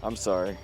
I'm sorry.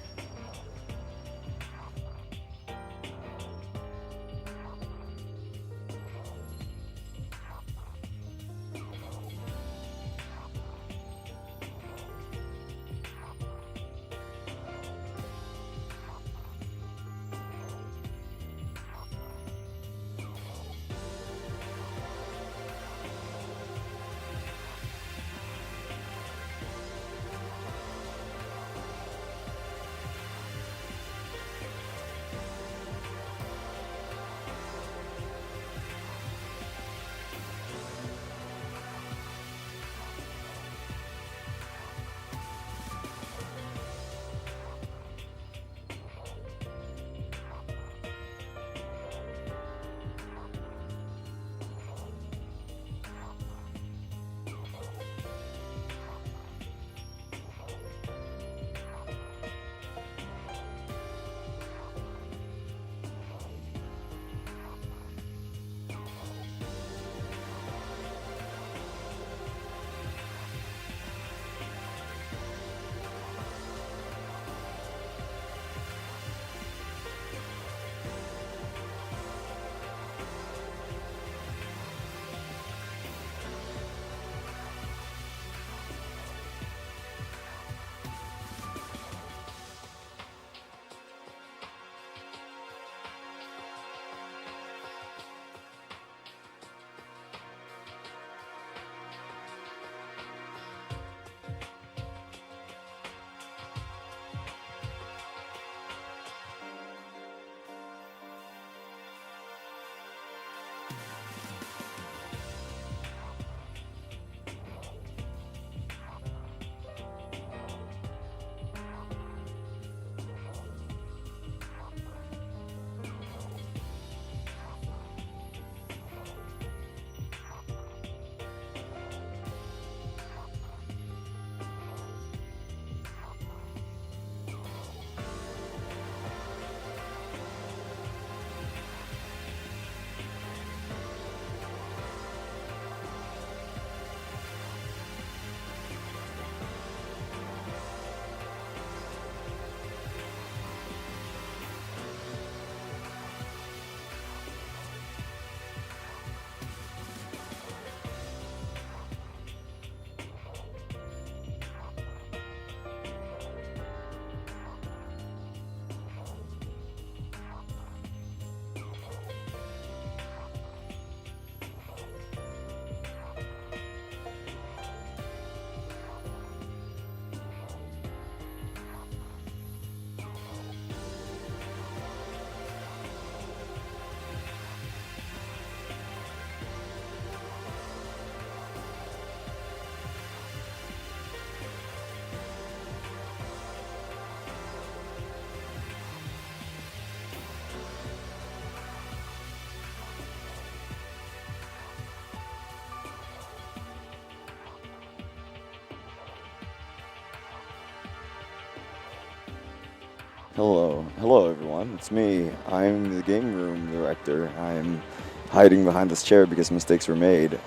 Hello everyone. It's me. I'm the game room director. I'm hiding behind this chair because mistakes were made.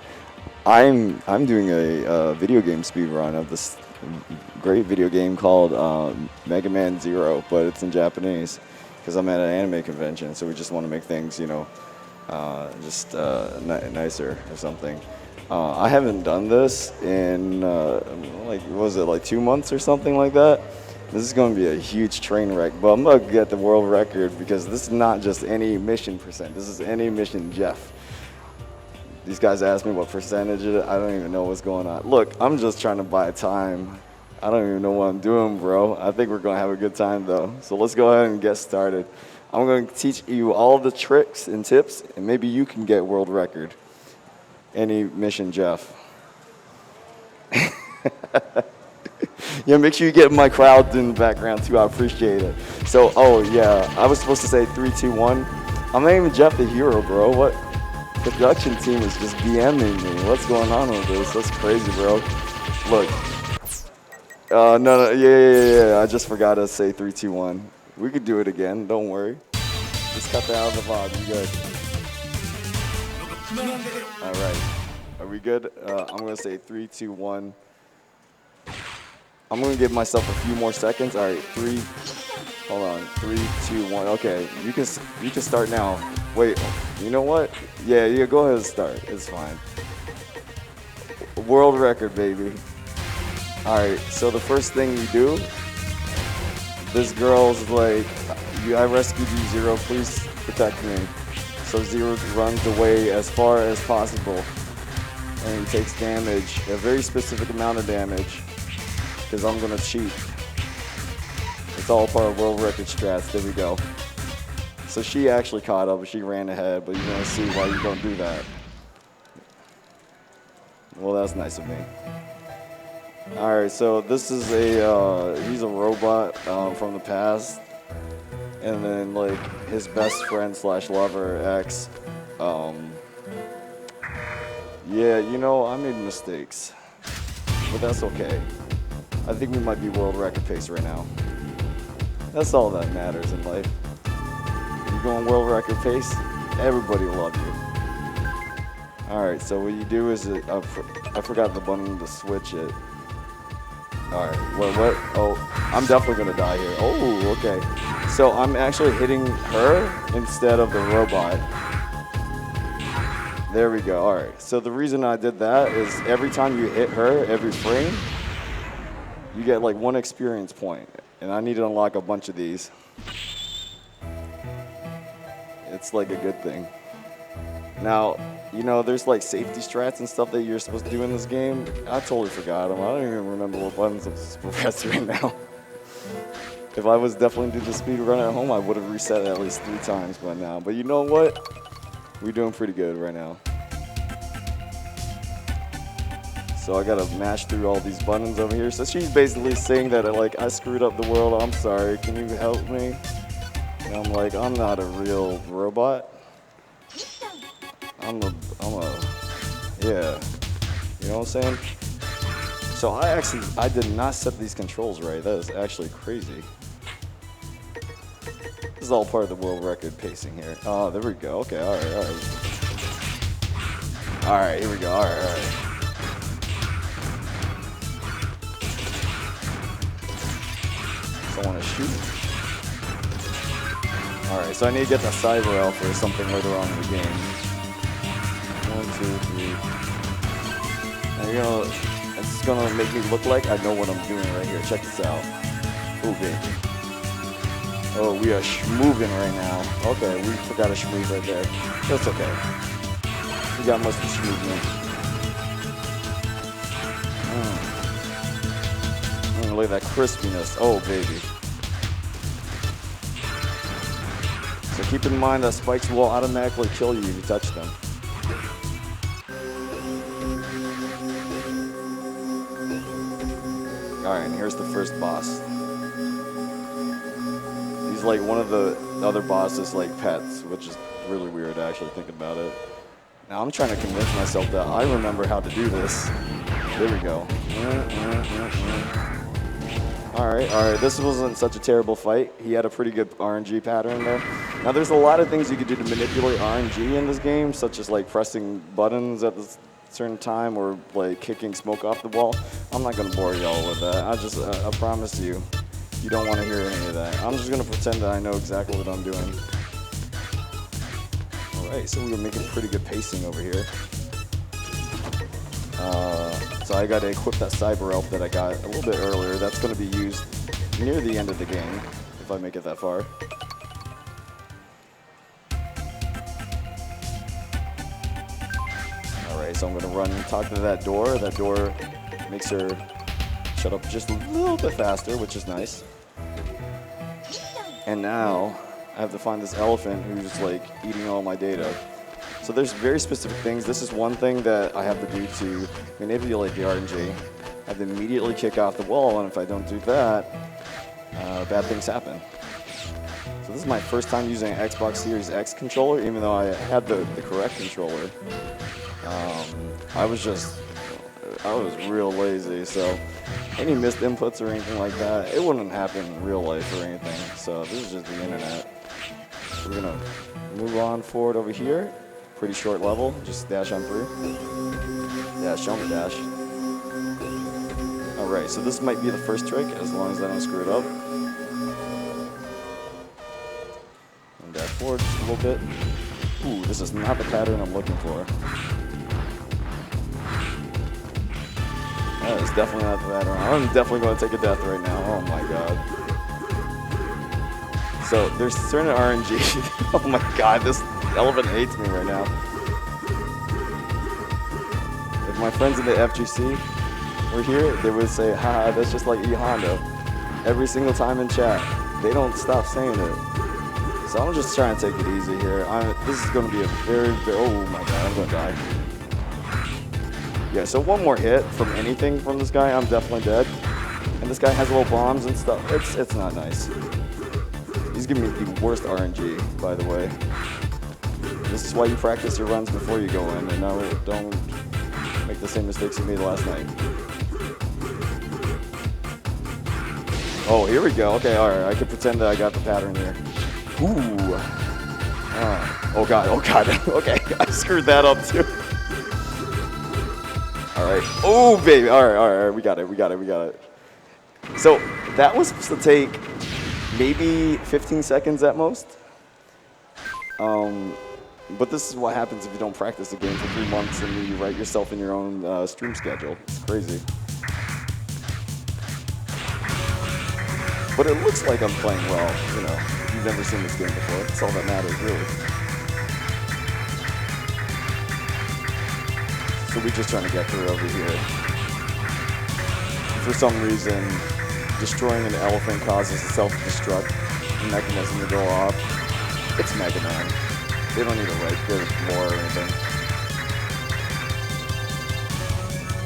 I'm doing a video game speed run of this great video game called Mega Man Zero, but it's in Japanese because I'm at an anime convention, so we just want to make things, just nicer or something. I haven't done this in like what was it like 2 months or something like that. This is going to be a huge train wreck, but I'm going to get the world record because this is not just any mission percent. This is any mission Geoff. These guys ask me what percentage it is. I don't even know what's going on. Look, I'm just trying to buy time. I don't even know what I'm doing, bro. I think we're going to have a good time, though. So let's go ahead and get started. I'm going to teach you all the tricks and tips, and maybe you can get world record. Any mission, Geoff. Yeah, make sure you get my crowd in the background too. I appreciate it. So, oh yeah, I was supposed to say 3, 2, 1. I'm not even Geoff the hero, bro. What? The production team is just DMing me. What's going on with this? That's crazy, bro. Look. No, yeah. I just forgot to say 3, 2, 1. We could do it again. Don't worry. Just cut that out of the VOD. You good? All right. Are we good? I'm gonna say 3, 2, 1. I'm gonna give myself a few more seconds. All right, three. Hold on, 3, 2, 1. Okay, you can start now. Wait, you know what? Yeah, go ahead and start. It's fine. World record, baby. All right, so the first thing you do, this girl's like, I rescued you, Zero. Please protect me. So Zero runs away as far as possible, and he takes damage, a very specific amount of damage, because I'm gonna cheat. It's all part of world record strats. There we go. So she actually caught up, she ran ahead, but you're gonna see why you don't do that. Well, that's nice of me. All right, so this is he's a robot from the past, and then like his best friend / lover, ex. Yeah, you know, I made mistakes, but that's okay. I think we might be world record pace right now. That's all that matters in life. You're going world record pace, everybody will love you. All right, so what you do is, I forgot the button to switch it. All right, what? Oh, I'm definitely gonna die here. Oh, okay. So I'm actually hitting her instead of the robot. There we go, all right. So the reason I did that is every time you hit her, every frame, you get like 1 experience point. And I need to unlock a bunch of these. It's like a good thing. Now, you know, there's like safety strats and stuff that you're supposed to do in this game. I totally forgot them. I don't even remember what buttons I'm supposed to press right now. If I was definitely doing the speed run at home, I would have reset it at least 3 times by now. But you know what? We're doing pretty good right now. So I gotta mash through all these buttons over here. So she's basically saying that like, I screwed up the world, I'm sorry, can you help me? And I'm like, I'm not a real robot. I'm a, yeah. You know what I'm saying? So I did not set these controls right. That is actually crazy. This is all part of the world record pacing here. Oh, there we go. Okay, all right. All right, here we go. All right. I want to shoot. All right, so I need to get the cyber elf or something later on in the game. 1, 2, 3. It's gonna make me look like I know what I'm doing right here. Check this out. Oh, baby. Oh, we are schmooving right now. Okay, we forgot a schmoove right there. That's okay. We got most of the schmoovement. Look at that crispiness. Oh, baby. So keep in mind that spikes will automatically kill you if you touch them. Alright, and here's the first boss. He's like one of the other bosses, like pets, which is really weird actually thinking about it. Now I'm trying to convince myself that I remember how to do this. There we go. Alright, this wasn't such a terrible fight. He had a pretty good RNG pattern there. Now there's a lot of things you could do to manipulate RNG in this game, such as like pressing buttons at a certain time or like kicking smoke off the wall. I'm not gonna bore y'all with that. I promise you, you don't want to hear any of that. I'm just gonna pretend that I know exactly what I'm doing. Alright, so we were making pretty good pacing over here. So I gotta equip that cyber elf that I got a little bit earlier. That's gonna be used near the end of the game, if I make it that far. Alright, so I'm gonna run and talk to that door. That door makes her shut up just a little bit faster, which is nice. And now I have to find this elephant who's like eating all my data. So there's very specific things. This is one thing that I have to do to manipulate the RNG. I have to immediately kick off the wall, and if I don't do that, bad things happen. So this is my first time using an Xbox Series X controller, even though I had the correct controller. I was real lazy, so any missed inputs or anything like that, it wouldn't happen in real life or anything. So this is just the internet. So we're gonna move on forward over here. Pretty short level, just dash on through. Dash, jump, dash. Alright, so this might be the first trick, as long as I don't screw it up. And back forward just a little bit. Ooh, this is not the pattern I'm looking for. That is definitely not the pattern. I'm definitely going to take a death right now. Oh my god. So, there's certain RNG. Oh my god, this elephant hates me right now. If my friends in the FGC were here, they would say, haha, that's just like E-Honda. Every single time in chat. They don't stop saying it. So I'm just trying to take it easy here. This is going to be a very, oh my god, I'm going to die. Yeah, so one more hit from anything from this guy, I'm definitely dead. And this guy has little bombs and stuff. It's not nice. He's giving me the worst RNG, by the way. This is why you practice your runs before you go in, and now don't make the same mistakes you made last night. Oh, here we go. Okay, all right. I can pretend that I got the pattern here. Ooh. Oh god. Okay, I screwed that up too. All right. Oh baby. All right. We got it. So that was supposed to take maybe 15 seconds at most. But this is what happens if you don't practice the game for 3 months and you write yourself in your own stream schedule. It's crazy. But it looks like I'm playing well, you know. If you've never seen this game before, that's all that matters, really. So we're just trying to get through over here. For some reason, destroying an elephant causes a self-destruct mechanism to go off. It's Mega Man. They don't need to write good lore or anything.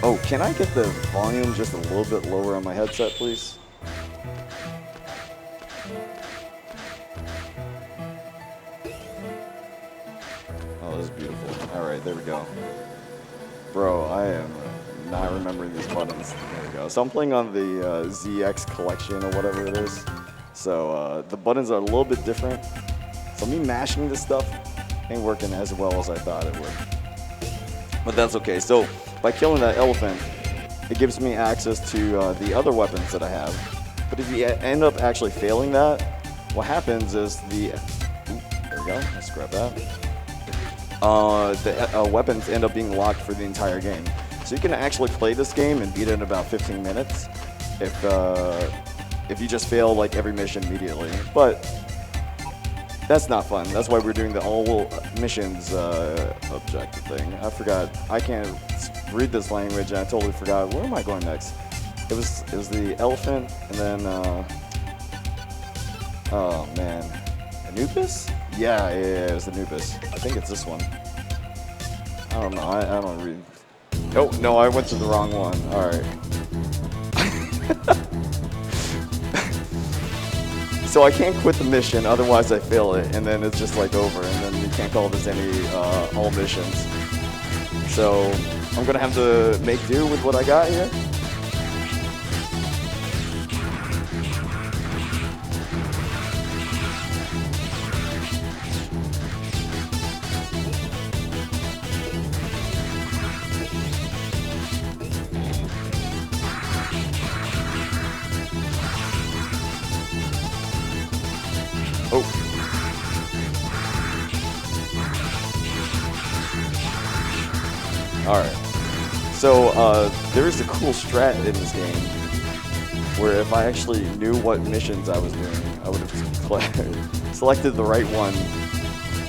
Oh, can I get the volume just a little bit lower on my headset, please? Oh, this is beautiful. Alright, there we go. Bro, I am not remembering these buttons. There we go. So I'm playing on the ZX collection or whatever it is. So the buttons are a little bit different. So me mashing this stuff ain't working as well as I thought it would. But that's okay. So by killing that elephant, it gives me access to the other weapons that I have. But if you end up actually failing that, what happens is the... Ooh, there we go. Let's grab that. The weapons end up being locked for the entire game. So you can actually play this game and beat it in about 15 minutes if you just fail like every mission immediately. But that's not fun. That's why we're doing the all missions objective thing. I forgot. I can't read this language, and I totally forgot. Where am I going next? It was the elephant, and then oh man, Anubis? Yeah, it was Anubis. I think it's this one. I don't know. I don't read. Oh no, I went to the wrong one. All right. So I can't quit the mission, otherwise I fail it, and then it's just like over, and then you can't call this any all missions. So I'm gonna have to make do with what I got here. Oh. Alright. So, there is a cool strat in this game where if I actually knew what missions I was doing, I would have selected the right one,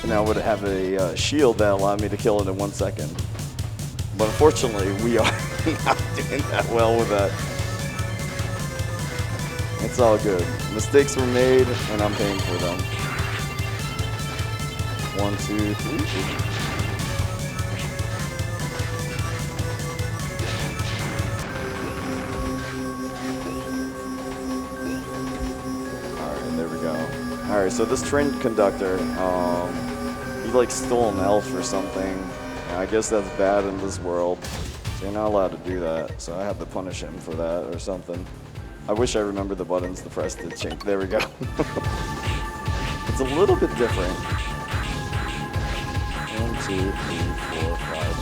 and I would have a shield that allowed me to kill it in 1 second. But unfortunately, we are not doing that well with that. It's all good. Mistakes were made, and I'm paying for them. 1, 2, 3. Alright, there we go. Alright, so this train conductor, he like stole an elf or something. I guess that's bad in this world. So you're not allowed to do that. So I have to punish him for that or something. I wish I remembered the buttons to press to change. There we go. It's a little bit different. 1, 2, 3, 4, 5.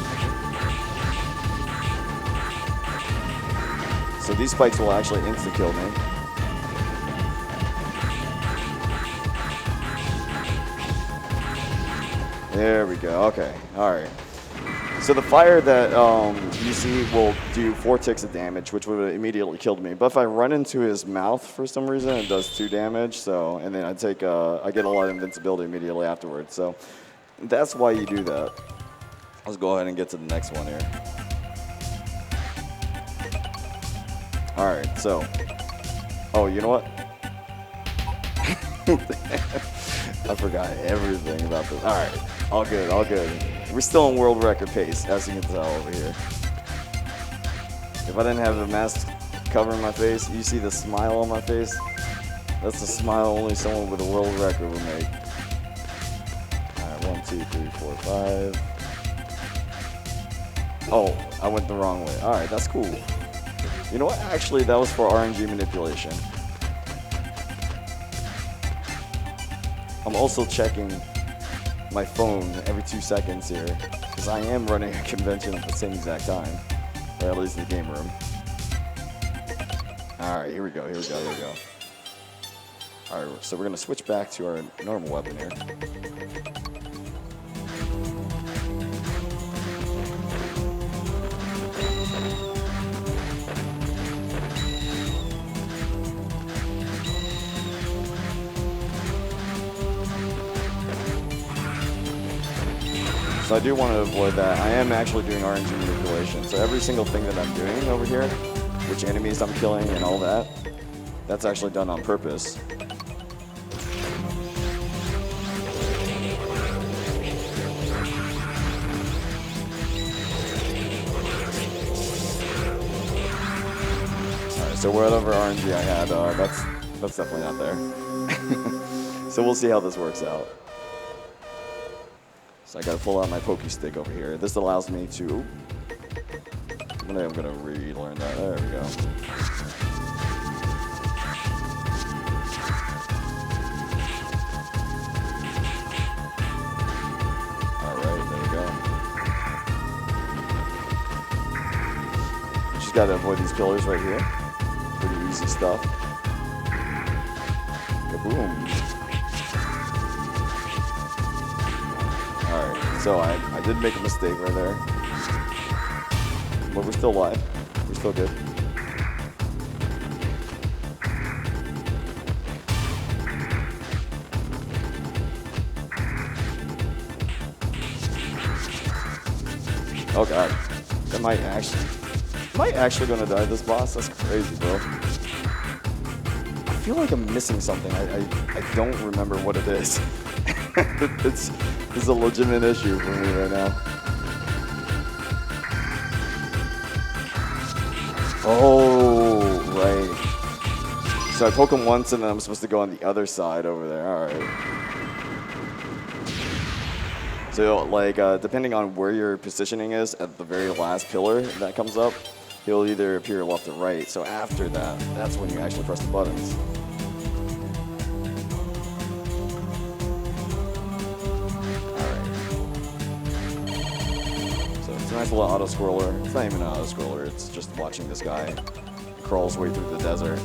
So these spikes will actually insta-kill me. There we go. Okay. All right. So the fire that you see will do 4 ticks of damage, which would have immediately killed me. But if I run into his mouth for some reason, it does 2 damage. So, and then I get a lot of invincibility immediately afterwards. So that's why you do that. Let's go ahead and get to the next one here. All right. So, oh, you know what? I forgot everything about this. All right. All good, all good. We're still in world record pace, as you can tell over here. If I didn't have the mask covering my face, you see the smile on my face? That's the smile only someone with a world record would make. All right, 1, 2, 3, 4, 5. Oh, I went the wrong way. All right, that's cool. You know what? Actually, that was for RNG manipulation. I'm also checking my phone every 2 seconds here, because I am running a convention at the same exact time, or at least in the game room. All right, here we go, here we go, here we go. All right, so we're gonna switch back to our normal weapon here. So I do want to avoid that. I am actually doing RNG manipulation. So every single thing that I'm doing over here, which enemies I'm killing and all that, that's actually done on purpose. Alright, so whatever RNG I had, that's definitely not there. So we'll see how this works out. So I gotta pull out my pokey stick over here. This allows me to, I'm gonna relearn that. There we go. All right, there we go. Just gotta avoid these pillars right here. Pretty easy stuff. Kaboom. Alright, so I did make a mistake right there. But we're still alive. We're still good. Oh god. Am I actually gonna die this boss? That's crazy, bro. I feel like I'm missing something. I don't remember what it is. It's a legitimate issue for me right now. Oh, right. So I poke him once and then I'm supposed to go on the other side over there. All right. So like, depending on where your positioning is at the very last pillar that comes up, he'll either appear left or right. So after that, that's when you actually press the buttons. Nice little auto-scroller. It's not even an auto-scroller, it's just watching this guy crawl his way through the desert.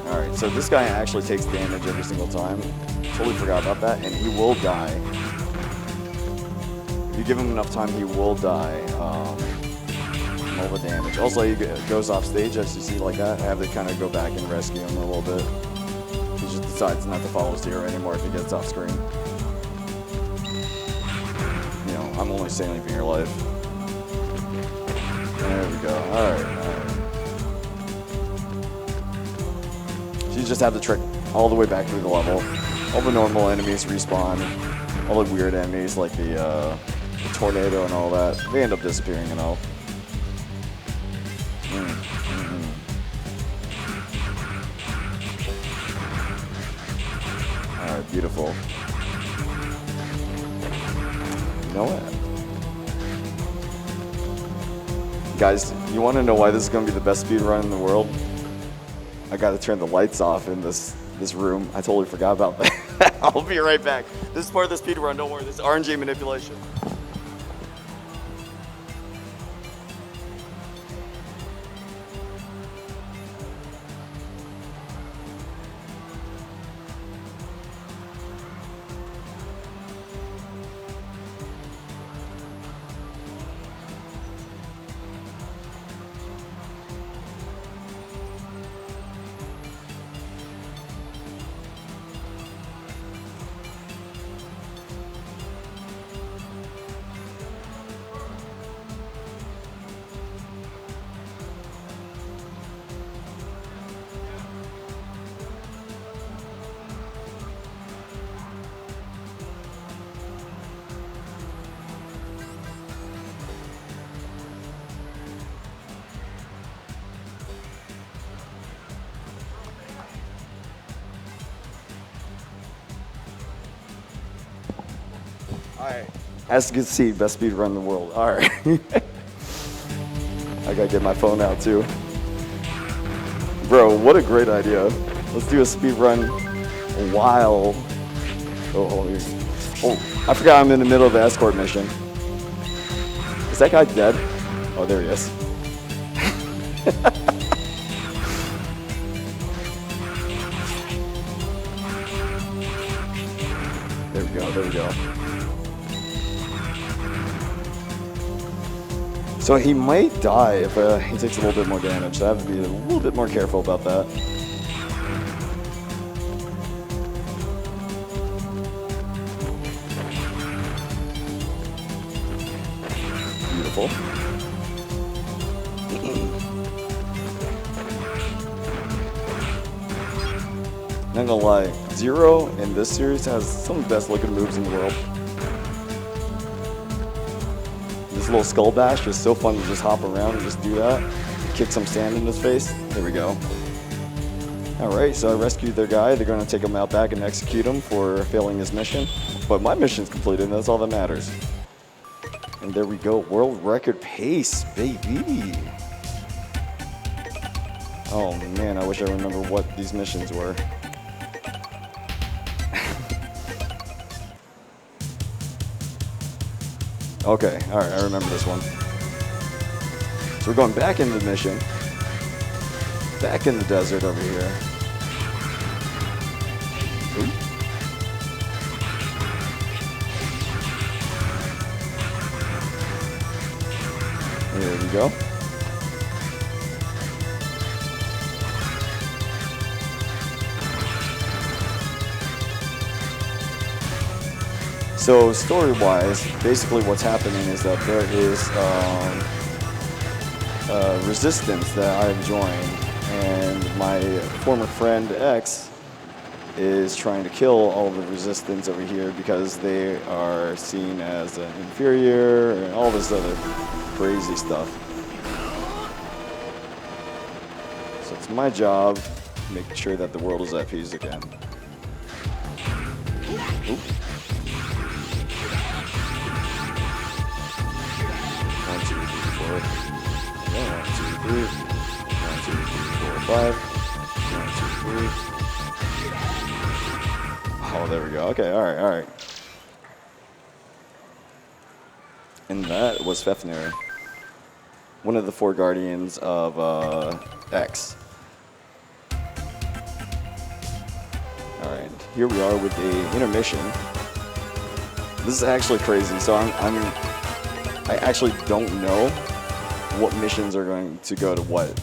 Alright, so this guy actually takes damage every single time. Totally forgot about that, and he will die. If you give him enough time, he will die. All the damage. Also, he goes off stage, as you see like that. I have to kind of go back and rescue him a little bit. He just decides not to follow Zero anymore if he gets off screen. You know, I'm only saving for your life. There we go. Alright, alright. So you just have to trick all the way back through the level. All the normal enemies respawn. All the weird enemies like the tornado and all that, they end up disappearing and all. Alright, beautiful. You know what? Guys, you want to know why this is going to be the best speedrun in the world? I gotta turn the lights off in this room. I totally forgot about that. I'll be right back. This is part of the speed run, don't worry. This is RNG manipulation. Alright. As you can see, best speed run in the world. Alright. I gotta get my phone out too. Bro, what a great idea. Let's do a speed run while... Oh, I forgot I'm in the middle of the escort mission. Is that guy dead? Oh, there he is. There we go, there we go. So he might die if he takes a little bit more damage, so I have to be a little bit more careful about that. Beautiful. Not gonna lie, Zero in this series has some of the best looking moves in the world. This little skull bash is so fun to just hop around and just do that. Kick some sand in his face. There we go. Alright, so I rescued their guy. They're gonna take him out back and execute him for failing his mission. But my mission's completed, and that's all that matters. And there we go, world record pace, baby. Oh man, I wish I remember what these missions were. Okay, alright, I remember this one. So we're going back into the mission. Back in the desert over here. Ooh. There we go. So story-wise, basically what's happening is that there is resistance that I've joined, and my former friend X is trying to kill all the resistance over here because they are seen as inferior and all this other crazy stuff. So it's my job to make sure that the world is at peace again. Oop. 1, 2, 3, 4. 1, 2, 3. 1, 2, 3, 4, 5. 1, 2, 3. Oh, there we go. Okay, alright, alright. And that was Fafnir, one of the 4 guardians of X. Alright, here we are with the intermission. This is actually crazy. So I actually don't know what missions are going to go to what,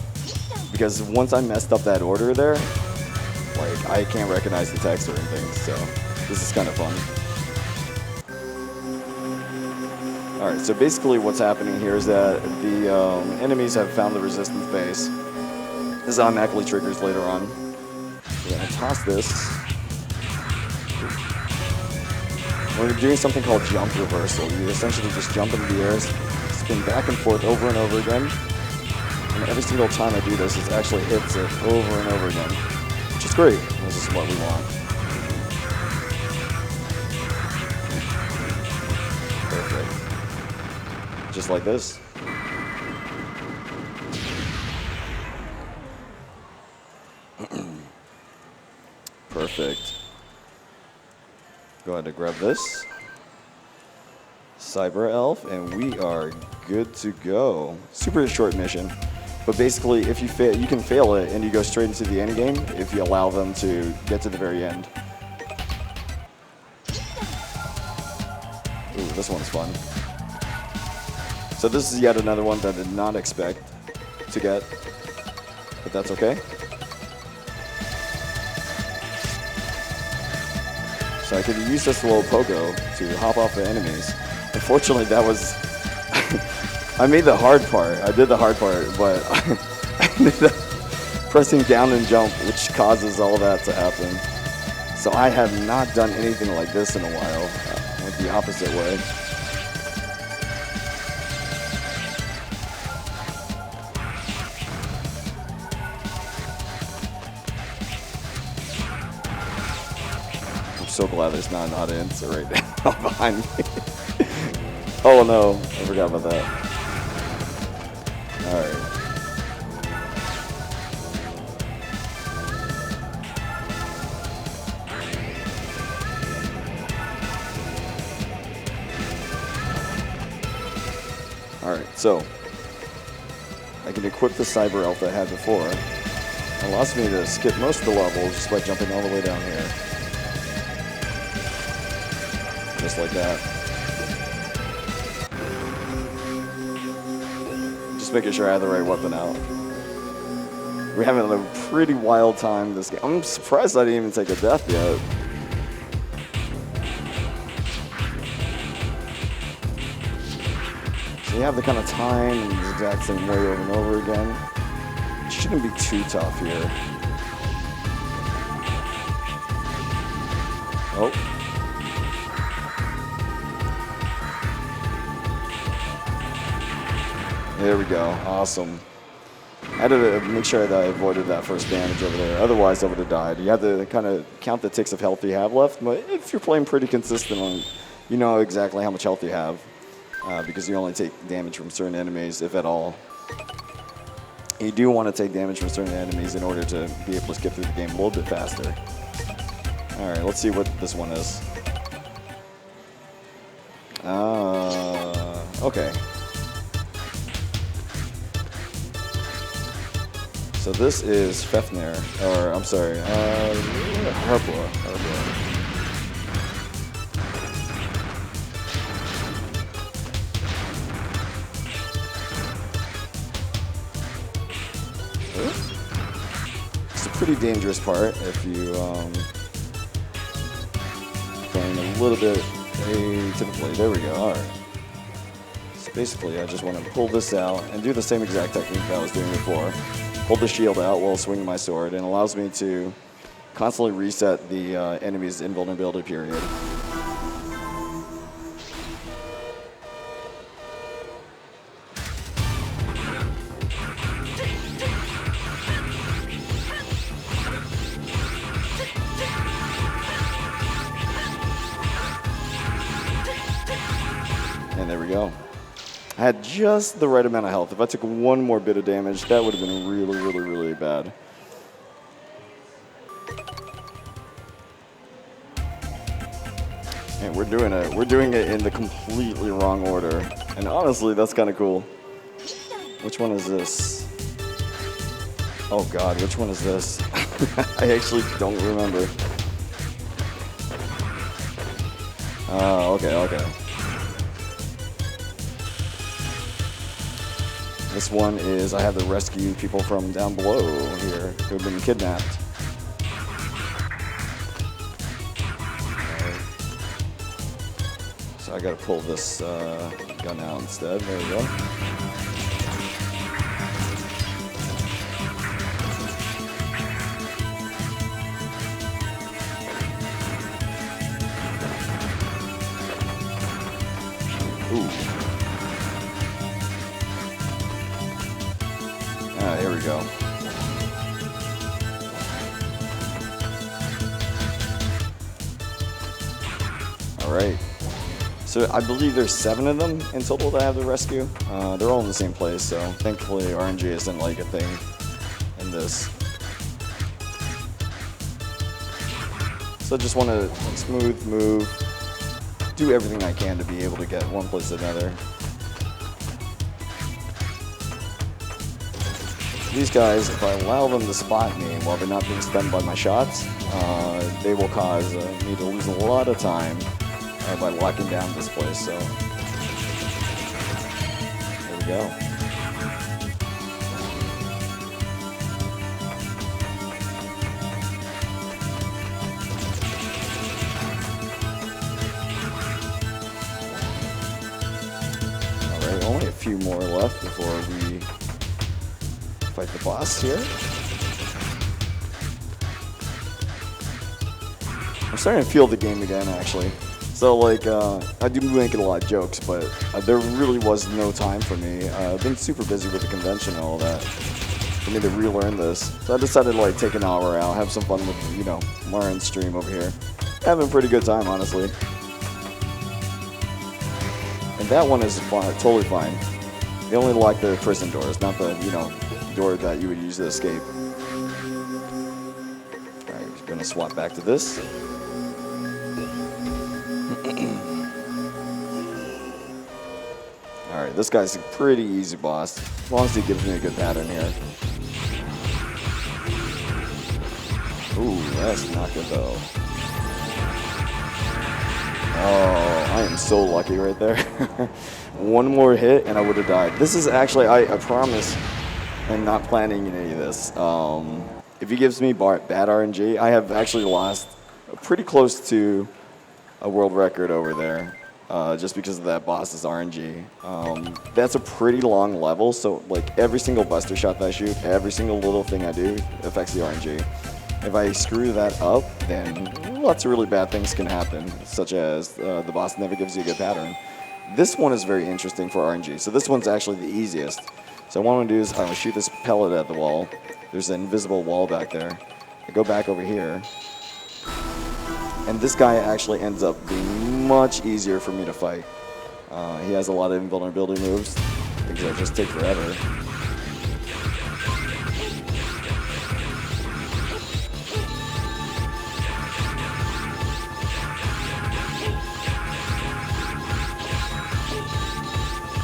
because once I messed up that order there, like I can't recognize the text or anything. So this is kind of fun. Alright, so basically what's happening here is that the enemies have found the resistance base. This automatically triggers later on. We're going to toss this. We're doing something called jump reversal. You essentially just jump into the air, spin back and forth over and over again. And every single time I do this, it actually hits it over and over again, which is great. This is what we want. Perfect. Just like this. Perfect. Go ahead and grab this. Cyber Elf, and we are good to go. Super short mission, but basically if you fail, you can fail it and you go straight into the end game if you allow them to get to the very end. Ooh, this one's fun. So this is yet another one that I did not expect to get, but that's okay. So I could use this little pogo to hop off the enemies. Unfortunately, that was... I made the hard part. I did the hard part, but I ended up pressing down and jump, which causes all that to happen. So I have not done anything like this in a while. I went the opposite way. I'm so glad there's not an audience right now behind me. Oh no, I forgot about that. Alright. Alright, so I can equip the Cyber Elf that I had before. It allows me to skip most of the levels just by jumping all the way down here. Just like that. Making sure I have the right weapon out. We're having a pretty wild time this game. I'm surprised I didn't even take a death yet. So you have the kind of time in the exact same way over and over again. It shouldn't be too tough here. Oh. There we go. Awesome. I had to make sure that I avoided that first damage over there. Otherwise, I would have died. You have to kind of count the ticks of health you have left. But if you're playing pretty consistent, you know exactly how much health you have. Because you only take damage from certain enemies, if at all. You do want to take damage from certain enemies in order to be able to skip through the game a little bit faster. Alright, let's see what this one is. Okay. So this is Fefnir, or I'm sorry, Harpua. It's a pretty dangerous part if you playing a little bit atypically. There we go. All right. So basically, I just want to pull this out and do the same exact technique that I was doing before. Hold the shield out while swinging my sword, and allows me to constantly reset the enemy's invulnerability period. And there we go. I had just the right amount of health. If I took one more bit of damage, that would have been really, really, really bad. And we're doing it in the completely wrong order. And honestly, that's kind of cool. Which one is this? Oh God, which one is this? I actually don't remember. Oh, okay. This one is I have to rescue people from down below here who have been kidnapped. Right. So I gotta pull this gun out instead. There we go. Ooh. Here we go. All right. So I believe there's 7 of them in total that I have to rescue. They're all in the same place, so thankfully RNG isn't like a thing in this. So I just want to smooth move, do everything I can to be able to get one place to another. These guys, if I allow them to spot me while they're not being stunned by my shots, they will cause me to lose a lot of time by locking down this place. So there we go. Alright, only a few more left before we fight the boss here. I'm starting to feel the game again, actually. So, like, I do make a lot of jokes, but there really was no time for me. I've been super busy with the convention and all that for me to relearn this. So I decided to, like, take an hour out, have some fun with, you know, Lauren's stream over here. Having a pretty good time, honestly. And that one is fine, totally fine. They only lock the prison doors, not the, you know, door that you would use to escape. Alright, we're gonna swap back to this. Alright, this guy's a pretty easy boss, as long as he gives me a good pattern here. Ooh, that's not good though. Oh, I am so lucky right there. One more hit and I would have died. This is actually, I promise, I'm not planning any of this. If he gives me bad RNG, I have actually lost pretty close to a world record over there, just because of that boss's RNG. That's a pretty long level, so like every single buster shot that I shoot, every single little thing I do affects the RNG. If I screw that up, then lots of really bad things can happen, such as the boss never gives you a good pattern. This one is very interesting for RNG, so this one's actually the easiest. So what I want to do is I shoot this pellet at the wall. There's an invisible wall back there. I go back over here. And this guy actually ends up being much easier for me to fight. He has a lot of invulnerability moves. Things that just take forever.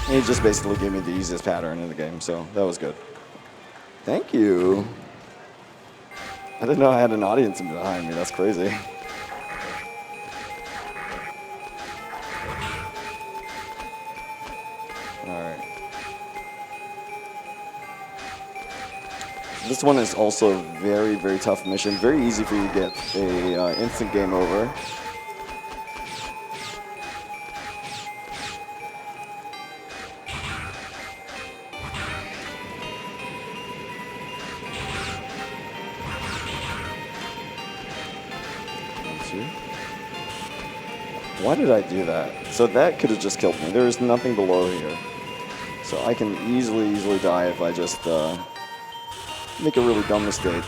And he just basically gave me the easiest pattern in the game, so that was good. Thank you. I didn't know I had an audience behind me. That's crazy. Alright. This one is also a very, very tough mission. Very easy for you to get a instant game over. Why did I do that? So that could have just killed me. There is nothing below here. So I can easily die if I just make a really dumb mistake.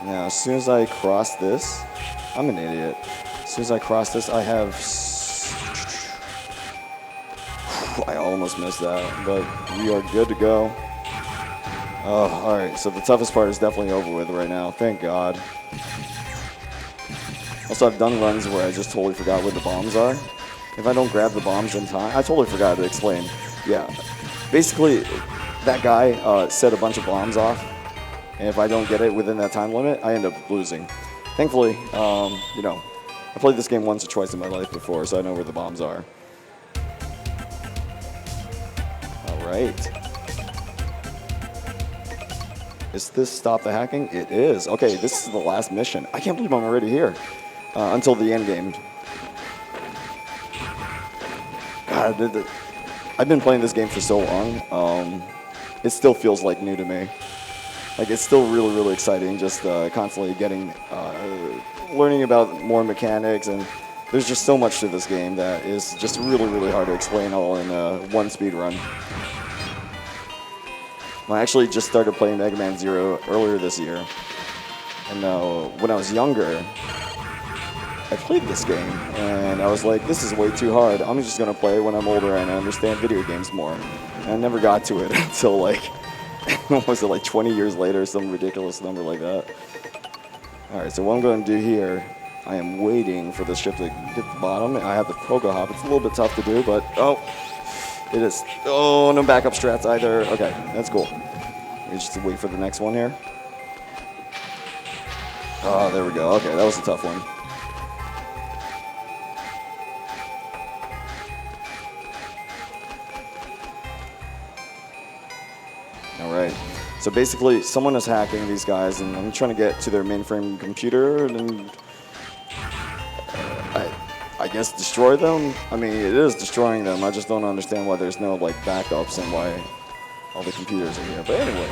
Now, as soon as I cross this, I'm an idiot. As soon as I cross this, I have... I almost missed that, but we are good to go. Oh, alright, so the toughest part is definitely over with right now, thank God. Also, I've done runs where I just totally forgot where the bombs are. If I don't grab the bombs in time, I totally forgot to explain. Yeah, basically, that guy set a bunch of bombs off, and if I don't get it within that time limit, I end up losing. Thankfully, you know, I played this game once or twice in my life before, so I know where the bombs are. Alright. Is this stop the hacking? It is. Okay, this is the last mission. I can't believe I'm already here. Until the end game. God, I've been playing this game for so long. It still feels like new to me. Like, it's still really, really exciting, just constantly getting, learning about more mechanics, and there's just so much to this game that is just really, really hard to explain all in one speed run. I actually just started playing Mega Man Zero earlier this year, and when I was younger, I played this game, and I was like, this is way too hard. I'm just going to play it when I'm older and I understand video games more. And I never got to it until like, what was it, like 20 years later, some ridiculous number like that. All right, so what I'm going to do here, I am waiting for the ship to get to the bottom. I have the pogo hop. It's a little bit tough to do, but oh, it is. Oh, no backup strats either. Okay, that's cool. We just wait for the next one here. Oh, there we go. Okay, that was a tough one. All right. So basically, someone is hacking these guys, and I'm trying to get to their mainframe computer and I guess destroy them. I mean, it is destroying them. I just don't understand why there's no like backups and why all the computers are here. But anyway,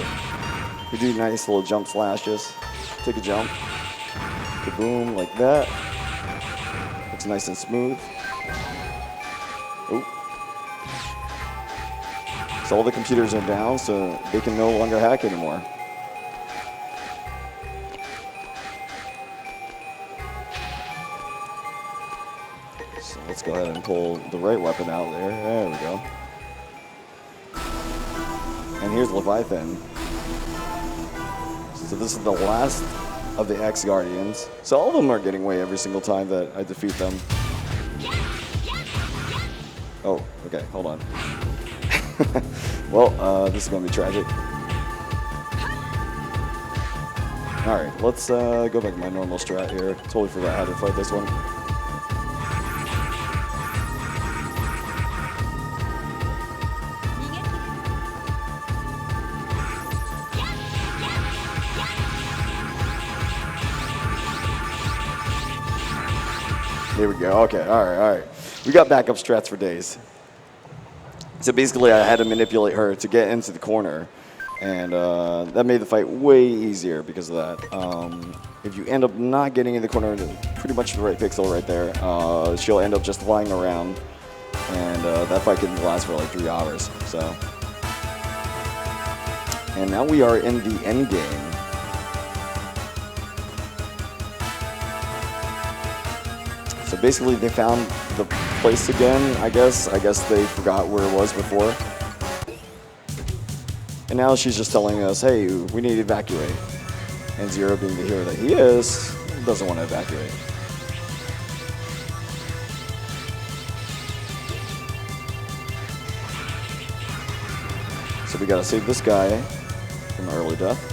we do nice little jump slashes. Take a jump. Kaboom, like that. Looks nice and smooth. Oop. So all the computers are down, so they can no longer hack anymore. So let's go ahead and pull the right weapon out there. There we go. And here's Leviathan. So this is the last of the X-Guardians. So all of them are getting away every single time that I defeat them. Oh, okay, hold on. Well, this is going to be tragic. All right, let's go back to my normal strat here. Totally forgot how to fight this one. There we go. Okay, all right. We got backup strats for days. So basically, I had to manipulate her to get into the corner, and that made the fight way easier because of that. If you end up not getting in the corner, pretty much the right pixel right there, she'll end up just flying around, and that fight can last for like 3 hours. So, and now we are in the end game. So basically, they found the place again, I guess. I guess they forgot where it was before. And now she's just telling us, hey, we need to evacuate. And Zero, being the hero that he is, doesn't want to evacuate. So we gotta save this guy from early death.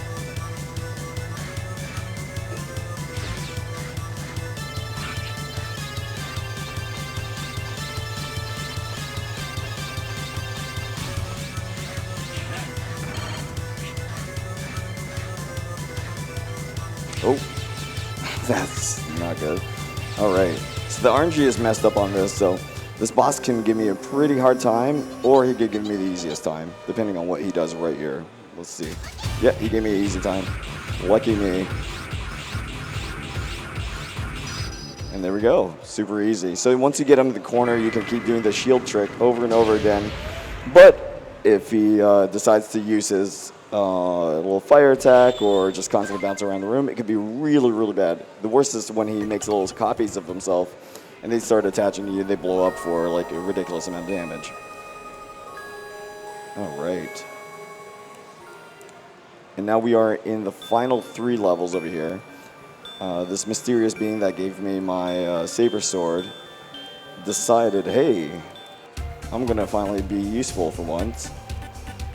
Oh, that's not good. All right, so the RNG is messed up on this, so this boss can give me a pretty hard time, or he could give me the easiest time, depending on what he does right here. Let's see. Yeah, he gave me an easy time. Lucky me. And there we go, super easy. So once you get him in the corner, you can keep doing the shield trick over and over again. But if he decides to use his little fire attack or just constantly bounce around the room, it could be really, really bad. The worst is when he makes little copies of himself and they start attaching to you, they blow up for like a ridiculous amount of damage. All right. And now we are in the final 3 levels over here. This mysterious being that gave me my saber sword decided, hey, I'm gonna finally be useful for once.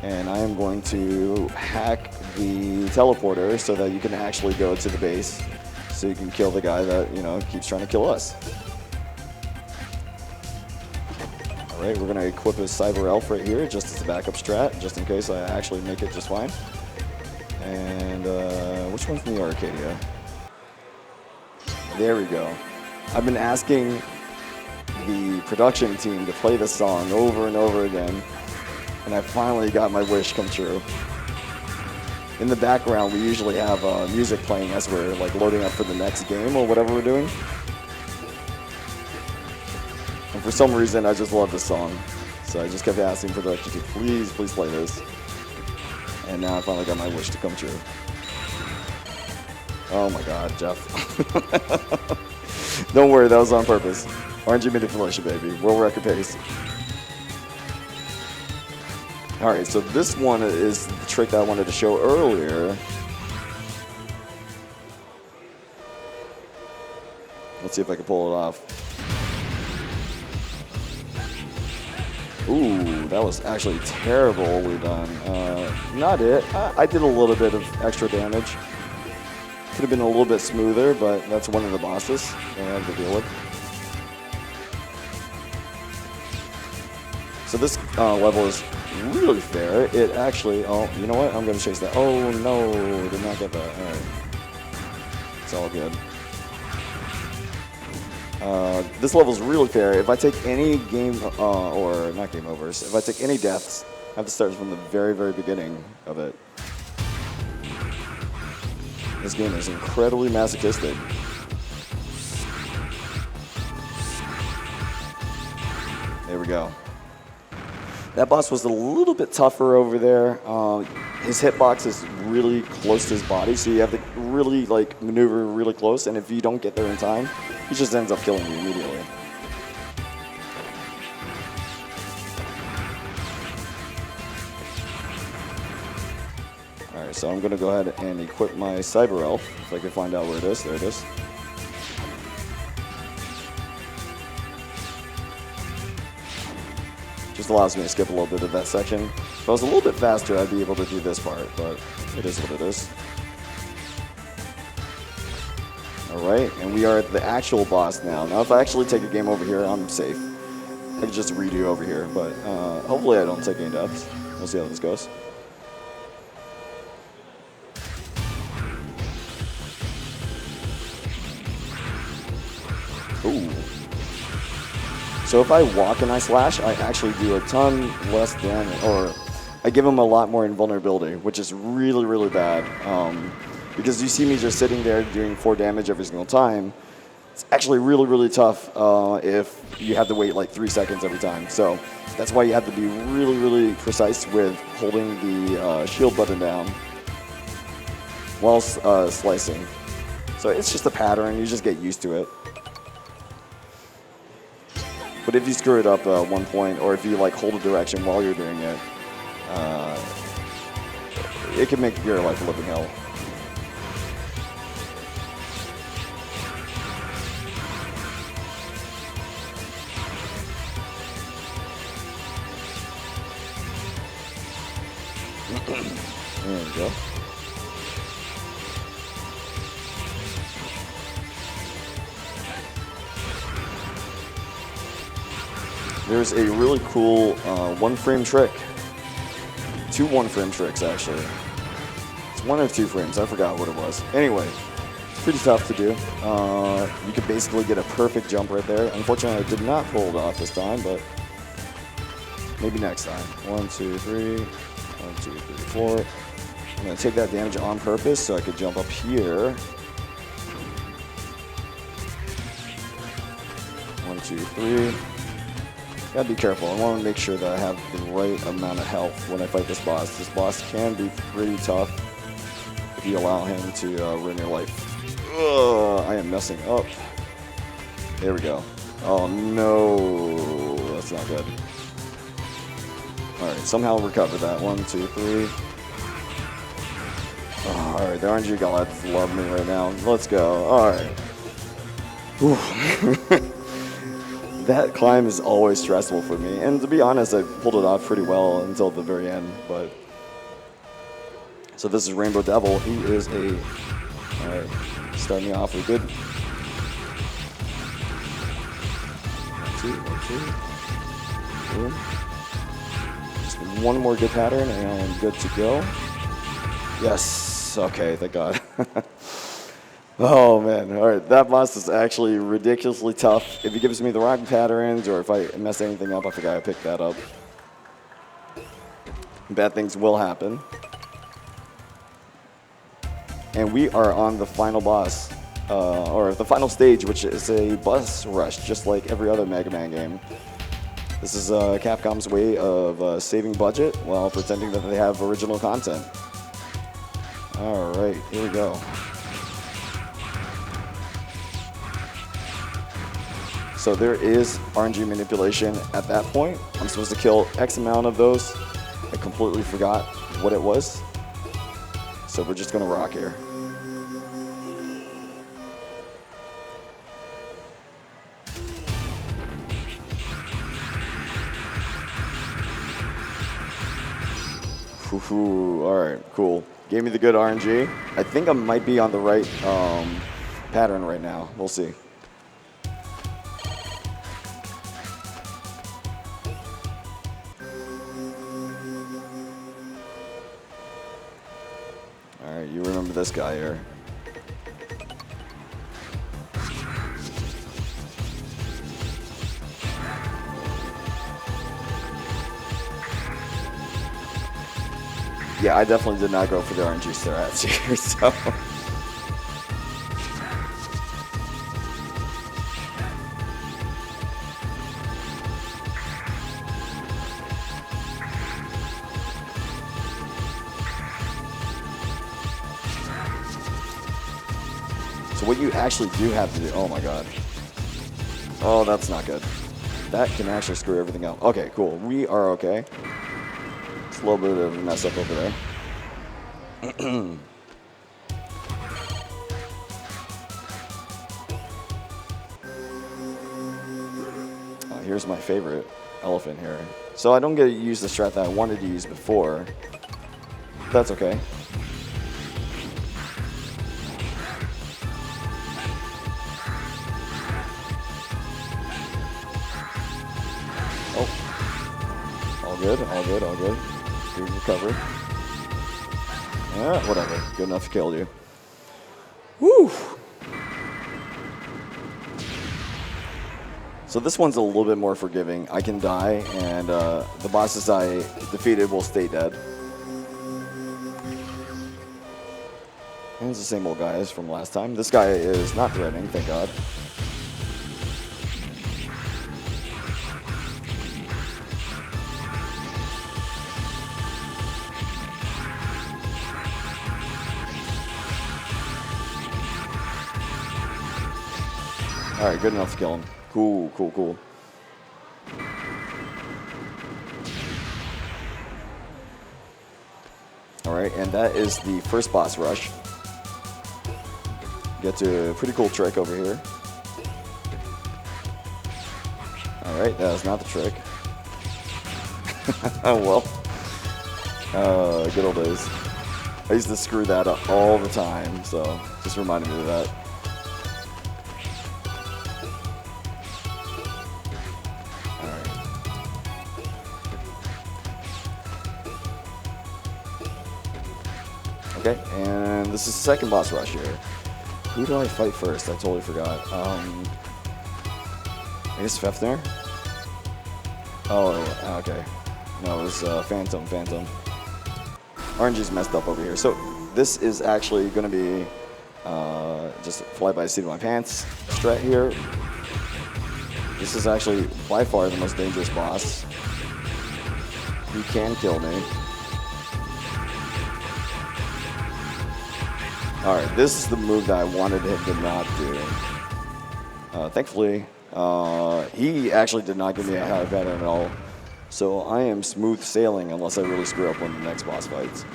And I am going to hack the teleporter so that you can actually go to the base so you can kill the guy that, you know, keeps trying to kill us. All right, we're going to equip a Cyber Elf right here just as a backup strat, just in case I actually make it just fine. And which one's in the Arcadia? There we go. I've been asking the production team to play this song over and over again. And I finally got my wish come true. In the background, we usually have music playing as we're like loading up for the next game or whatever we're doing. And for some reason, I just love this song. So I just kept asking production to please play this. And now I finally got my wish to come true. Oh my God, Geoff. Don't worry, that was on purpose. RNG manipulation, baby. World record pace. Alright, so this one is the trick that I wanted to show earlier. Let's see if I can pull it off. Ooh, that was actually terribly done. Not it. I did a little bit of extra damage. Could have been a little bit smoother, but that's one of the bosses that I have to deal with. So this level is really fair. It actually, oh, you know what? I'm going to chase that. Oh, no, did not get that. All right. It's all good. This level is really fair. If I take any game, or not game overs, if I take any deaths, I have to start from the very, very beginning of it. This game is incredibly masochistic. There we go. That boss was a little bit tougher over there. His hitbox is really close to his body, so you have to really like maneuver really close, and if you don't get there in time, he just ends up killing you immediately. Alright, so I'm going to go ahead and equip my Cyber Elf, if I can find out where it is. There it is. Just allows me to skip a little bit of that section. If I was a little bit faster, I'd be able to do this part, but it is what it is. Alright, and we are at the actual boss now. Now, if I actually take a game over here, I'm safe. I can just redo over here, but hopefully I don't take any deaths. We'll see how this goes. Ooh. So if I walk and I slash, I actually do a ton less damage, or I give him a lot more invulnerability, which is really, really bad. Because you see me just sitting there doing 4 damage every single time. It's actually really, really tough if you have to wait like 3 seconds every time. So that's why you have to be really, really precise with holding the shield button down while slicing. So it's just a pattern, you just get used to it. But if you screw it up at one point, or if you like hold a direction while you're doing it, it can make your life a living hell. There we go. There's a really cool 1-frame trick. 2 1-frame tricks, actually. It's 1 or 2 frames. I forgot what it was. Anyway, it's pretty tough to do. You could basically get a perfect jump right there. Unfortunately, I did not pull it off this time, but maybe next time. 1, 2, 3. 1, 2, 3, 4. I'm going to take that damage on purpose so I could jump up here. 1, 2, 3. Gotta be careful. I want to make sure that I have the right amount of health when I fight this boss. This boss can be pretty tough if you allow him to ruin your life. Ugh, I am messing up. There we go. Oh no, that's not good. Alright, somehow recover that. 1, 2, 3. Oh, alright, the RNG gods love me right now. Let's go. Alright. That climb is always stressful for me, and to be honest, I pulled it off pretty well until the very end, but... So this is Rainbow Devil. He is a... Alright, start me off with good. 1, 2, 1, 2. Boom. Just one more good pattern, and I'm good to go. Yes! Okay, thank God. Oh man, alright, that boss is actually ridiculously tough. If he gives me the wrong patterns, or if I mess anything up, I forgot I picked that up. Bad things will happen. And we are on the final boss, or the final stage, which is a bus rush, just like every other Mega Man game. This is Capcom's way of saving budget while pretending that they have original content. Alright, here we go. So there is RNG manipulation at that point. I'm supposed to kill X amount of those. I completely forgot what it was. So we're just gonna rock here. All right, cool. Gave me the good RNG. I think I might be on the right pattern right now. We'll see. All right, you remember this guy here. Yeah, I definitely did not go for the RNG strats here, so. So what you actually do have to do, oh my god. Oh, that's not good. That can actually screw everything up. Okay, cool. We are okay. It's a little bit of a mess up over there. Here's my favorite elephant here. So I don't get to use the strat that I wanted to use before. That's okay. Oh. All good, all good, all good. Good recovery. Yeah, whatever. Good enough to kill you. Woo! So this one's a little bit more forgiving. I can die, and the bosses I defeated will stay dead. And it's the same old guys from last time. This guy is not threatening, thank God. All right, good enough to kill him. Cool, cool, cool. All right, and that is the first boss rush. Get to a pretty cool trick over here. All right, that is not the trick. Oh, well. Good old days. I used to screw that up all the time, so just reminded me of that. Okay, and this is the second boss rush here. Who do I fight first? I totally forgot. I guess Fefner? Oh, okay. No, it was Phantom. RNG's messed up over here. So this is actually going to be just fly by the seat of my pants strat here. This is actually by far the most dangerous boss. He can kill me. Alright, this is the move that I wanted him to not do. Thankfully, he actually did not give me a high pattern at all. So I am smooth sailing unless I really screw up on the next boss fights.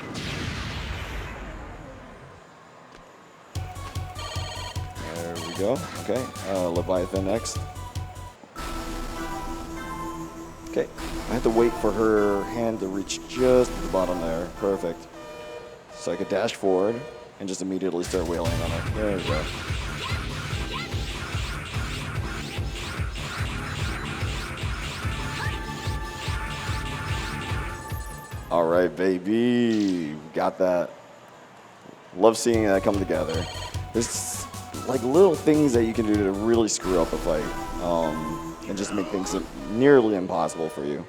There we go. Okay, Leviathan next. Okay, I have to wait for her hand to reach just the bottom there. Perfect. So I could dash forward and just immediately start wailing on it. There we go. All right, baby. Got that. Love seeing that come together. There's like little things that you can do to really screw up a fight and just make things nearly impossible for you.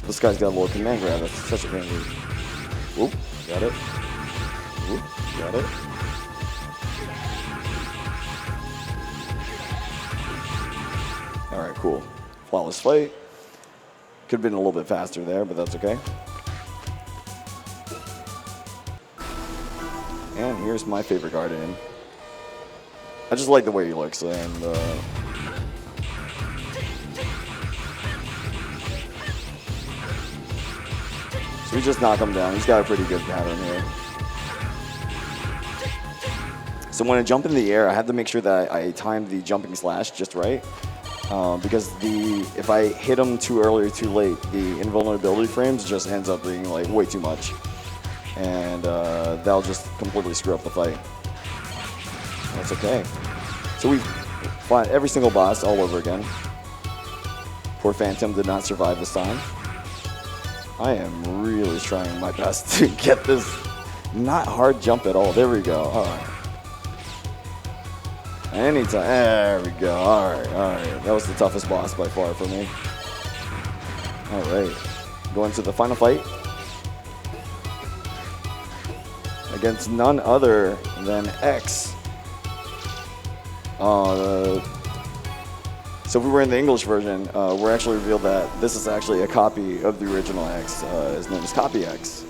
This guy's got a little command grab. That's such a pain. Whoop, got it. Whoop, got it. All right, cool. Flawless fight. Could have been a little bit faster there, but that's okay. And here's my favorite guardian. I just like the way he looks, and so we just knock him down. He's got a pretty good pattern here. So when I jump in the air, I have to make sure that I time the jumping slash just right, because if I hit him too early or too late, the invulnerability frames just ends up being like way too much, and that'll just completely screw up the fight. That's okay. So we fight every single boss all over again. Poor Phantom did not survive this time. I am really trying my best to get this not hard jump at all. There we go. All right. Anytime. There we go. All right. All right. That was the toughest boss by far for me. All right. Going to the final fight against none other than X. So if we were in the English version, we're actually revealed that this is actually a copy of the original X. His name is Copy X.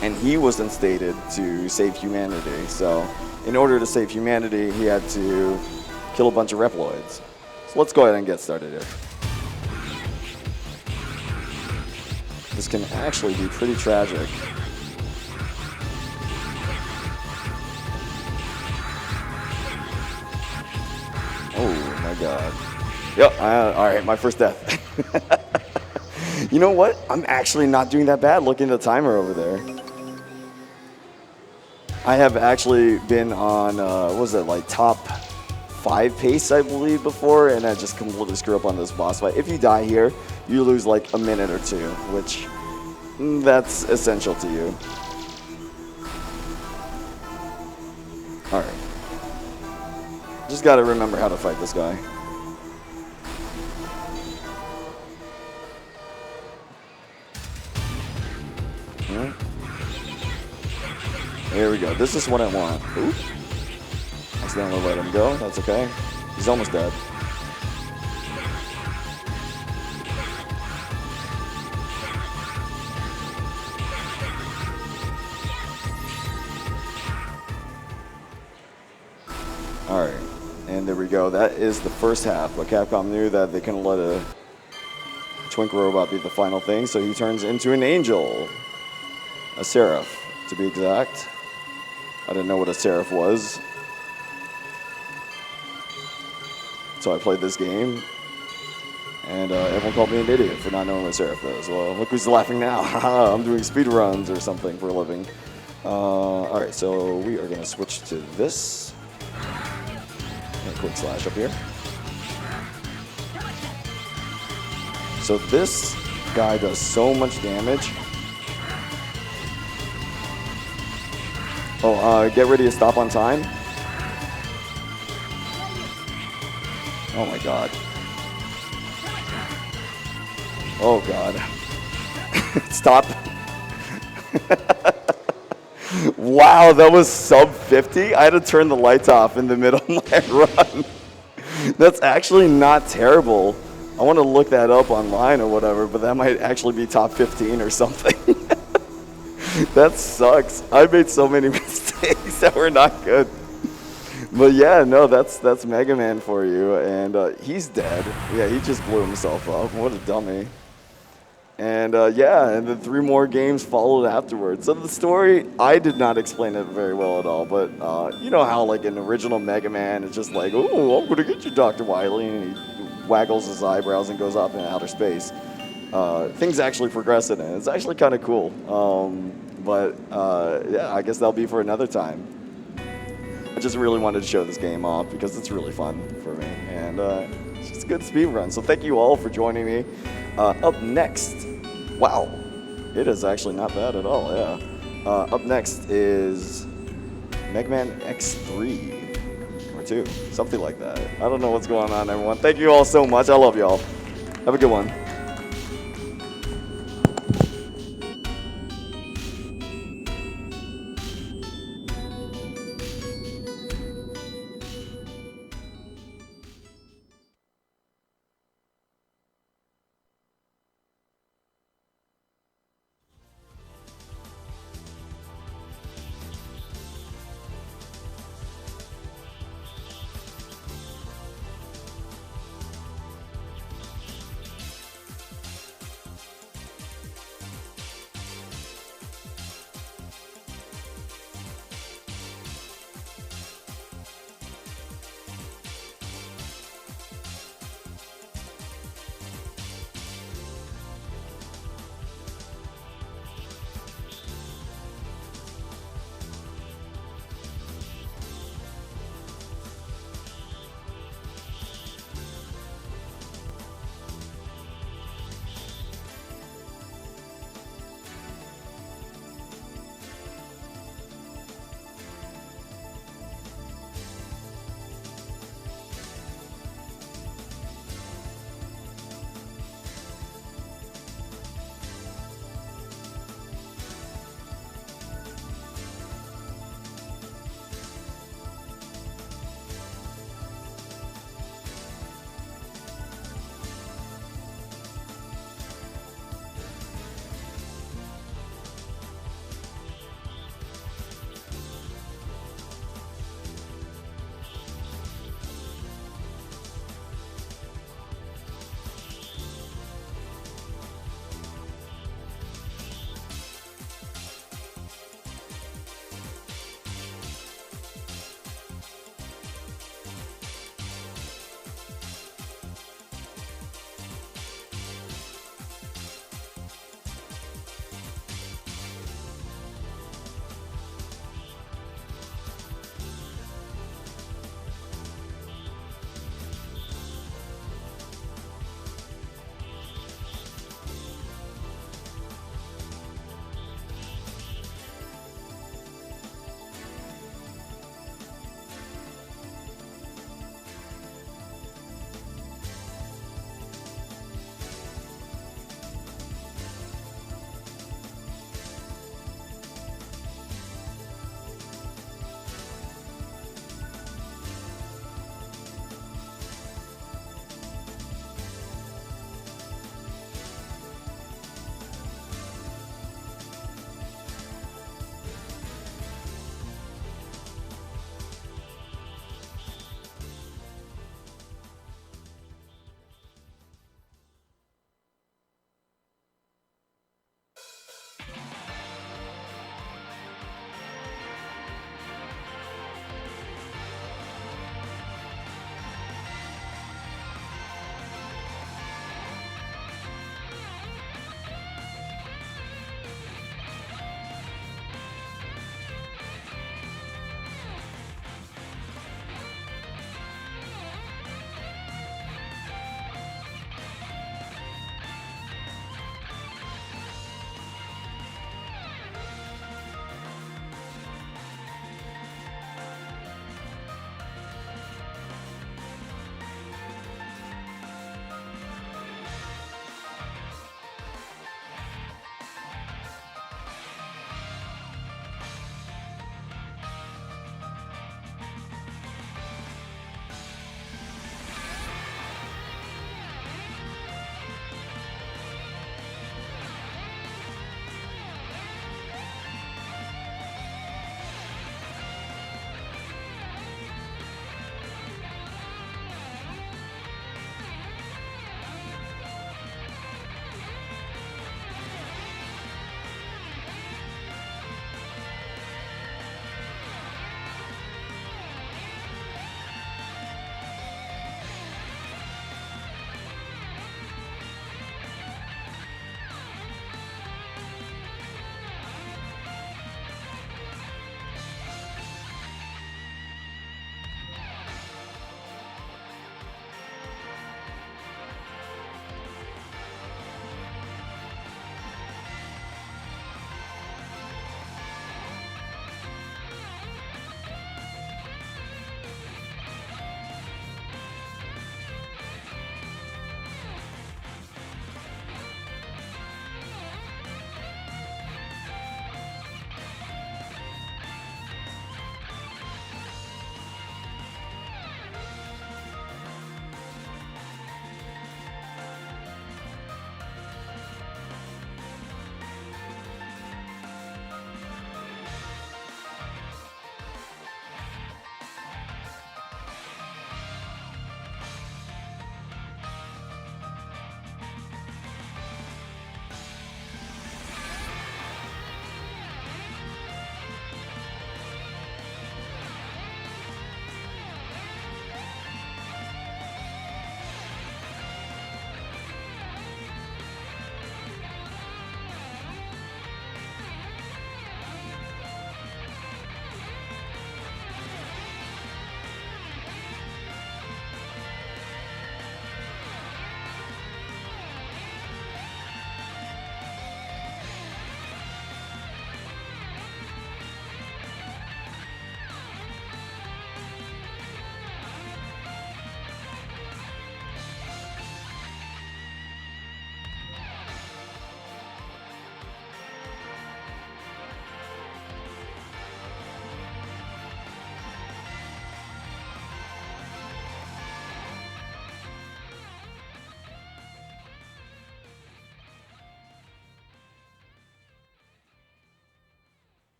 And he was instated to save humanity. So in order to save humanity, he had to kill a bunch of Reploids. So let's go ahead and get started here. This can actually be pretty tragic. Oh my god. Yep, all right, my first death. You know what? I'm actually not doing that bad looking at the timer over there. I have actually been on, what was it, like top 5 pace, I believe, before, and I just completely screw up on this boss fight. If you die here, you lose like a minute or two, which that's essential to you. All right. Just gotta remember how to fight this guy. Here we go. This is what I want. Ooh. Accidentally let him go. That's okay. He's almost dead. Alright. And there we go. That is the first half. But Capcom knew that they couldn't let a twink robot be the final thing, so he turns into an angel. A seraph, to be exact. I didn't know what a seraph was. So I played this game, and everyone called me an idiot for not knowing what a seraph is. Well, look who's laughing now. I'm doing speedruns or something for a living. Alright, so we are going to switch to this. And a quick slash up here. So this guy does so much damage. Oh, get ready to stop on time. Oh my god. Oh god. Stop. Wow, that was sub 50. I had to turn the lights off in the middle of my run. That's actually not terrible. I want to look that up online or whatever, but that might actually be top 15 or something. That sucks. I made so many mistakes that were not good. But yeah, no, that's Mega Man for you, and he's dead. Yeah, he just blew himself up. What a dummy. And yeah, and then 3 more games followed afterwards. So the story, I did not explain it very well at all, but you know how like an original Mega Man is just like, oh, I'm gonna get you, Dr. Wily, and he waggles his eyebrows and goes off in outer space. Things actually progress in it. It's actually kind of cool. But yeah, I guess that'll be for another time. I just really wanted to show this game off because it's really fun for me, and it's just a good speed run. So thank you all for joining me. Up next, wow, it is actually not bad at all. Yeah. Up next is Mega Man X3 or 2, something like that. I don't know what's going on, everyone. Thank you all so much. I love y'all. Have a good one.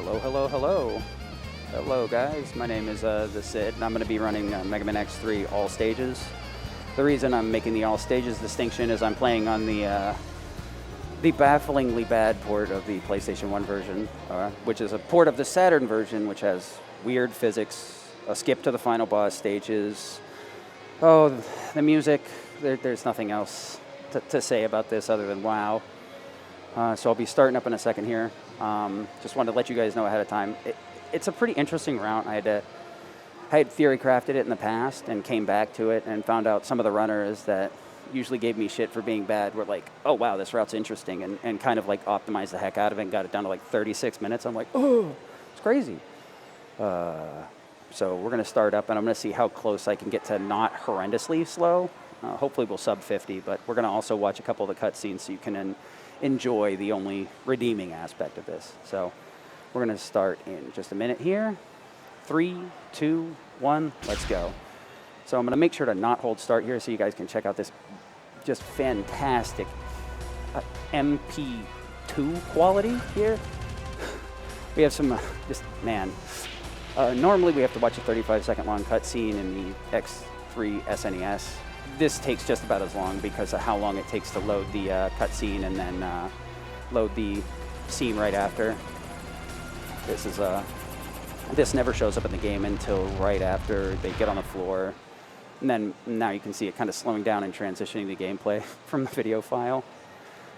Hello, hello, hello. Hello, guys. My name is The Sid, and I'm going to be running Mega Man X3 all stages. The reason I'm making the all stages distinction is I'm playing on the bafflingly bad port of the PlayStation 1 version, which is a port of the Saturn version, which has weird physics, a skip to the final boss stages. Oh, the music, there's nothing else to say about this other than wow. So I'll be starting up in a second here. Just wanted to let you guys know ahead of time. It's a pretty interesting route. I had theory crafted it in the past and came back to it and found out some of the runners that usually gave me shit for being bad were like, oh wow, this route's interesting, and kind of like optimized the heck out of it and got it down to like 36 minutes. I'm like, oh, it's crazy. So we're going to start up, and I'm going to see how close I can get to not horrendously slow. Hopefully we'll sub 50, but we're going to also watch a couple of the cutscenes so you can enjoy the only redeeming aspect of this. So we're going to start in just a minute here. 3, 2, 1, let's go. So I'm going to make sure to not hold start here so you guys can check out this just fantastic MP2 quality here. We have some, normally we have to watch a 35-second long cutscene in the X3 SNES. This takes just about as long because of how long it takes to load the cutscene and then load the scene right after. This never shows up in the game until right after they get on the floor. And then now you can see it kind of slowing down and transitioning the gameplay from the video file.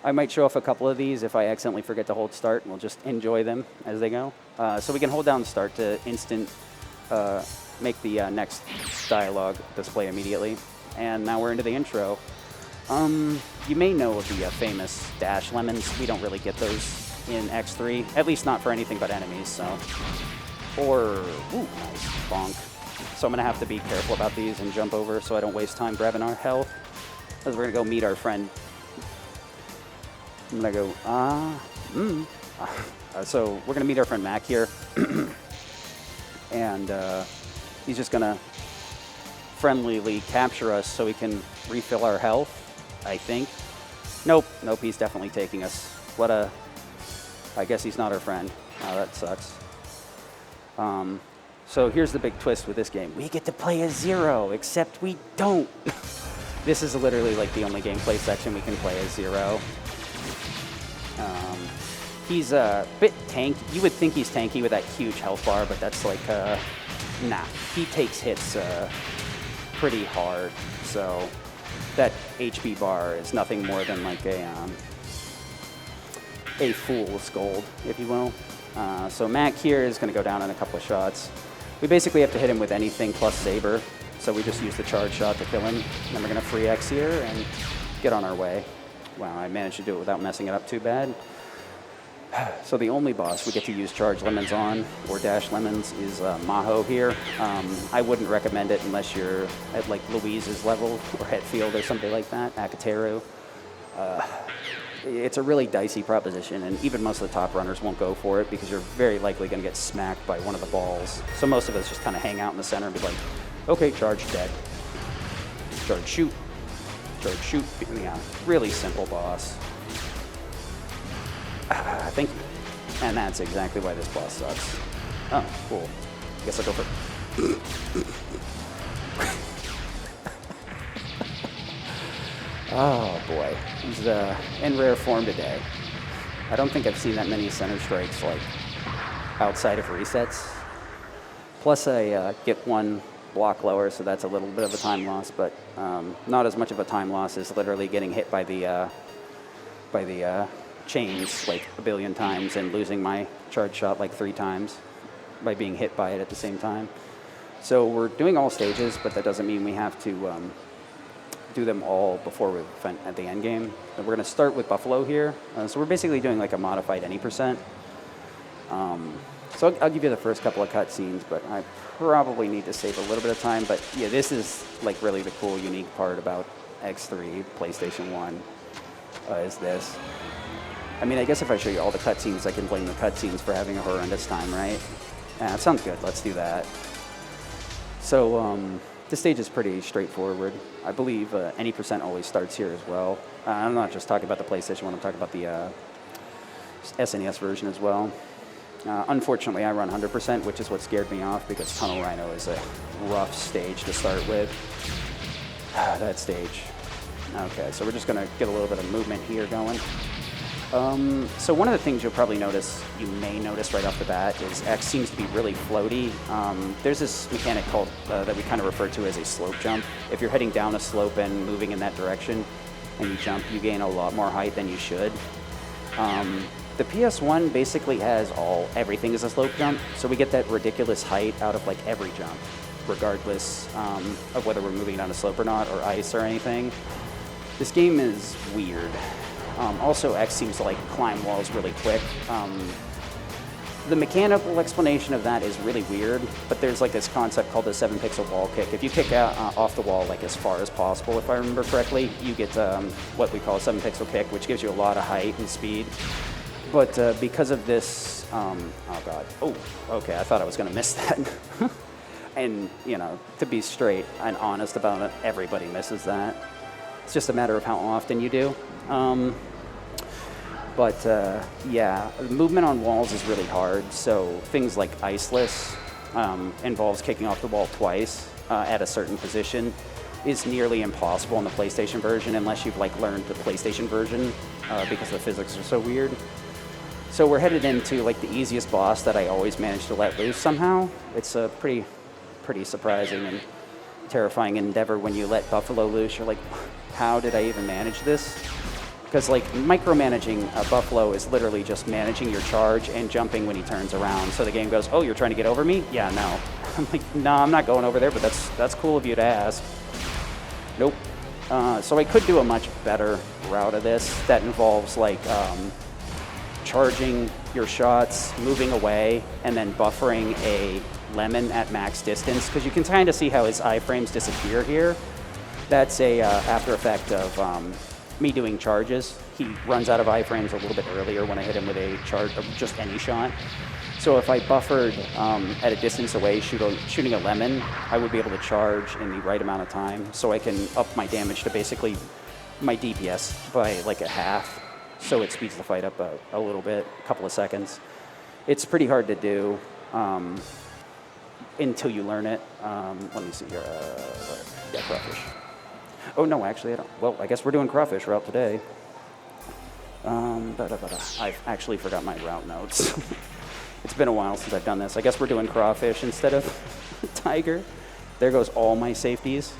I might show off a couple of these if I accidentally forget to hold start, and we'll just enjoy them as they go. So we can hold down start to make the next dialogue display immediately. And now we're into the intro. You may know of the famous dash lemons. We don't really get those in X3, at least not for anything but enemies, so. Ooh, nice, bonk. So I'm gonna have to be careful about these and jump over so I don't waste time grabbing our health. Because we're gonna go meet our friend. I'm gonna go, so we're gonna meet our friend Mac here. And he's just gonna friendlily capture us so he can refill our health, I think. Nope, he's definitely taking us. I guess he's not our friend. Oh, that sucks. So here's the big twist with this game. We get to play as Zero, except we don't. This is literally like the only gameplay section we can play as Zero. He's a bit tanky. You would think he's tanky with that huge health bar, but that's like, nah. He takes hits pretty hard, so that HP bar is nothing more than like a fool's gold, if you will. So Mac here is going to go down in a couple of shots. We basically have to hit him with anything plus Saber, so we just use the charge shot to kill him. And then we're going to free X here and get on our way. Wow, I managed to do it without messing it up too bad. So the only boss we get to use charge lemons on, or dash lemons, is Maho here. I wouldn't recommend it unless you're at like Louise's level, or Hetfield, or something like that, Akateru. It's a really dicey proposition, and even most of the top runners won't go for it because you're very likely going to get smacked by one of the balls. So most of us just kind of hang out in the center and be like, okay, charge dead. Charge shoot. Charge shoot. Yeah, really simple boss. Thank you. And that's exactly why this boss sucks. Oh, cool. Guess I'll go for... Oh boy, he's in rare form today. I don't think I've seen that many center strikes like outside of resets. Plus I get one block lower, so that's a little bit of a time loss, but not as much of a time loss as literally getting hit by the chains like a billion times and losing my charge shot like 3 times by being hit by it at the same time. So we're doing all stages, but that doesn't mean we have to do them all before we at the end game. And we're going to start with Buffalo here. So we're basically doing like a modified any %. So I'll give you the first couple of cutscenes, but I probably need to save a little bit of time. But yeah, this is like really the cool, unique part about X3, PlayStation 1, is this. I mean, I guess if I show you all the cutscenes, I can blame the cutscenes for having a horrendous time, right? Yeah, that sounds good. Let's do that. So this stage is pretty straightforward. I believe any % always starts here as well. I'm not just talking about the PlayStation 1, I'm talking about the SNES version as well. Unfortunately, I run 100%, which is what scared me off because Tunnel Rhino is a rough stage to start with. That stage. Okay, so we're just going to get a little bit of movement here going. So one of the things you'll probably notice, you may notice right off the bat, is X seems to be really floaty. There's this mechanic called, that we kind of refer to as a slope jump. If you're heading down a slope and moving in that direction and you jump, you gain a lot more height than you should. The PS1 basically has everything is a slope jump, so we get that ridiculous height out of like every jump, regardless of whether we're moving down a slope or not, or ice or anything. This game is weird. Also, X seems to like climb walls really quick. The mechanical explanation of that is really weird, but there's like this concept called the 7-pixel wall kick. If you kick out off the wall like as far as possible, if I remember correctly, you get what we call a 7-pixel kick, which gives you a lot of height and speed. But because of this, oh god, oh, okay, I thought I was gonna miss that. And, you know, to be straight and honest about it, everybody misses that. It's just a matter of how often you do. Yeah, movement on walls is really hard, so things like Iceless involves kicking off the wall twice at a certain position is nearly impossible in the PlayStation version unless you've like learned the PlayStation version because the physics are so weird. So we're headed into like the easiest boss that I always manage to let loose somehow. It's a pretty surprising and terrifying endeavor when you let Buffalo loose. You're like, how did I even manage this? Because like micromanaging a Buffalo is literally just managing your charge and jumping when he turns around. So the game goes, oh, you're trying to get over me? Yeah, no. I'm like, no, I'm not going over there, but that's cool of you to ask. Nope. So I could do a much better route of this that involves like charging your shots, moving away, and then buffering a lemon at max distance, because you can kind of see how his iframes disappear here. That's a after effect of me doing charges. He runs out of iframes a little bit earlier when I hit him with a charge of just any shot. So if I buffered at a distance away shooting a lemon, I would be able to charge in the right amount of time, so I can up my damage to basically my DPS by like a half. So it speeds the fight up a little bit, a couple of seconds. It's pretty hard to do until you learn it. Let me see here. Yeah, crawfish. Oh, no, actually, I don't. Well, I guess we're doing crawfish route today. I've actually forgot my route notes. It's been a while since I've done this. I guess we're doing crawfish instead of tiger. There goes all my safeties.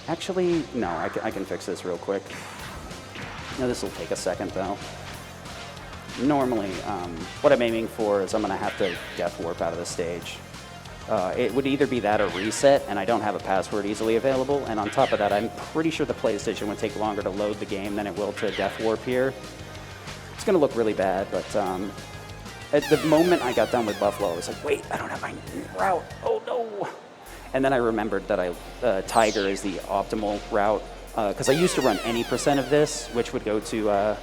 Actually, no, I can fix this real quick. No, this will take a second, though. Normally, what I'm aiming for is I'm going to have to death warp out of the stage. It would either be that or reset, and I don't have a password easily available. And on top of that, I'm pretty sure the PlayStation would take longer to load the game than it will to death warp here. It's going to look really bad, but at the moment I got done with Buffalo, I was like, wait, I don't have my route. Oh, no. And then I remembered that Tiger is the optimal route, because I used to run any percent of this, which would go to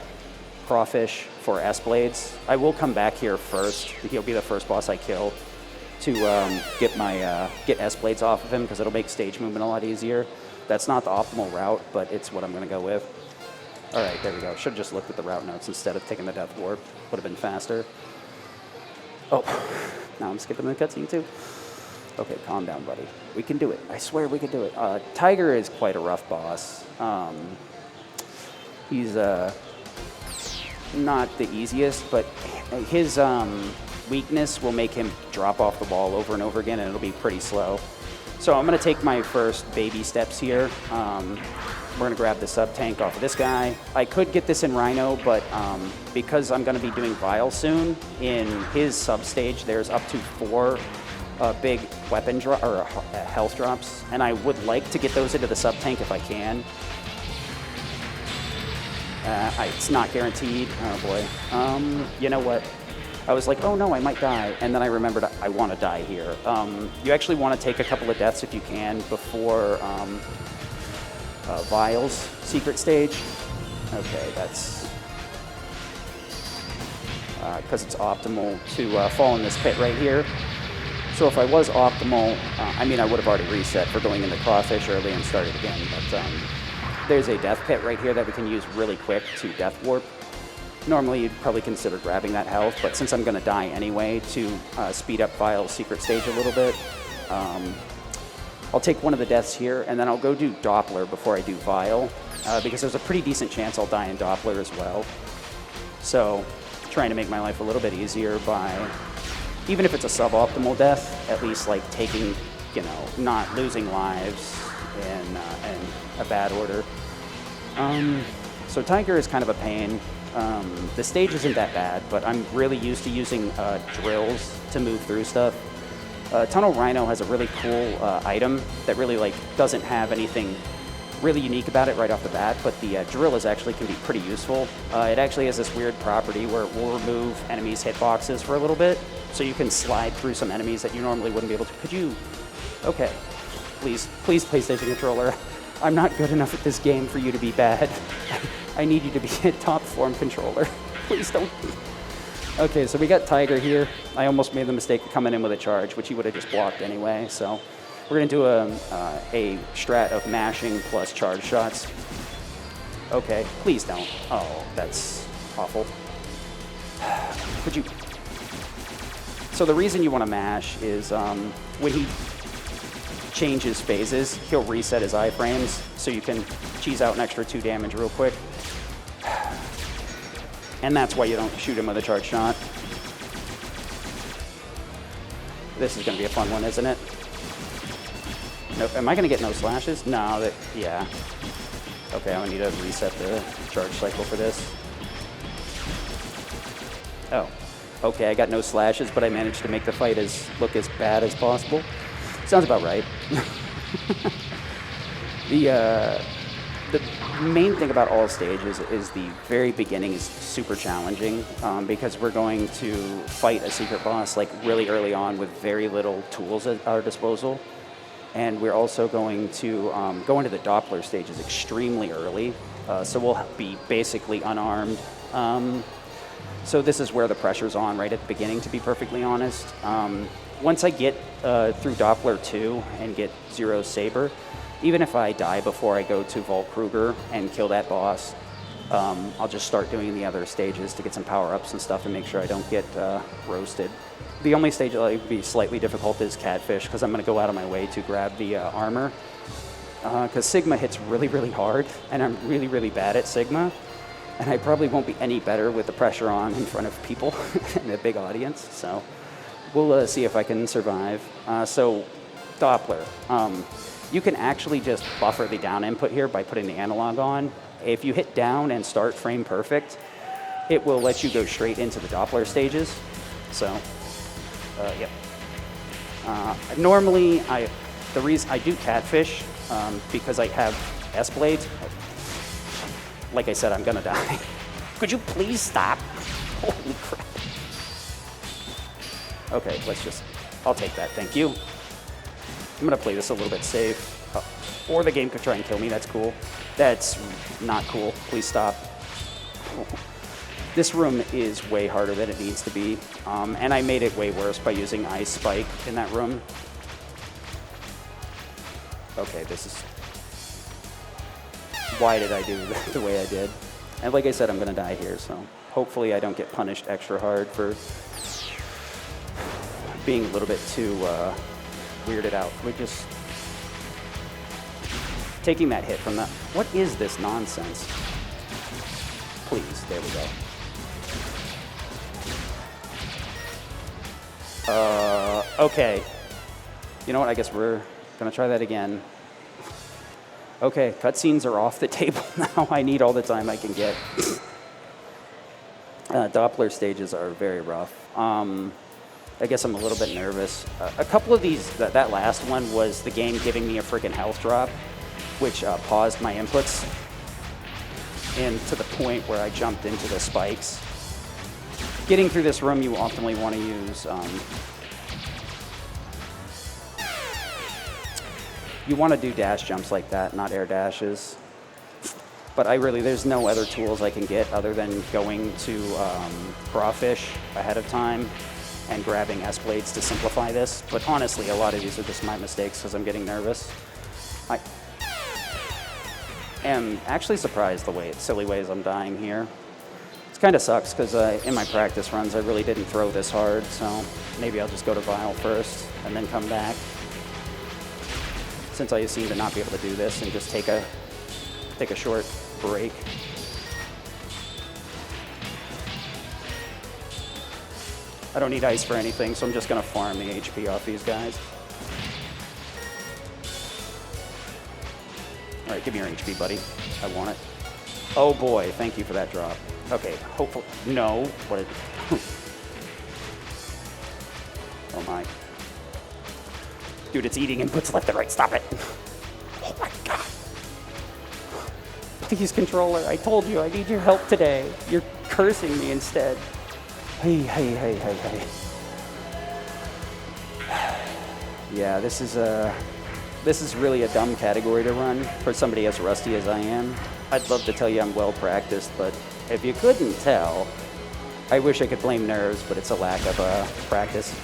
Crawfish for S-Blades. I will come back here first. He'll be the first boss I kill to get S-Blades off of him, because it'll make stage movement a lot easier. That's not the optimal route, but it's what I'm going to go with. All right, there we go. Should have just looked at the route notes instead of taking the death warp. Would have been faster. Oh, now I'm skipping the cutscene too. Okay, calm down, buddy. We can do it. I swear we can do it. Tiger is quite a rough boss. He's not the easiest, but his weakness will make him drop off the wall over and over again, and it'll be pretty slow. So I'm going to take my first baby steps here. We're going to grab the sub-tank off of this guy. I could get this in Rhino, but because I'm going to be doing Vile soon, in his sub-stage there's up to 4 big weapon health drops, and I would like to get those into the sub-tank if I can. It's not guaranteed. Oh boy. You know what? I was like, oh no, I might die, and then I remembered I want to die here. You actually want to take a couple of deaths if you can before Vile's secret stage. Okay, that's because it's optimal to fall in this pit right here. So if I was optimal, I mean, I would have already reset for going into Crawfish early and started again, but there's a death pit right here that we can use really quick to death warp. Normally, you'd probably consider grabbing that health, but since I'm going to die anyway, to speed up Vile's secret stage a little bit, I'll take one of the deaths here, and then I'll go do Doppler before I do Vile, because there's a pretty decent chance I'll die in Doppler as well. So, trying to make my life a little bit easier by, even if it's a suboptimal death, at least like taking, you know, not losing lives in a bad order. So Tiger is kind of a pain. The stage isn't that bad, but I'm really used to using drills to move through stuff. Tunnel Rhino has a really cool item that really like doesn't have anything really unique about it right off the bat, but the drill can be pretty useful. It actually has this weird property where it will remove enemies' hitboxes for a little bit, so you can slide through some enemies that you normally wouldn't be able to. Could you? Okay, please, PlayStation controller. I'm not good enough at this game for you to be bad. I need you to be a top form controller. Please don't. Okay, so we got Tiger here. I almost made the mistake of coming in with a charge, which he would have just blocked anyway. So we're going to do a strat of mashing plus charge shots. Okay, please don't. Oh, that's awful. Could you? So the reason you want to mash is when he changes phases, he'll reset his iframes, so you can cheese out an extra 2 damage real quick. And that's why you don't shoot him with a charge shot. This is going to be a fun one, isn't it? Nope. Am I going to get no slashes? No, yeah. Okay, I'm going to need to reset the charge cycle for this. Oh. Okay, I got no slashes, but I managed to make the fight look as bad as possible. Sounds about right. The main thing about all stages is the very beginning is super challenging because we're going to fight a secret boss like really early on with very little tools at our disposal. And we're also going to go into the Doppler stages extremely early, so we'll be basically unarmed. So this is where the pressure's on right at the beginning, to be perfectly honest. Once I get through Doppler 2 and get Zero Saber, even if I die before I go to Volt Kruger and kill that boss, I'll just start doing the other stages to get some power-ups and stuff and make sure I don't get roasted. The only stage that will be slightly difficult is Catfish, because I'm going to go out of my way to grab the armor. Because Sigma hits really, really hard, and I'm really, really bad at Sigma. And I probably won't be any better with the pressure on in front of people and a big audience. So we'll see if I can survive. So Doppler. You can actually just buffer the down input here by putting the analog on. If you hit down and start frame perfect, it will let you go straight into the Doppler stages. So, yep. Normally, the reason I do Catfish because I have S-Blades. Like I said, I'm gonna die. Could you please stop? Holy crap. Okay, I'll take that, thank you. I'm gonna play this a little bit safe. Oh, or the game could try and kill me, that's cool. That's not cool, please stop. This room is way harder than it needs to be, and I made it way worse by using Ice Spike in that room. Okay, why did I do the way I did? And like I said, I'm gonna die here, so hopefully I don't get punished extra hard for being a little bit too weirded out. We're just taking that hit from that. What is this nonsense? Please, there we go. Okay. You know what, I guess we're gonna try that again. Okay, cutscenes are off the table now. I need all the time I can get. Doppler stages are very rough. I guess I'm a little bit nervous. A couple of these, that last one was the game giving me a freaking health drop, which paused my inputs, and to the point where I jumped into the spikes. Getting through this room, you optimally want to use you want to do dash jumps like that, not air dashes. But there's no other tools I can get other than going to Crawfish ahead of time and grabbing S-Blades to simplify this. But honestly, a lot of these are just my mistakes because I'm getting nervous. I am actually surprised the silly ways I'm dying here. It's Kind of sucks because in my practice runs I really didn't throw this hard, so maybe I'll just go to Vile first and then come back. Since I seem to not be able to do this and just take a short break. I don't need ice for anything, so I'm just gonna farm the HP off these guys. All right, give me your HP, buddy. I want it. Oh boy, thank you for that drop. Okay, hopefully, no, what did, oh my. Dude, it's eating inputs left and right, stop it. Oh my God. Please, controller, I told you I need your help today. You're cursing me instead. Hey. Yeah, this is really a dumb category to run for somebody as rusty as I am. I'd love to tell you I'm well practiced, but if you couldn't tell, I wish I could blame nerves, but it's a lack of practice.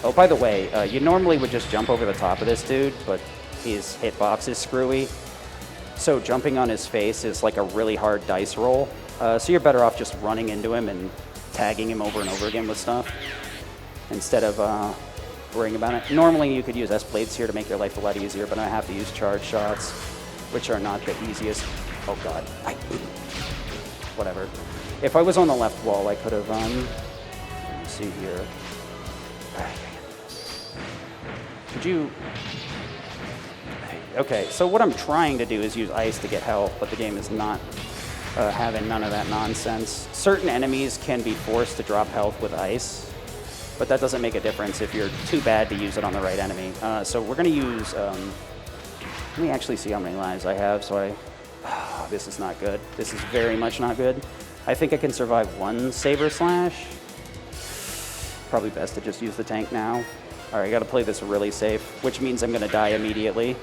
Oh, by the way, you normally would just jump over the top of this dude, but his hitbox is screwy. So jumping on his face is like a really hard dice roll. So you're better off just running into him and tagging him over and over again with stuff instead of worrying about it. Normally you could use S-blades here to make your life a lot easier, but I have to use charge shots, which are not the easiest. Oh God, whatever. If I was on the left wall, I could have, let me see here. Could you, okay, so what I'm trying to do is use ice to get health, but the game is not having none of that nonsense. Certain enemies can be forced to drop health with ice, but that doesn't make a difference if you're too bad to use it on the right enemy. So we're gonna use, let me actually see how many lives I have, so oh, this is not good. This is very much not good. I think I can survive one Saber Slash. Probably best to just use the tank now. All right, I gotta play this really safe, which means I'm gonna die immediately.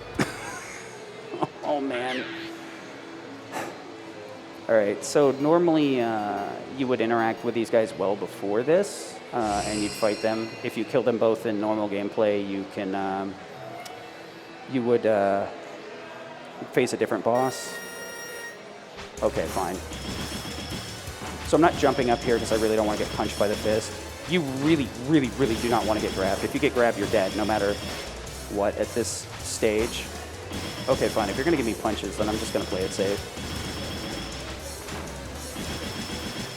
Oh man. All right, so normally you would interact with these guys well before this, and you'd fight them. If you kill them both in normal gameplay, you can, you would face a different boss. Okay, fine. So I'm not jumping up here because I really don't want to get punched by the fist. You really do not want to get grabbed. If you get grabbed, you're dead, no matter what at this stage. Okay, fine. If you're going to give me punches, then I'm just going to play it safe.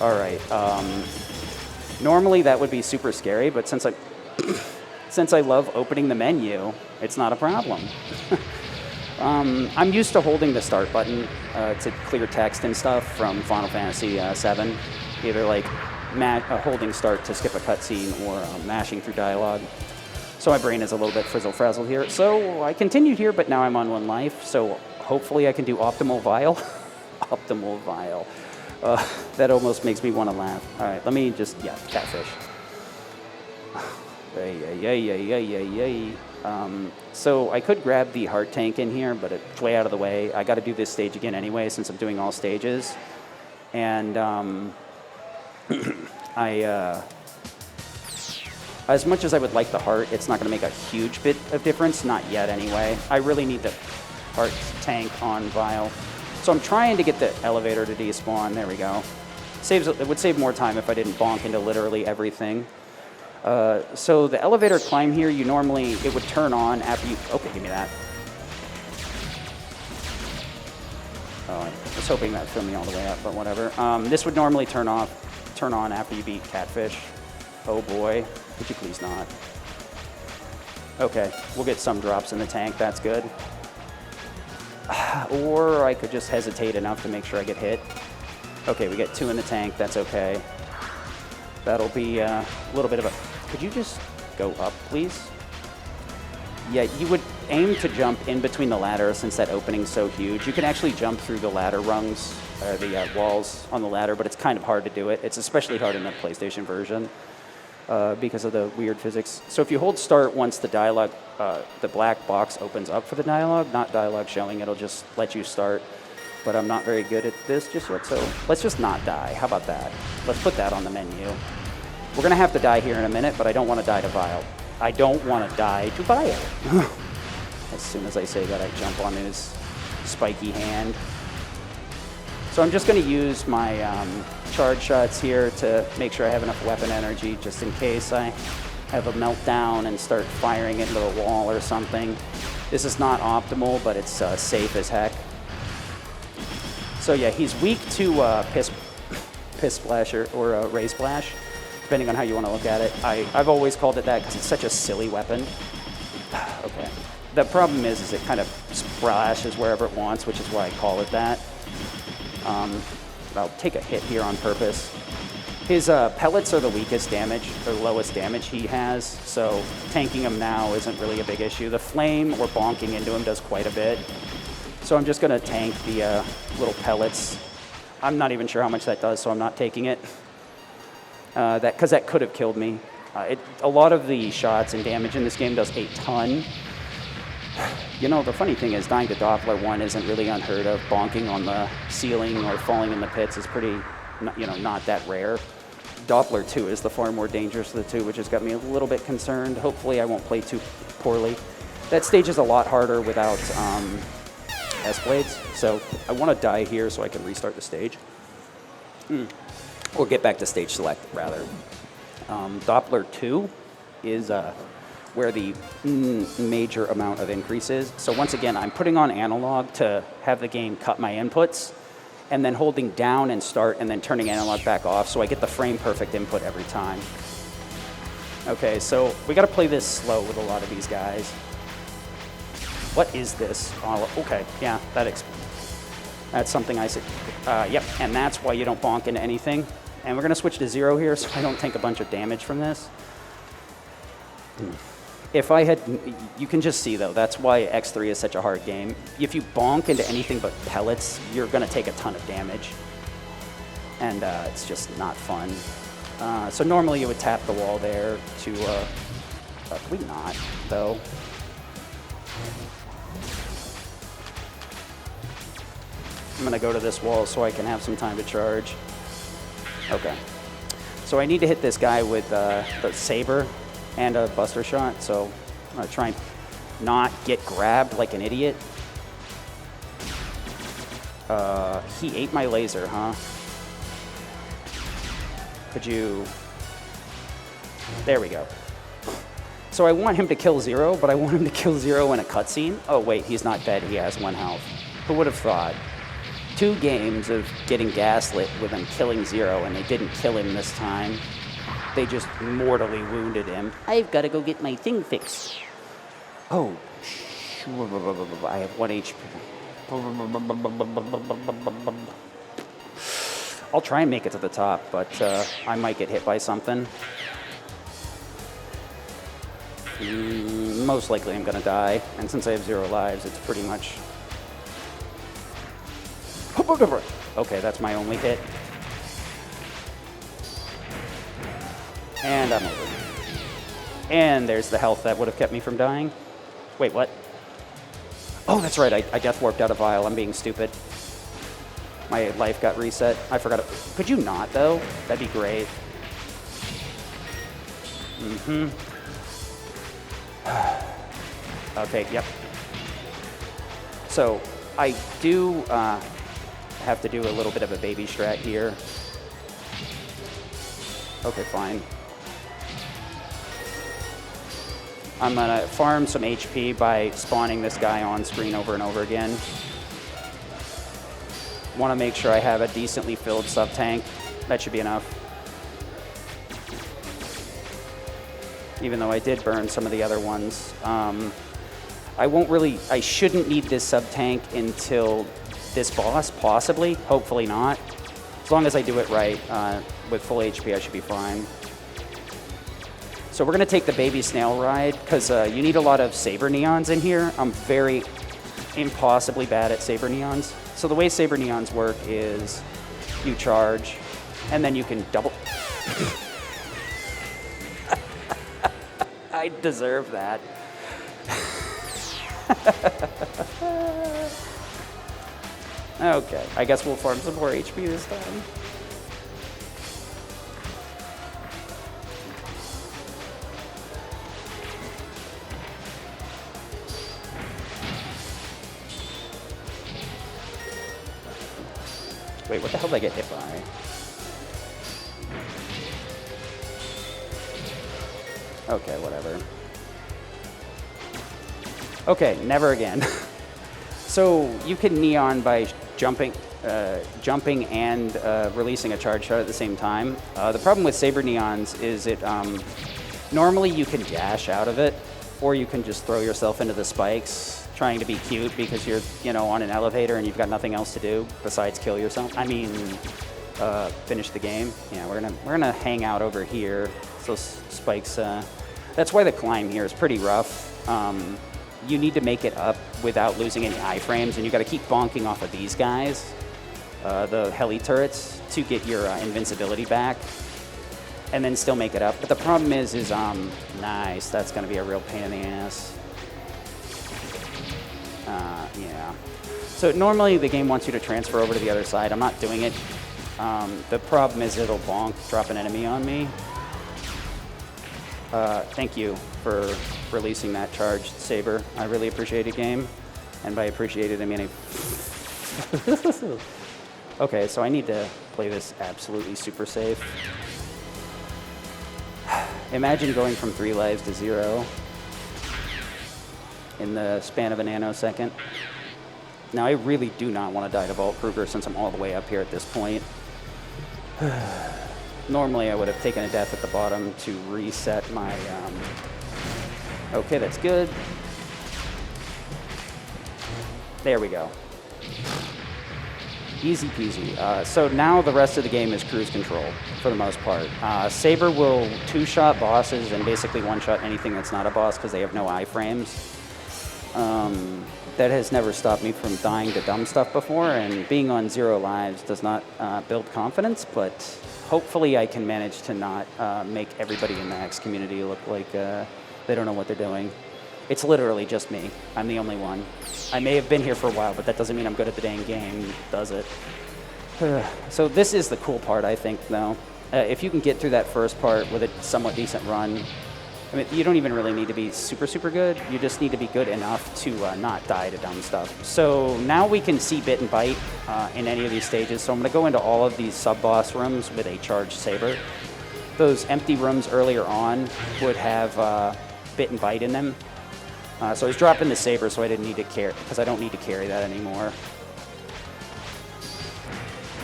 All right. Normally that would be super scary, but since I love opening the menu, it's not a problem. I'm used to holding the start button to clear text and stuff from Final Fantasy VII, either like holding start to skip a cutscene or mashing through dialogue. So my brain is a little bit frizzle-frazzled here. So I continued here, but now I'm on 1 life, so hopefully I can do Optimal Vile. Optimal Vile. That almost makes me want to laugh. All right, let me just, yeah, catfish. So I could grab the heart tank in here, but it's way out of the way. I got to do this stage again anyway, since I'm doing all stages. And as much as I would like the heart, it's not going to make a huge bit of difference. Not yet, anyway. I really need the heart tank on Vile. So I'm trying to get the elevator to despawn. There we go. It would save more time if I didn't bonk into literally everything. So the elevator climb here, it would turn on after you, okay, give me that. Oh, I was hoping that threw me all the way up, but whatever. This would normally turn on after you beat Catfish. Oh boy, could you please not? Okay, we'll get some drops in the tank, that's good. Or I could just hesitate enough to make sure I get hit. Okay, we get 2 in the tank, that's okay. That'll be a little bit of a... Could you just go up, please? Yeah, you would aim to jump in between the ladder since that opening's so huge. You can actually jump through the ladder rungs, the walls on the ladder, but it's kind of hard to do it. It's especially hard in the PlayStation version because of the weird physics. So if you hold start once the dialogue, the black box opens up for the dialogue, not dialogue showing, it'll just let you start. But I'm not very good at this just yet, so let's just not die. How about that? Let's put that on the menu. We're gonna have to die here in a minute, but I don't want to die to Vile. I don't want to die to Vile. As soon as I say that, I jump on his spiky hand. So I'm just gonna use my charge shots here to make sure I have enough weapon energy just in case I have a meltdown and start firing into the wall or something. This is not optimal, but it's safe as heck. So yeah, he's weak to piss splash or ray splash, depending on how you want to look at it. I've always called it that because it's such a silly weapon. Okay. The problem is it kind of splashes wherever it wants, which is why I call it that. I'll take a hit here on purpose. His pellets are the weakest damage, or lowest damage he has, so tanking him now isn't really a big issue. The flame or bonking into him does quite a bit. So I'm just going to tank the little pellets. I'm not even sure how much that does, so I'm not taking it. Because that could have killed me. A lot of the shots and damage in this game does a ton. You know, the funny thing is dying to Doppler 1 isn't really unheard of. Bonking on the ceiling or falling in the pits is pretty, not that rare. Doppler 2 is the far more dangerous of the two, which has got me a little bit concerned. Hopefully I won't play too poorly. That stage is a lot harder without S-blades, so I want to die here so I can restart the stage. Or get back to stage select, rather. Doppler 2 is where the major amount of increase is. So once again, I'm putting on analog to have the game cut my inputs, and then holding down and start, and then turning analog back off, so I get the frame perfect input every time. Okay, so we gotta play this slow with a lot of these guys. What is this? Oh, okay, yeah, that's something I said. Yep, and that's why you don't bonk into anything. And we're gonna switch to 0 here, so I don't take a bunch of damage from this. If I had, you can just see though, that's why X3 is such a hard game. If you bonk into anything but pellets, you're gonna take a ton of damage. And it's just not fun. So normally you would tap the wall there to, probably not though. I'm gonna go to this wall so I can have some time to charge. Okay. So I need to hit this guy with the saber and a buster shot, so I'm gonna try and not get grabbed like an idiot. He ate my laser, huh? Could you... There we go. So I want him to kill 0, but I want him to kill 0 in a cutscene. Oh wait, he's not dead, he has 1 health. Who would have thought? 2 games of getting gaslit with him killing 0, and they didn't kill him this time. They just mortally wounded him. I've got to go get my thing fixed. Oh, I have 1 HP. I'll try and make it to the top, but I might get hit by something. Most likely I'm going to die, and since I have 0 lives, it's pretty much... Okay, that's my only hit. And I'm over. And there's the health that would have kept me from dying. Wait, what? Oh, that's right, I death warped out of vial. I'm being stupid. My life got reset. I forgot it. Could you not, though? That'd be great. Okay, yep. So, I do have to do a little bit of a baby strat here. Okay, fine. I'm gonna farm some HP by spawning this guy on screen over and over again. Want to make sure I have a decently filled sub-tank. That should be enough. Even though I did burn some of the other ones. I shouldn't need this sub-tank until this boss, possibly. Hopefully not. As long as I do it right, with full HP, I should be fine. So we're gonna take the baby snail ride, because you need a lot of saber neons in here. I'm very impossibly bad at saber neons. So the way saber neons work is you charge, and then you can double... I deserve that. Okay, I guess we'll farm some more HP this time. Wait, what the hell did I get hit by? Okay, whatever. Okay, never again. So you can neon by jumping and releasing a charge shot at the same time. The problem with saber neons is it normally you can dash out of it, or you can just throw yourself into the spikes, trying to be cute because you're on an elevator and you've got nothing else to do besides kill yourself. I mean, finish the game. Yeah, we're gonna hang out over here. So spikes. That's why the climb here is pretty rough. You need to make it up without losing any iframes, and you got to keep bonking off of these guys, the heli turrets, to get your invincibility back, and then still make it up. But the problem is nice. That's going to be a real pain in the ass. Yeah. So normally the game wants you to transfer over to the other side. I'm not doing it. The problem is it'll bonk, drop an enemy on me. Thank you for releasing that charged saber. I really appreciate it, game. And by appreciate it, I mean Okay, so I need to play this absolutely super safe. Imagine going from 3 lives to 0 in the span of a nanosecond. Now, I really do not want to die to Vault Kruger since I'm all the way up here at this point. Normally, I would have taken a death at the bottom to reset my... Okay, that's good. There we go. Easy peasy. So now the rest of the game is cruise control, for the most part. Saber will 2-shot bosses and basically 1-shot anything that's not a boss because they have no iframes. That has never stopped me from dying to dumb stuff before, and being on 0 lives does not build confidence, but hopefully I can manage to not make everybody in the X community look like they don't know what they're doing. It's literally just me. I'm the only one. I may have been here for a while, but that doesn't mean I'm good at the dang game, does it? So this is the cool part, I think, though. If you can get through that first part with a somewhat decent run, I mean, you don't even really need to be super, super good. You just need to be good enough to not die to dumb stuff. So now we can see bit and bite in any of these stages. So I'm going to go into all of these sub-boss rooms with a charged saber. Those empty rooms earlier on would have bit and bite in them. So I was dropping the saber so I didn't need to carry, because I don't need to carry that anymore.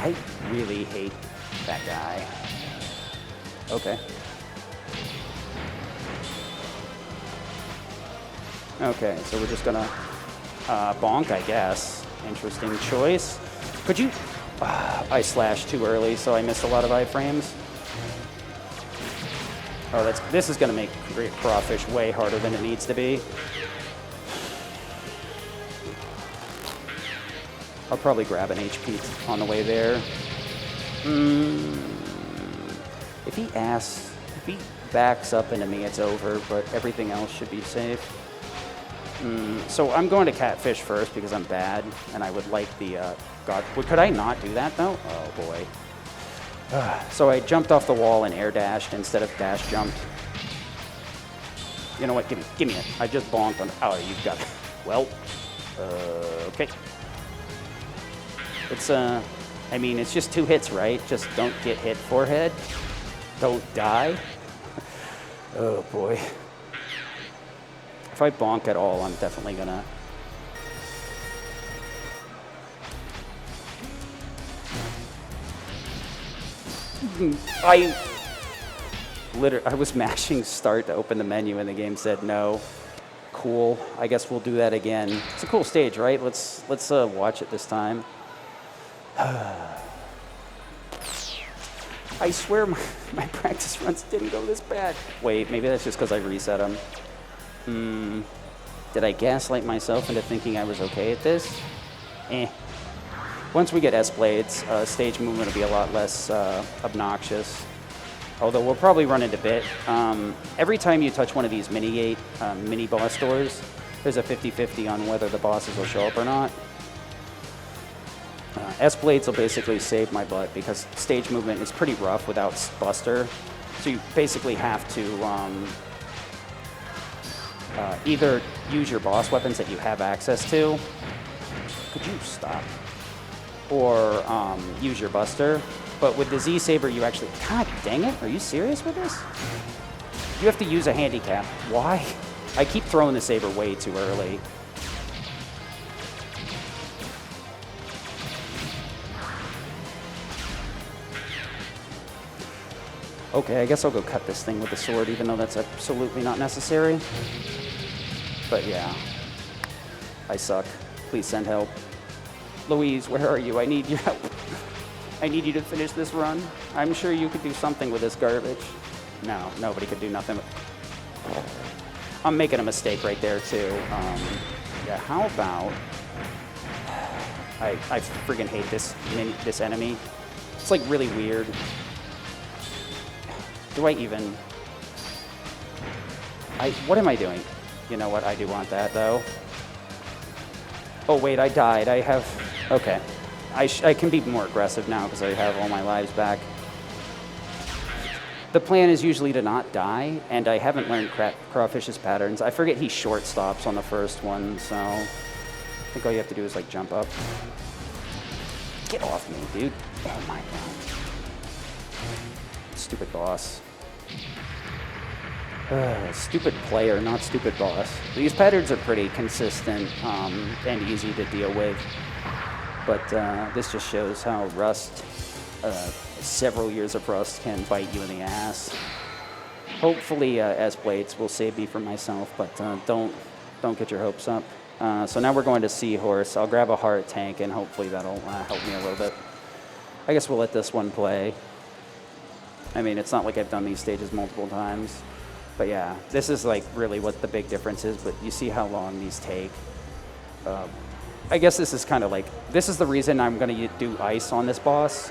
I really hate that guy. Okay. Okay, so we're just gonna bonk, I guess. Interesting choice. Could you... I slashed too early, so I missed a lot of iframes. Oh, this is gonna make Great Crawfish way harder than it needs to be. I'll probably grab an HP on the way there. If he backs up into me, it's over, but everything else should be safe. So I'm going to catfish first because I'm bad, and I would like the God. Could I not do that though? Oh boy. So I jumped off the wall and air dashed instead of dash jumped. You know what? Give me it. I just bonked on. Oh, you've got it. Well, okay. It's I mean, it's just 2 hits, right? Just don't get hit forehead. Don't die. Oh boy. If I bonk at all, I'm definitely gonna. I was mashing start to open the menu and the game said no. Cool. I guess we'll do that again. It's a cool stage, right? Let's watch it this time. I swear my practice runs didn't go this bad. Wait, maybe that's just because I reset them. Did I gaslight myself into thinking I was okay at this? Once we get S-Blades, stage movement will be a lot less obnoxious. Although we'll probably run into bit. Every time you touch one of these mini boss doors, there's a 50-50 on whether the bosses will show up or not. S-Blades will basically save my butt because stage movement is pretty rough without Buster. So you basically have to either use your boss weapons that you have access to. Could you stop? Or use your Buster. But with the Z-Saber, you actually... God dang it, are you serious with this? You have to use a handicap. Why? I keep throwing the saber way too early. Okay, I guess I'll go cut this thing with the sword, even though that's absolutely not necessary. But yeah, I suck. Please send help. Louise, where are you? I need your help. I need you to finish this run. I'm sure you could do something with this garbage. No, nobody could do nothing. I'm making a mistake right there, too. Yeah, how about... I freaking hate this enemy. It's, like, really weird. Do I even... What am I doing? You know what? I do want that, though. Oh, wait, I died. I have... Okay. I can be more aggressive now because I have all my lives back. The plan is usually to not die, and I haven't learned Crawfish's patterns. I forget he short stops on the first one, so... I think all you have to do is, like, jump up. Get off me, dude. Oh, my God. Stupid boss. Stupid player, not stupid boss. These patterns are pretty consistent and easy to deal with, but this just shows how Rust, several years of Rust can bite you in the ass. Hopefully S-Blades will save me from myself, but don't get your hopes up. So now we're going to Seahorse. I'll grab a heart tank and hopefully that'll help me a little bit. I guess we'll let this one play. I mean, it's not like I've done these stages multiple times. But yeah, this is like really what the big difference is, but you see how long these take. I guess this is kind of like, this is the reason I'm going to do ice on this boss.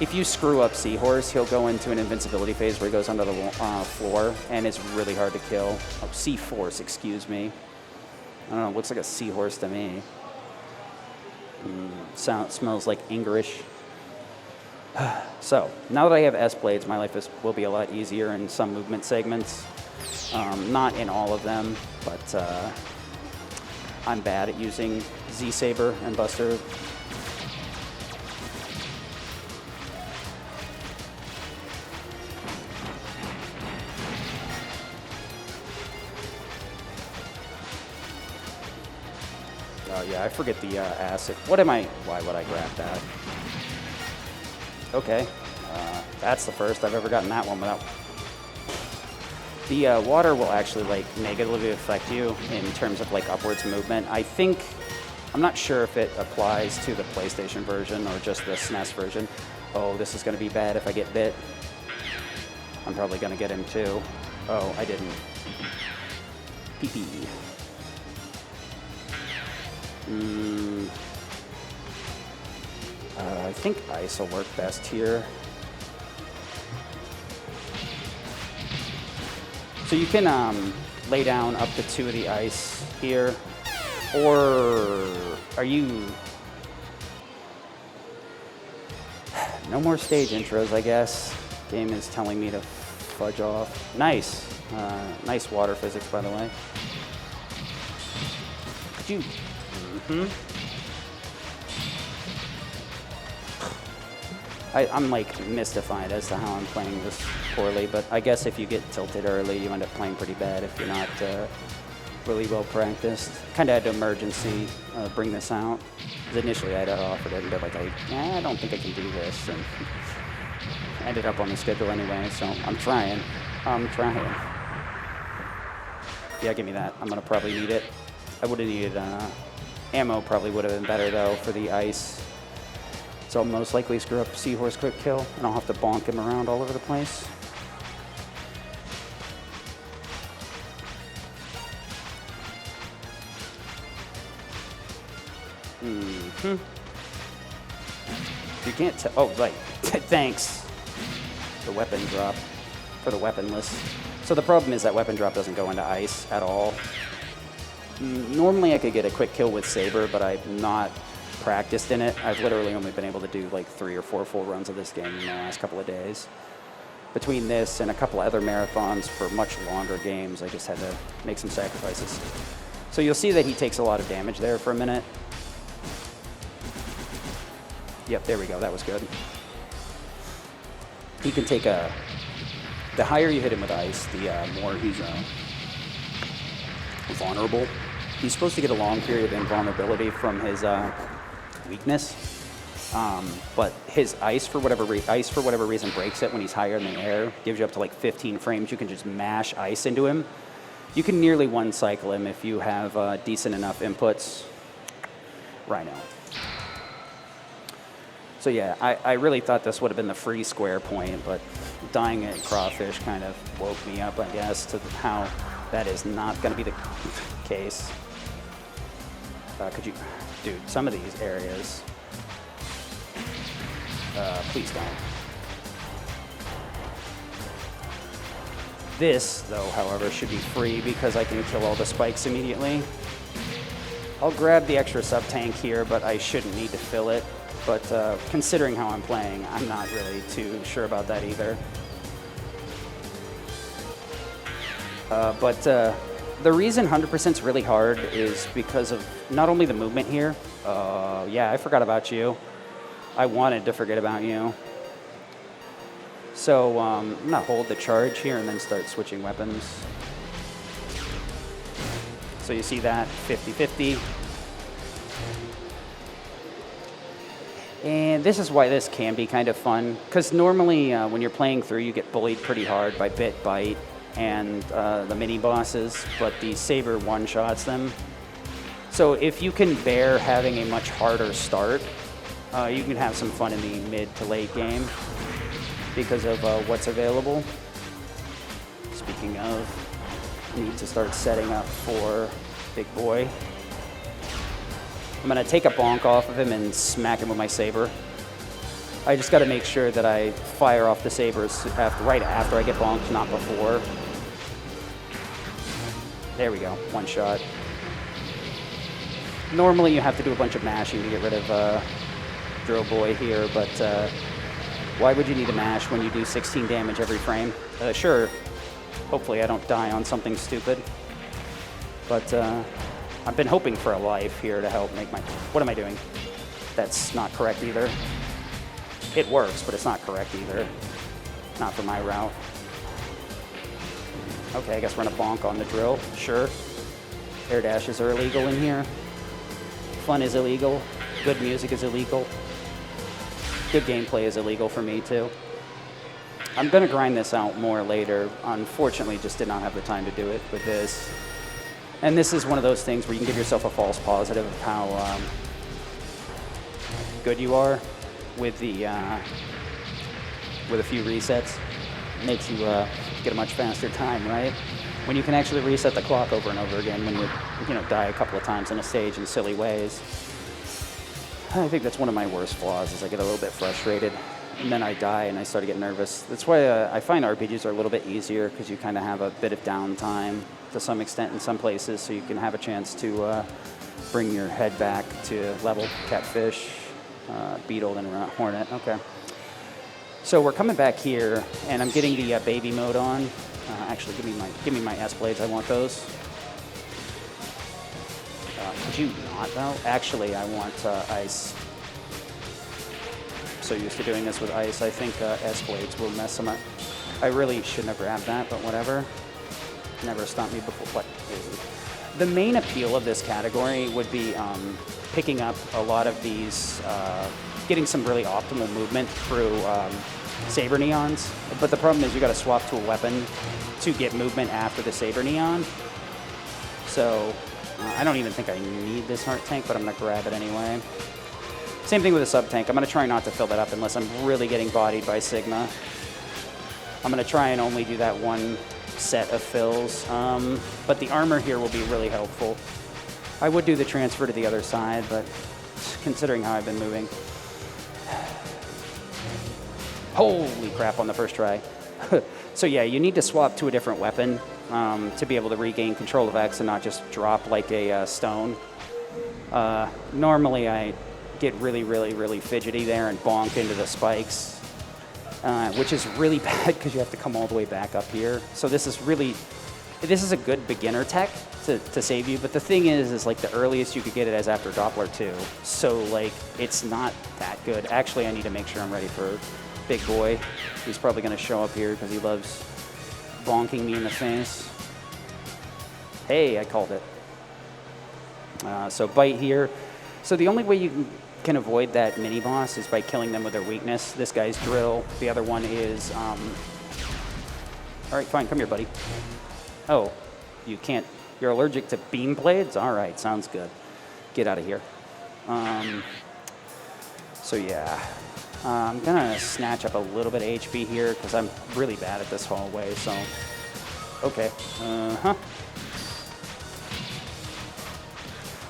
If you screw up Seahorse, he'll go into an invincibility phase where he goes under the floor, and it's really hard to kill. Oh, Seaforce, excuse me. I don't know, it looks like a seahorse to me. Smells like English. So, now that I have S-Blades, my life will be a lot easier in some movement segments. Not in all of them, but I'm bad at using Z-Saber and Buster. Oh yeah, I forget the acid. Why would I grab that? Okay, that's the first I've ever gotten that one without. The water will actually like negatively affect you in terms of like upwards movement. I'm not sure if it applies to the PlayStation version or just the SNES version. Oh, this is gonna be bad if I get bit. I'm probably gonna get him too. Oh, I didn't. PP. I think ice will work best here. So you can lay down up to 2 of the ice here, or are you... No more stage intros, I guess. Game is telling me to fudge off. Nice. Nice water physics, by the way. Could you... I'm like mystified as to how I'm playing this poorly, but I guess if you get tilted early, you end up playing pretty bad if you're not really well practiced. Kind of had to emergency bring this out. Because initially I'd offered it, and they're like, I don't think I can do this, and ended up on the schedule anyway, so I'm trying. Yeah, give me that. I'm gonna probably need it. I would have needed ammo, probably would have been better though for the ice. So I'll most likely screw up Seahorse quick kill, and I'll have to bonk him around all over the place. You can't tell. Oh, right. Thanks. The weapon drop for the weaponless. So the problem is that weapon drop doesn't go into ice at all. Normally I could get a quick kill with Saber, but I'm not practiced in it. I've literally only been able to do like 3 or 4 full runs of this game in the last couple of days. Between this and a couple other marathons for much longer games, I just had to make some sacrifices. So you'll see that he takes a lot of damage there for a minute. Yep, there we go. That was good. He can take a The higher you hit him with ice, the more he's vulnerable. He's supposed to get a long period of invulnerability from his weakness, but his ice for whatever reason breaks it when he's higher in the air. Gives you up to like 15 frames. You can just mash ice into him. You can nearly one cycle him if you have decent enough inputs. Rhino. So yeah, I really thought this would have been the free square point, but dying at crawfish kind of woke me up, I guess, to how that is not going to be the case. Could you, dude, some of these areas, please don't. This, though, however, should be free because I can kill all the spikes immediately. I'll grab the extra sub-tank here, but I shouldn't need to fill it. But considering how I'm playing, I'm not really too sure about that either. But the reason 100% is really hard is because of not only the movement here. Yeah, I forgot about you. I wanted to forget about you. So I'm going to hold the charge here and then start switching weapons. So you see that, 50-50. And this is why this can be kind of fun, because normally when you're playing through, you get bullied pretty hard by Bit, Bite, and the mini bosses, but the Saber one-shots them. So if you can bear having a much harder start, you can have some fun in the mid to late game because of what's available. Speaking of, I need to start setting up for Big Boy. I'm going to take a bonk off of him and smack him with my saber. I just got to make sure that I fire off the sabers right after I get bonked, not before. There we go, one shot. Normally you have to do a bunch of mashing to get rid of Drill Boy here, but why would you need to mash when you do 16 damage every frame? Sure, hopefully I don't die on something stupid, but I've been hoping for a life here to help make my... What am I doing? That's not correct either. It works, but it's not correct either. Not for my route. Okay, I guess we're gonna bonk on the drill. Sure. Air dashes are illegal in here. Fun is illegal. Good music is illegal. Good gameplay is illegal for me too. I'm gonna grind this out more later. Unfortunately, just did not have the time to do it with this. And this is one of those things where you can give yourself a false positive of how good you are with the with a few resets. It makes you get a much faster time, right? When you can actually reset the clock over and over again when you die a couple of times in a stage in silly ways. I think that's one of my worst flaws is I get a little bit frustrated and then I die and I start to get nervous. That's why I find RPGs are a little bit easier because you kind of have a bit of downtime to some extent in some places, so you can have a chance to bring your head back to level. Catfish, beetle, and hornet. Okay. So we're coming back here, and I'm getting the baby mode on. Actually, give me my S blades. I want those. Could you not though? Actually, I want ice. I'm so used to doing this with ice, I think S blades will mess them up. I really shouldn't have grabbed that, but whatever. Never stopped me before. What is it? The main appeal of this category would be picking up a lot of these, getting some really optimal movement through saber neons. But the problem is you got to swap to a weapon to get movement after the saber neon. So I don't even think I need this heart tank, but I'm gonna grab it anyway. Same thing with the sub tank. I'm gonna try not to fill that up unless I'm really getting bodied by Sigma. I'm gonna try and only do that one set of fills, but the armor here will be really helpful. I would do the transfer to the other side, but considering how I've been moving. Holy crap on the first try. So yeah, you need to swap to a different weapon to be able to regain control of X and not just drop like a stone. Normally I get really fidgety there and bonk into the spikes. Which is really bad because you have to come all the way back up here. So this is a good beginner tech to save you. But the thing is like the earliest you could get it is after Doppler 2. So like it's not that good. Actually, I need to make sure I'm ready for Big Boy. He's probably going to show up here because he loves bonking me in the face. Hey, I called it. So bite here. So the only way you can avoid that mini boss is by killing them with their weakness. This guy's drill. The other one is, all right, fine, come here, buddy. Oh, you can't, you're allergic to beam blades? All right, sounds good. Get out of here. So yeah, I'm gonna snatch up a little bit of HP here because I'm really bad at this hallway, so, okay,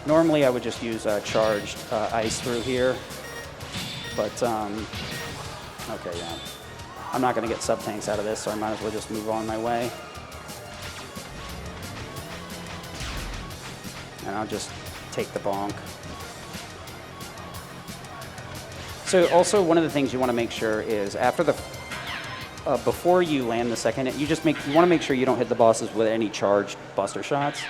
Normally I would just use charged ice through here, but okay, yeah. I'm not gonna get sub-tanks out of this, so I might as well just move on my way. And I'll just take the bonk. So also one of the things you want to make sure is after the, before you land the second hit, you want to make sure you don't hit the bosses with any charged buster shots,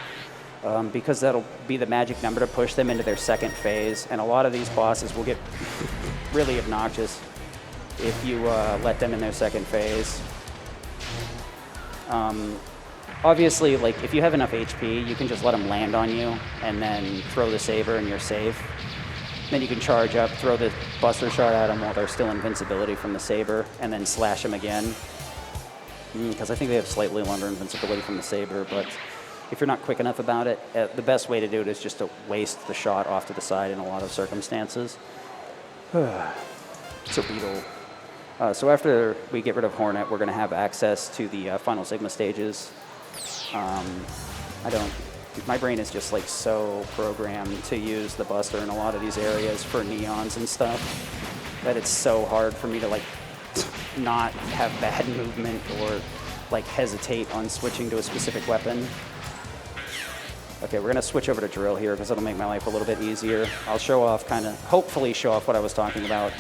because that'll be the magic number to push them into their second phase. And a lot of these bosses will get really obnoxious if you let them in their second phase. Obviously, like if you have enough HP, you can just let them land on you and then throw the saber and you're safe. Then you can charge up, throw the buster shot at them while they're still invincibility from the saber, and then slash them again. Because I think they have slightly longer invincibility from the saber, but if you're not quick enough about it, the best way to do it is just to waste the shot off to the side in a lot of circumstances. So Beetle. So after we get rid of Hornet, we're going to have access to the Final Sigma stages. My brain is just like so programmed to use the buster in a lot of these areas for neons and stuff that it's so hard for me to like not have bad movement or like hesitate on switching to a specific weapon. Okay, we're gonna switch over to drill here because it'll make my life a little bit easier. I'll show off hopefully show off what I was talking about.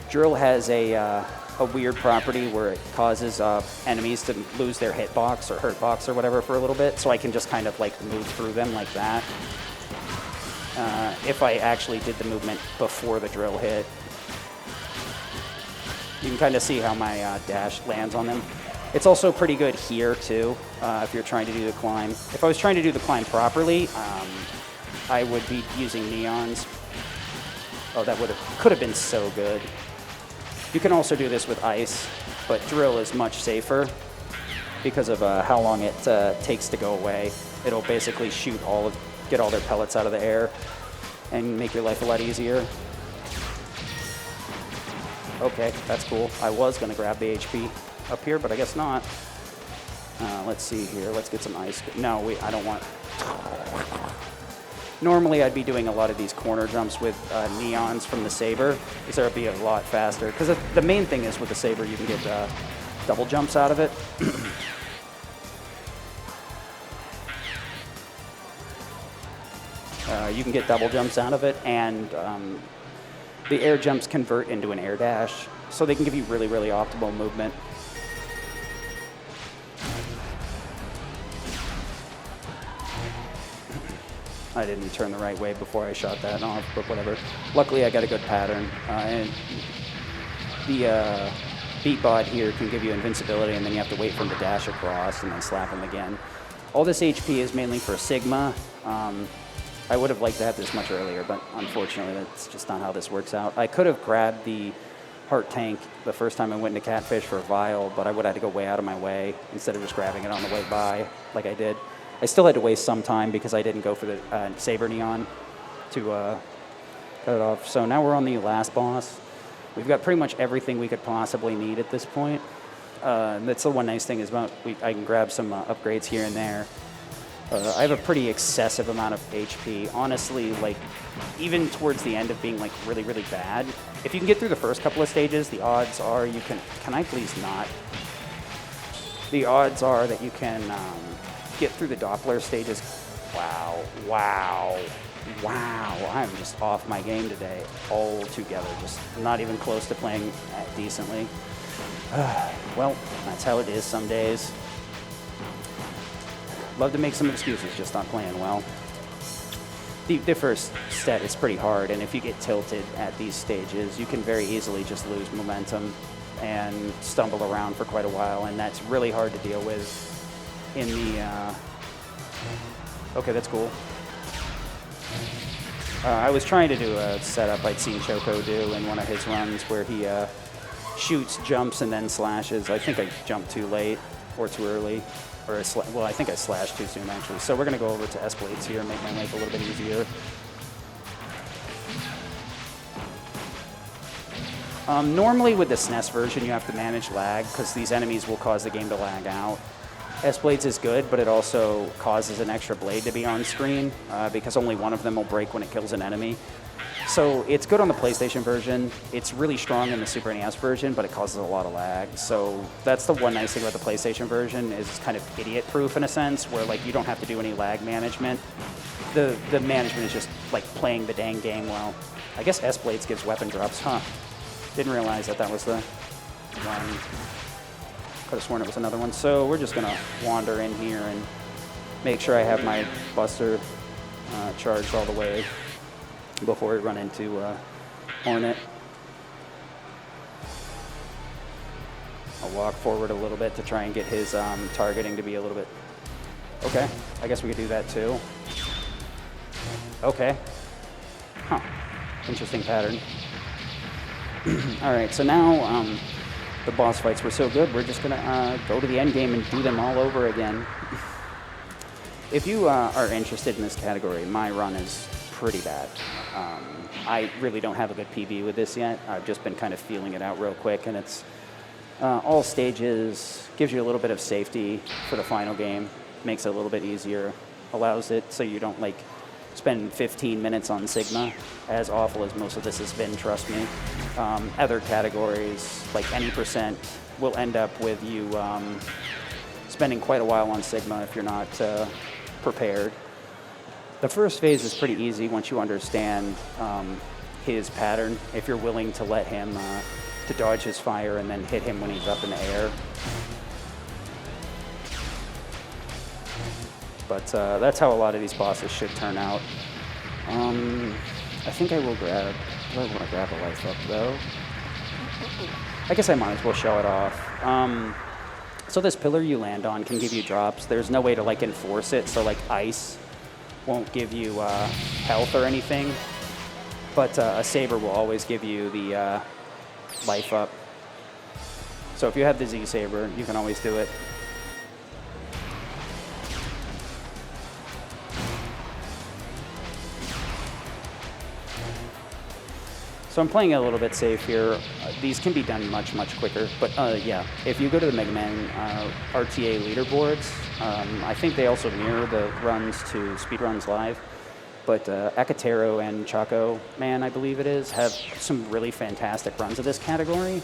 Drill has a weird property where it causes enemies to lose their hitbox or hurtbox or whatever for a little bit, so I can just kind of like move through them like that. If I actually did the movement before the drill hit. You can kind of see how my dash lands on them. It's also pretty good here too, if you're trying to do the climb. If I was trying to do the climb properly, I would be using neons. Oh, that could have been so good. You can also do this with ice, but drill is much safer because of how long it takes to go away. It'll basically get all their pellets out of the air and make your life a lot easier. Okay, that's cool. I was gonna grab the HP up here, but I guess not. Let's see here, let's get some ice. No, I don't want. Normally, I'd be doing a lot of these corner jumps with neons from the saber, because it would be a lot faster. Because the main thing is with the saber, you can get double jumps out of it. You can get double jumps out of it, and the air jumps convert into an air dash, so they can give you really, really optimal movement. I didn't turn the right way before I shot that off, but whatever. Luckily, I got a good pattern. And the beat bot here can give you invincibility, and then you have to wait for him to dash across and then slap him again. All this HP is mainly for Sigma. I would have liked to have this much earlier, but unfortunately, that's just not how this works out. I could have grabbed the heart tank the first time I went into Catfish for a vial, but I would have had to go way out of my way instead of just grabbing it on the way by like I did. I still had to waste some time because I didn't go for the Saber Neon to cut it off. So now we're on the last boss. We've got pretty much everything we could possibly need at this point. That's the one nice thing is I can grab some upgrades here and there. I have a pretty excessive amount of HP. Honestly, like, even towards the end of being, like, really, really bad, if you can get through the first couple of stages, the odds are you can I please not? The odds are that you can get through the Doppler stages. Wow, wow, wow. I'm just off my game today altogether. Just not even close to playing decently. Well, that's how it is some days. Love to make some excuses, just not playing well. The first set is pretty hard, and if you get tilted at these stages, you can very easily just lose momentum. and stumble around for quite a while, and that's really hard to deal with in the... Okay, that's cool. I was trying to do a setup I'd seen Choco do in one of his runs where he shoots, jumps, and then slashes. I think I jumped too late or too early. Or well, I think I slashed too soon, actually. So we're going to go over to S-Blades here and make my life a little bit easier. Normally with the SNES version, you have to manage lag because these enemies will cause the game to lag out. S-Blades is good, but it also causes an extra blade to be on screen because only one of them will break when it kills an enemy. So it's good on the PlayStation version. It's really strong in the Super NES version, but it causes a lot of lag. So that's the one nice thing about the PlayStation version is it's kind of idiot-proof in a sense, where like you don't have to do any lag management. The management is just like playing the dang game well. I guess S-Blades gives weapon drops, huh? Didn't realize that was the one. Could have sworn it was another one. So we're just gonna wander in here and make sure I have my Buster charged all the way before we run into Hornet. I'll walk forward a little bit to try and get his targeting to be a little bit... Okay, I guess we could do that too. Okay. Huh. Interesting pattern. All right, so now the boss fights were so good, we're just gonna go to the end game and do them all over again. If you are interested in this category, my run is pretty bad. I really don't have a good PB with this yet. I've just been kind of feeling it out real quick, and it's all stages, gives you a little bit of safety for the final game, makes it a little bit easier, allows it so you don't like spend 15 minutes on Sigma, as awful as most of this has been, trust me. Other categories, like any percent, will end up with you spending quite a while on Sigma if you're not prepared. The first phase is pretty easy once you understand his pattern, if you're willing to let him to dodge his fire and then hit him when he's up in the air. But that's how a lot of these bosses should turn out. I think I will grab... Do I want to grab a life up, though? I guess I might as well show it off. So this pillar you land on can give you drops. There's no way to, like, enforce it, so, like, ice won't give you health or anything. But a saber will always give you the life up. So if you have the Z-Saber, you can always do it. So I'm playing a little bit safe here. These can be done much, much quicker. But yeah, if you go to the Mega Man RTA leaderboards, I think they also mirror the runs to Speedruns Live. But Akatero and Choco Man, I believe it is, have some really fantastic runs of this category,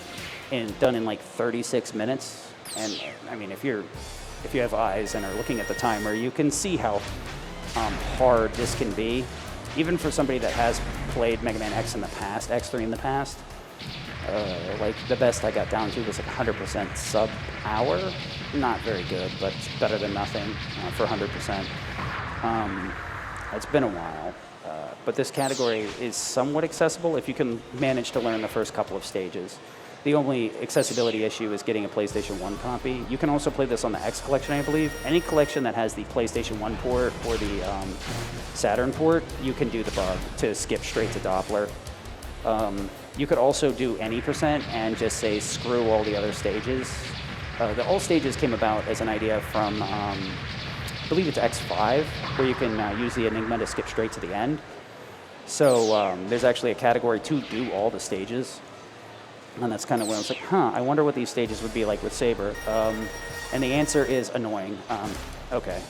and done in like 36 minutes. And I mean, if you have eyes and are looking at the timer, you can see how hard this can be. Even for somebody that has played Mega Man X in the past, X3 in the past, like the best I got down to was like 100% sub-hour. Not very good, but better than nothing for 100%. It's been a while, but this category is somewhat accessible if you can manage to learn the first couple of stages. The only accessibility issue is getting a PlayStation 1 copy. You can also play this on the X collection, I believe. Any collection that has the PlayStation 1 port or the Saturn port, you can do the bug to skip straight to Doppler. You could also do any percent and just say screw all the other stages. The all stages came about as an idea from, I believe it's X5, where you can use the Enigma to skip straight to the end. So there's actually a category to do all the stages. And that's kind of when I was like, huh, I wonder what these stages would be like with Saber. And the answer is annoying. Okay.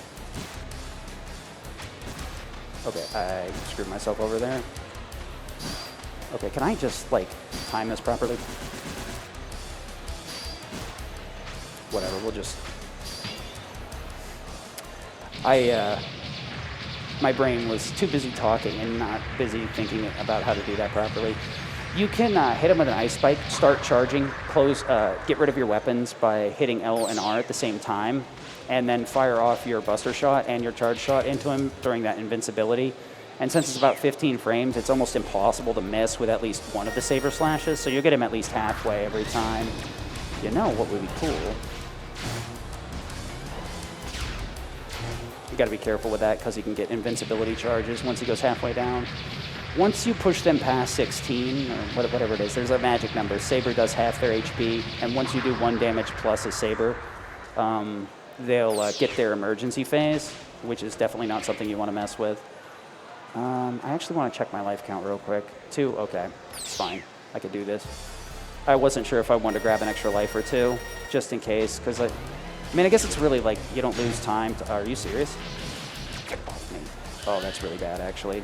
Okay, I screwed myself over there. Okay, can I just, like, time this properly? Whatever, we'll just... My brain was too busy talking and not busy thinking about how to do that properly. You can hit him with an ice spike, start charging, get rid of your weapons by hitting L and R at the same time, and then fire off your Buster shot and your charge shot into him during that invincibility. And since it's about 15 frames, it's almost impossible to miss with at least one of the saber slashes, so you'll get him at least halfway every time. You know what would be cool? You gotta be careful with that because he can get invincibility charges once he goes halfway down. Once you push them past 16, or whatever it is, there's a magic number. Saber does half their HP, and once you do 1 damage plus a Saber, they'll get their emergency phase, which is definitely not something you want to mess with. I actually want to check my life count real quick. 2? Okay, it's fine. I could do this. I wasn't sure if I wanted to grab an extra life or 2, just in case, because I mean, I guess it's really like you don't lose time. Are you serious? Get off me. Oh, that's really bad, actually.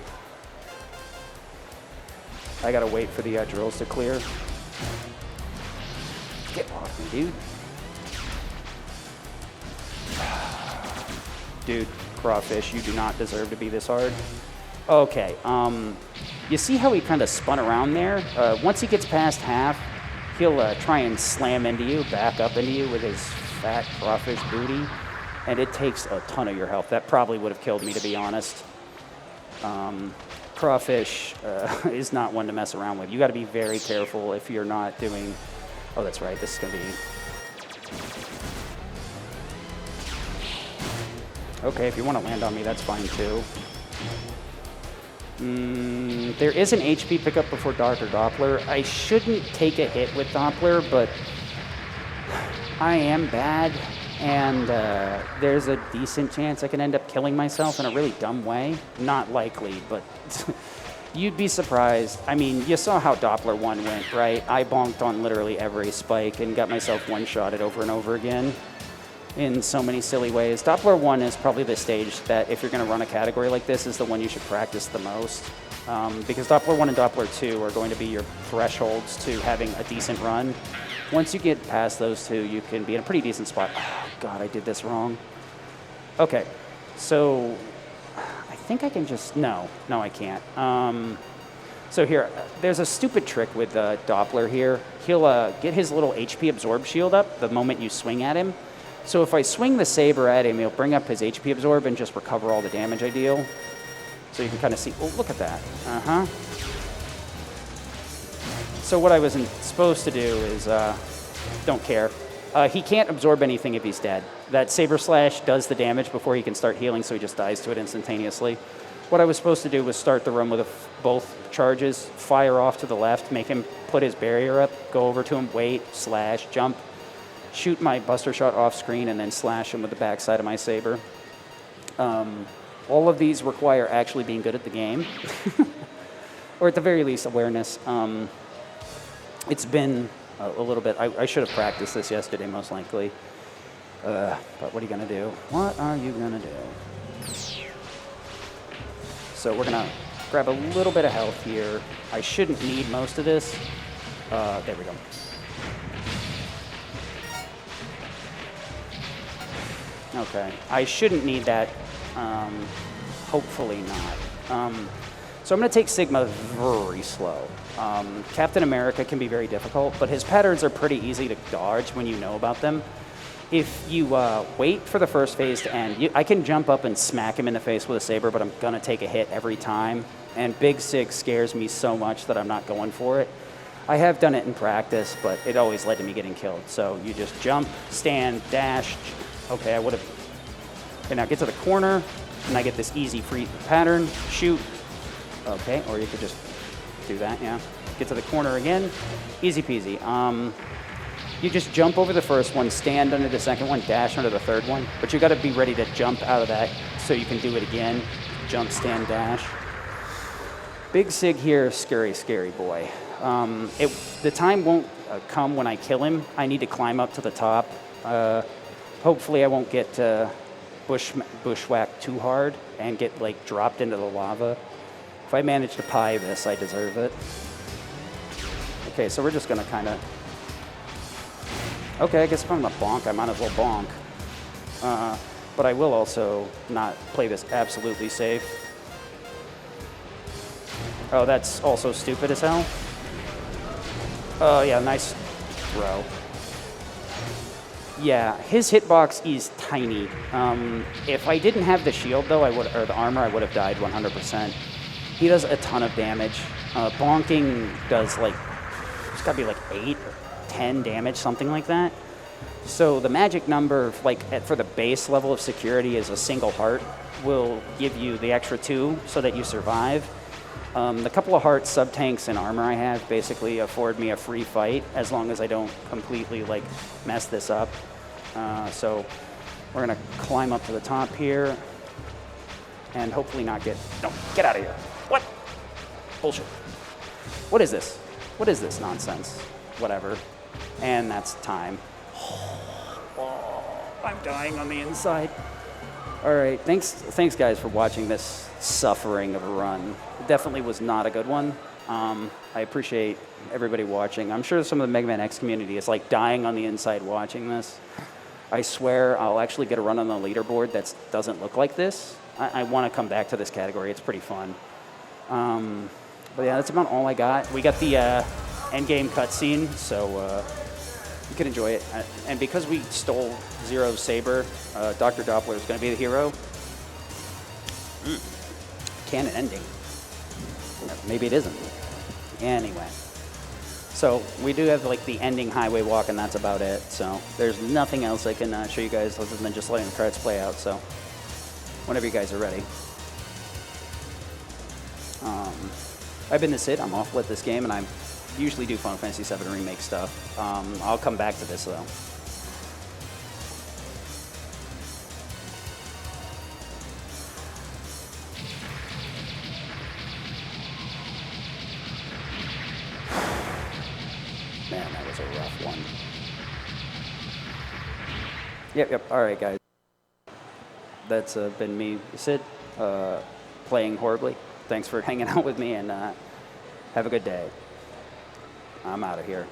I gotta wait for the drills to clear. Get off me, dude. Dude, crawfish, you do not deserve to be this hard. Okay, you see how he kind of spun around there? Once he gets past half, he'll try and slam into you, back up into you with his fat crawfish booty, and it takes a ton of your health. That probably would have killed me, to be honest. Crawfish is not one to mess around with. You got to be very careful if you're not doing... Oh, that's right. This is going to be... Okay, if you want to land on me, that's fine, too. There is an HP pickup before Dark or Doppler. I shouldn't take a hit with Doppler, but I am bad, and there's a decent chance I can end up killing myself in a really dumb way. Not likely, but you'd be surprised. I mean, you saw how Doppler 1 went, right? I bonked on literally every spike and got myself one-shotted over and over again in so many silly ways. Doppler 1 is probably the stage that, if you're going to run a category like this, is the one you should practice the most. Because Doppler 1 and Doppler 2 are going to be your thresholds to having a decent run. Once you get past those two, you can be in a pretty decent spot. Oh, God, I did this wrong. Okay, so I think I can just... No, I can't. So here, there's a stupid trick with Doppler here. He'll get his little HP absorb shield up the moment you swing at him. So if I swing the saber at him, he'll bring up his HP absorb and just recover all the damage I deal. So you can kind of see... Oh, look at that. Uh-huh. So what I wasn't supposed to do is, don't care. He can't absorb anything if he's dead. That Saber Slash does the damage before he can start healing, so he just dies to it instantaneously. What I was supposed to do was start the run with both charges, fire off to the left, make him put his barrier up, go over to him, wait, slash, jump, shoot my Buster Shot off screen, and then slash him with the backside of my Saber. All of these require actually being good at the game, or at the very least, awareness. It's been a little bit... I should have practiced this yesterday, most likely. But what are you going to do? What are you going to do? So we're going to grab a little bit of health here. I shouldn't need most of this. There we go. Okay. I shouldn't need that. Hopefully not. So I'm going to take Sigma very slow. Captain America can be very difficult, but his patterns are pretty easy to dodge when you know about them. If you wait for the first phase to end, I can jump up and smack him in the face with a saber, but I'm going to take a hit every time. And Big Sig scares me so much that I'm not going for it. I have done it in practice, but it always led to me getting killed. So you just jump, stand, dash. Okay, I would have... Okay, now get to the corner, and I get this easy free pattern. Shoot. Okay, or you could just do that, yeah. Get to the corner again. Easy peasy. You just jump over the first one, stand under the second one, dash under the third one. But you got to be ready to jump out of that so you can do it again. Jump, stand, dash. Big Sig here, scary, scary boy. The time won't come when I kill him. I need to climb up to the top. Hopefully I won't get bushwhacked too hard and get like dropped into the lava. If I manage to pie this, I deserve it. Okay, so we're just gonna kind of... Okay, I guess if I'm gonna bonk, I might as well bonk. But I will also not play this absolutely safe. Oh, that's also stupid as hell. Oh yeah, nice throw. Yeah, his hitbox is tiny. If I didn't have the shield though, or the armor, I would have died 100%. He does a ton of damage. Bonking does like, it's gotta be like 8 or 10 damage, something like that. So the magic number, like for the base level of security, is a single heart. Will give you the extra 2 so that you survive. The couple of hearts, sub-tanks, and armor I have basically afford me a free fight as long as I don't completely like mess this up. So we're gonna climb up to the top here and hopefully not get, no, get out of here. What? Bullshit. What is this? What is this nonsense? Whatever. And that's time. Oh, I'm dying on the inside. All right, thanks guys for watching this suffering of a run. It definitely was not a good one. I appreciate everybody watching. I'm sure some of the Mega Man X community is like dying on the inside watching this. I swear I'll actually get a run on the leaderboard that doesn't look like this. I want to come back to this category. It's pretty fun. But yeah, that's about all I got. We got the end game cutscene, so you can enjoy it. And because we stole Zero's saber, Dr. Doppler is going to be the hero. Canon ending. Maybe it isn't. Anyway. So we do have like the ending highway walk, and that's about it. So there's nothing else I can show you guys other than just letting the credits play out. So whenever you guys are ready. I've been the Sid. I'm awful at this game, and I usually do Final Fantasy VII Remake stuff. I'll come back to this, though. Man, that was a rough one. Yep. All right, guys. That's been me, Sid, playing horribly. Thanks for hanging out with me, and have a good day. I'm out of here.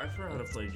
I forgot how to play.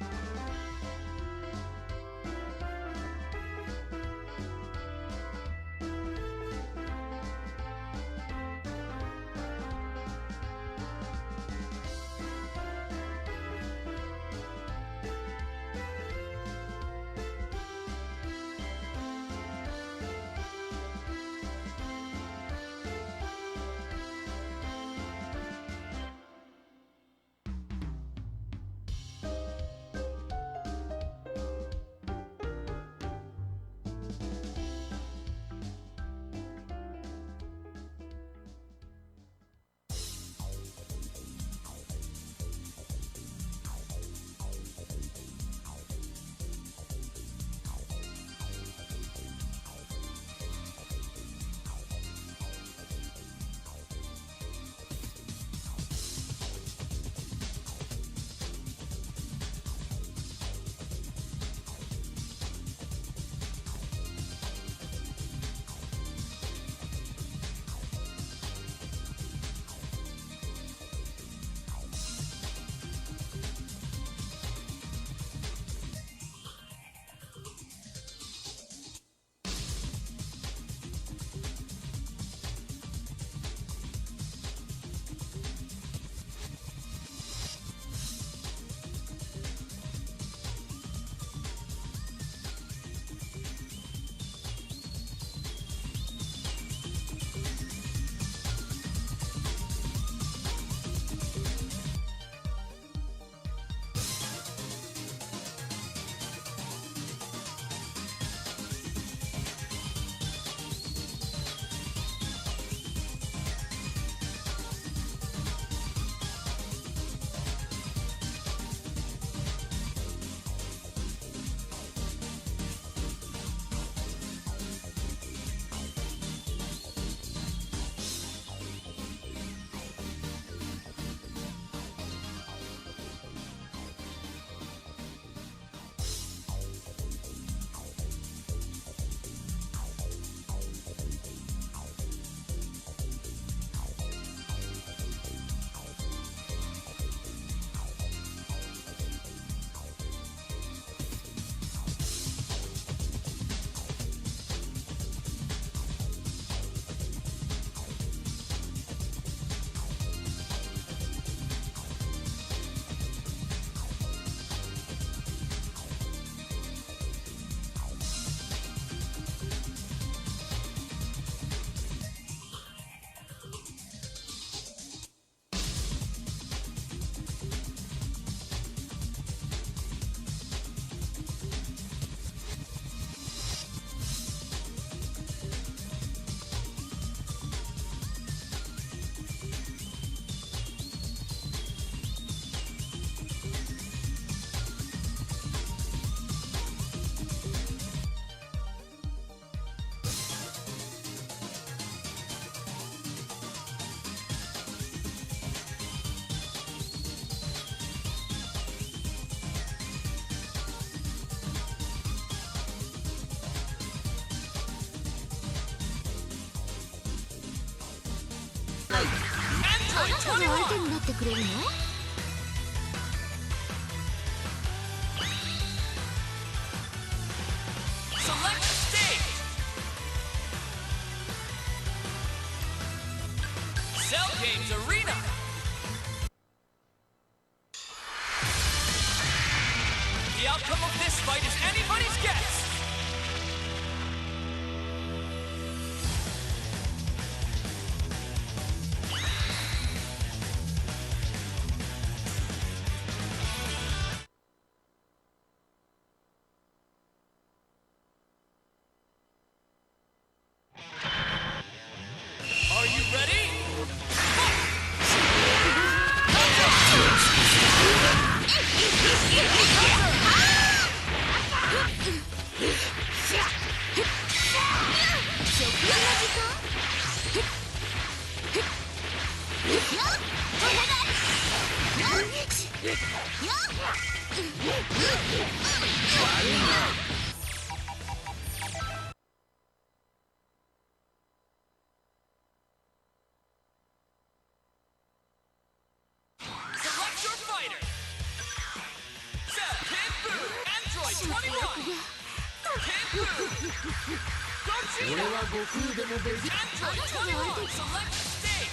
Select stage. Cell Games Arena. The outcome of this fight is anybody's guess. Are you ready? Select your fighter. 21. Kangaroo. Gogeta. Android 21. Select stage.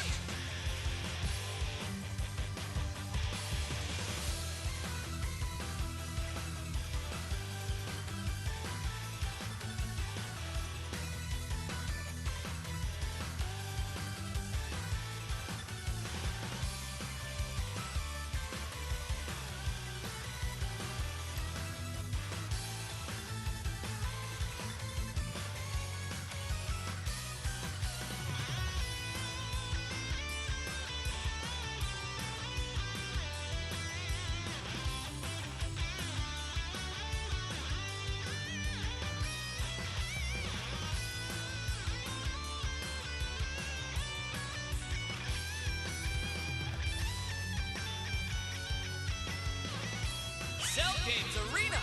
Cell Games Arena.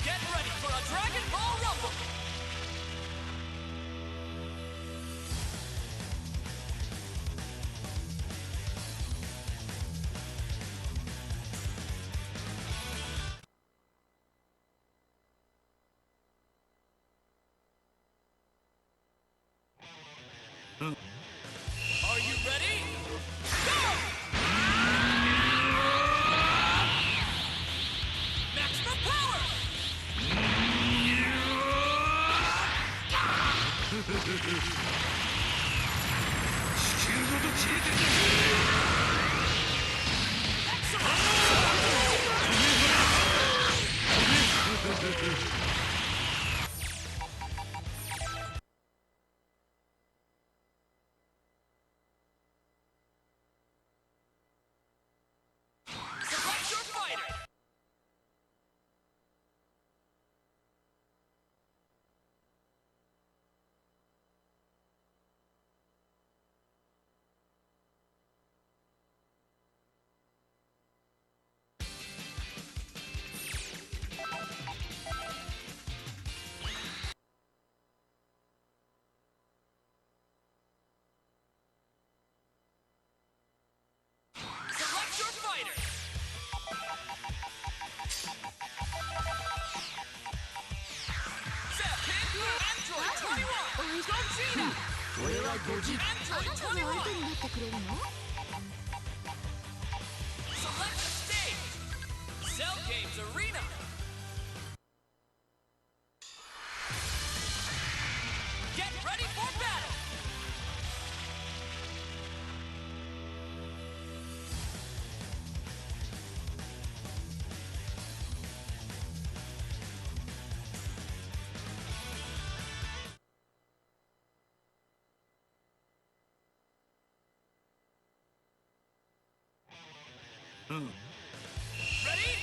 Get ready for a Dragon Ball Rumble. Are you ready? Go! Maximum power! Select your fighter! Select your fighter! Set Kangaroo! Android 21! Gogeta! Android 21! Select stage! Cell Games Arena! Get ready for battle! Ready?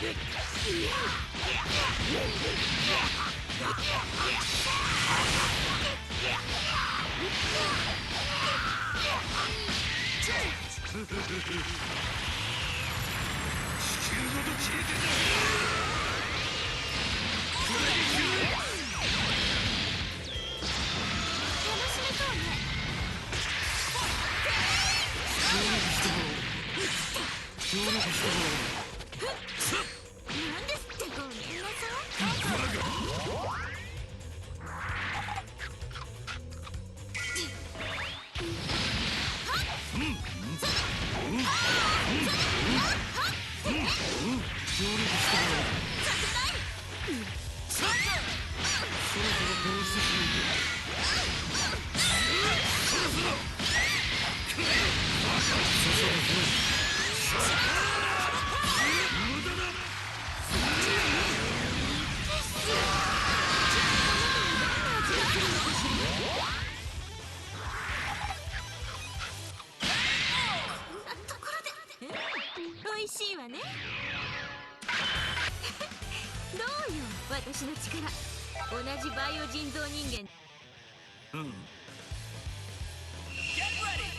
美味しいわね。どうよ私の力。同じバイオ人造人間。 Get ready!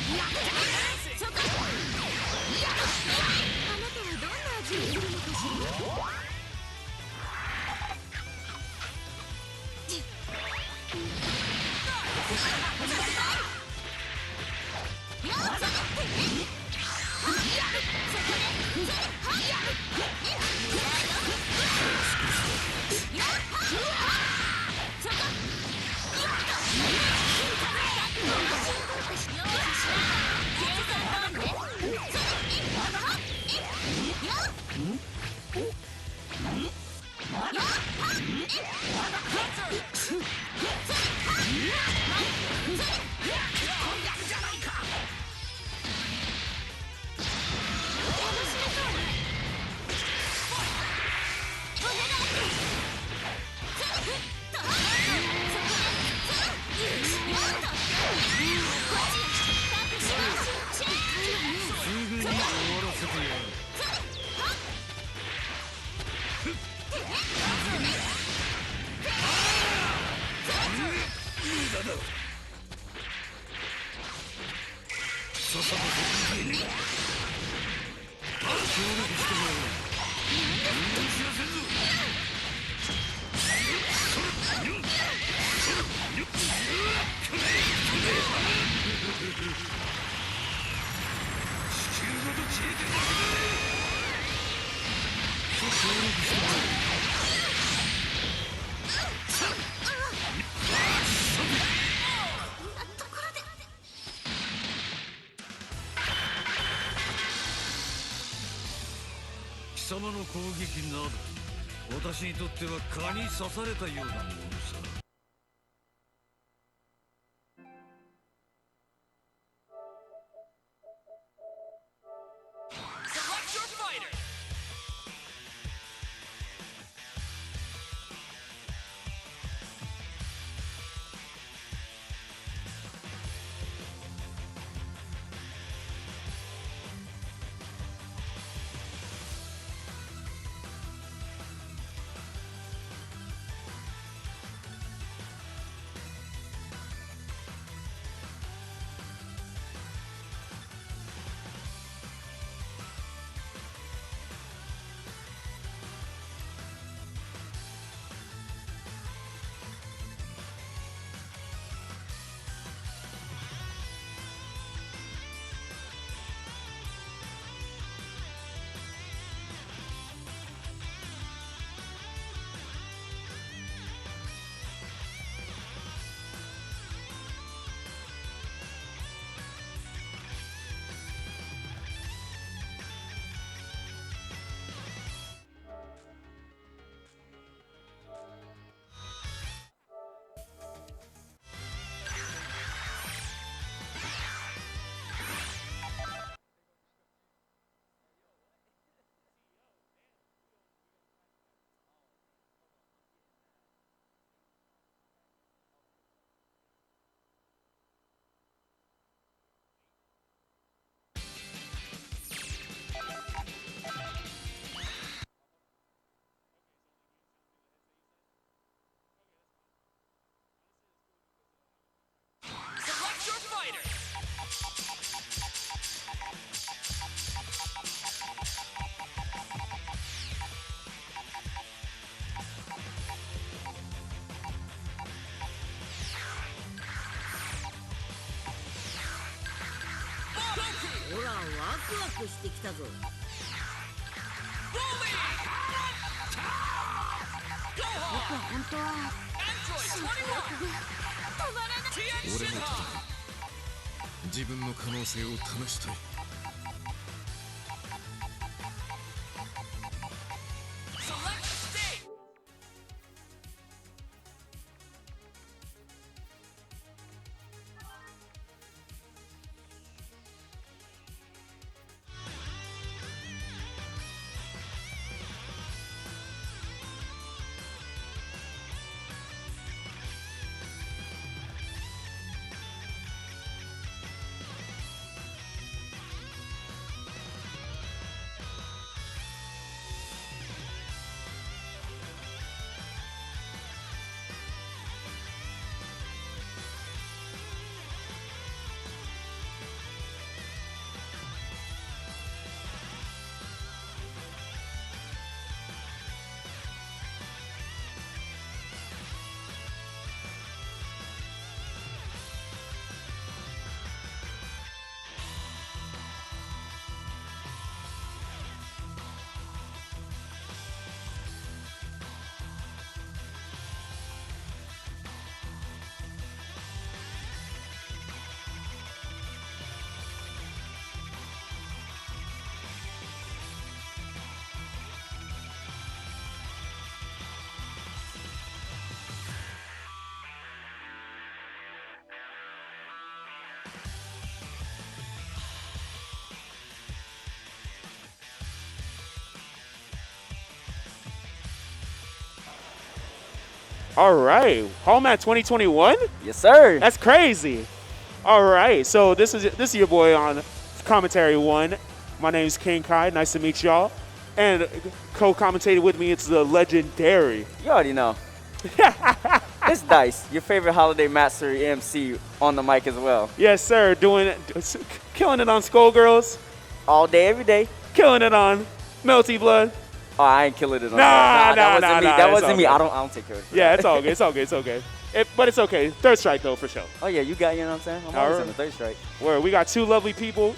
こ貴様の攻撃など私にとっては蚊に刺されたようなものさ。Select your fighter! Select your fighter! Goku! ほらワクワクしてきたぞ。 Bully! 僕は Gohan! 本当は Android 21! Tien 俺も Shinhan! 自分の可能性を試したい。 Select state! All right, holmat 2021. Yes, sir. That's crazy. All right, so this is your boy on commentary one. My name's King Kai. Nice to meet y'all. And co-commentating with me, it's the legendary. You already know. It's Dice, your favorite holiday Matsuri MC on the mic as well. Yes, sir. Killing it on Skullgirls. All day, every day. Killing it on Melty Blood. Oh, I ain't killing it on Nah, that. That wasn't me. That it's wasn't all me. good. I don't take credit for Yeah, that. it's all good. It's all good. It's okay. But it's okay. Third strike though, for sure. Oh yeah, you got, you know what I'm saying? I'm always on the third strike. Where we got two lovely people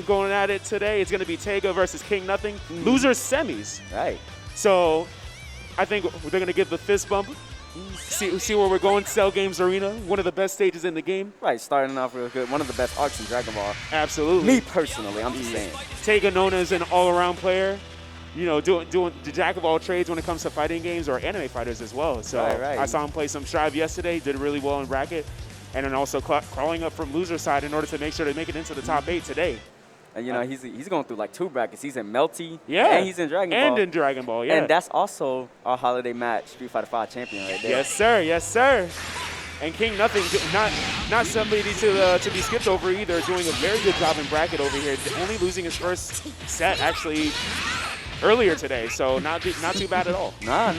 going at it today. It's gonna be Tega versus King Nothing. Losers semis. Right. So I think they're gonna give the fist bump. See where we're going. Cell Games Arena, one of the best stages in the game. Right, starting off real good. One of the best arcs in Dragon Ball. Absolutely. Me personally, I'm just saying. Tega known as an all-around player. You know, doing the jack of all trades when it comes to fighting games or anime fighters as well. So right. I saw him play some Strive yesterday, did really well in bracket, and then also crawling up from loser side in order to make sure to make it into the top 8 today. And you know, he's going through like 2 brackets. He's in Melty, yeah, and he's in Dragon Ball. And in Dragon Ball, yeah. And that's also our holiday match, Street Fighter V champion right there. Yes, sir. Yes, sir. And King Nothing, not somebody to be skipped over either, doing a very good job in bracket over here. Only losing his first set actually earlier today, so not too bad at all. Nah.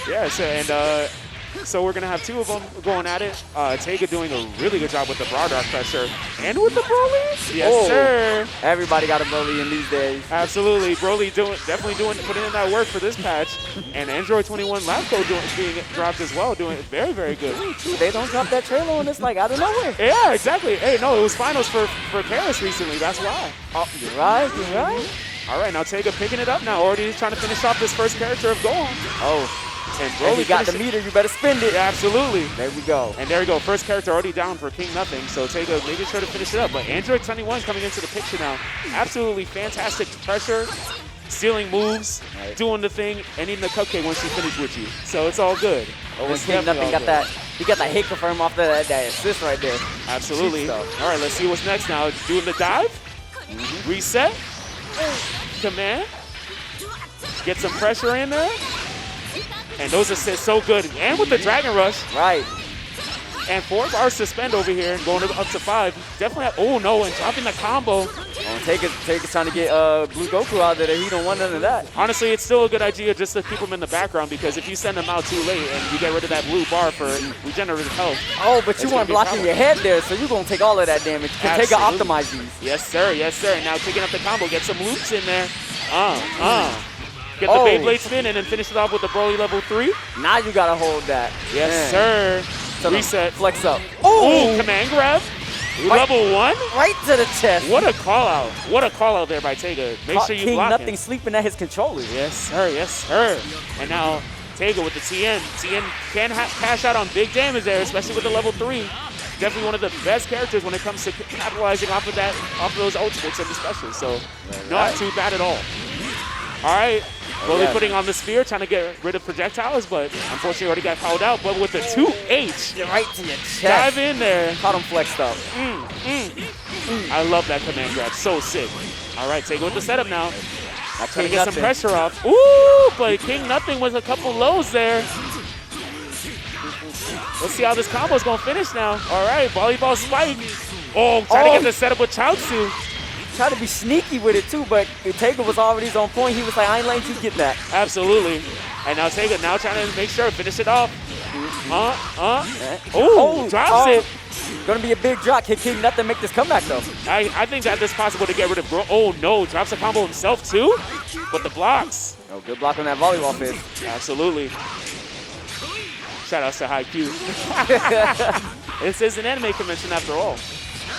Yeah, so we're gonna have 2 of them going at it. Tega doing a really good job with the broad arc pressure and with the Broly. Yes, sir. Everybody got a Broly in these days. Absolutely, Broly putting in that work for this patch, and Android 21 Lab Code being dropped as well, doing very, very good. They don't drop that trailer on this like out of nowhere. Yeah, exactly. Hey, no, it was finals for Paris recently. That's why. Oh, you're right. All right, now Tega picking it up now. Already trying to finish off this first character of Gohan. Oh, and Broly you got the meter. You better spend it. Yeah, absolutely. There we go. And there we go. First character already down for King Nothing. So Tega making sure to finish it up. But Android 21 coming into the picture now. Absolutely fantastic pressure, stealing moves, doing the thing, and eating the cupcake once she finished with you. So it's all good. Oh, and King Nothing got that. He got that hit confirm off that assist right there. Absolutely. All right, let's see what's next now. Doing the dive, reset, command, get some pressure in there. And those assists so good. And with the Dragon Rush. Right. And 4 bars suspend over here and going up to 5. Definitely, oh no, and dropping the combo. Oh, Tega's trying to get Blue Goku out there. He don't want none of that. Honestly, it's still a good idea just to keep him in the background, because if you send him out too late and you get rid of that blue bar for regenerative health. Oh, but you weren't blocking your head there, so you're going to take all of that damage. Can Tega optimize these? Yes, sir. Yes, sir. And now picking up the combo. Get some loops in there. Get the Beyblade spin and then finish it off with the Broly level 3. Now you got to hold that. Yes, sir. Reset. Flex up. Oh, command grab. Level 1. Right to the chest. What a call out. What a call out there by Tega. Make sure you block Nothing him. Sleeping at his controller. Yes, sir. Yes, sir. And now Tega with the TN. TN can cash out on big damage there, especially with the level 3. Definitely one of the best characters when it comes to capitalizing off of those ultimates and the specials. So not too bad at all. All right. Broly putting on the sphere, trying to get rid of projectiles, but unfortunately already got called out. But with the 2H, right to your chest. Dive in there. Caught him flexed up. I love that command grab. So sick. All right, Tega with the setup now. Trying to get some pressure off. Ooh, but King Nothing with a couple lows there. Let's see how this combo is going to finish now. All right, volleyball spike. Oh, trying to get the setup with Chaozu. Tried to be sneaky with it too, but Tega was already on point. He was like, I ain't letting you get that. Absolutely. And now Tega now trying to make sure, finish it off. Drops it. Gonna be a big drop. Can King Nothing make this comeback though? I think that it's possible to get rid of Bro. Oh no, drops a combo himself too? With the blocks. Oh, good block on that volleyball fist. Absolutely. Shout outs to Haikyuu. This is an anime convention after all.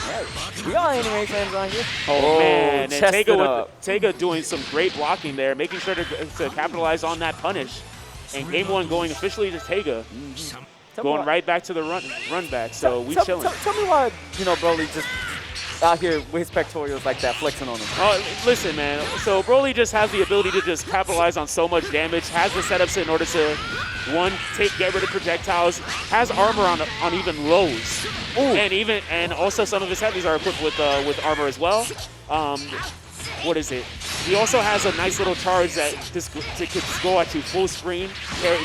Right. We all anime fans on here. Oh man, and Tega doing some great blocking there, making sure to capitalize on that punish. And game 1 going officially to Tega. Going right back to the run back, so we chilling. Tell me why, Broly just out here with his pectorals like that, flexing on him. Listen, man. So Broly just has the ability to just capitalize on so much damage. Has the setups in order to, one, get rid of projectiles. Has armor on even lows. Ooh. And also some of his heavies are equipped with armor as well. What is it? He also has a nice little charge that just could go at you full screen.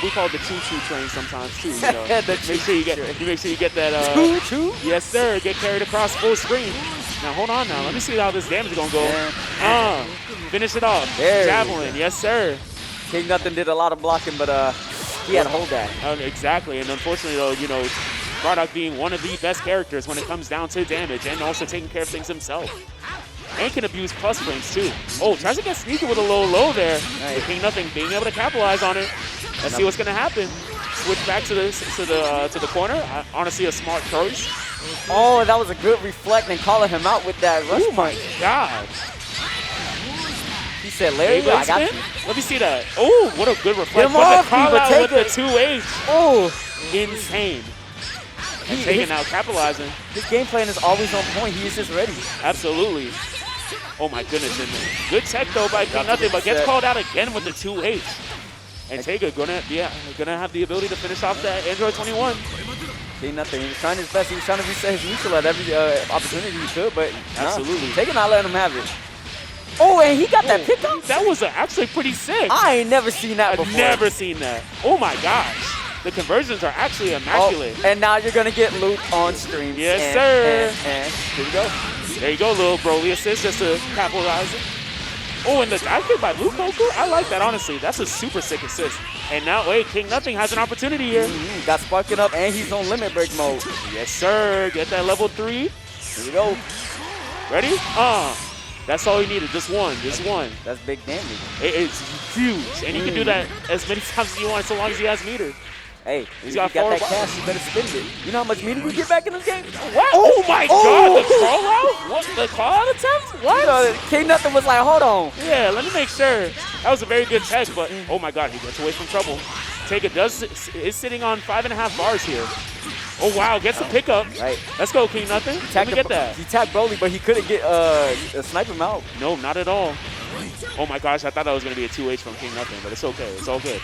We call it the choo-choo train sometimes too. You know? Make sure you get that. Choo-choo? Yes, sir. Get carried across full screen. Now hold on. Now let me see how this damage is gonna go. Finish it off. There Javelin. Yes, sir. King Nothing did a lot of blocking, but he had to hold that. Exactly. And unfortunately, though, you know, Bardock being one of the best characters when it comes down to damage and also taking care of things himself. And can abuse plus frames too. Oh, tries to get sneaky with a low there. Right. King Nothing being able to capitalize on it. Let's see what's gonna happen. Switch back to the corner. Honestly, a smart choice. Oh, that was a good reflect and calling him out with that rush punch. Oh my God. He said, Larry, I got you. Let me see that. Oh, what a good reflect. Get him off, call out take with it. the 2H. Oh, Insane. And taking out, capitalizing. His game plan is always on point. He is just ready. Absolutely. Oh my goodness, and good tech though by King Nothing, but gets called out again with the 2H. And Tega gonna have the ability to finish off that Android 21. King Nothing, he was trying his best. He was trying to reset his neutral at every opportunity he could, but absolutely. Tega not letting him have it. Oh, and he got that pickup. That was actually pretty sick. I ain't never seen that before. Never seen that. Oh my gosh. The conversions are actually immaculate. Oh, and now you're gonna get loot on stream. Yes, sir. And here we go. There you go, little Broly assist just to capitalize it. Oh, and the dive kick by Blue Goku. I like that, honestly. That's a super sick assist. And now, wait, King Nothing has an opportunity here. Got sparking up, and he's on limit break mode. Yes, sir. Get that level 3. Here we go. Ready? That's all he needed. Just one. That's big damage. It is huge. And he can do that as many times as you want, so long as he has meter. Hey, if you got that cash, you better spend it. You know how much meter you get back in this game? What? Oh my God, the crawl out? What? The call out attempt? What? You know, King Nothing was like, hold on. Yeah, let me make sure. That was a very good tech, but oh my God, he gets away from trouble. Tega is sitting on 5.5 bars here. Oh wow, gets a pickup. Right. Let's go, King Nothing. Let me get that. He tagged Broly, but he couldn't get snipe him out. No, not at all. Oh my gosh, I thought that was going to be a 2H from King Nothing, but it's okay. It's all good.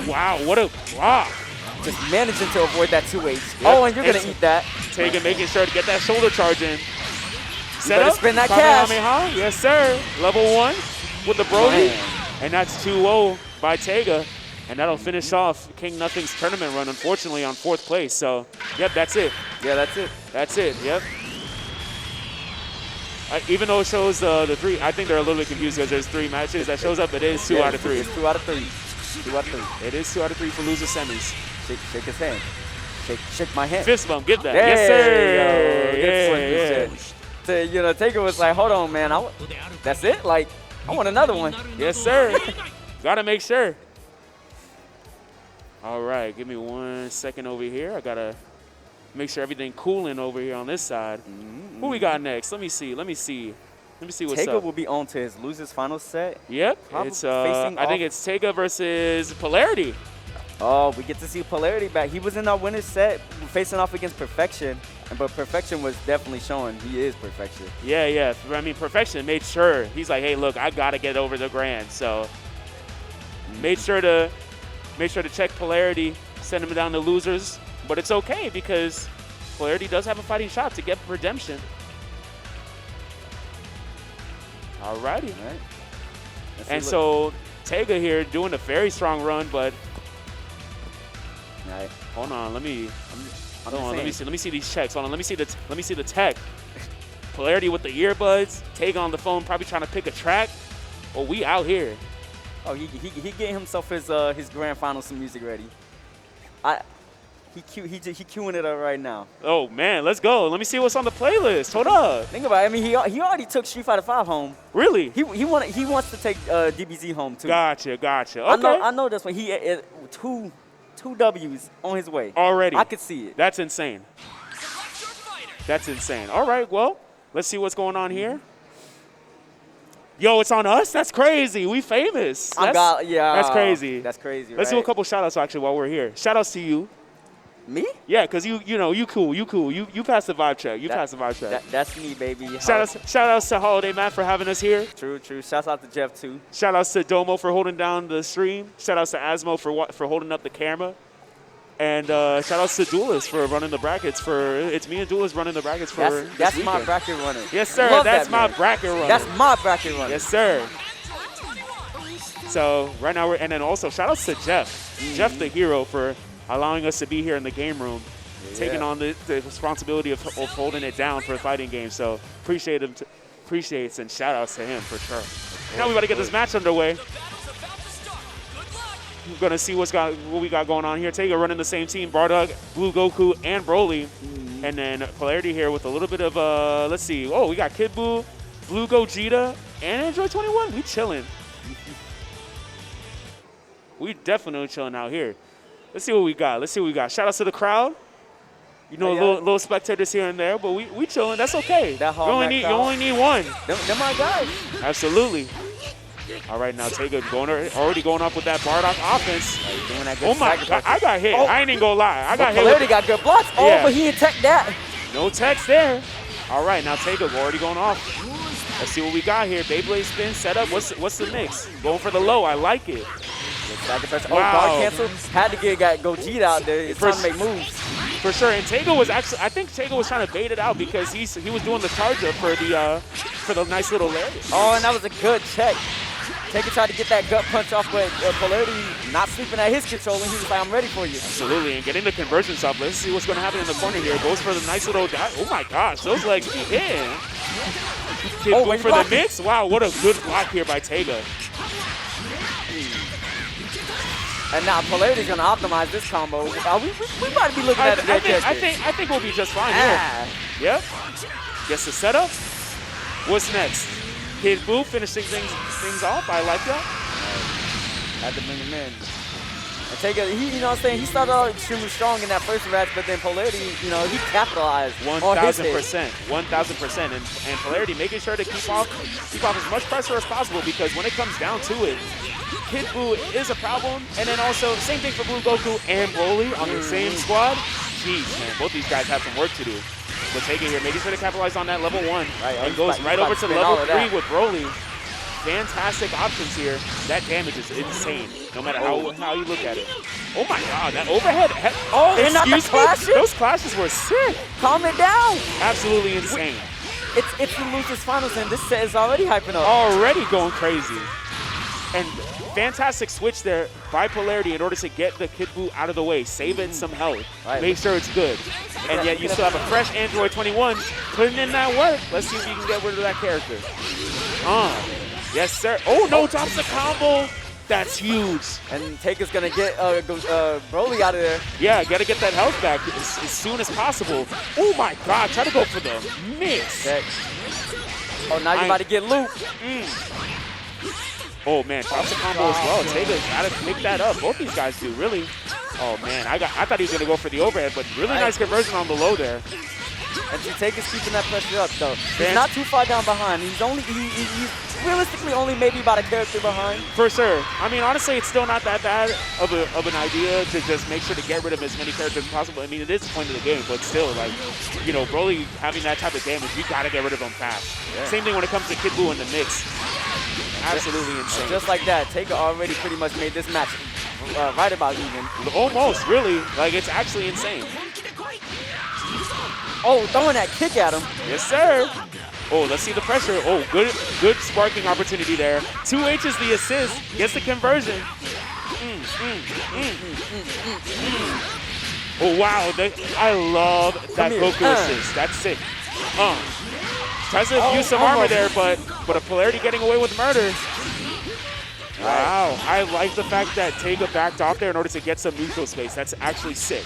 Wow, what a block. Just managing to avoid that 2H. Yep. Oh, and you're going to eat that. Tega making sure to get that shoulder charge in. Set up. Spin that cash. Yes, sir. Level 1 with the Brody. And that's 2-0 by Tega. And that'll finish off King Nothing's tournament run, unfortunately, on 4th place. So, yep, that's it. Yeah, that's it. That's it, yep. Even though it shows the 3, I think they're a little bit confused because there's 3 matches that shows up. It is 2 out of 3. It's 2 out of 3. 2 out of 3. It is 2 out of 3 for loser semis. Shake his hand. Shake my hand. Fist bump, get that. There yes, sir. Good swing. So, you know, Taker was like, hold on, man. That's it? Like, I want another one. Yes, sir. Gotta make sure. All right, give me 1 second over here. I gotta make sure everything cooling over here on this side. Who we got next? Let me see what's Taker up. will be on to his losers final set. Yep. It's I think it's Taker versus Polarity. Oh, we get to see Polarity back. He was in our winner's set facing off against Perfection, but Perfection was definitely showing he is Perfection. Yeah. I mean, Perfection made sure. He's like, hey, look, I got to get over the grand. So made sure to check Polarity, send him down to losers. But it's okay because Polarity does have a fighting shot to get redemption. Alrighty. All right. And so Tega here doing a very strong run, but right. Hold on, let me see these checks. Hold on, let me see the tech. Polarity with the earbuds, Tega on the phone, probably trying to pick a track. Oh, we out here. Oh, he getting himself his grand final some music ready. He queuing it up right now. Oh man, let's go. Let me see what's on the playlist. Hold up. Think about it. I mean, he already took Street Fighter 5 home. Really? He wants to take DBZ home too. Gotcha. Okay. I know this one. He two W's on his way. Already. I could see it. That's insane. That's insane. All right, well, let's see what's going on here. Yo, it's on us? That's crazy. We famous. That's crazy. That's crazy. Let's do a couple shout-outs, actually, while we're here. Shout-outs to you. Me? Yeah, because you cool. You passed the vibe check. You passed the vibe check. That's me, baby. Shout outs to Holiday Matt for having us here. True. Shouts out to Geoff too. Shout outs to Domo for holding down the stream. Shout outs to Asmo for holding up the camera. And shout outs to Duelist for running the brackets. It's me and Duelist running the brackets for That's this my weekend. bracket runner. Yes, sir. Love That's that my man. bracket runner. That's my bracket runner. Yes, sir. So right now and then also shout outs to Geoff. Geoff the hero for allowing us to be here in the game room, taking on the responsibility of holding it down for a fighting game. So appreciates and shout outs to him for sure. Now we got to get this match underway. We're gonna see what we got going on here. Taiga running the same team, Bardock, Blue Goku, and Broly. And then Polarity here with a little bit of, let's see. Oh, we got Kid Buu, Blue Gogeta, and Android 21. We chilling. We definitely chilling out here. Let's see what we got. Shout outs to the crowd. Little spectators here and there, but we chilling. That's okay. That you only need one. They're my guys. Absolutely. All right, now Taiga already going up with that Bardock offense. Doing that good Oh my sacrifice. God, I got hit. I ain't even gonna lie. I got hit. Polarity got good blocks. Oh, Yeah. but he didn't tech that. No text there. All right, now Taiga already going off. Let's see what we got here. Beyblade spin setup. What's the mix? Going for the low. I like it. Sacrifice. Oh, Wow. guard cancel. Had to get Gogeta out there. It's time to make moves. For sure. And Taiga was actually, I think Taiga was trying to bait it out because he was doing the charge up for the nice little leg. Oh, and that was a good check. Taiga tried to get that gut punch off, but Polarity not sleeping at his control, and he was like, I'm ready for you. Absolutely, and getting the conversions off. Let's see what's going to happen in the corner here. Goes for the nice little dot. Oh my gosh, those legs be hitting. Kid Buu for the mix. Wow, what a good block here by Taiga. And now Polarity's going to optimize this combo. We might be looking at I think we'll be just fine here. Yep. Guess the setup. What's next? Kid Buu finishing things off. I like that. Had to bring him in. And Taiga, he started out extremely strong in that first match, but then Polarity, he capitalized. 1,000%. 1,000%. And Polarity making sure to keep off as much pressure as possible, because when it comes down to it, Kid Buu is a problem. And then also, same thing for Blue Goku and Broly on the same squad. Jeez, man, both these guys have some work to do. But Taiga here, making sure to capitalize on that level 1. And goes right over to level 3 with Broly. Fantastic options here. That damage is insane, no matter how you look at it. Oh my God, that overhead. Oh, and not the clashes? Those clashes were sick. Calm it down. Absolutely insane. It's the Losers Finals, and this set is already hyping up. Already going crazy. And fantastic switch there by Polarity in order to get the Kid Buu out of the way, save it some health, make sure it's good. And yet you still have a fresh Android 21 putting in that work. Let's see if you can get rid of that character. Yes, sir. Oh, no, drops the combo. That's huge. And Taiga's going to get Broly out of there. Yeah, got to get that health back as soon as possible. Oh, my God. Try to go for the mix. Oh, now you're about to get looped. Oh, man. Drops the combo as well. Taiga's got to pick that up. Both these guys do, really. Oh, man. I thought he was going to go for the overhead, but really nice conversion on the low there. And Taiga's keeping that pressure up, though. He's not too far down behind. He's realistically only maybe about a character behind. For sure. I mean, honestly, it's still not that bad of an idea to just make sure to get rid of as many characters as possible. I mean, it is the point of the game, but still, like, Broly having that type of damage, you got to get rid of him fast. Yeah. Same thing when it comes to Kid Buu in the mix. Absolutely insane. Just like that, Taiga already pretty much made this match right about even. Almost, really. Like, it's actually insane. Oh, throwing that kick at him. Yes, sir. Oh, let's see the pressure. Oh, good sparking opportunity there. 2H is the assist. Gets the conversion. Oh, wow. I love that Goku assist. That's sick. Tries to use some armor there, but a Polarity getting away with murder. Wow. I like the fact that Taiga backed off there in order to get some neutral space. That's actually sick.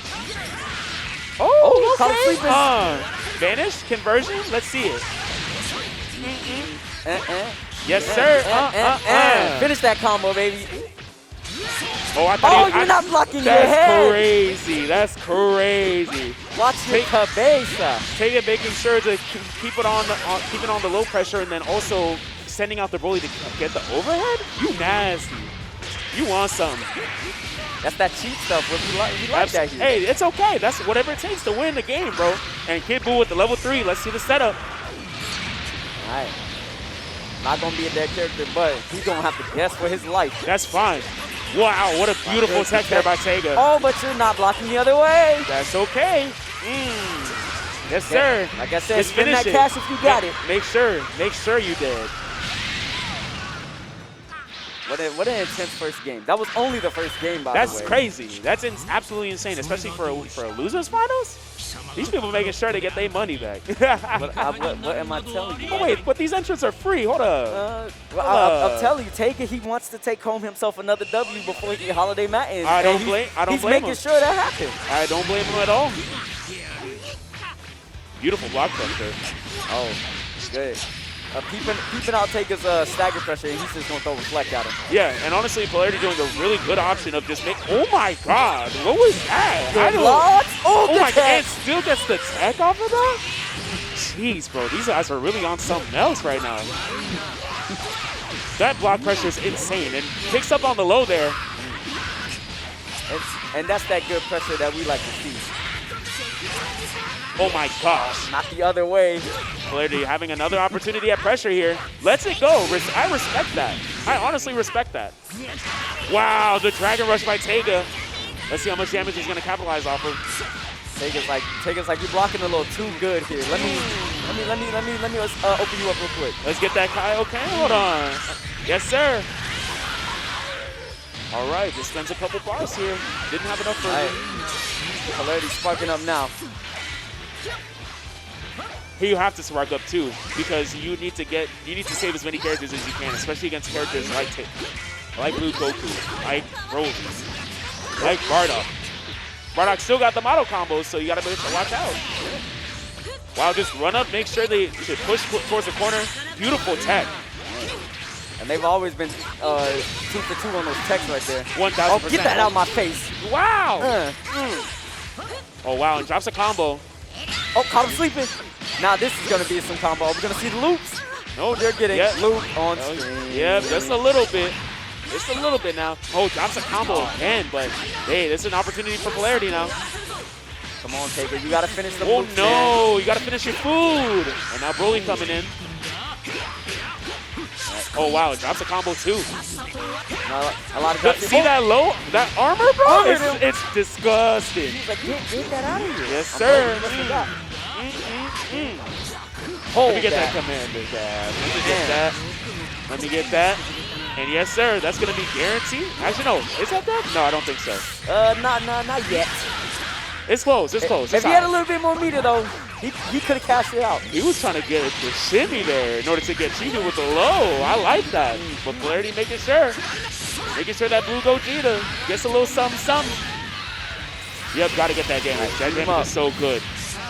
Oh, okay. Vanish, conversion, let's see it. Yes, sir. Finish that combo, baby. Oh, I thought you're not blocking your head. That's crazy. That's crazy. Watch your cabeza. Taiga making sure to keep it on the low pressure, and then also sending out the Broly to get the overhead. You nasty. You want something. That's that cheat stuff. We like that here. Hey, it's okay. That's whatever it takes to win the game, bro. And Kid Buu with the level 3. Let's see the setup. All right. Not going to be a dead character, but he's going to have to guess for his life. That's fine. Wow, what a beautiful tech there by Tega. Oh, but you're not blocking the other way. That's okay. Yes, sir. Like I said, just spin finish that cash if you got it. Make sure you did. What an intense first game. That was only the first game, by the way. That's crazy. That's absolutely insane, especially for a losers finals. These people making sure they get their money back. what am I telling you? Oh, wait, but these entrants are free. Hold up. I'll tell you, Taker, he wants to take home himself another W before the holiday mat ends. I don't blame him. He's making sure that happens. I don't blame him at all. Beautiful block pressure. Oh, good. Peeping out Taker's stagger pressure, and he's just going to throw reflect at him. Yeah, and honestly, Polarity doing a really good option of just oh my God, what was that? Oh my God, and still gets the tech off of that? Jeez, bro, these guys are really on something else right now. That block pressure is insane, and picks up on the low there. And that's that good pressure that we like to see. Oh my gosh. Not the other way. Polarity having another opportunity at pressure here. Lets it go. I respect that. I honestly respect that. Wow, the Dragon Rush by Tega. Let's see how much damage he's going to capitalize off of. Tega's like, you're blocking a little too good here. Let me open you up real quick. Let's get that Kai. Okay, hold on. Yes, sir. All right, just spends a couple bars here. Didn't have enough for it. Polarity's sparking up now. Here you have to spark up too, because you need to save as many characters as you can, especially against characters like Blue Goku, like Broly, like Bardock. Bardock still got the model combos, so you gotta watch out. Wow, just run up, make sure they push towards the corner. Beautiful tech. And they've always been 2 for 2 on those techs right there. 1,000%. Oh, get that out of my face. Wow. Oh, wow, and drops a combo. Oh, caught him sleeping. Now this is going to be some combo. We're going to see the loops. No, they're getting looped on screen. Yeah, just a little bit. Just a little bit now. Oh, drops a combo again, but hey, this is an opportunity for Polarity now. Come on, Taker. You got to finish the loops, no. Man. You got to finish your food. And now Broly coming in. Oh, wow. It drops a combo, too. A lot of see that armor, bro? It's disgusting. He's like, get that out of here. Yes, sir. Let me get that commander dab. Let me get that. And yes, sir, that's going to be guaranteed. Actually, no. Is that that? No, I don't think so. Not yet. It's close. It's close. If he had a little bit more meter, though, he could have cashed it out. He was trying to get the shimmy there in order to get cheated with the low. I like that. But Polarity making sure that Blue Gogeta gets a little something. Yep, got to get that damage. That damage is so good.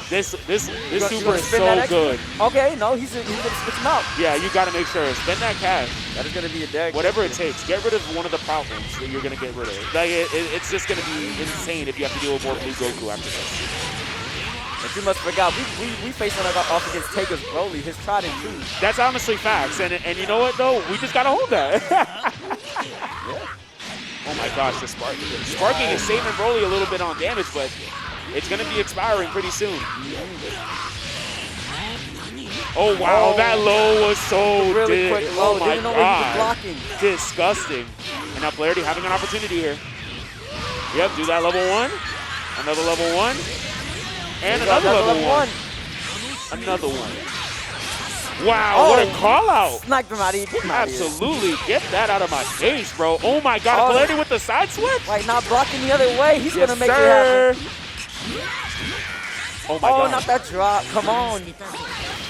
This super is so good. Okay, no, he's going to switch him out. Yeah, you got to make sure. Spend that cash. That is going to be a deck. Whatever it takes. Get rid of one of the problems that you're going to get rid of. Like, it's just going to be insane if you have to deal with more Blue Goku after this. But you must forget, we facing off against Taker's Broly, his tried and true. That's honestly facts. And you know what, though? We just got to hold that. Oh, my gosh, the Sparking. Sparking is saving Broly a little bit on damage, but it's going to be expiring pretty soon. Oh, wow, that low was so really quick low. Oh, my Didn't know God. he was blocking. Disgusting. And now Polarity having an opportunity here. Yep, do that level 1. Another level 1. And another level 1. Another one. Wow, what a call out. Sniped him out of here. Absolutely. Get that out of my face, bro. Oh, my God. Polarity with the side switch? Like, not blocking the other way. He's going to make it happen. Oh, my God. Not that drop. Come on.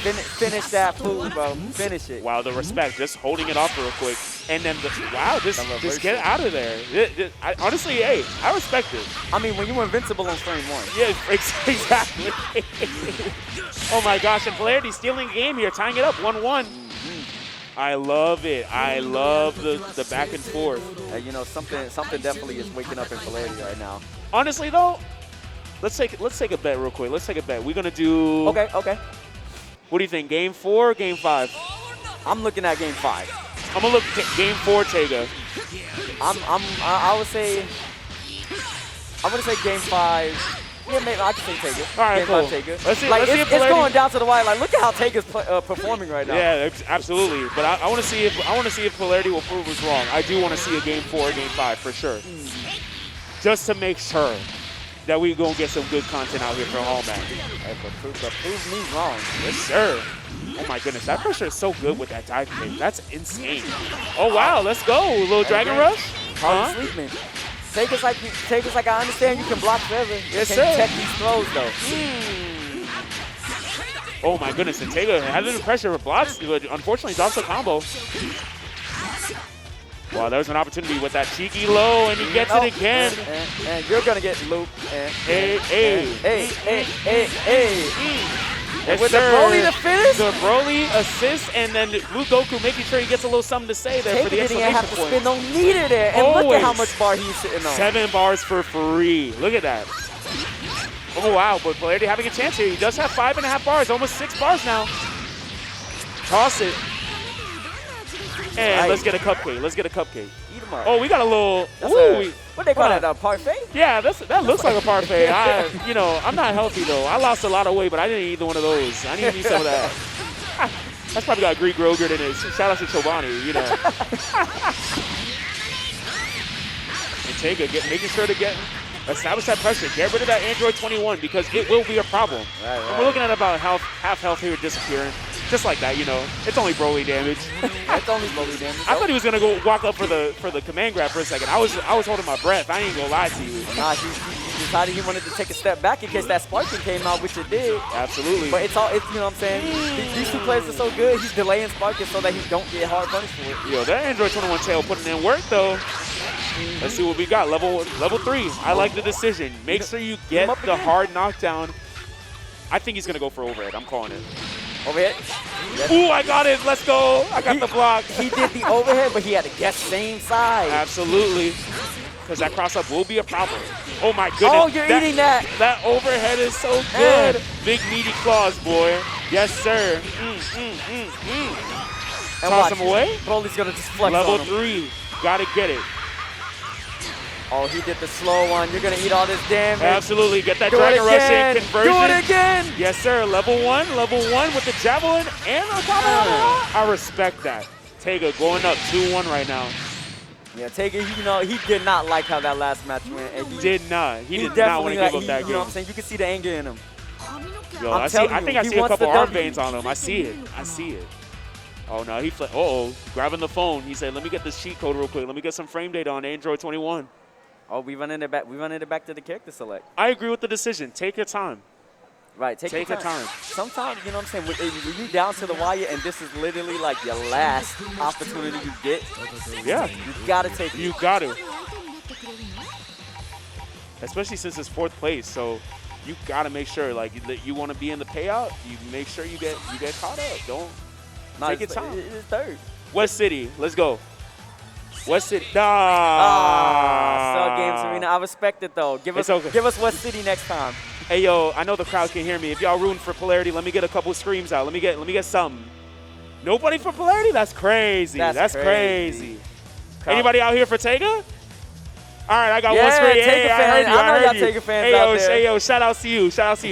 Finish that food, bro. Finish it. Wow, the respect. Just holding it off real quick. And then, just get out of there. Honestly, hey, I respect it. I mean, when you're invincible on frame 1. Yeah, exactly. Oh, my gosh. And Polarity stealing the game here, tying it up 1-1. I love it. I love the back and forth. You know, something definitely is waking up in Polarity right now. Honestly, though, let's take a bet real quick. Let's take a bet. We're going to do... Okay. What do you think, game 4 or game 5? I'm looking at game 5. I'm going to look at game 4, Tega. I would say I'm gonna say game 5. Yeah, maybe I can say Tega. All right, game cool. 5 Tega. Let's see. Like let's see it's if Polarity, going down to the wire. Like look at how Tega's performing right now. Yeah, absolutely. But I want to see if Polarity will prove us wrong. I do want to see a game 4 or game 5 for sure, just to make sure that we gonna get some good content out here for Holmat. Hey, but prove me wrong. Yes, sir. Oh my goodness, that pressure is so good with that dive kick. That's insane. Oh wow, let's go. A little Dragon Rush. Hard sleeping. Tega's like I understand you can block forever. Yes, can sir. you check these throws though? Oh my goodness, and Tega has the pressure with blocks, but unfortunately drops the combo. Wow, there's an opportunity with that cheeky low, and he gets it again. And you're gonna get looped. Hey. And with the Broly to finish? The Broly assist, and then Blue Goku making sure he gets a little something to say there for the Tega didn't exclamation have to point. spin no meter there. And look at how Always. much bar he's sitting on. 7 bars for free. Look at that. Oh, wow, but Polarity having a chance here. He does have 5.5 bars, almost 6 bars now. Toss it. And Right. let's get a cupcake. Let's get a cupcake. Eat him up. Oh, we got a little. That's Ooh, what they call hold that, on. a parfait? Yeah, that looks like a parfait. I'm not healthy though. I lost a lot of weight, but I didn't eat either one of those. I need to eat some of that. That's probably got Greek yogurt in it. Shout out to Chobani, And Tega making sure to establish that pressure. Get rid of that Android 21 because it will be a problem. Right. And we're looking at about half health here disappearing. Just like that, It's only Broly damage. That's only Broly damage. I thought he was gonna go walk up for the command grab for a second. I was holding my breath. I ain't gonna lie to you. Nah, he decided he wanted to take a step back in case that sparking came out, which it did. Absolutely. But it's you know what I'm saying? These two players are so good, he's delaying sparking so that he don't get hard punished for it. Yo, that Android 21 tail putting in work though. Let's see what we got. Level 3. I like the decision. Make sure you get the hard knockdown. I think he's gonna go for overhead. I'm calling it. Overhead? Ooh, I got it. Let's go. I got the block. He did the overhead, but he had to guess same side. Absolutely. Because that cross-up will be a problem. Oh, my goodness. Oh, you're eating that. That overhead is so good. Big, meaty claws, boy. Yes, sir. And Toss watch, him away. Broly's going to just flex Level on him. 3. Got to get it. Oh, he did the slow one. You're going to eat all this damage. Absolutely. Get that Do Dragon it Rush again. in conversion. Do it again. Yes, sir. Level 1 with the Javelin and the Kamehameha. I respect that. Tega going up 2-1 right now. Yeah, Tega, he did not like how that last match went. And he Did not. He did not definitely want to give up that You know what I'm game. saying? You can see the anger in him. Yo, I'm I telling think you, I he see a wants couple the arm W. veins on him. I see it. Oh, no. Uh-oh. Grabbing the phone. He said, let me get this cheat code real quick. Let me get some frame data on Android 21. Oh, we running it back to the character select. I agree with the decision. Take your time. Right, take your your time. Sometimes, you know what I'm saying, when you down to the wire and this is literally like your last opportunity you get, Yeah. you gotta take it. You got to. Especially since it's 4th place, so you got to make sure, like, that you want to be in the payout. You make sure you get caught up. Don't take your time. It's third. West City, let's go. West City. Cell Games Arena. I respect it though. Give It's us okay. West City next time. Hey yo, I know the crowd can hear me. If y'all rooting for Polarity, let me get a couple screams out. Let me get something. Nobody for Polarity? That's crazy. That's crazy. Anybody out here for Tega? All right, I got one screen. Tega Hey, I fans. heard you. I know y'all you. Tega fans out there. Hey yo, shout out to you.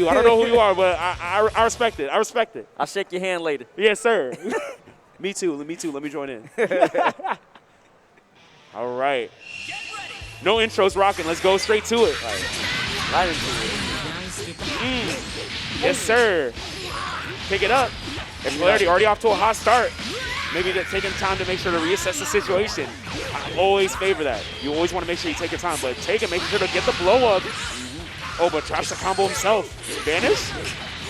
I don't know who you are, but I respect it. I'll shake your hand later. Yes, sir. Me too. Let me join in. All right. No intros rocking. Let's go straight to it. Right into it. Yes, sir. Pick it up. And Polarity already off to a hot start. Maybe they're taking time to make sure to reassess the situation. I always favor that. You always want to make sure you take your time, but make sure to get the blow up. Oh, but traps the combo himself. Vanish?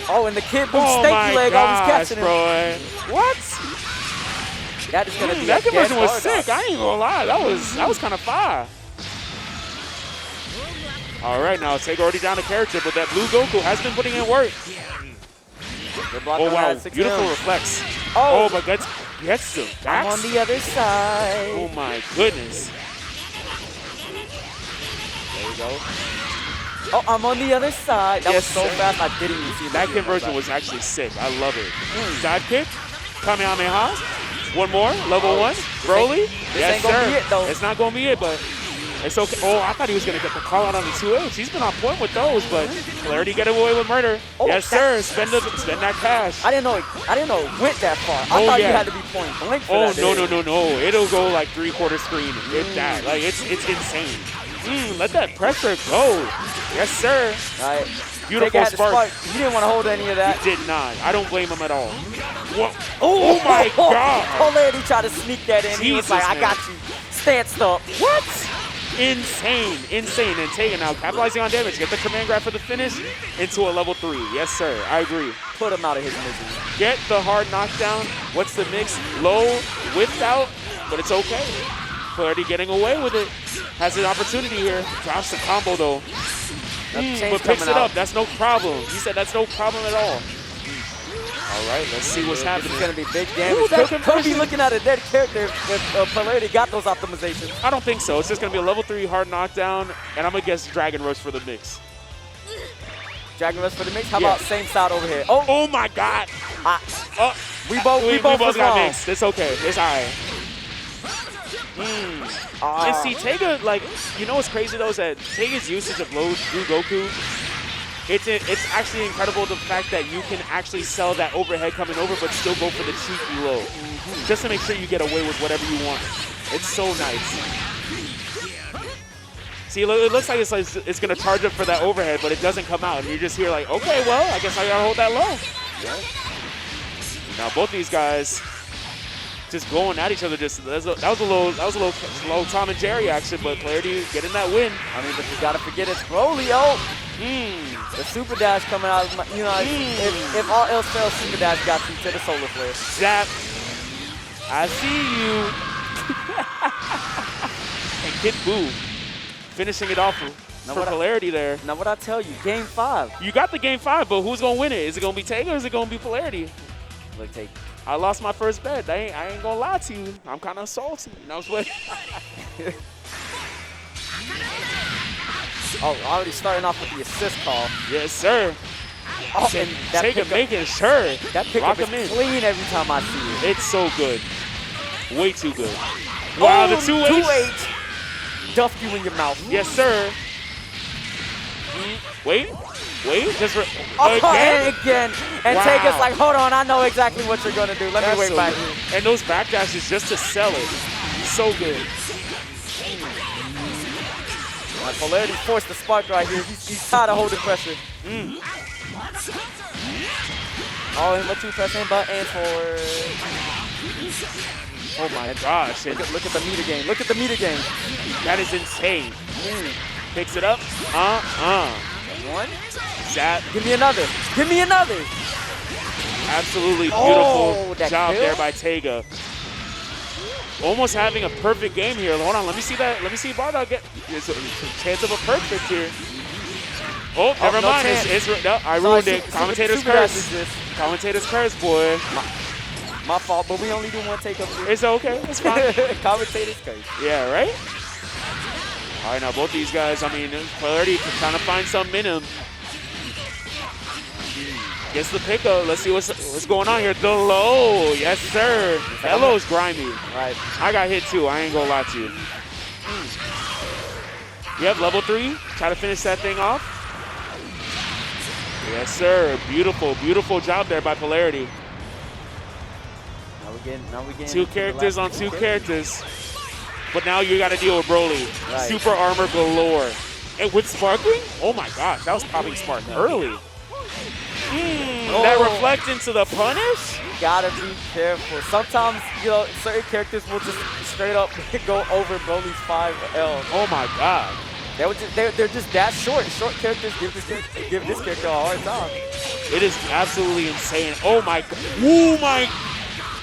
Oh, and the kid boots Oh stanky my leg. I was gosh, catching him. bro. What? That is gonna be That a conversion dead was hard sick. out. I ain't gonna lie. That was kind of fire. All right, now Tega already down to character, but that blue Goku has been putting in work. Oh wow, beautiful reflex. Oh, but gets the I'm on the other side. Oh my goodness. There we go. Oh, I'm on the other side. That was Yes, so sir. fast, I didn't even see That conversion was actually sick. I love it. Dive kick, Kamehameha. One more, level 1. Broly. this ain't gonna be it, though. It's not gonna be it, but It's okay. Oh, I thought he was going to get the call out on the 2H. He's been on point with those, but Polarity get away with murder. Oh, yes, sir. Spend that cash. I didn't know it went that far. I thought you had to be point blank for that. No. It'll go like 3/4 screen. If that. Like, it's insane. Let that pressure go. Yes, sir. All right. Beautiful spark. He didn't want to hold any of that. He did not. I don't blame him at all. Whoa. Oh my God. Polarity tried to sneak that in. He was Jesus, like, I man. got you. Stanced up. What? Insane. And Tega now capitalizing on damage. Get the command grab for the finish into a level 3. Yes, sir. I agree. Put him out of his misery. Get the hard knockdown. What's the mix? Low, whipped out, but it's okay. Polarity getting away with it. Has an opportunity here. Drops the combo though. But picks it up. That's no problem. He said that's no problem at all. All right, let's see what's happening. This is going to be big damage. Could be looking at a dead character if Polarity got those optimizations. I don't think so. It's just going to be a level 3 hard knockdown, and I'm going to guess Dragon Rush for the mix. Dragon Rush for the mix? How about same side over here? Oh my God. We both got mixed. It's okay. It's all right. And see, Tega, like, you know what's crazy though is that Tega's usage of low through Goku, it's actually incredible the fact that you can actually sell that overhead coming over but still go for the cheeky low. Just to make sure you get away with whatever you want. It's so nice. See, it looks like it's going to charge up for that overhead, but it doesn't come out. And you're just here like, okay, well, I guess I got to hold that low. Yeah. Now both these guys just going at each other. That was a little Tom and Jerry action, but Polarity getting that win. I mean, but you gotta forget it's Broly, The super dash coming out. You know, if all else fails, super dash got you to the solar flare. Zap. I see you. And Kid Buu finishing it off for Polarity there. Now what I tell you, Game 5. You got the Game 5, but who's gonna win it? Is it gonna be Tega or is it gonna be Polarity? Look, Tega. I lost my first bet. I ain't gonna lie to you. I'm kind of salty. You know what? Oh, already starting off with the assist call. Yes, sir. Oh, and that Tega making sure. That pickup is clean every time I see it. It's so good. Way too good. Wow, the 2H. Duffed you in your mouth. Yes, sir. Wait. Just again. And wow. Tega's like, hold on, I know exactly what you're going to do. Let me wait back here. And those backdashes just to sell it. So good. Polarity forced the spark right here. He's tired of holding pressure. Oh, and what you pressing buttons for? Oh my gosh. Look at the meter game. Look at the meter game. That is insane. Picks it up. One. Zap. Give me another. Give me another. Absolutely beautiful job kill? there by Tega. Almost having a perfect game here. Hold on, let me see that. Let me see Bardock get. There's a chance of a perfect here. Oh, never mind. I ruined it. Commentator's curse. Commentator's curse, boy. My fault, but we only do one take up here. It's okay. It's fine. Commentator's curse. Yeah, right? All right, now both these guys, I mean, Polarity trying to find something in him. Gets the pickup. Let's see what's going on here. The low. Yes, sir. That low is grimy. Right. I got hit too. I ain't gonna lie to you. Yep, level 3. Try to finish that thing off. Yes, sir. Beautiful, beautiful job there by Polarity. Now we getting two characters on two characters. But now you got to deal with Broly. Right. Super armor galore. And with sparkling? Oh my gosh, that was popping spark early. That reflects into the punish? You gotta be careful. Sometimes, you know, certain characters will just straight up go over Broly's 5L. Oh my god. They're just that short. Short characters give this character a hard time. It is absolutely insane. Oh my god. Oh my.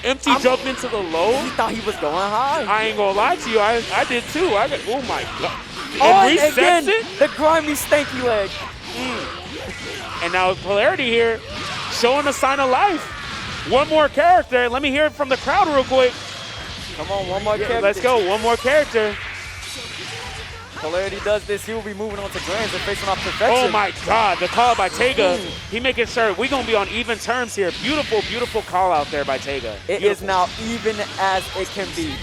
Empty jump into the low. He thought he was going high. I ain't gonna lie to you. I did too. Oh my god. And resets it. The grimy stanky leg. And now Polarity here showing a sign of life. One more character. Let me hear it from the crowd real quick. Come on, one more character. Let's go. One more character. Polarity does this, he will be moving on to Grands and facing off Perfection. Oh my god, the call by Tega. He making sure we're going to be on even terms here. Beautiful, beautiful call out there by Tega. It is now even as it can be.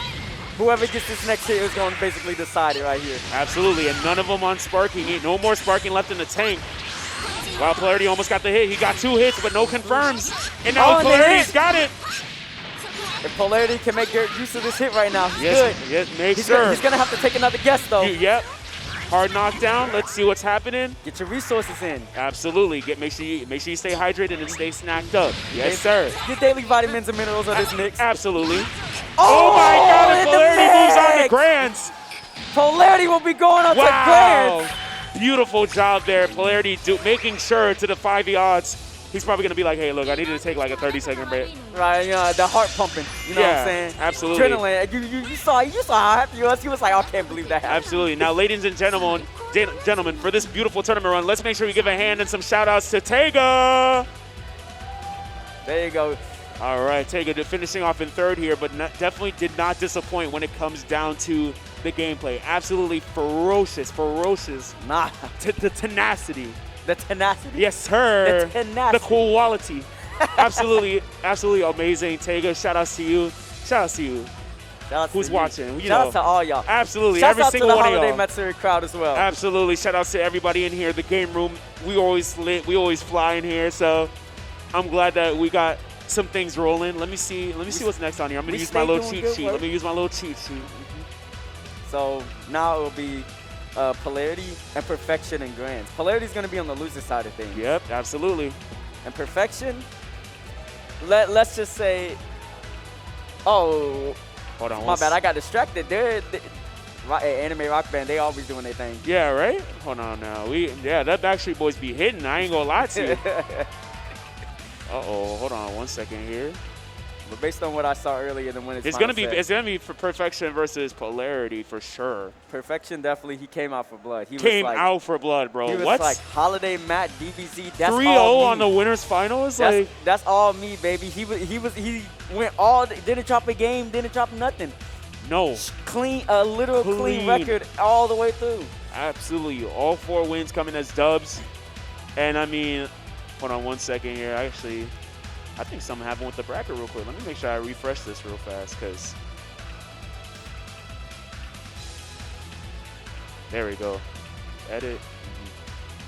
Whoever gets this next hit is going to basically decide it right here. Absolutely, and none of them on sparking. No more sparking left in the tank. Wow, Polarity almost got the hit. He got 2 hits, but no confirms. And now Polarity's got it. If Polarity can make use of this hit right now, he's Yes, good. yes, make He's sure. He's going to have to take another guess, though. Yep. Hard knockdown. Let's see what's happening. Get your resources in. Absolutely. Make sure you stay hydrated and stay snacked up. Yes, sir. Your daily vitamins and minerals are this mix. Absolutely. Oh my God! And Polarity moves on to grands. Polarity will be going on to grands. Beautiful job there, Polarity making sure to defy the odds. He's probably gonna be like, hey, look, I needed to take like a 30-second break. Right, you know, the heart pumping. You know what I'm saying? Absolutely. Adrenaline. You saw how happy he was. He was like, I can't believe that happened. Absolutely. Now, ladies and gentlemen, for this beautiful tournament run, let's make sure we give a hand and some shout outs to Tega. There you go. All right, Tega finishing off in 3rd here, but definitely did not disappoint when it comes down to the gameplay. Absolutely ferocious. Nah. The tenacity. The tenacity? Yes, sir. The tenacity. The quality. Absolutely amazing. Tega, shout outs to you. Shout out Who's to watching? Shout out to all y'all. Absolutely. Shout every out single to the one of Holiday y'all. Matsuri crowd as well. Absolutely. Shout outs to everybody in here. The game room, we always lit. We always fly in here. So I'm glad that we got some things rolling. Let me see what's next on here. I'm going to use my little cheat sheet. Let me use my little cheat sheet. So now it will be Polarity and Perfection and Grands. Polarity's going to be on the loser side of things. Yep, absolutely. And Perfection, let's just say, oh, hold on. my bad, I got distracted. They're Anime Rock Band, they always doing their thing. Yeah, right? Hold on now. That Backstreet Boys be hitting. I ain't going to lie to you. Uh-oh, hold on 1 second here. But based on what I saw earlier, then when it's gonna be for Perfection versus Polarity for sure. Perfection definitely, he came out for blood. He came was like, out for blood, bro. He was what? like Holiday Matt DBZ. That's 3-0 all me. on the winners finals. That's all me, baby. He went all, didn't drop a game, didn't drop nothing. No. Clean, a literal clean record all the way through. Absolutely, all 4 wins coming as dubs, and I mean, hold on 1 second here. I think something happened with the bracket real quick. Let me make sure I refresh this real fast, because there we go. Edit.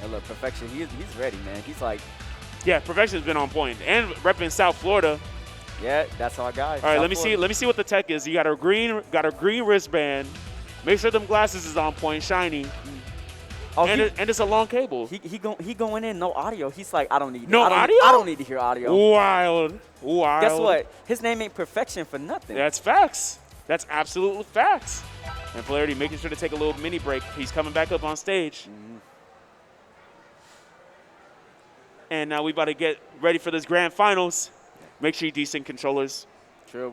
And look, Perfection, he's ready, man. He's like, yeah, Perfection's been on point, and repping South Florida. Yeah, that's our guy. All right, let me see what the tech is. You got a green wristband. Make sure them glasses is on point, shiny. Oh, and it's a long cable. He going in, no audio. He's like, I don't need audio. I don't need to hear audio. Wild. Guess what? His name ain't Perfection for nothing. That's facts. That's absolute facts. And Polarity making sure to take a little mini break. He's coming back up on stage. And now we about to get ready for this grand finals. Make sure you desync controllers. True.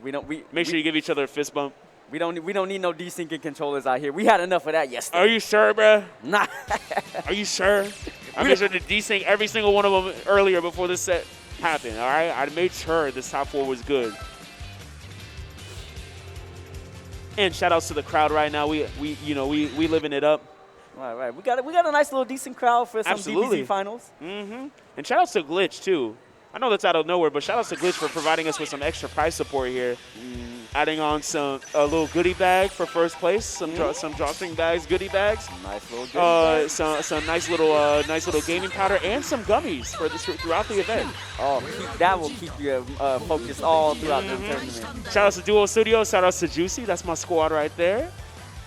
Make sure you give each other a fist bump. We don't need no desyncing controllers out here. We had enough of that yesterday. Are you sure, bruh? Nah. Are you sure? I made sure to desync every single one of them earlier before this set happened. All right, I made sure this top 4 was good. And shout outs to the crowd right now. We living it up. Right. We got a nice little decent crowd for some DBZ finals. And shout outs to Glitch too. I know that's out of nowhere, but shout outs to Glitch for providing us with some extra prize support here. Adding on a little goodie bag for first place, some drawstring bags, goodie bags. Nice little goodie bags. Some nice little gaming powder and some gummies throughout the event. Oh, that will keep you focused all throughout the tournament. Shout outs to Duo Studio. Shout outs to Juicy. That's my squad right there.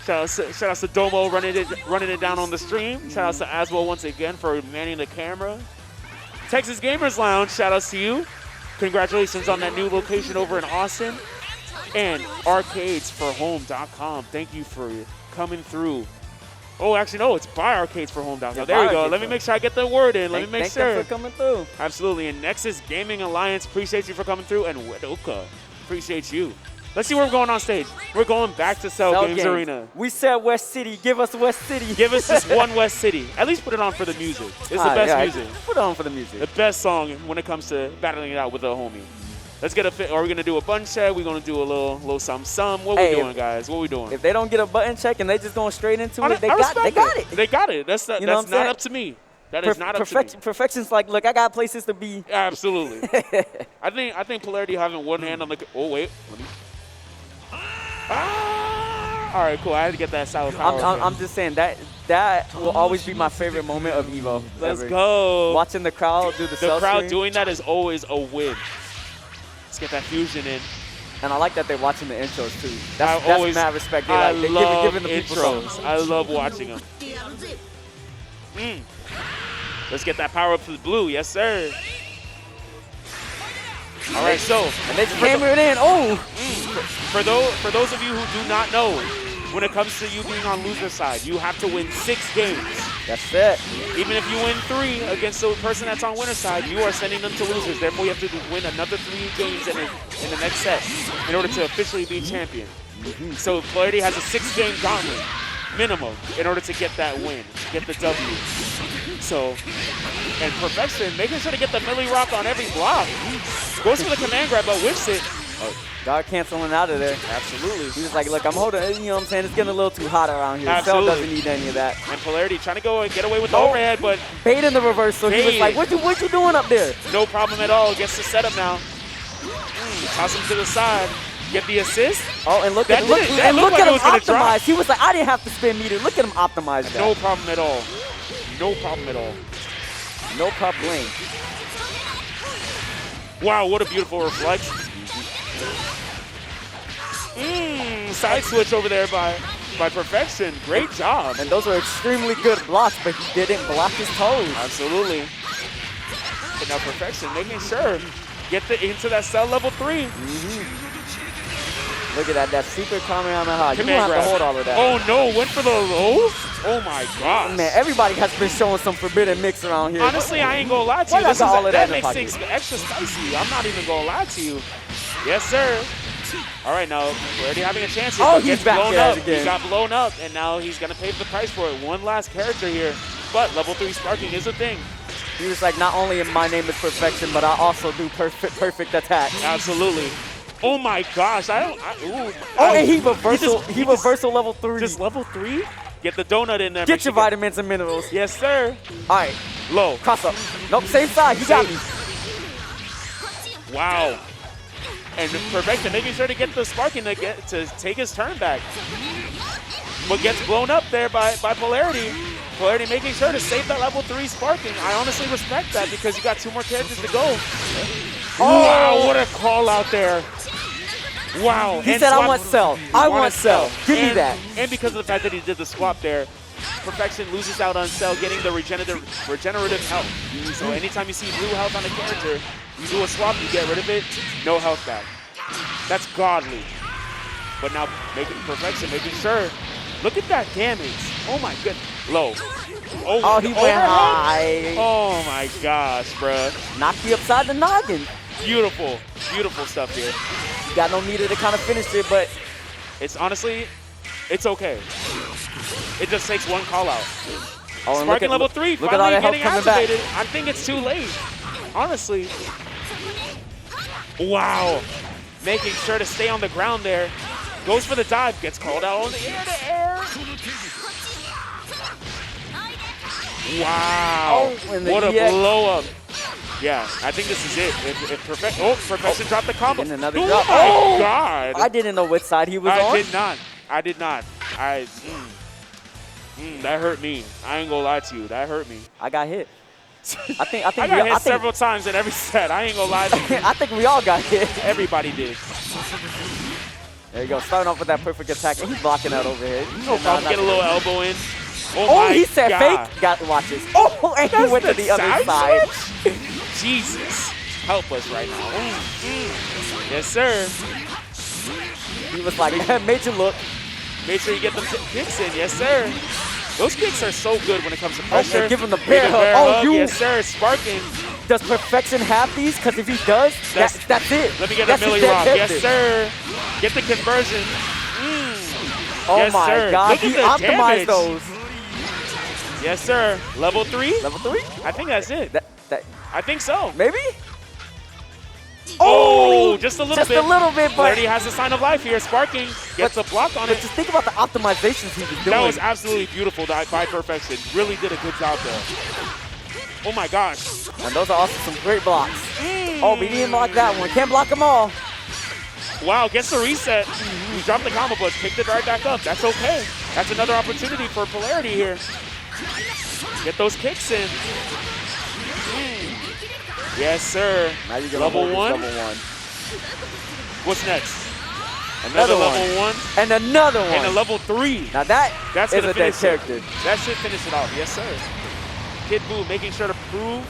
Shout outs to Domo running it down on the stream. Shout outs to Aswell once again for manning the camera. Texas Gamers Lounge, shout outs to you. Congratulations on that new location over in Austin. And arcadesforhome.com. Thank you for coming through. Oh, actually, no, it's by arcadesforhome.com. Yeah, there we go. Let me make sure I get the word in. Let me make sure. Thank them for coming through. Absolutely. And Nexus Gaming Alliance, appreciate you for coming through. And Wedoka, appreciate you. Let's see where we're going on stage. We're going back to Cell Games Arena. We said West City. Give us West City. Give us this one West City. At least put it on for the music. It's the best music. Put it on for the music. The best song when it comes to battling it out with a homie. Let's get a fit. Are we going to do a button check? We're going to do a little some. What we doing, guys? What we doing? If they don't get a button check and they just going straight into it, they got it. They got it. That's not up to me. That is not up to me. Perfection's like, look, I got places to be. Absolutely. I think Polarity having one hand on the. Oh wait. Let me. All right, cool. I had to get that solid power. I'm just saying that will always be my favorite moment of Evo. Let's ever. go. Watching the crowd do the cell crowd screen. doing that is always a win. Let's get that fusion in. And I like that they're watching the intros too. I That's always- mad respect. I They're love giving the people intros. something. I love watching them. Let's get that power up to the blue. Yes, sir. All right, so And they just hammer it in. Oh! for those of you who do not know, when it comes to you being on loser side, you have to win 6 games. That's it. Even if you win 3 against the person that's on winner side, you are sending them to losers. Therefore, you have to win another 3 games in the next set in order to officially be champion. So Polarity has a 6-game gauntlet minimum in order to get that win, get the W. So, and Perfection, making sure to get the Millie Rock on every block. Goes for the command grab, but whiffs it. Guard canceling out of there. Absolutely. He was like, look, I'm holding, you know what I'm saying? It's getting a little too hot around here. Cell Absolutely. doesn't need any of that. And Polarity trying to go and get away with the overhead, but Bait in the reverse, so he was Bait. like, what you doing up there? no problem at all. Gets the setup now. Toss him to the side. Get the assist. Oh, and look That at look, did it. That and looked look like at it him was gonna drop. optimize. He was like, I didn't have to spin meter. Look at him optimize that. No problem at all. No problem at all. No problem. Wow, what a beautiful reflection. Side switch over there by Perfection. Great job. And those were extremely good blocks, but he didn't block his toes. Absolutely. But now Perfection making sure get into that cell level 3. Look at that super Kamehameha. You don't Command have grab. to hold all of that. Oh no, went for the low? Oh my gosh. Man, everybody has been showing some forbidden mix around here. Honestly, I ain't gonna lie to Why you. not got all of that in the makes things extra spicy. I'm not even gonna lie to you. Yes, sir. All right, now we're already having a chance here. Oh, but he's gets back blown at up. it again. He got blown up, and now he's gonna pay the price for it. One last character here, but level 3 sparking is a thing. He was like, not only am my name is perfection, but I also do perfect attacks. Absolutely. Oh my gosh! And he reversal level 3. Just level 3. Get the donut in there. Get your vitamins and minerals. Yes, sir. All right, Low. cross up. Nope, same side. You got me. Wow. And Perfection making sure to get the sparking to take his turn back. But gets blown up there by Polarity. Polarity making sure to save that level 3 sparking. I honestly respect that because you got 2 more characters to go. Oh, wow, what a call out there. Wow. He And said, I swap- want cell. I want cell. Give me And- that. And because of the fact that he did the swap there, Perfection loses out on cell getting the regenerative health. So anytime you see blue health on a character, you do a swap, you get rid of it, no health back. That's godly. But now Perfection making sure. Look at that damage. Oh my goodness. Low. Oh, he went overhead? high. Oh my gosh, bruh. Knocked you upside the noggin. Beautiful, beautiful stuff here. You got no meter to kind of finish it, but It's honestly, it's okay. It just takes one call out. oh, and Sparking level 3 look at all finally that health getting coming back. activated. I think it's too late, honestly. Wow. Making sure to stay on the ground there. Goes for the dive, gets called out on the air to air. Wow. Oh, and the what a EX. blow up. Yeah, I think this is it. If Perfection dropped the combo. And another oh drop. my Oh! God. I didn't know which side he was on. I did not. That hurt me. I ain't gonna lie to you. That hurt me. I got hit. I I got hit several times in every set. I ain't gonna lie to you. I think we all got hit. Everybody did. There you go. Starting off with that perfect attack. And he's blocking out overhead. No problem. Get a little elbow in. Oh, my he said God. fake. Got watches. Oh, and he That's went to the other side. switch? Jesus. Help us right now. Yes, sir. He was like, made you look. Make sure you get them kicks in. Yes, sir. Those kicks are so good when it comes to Oh, pressure. and give him the Give bear the hug. bear Oh, hug. you. Yes, sir. Sparking. Does Perfection have these? Because if he does, that's it. Let me get That's a his Millie dead Rock. Yes, pivot. sir. Get the conversion. Oh Yes, my sir. God. Look at He the optimized damage. those. Yes, sir. Level 3? Level 3? I think that's it. That I think so. maybe? Oh, just a little bit. Just a little bit, but Already has a sign of life here. Sparking. Gets a block on but it. just think about the optimizations he was doing. That was absolutely beautiful by Perfection. Really did a good job there. Oh my gosh. And those are also some great blocks. Oh, but he didn't block that one. Can't block them all. Wow, gets the reset. He dropped the combo, but picked it right back up. That's okay. That's another opportunity for Polarity here. Get those kicks in. Yes, sir. Now you get level one. Level 1. What's next? Another level 1. And another one. And a level 3. Now that's is a dead character. That should finish it off. Yes, sir. Kid Buu making sure to prove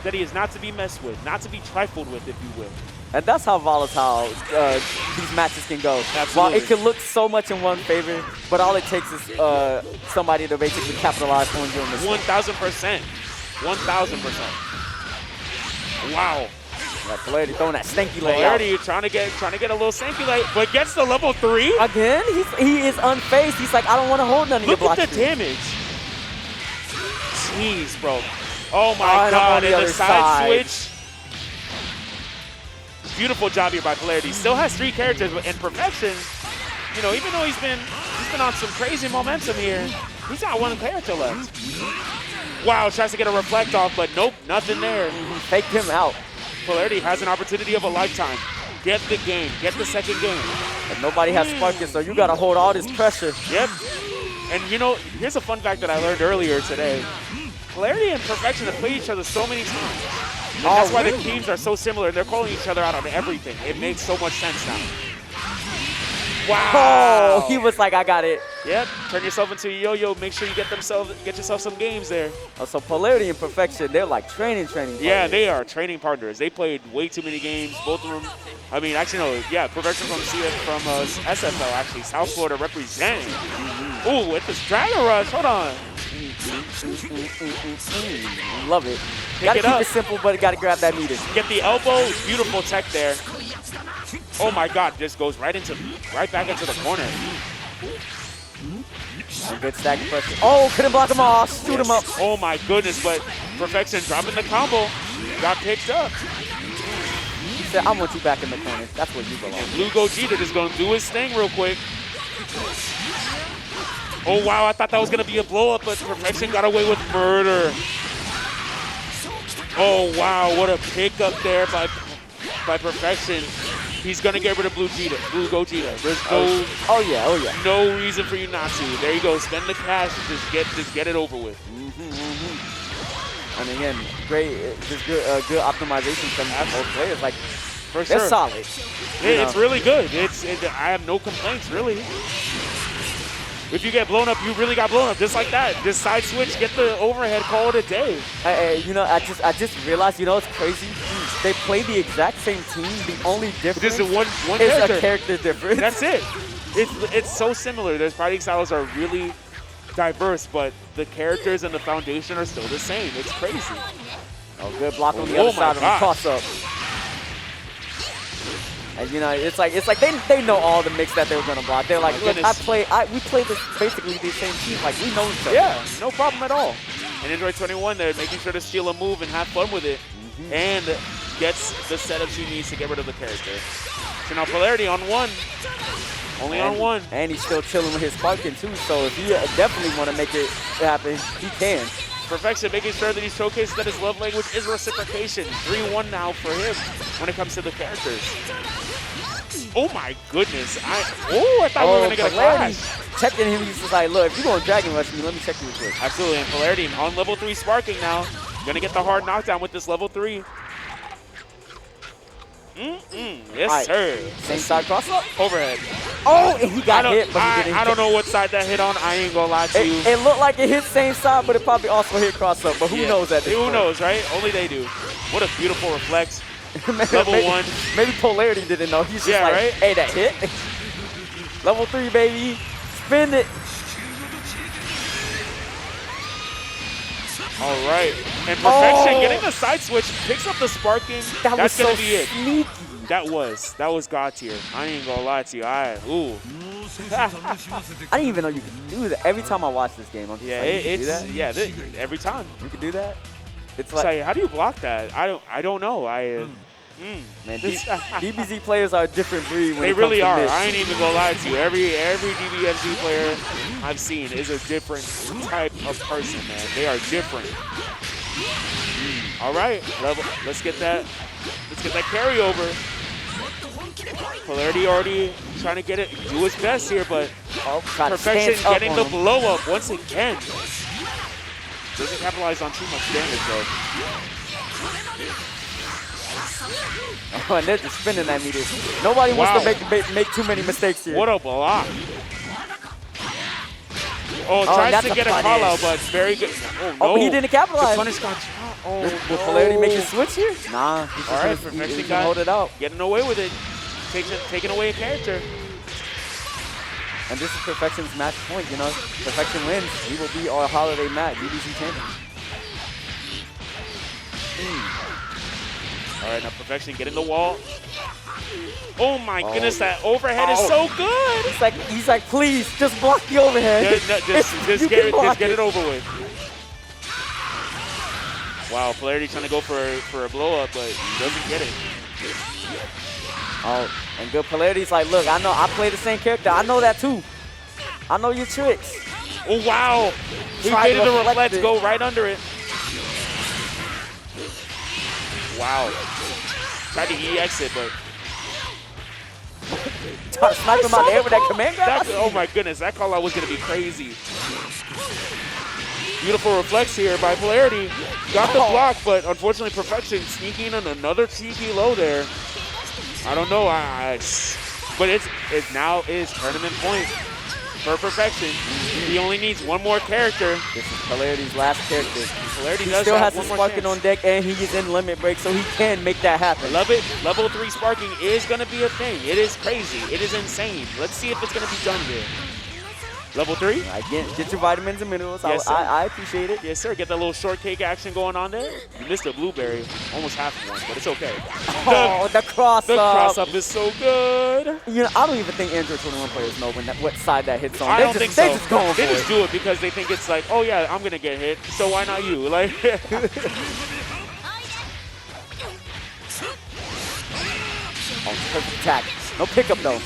that he is not to be messed with, not to be trifled with, if you will. And that's how volatile these matches can go. Absolutely. While it can look so much in one favor, but all it takes is somebody to basically capitalize on your mistake. 1,000%. 1,000%. Wow. Polarity throwing that stanky leg Polarity trying to get a little stanky leg, but gets the level 3. Again, he is unfazed. He's like, I don't want to hold none of your Look blocks. at the damage. Jeez, bro. Oh my God, and the side switch. Beautiful job here by Polarity. Still has 3 characters, but in perfection, you know, even though he's been on some crazy momentum here, he's got 1 character left. Wow, tries to get a reflect off, but nope, nothing there. Faked him out. Polarity has an opportunity of a lifetime. Get the game, get the second game. And nobody has Sparkin, so you gotta hold all this pressure. Yep. And you know, here's a fun fact that I learned earlier today. Polarity and Perfection have played each other so many times. And that's why the teams are so similar. They're calling each other out on everything. It makes so much sense now. Wow. Oh, he was like, I got it. Yep. Turn yourself into a yo-yo. Make sure you get yourself some games there. Oh, so Polarity and Perfection, they're like training partners. Yeah, they are training partners. They played way too many games. Both of them. I mean, actually, no. Yeah, Perfection from SFL, actually. South Florida representing. Ooh, with this Dragon Rush. Hold on. Love it. Pick Gotta it keep up. it simple, but gotta grab that meter. Get the elbow. Beautiful tech there. Oh my God, just goes right back into the corner. A good stack of pressure. Oh, couldn't block him off. Shoot him up. Oh my goodness, but Perfection dropping the combo. Got picked up. He said, I want you back in the corner. That's where you belong. And Blue Gogeta just gonna do his thing real quick. Oh wow, I thought that was gonna be a blow up, but Perfection got away with murder. Oh wow, what a pickup there by Perfection. He's gonna get rid of Blue Gogeta. There's no reason for you not to. There you go. Spend the cash and just get it over with. And again, great, just good optimization from both players. Like, For sure. they're solid. It's really good. I have no complaints really. If you get blown up, you really got blown up, just like that. Just side switch, get the overhead, call it a day. You know, I just realized, you know, it's crazy. They play the exact same team. The only difference This is one is character. a character difference. That's it. It's so similar. Their fighting styles are really diverse, but the characters and the foundation are still the same. It's crazy. Oh, good block on the other side of the cross up. And you know, it's like they know all the mix that they were gonna block. They're like, look, we play this basically the same team. Like, we know each other. Yeah, no problem at all. And Android 21, they're making sure to steal a move and have fun with it, and gets the setups he needs to get rid of the character. So now Polarity on 1. Only on 1. And he's still chilling with his Sparkin too, so if you definitely want to make it happen, he can. Perfection making sure that he showcases that his love language is reciprocation. 3-1 now for him when it comes to the characters. Oh my goodness. I thought we were going to get a clash. Checking him, he's just like, look, if you're going to Dragon Rush me, let me check you real quick. Absolutely, and Polarity on level 3 sparking now. Going to get the hard knockdown with this level 3. Yes, right. sir. Same side cross up? Overhead. Oh, and he got hit, but he didn't. I don't know what side that hit on. I ain't gonna lie to you. It looked like it hit same side, but it probably also hit cross up. But who knows at this point? Who knows, right? Only they do. What a beautiful reflex. Level 1. Maybe Polarity didn't know. He's just like, right? hey, that hit. Level 3, baby. Spin it. All right. And Perfection getting the side switch, picks up the sparking. That's going to be it. Sneaky. That was God tier. I ain't gonna lie to you. I didn't even know you could do that. Every time I watch this game, I'm just like, you can do that? Every time. You can do that? It's like, how do you block that? I don't know. Man, DBZ players are a different breed when they it comes really to are. mix. I ain't even gonna lie to you. Every DBFZ player I've seen is a different type of person, man. They are different. All right, let's get that carryover. Polarity already trying to get it, do his best here, but Try to Perfection stance up getting on the him. blow up once again. Doesn't capitalize on too much damage though. Oh, and they're just spinning at me. Nobody wants to make too many mistakes here. What a block. Oh, and tries that's to a get a punish. call out, but very good. Oh, no. Oh, but he didn't capitalize. The punish got shot. Oh, Will no. Polarity make a switch here? Nah. He's All right, just Perfection gonna hold it out. getting away with it. Taking away a character. And this is Perfection's match point, you know. Perfection wins. He will be our holiday match, DBC champion. All right, now Perfection getting the wall. Oh my goodness, that overhead is so good. He's like, please, just block the overhead. Just get it over with. Wow, Polarity trying to go for a blow up, but he doesn't get it. Oh, and good Polarity's like, look, I know I play the same character. I know that too. I know your tricks. Oh wow, he Tried did to the reflect reflex, it. go right under it. Wow. Tried to EX it, but Try to snipe him out the air with that command grab. oh my goodness, that call out was gonna be crazy. Beautiful reflex here by Polarity. Got the block, but unfortunately Perfection sneaking in another cheeky low there. I don't know, but it now is tournament point for Perfection. He only needs one more character. This is Polarity's last character. Polarity He does still have has his one more sparking chance. on deck, and he is in limit break, so he can make that happen. Love it. Level 3 sparking is going to be a thing. It is crazy. It is insane. Let's see if it's going to be done here. Level 3? Get your vitamins and minerals. Yes, sir. I appreciate it. Yes, sir. Get that little shortcake action going on there. You missed a blueberry. Almost half of one, but it's okay. Oh, the cross The up. cross up is so good. You know, I don't even think Android 21 players know what side that hits on. I don't think so. They just going They for just it. do it because they think it's like, oh yeah, I'm going to get hit, so why not you? Like, Oh, perfect attack. No pickup though.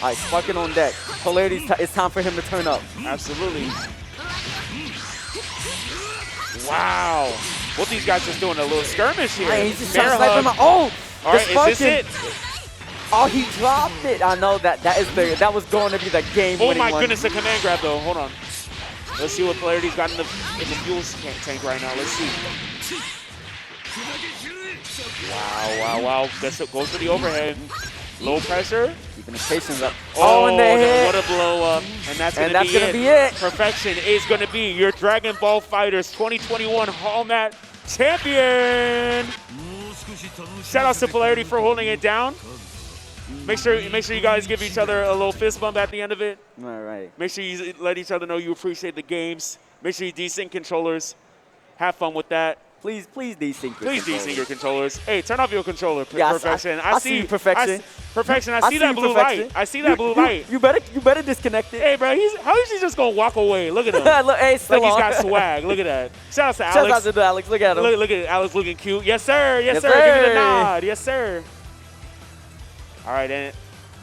All right, sparking on deck. Polarity, it's time for him to turn up. absolutely. Wow. Both these guys just doing a little skirmish here. Man, he's just Bear trying to snipe hug. him out. Oh, All the right, sparking. is this it? Oh, he dropped it. I know that was going to be the game Oh winning my one. goodness, the command grab though. Hold on. Let's see what Polarity's got in the fuel tank right now. Let's see. Wow. Goes for the overhead. Low pressure. Keeping his patience up. Oh, and the hit. what a blow up. And that's going to be it. Perfection is going to be your Dragon Ball Fighters 2021 Holmat champion. Shout out to Polarity for holding it down. Make sure you guys give each other a little fist bump at the end of it. All right. Make sure you let each other know you appreciate the games. Make sure you desync controllers. Have fun with that. Please desync. Please desync your controllers. Hey, turn off your controller, Yeah, Perfection. I see you, Perfection. Perfection, I I see see that you, blue Perfection. light. I see that blue light. You better disconnect it. Hey, bro, how is he just going to walk away? Look at him. Look, hey, still Like he's on. got swag. Look at that. Shout out to Shout Alex. out to Alex. Look at him. Look at Alex looking cute. Yes, sir. Yes, Yes, sir. Give it sir. a nod. Yes, sir. All right, and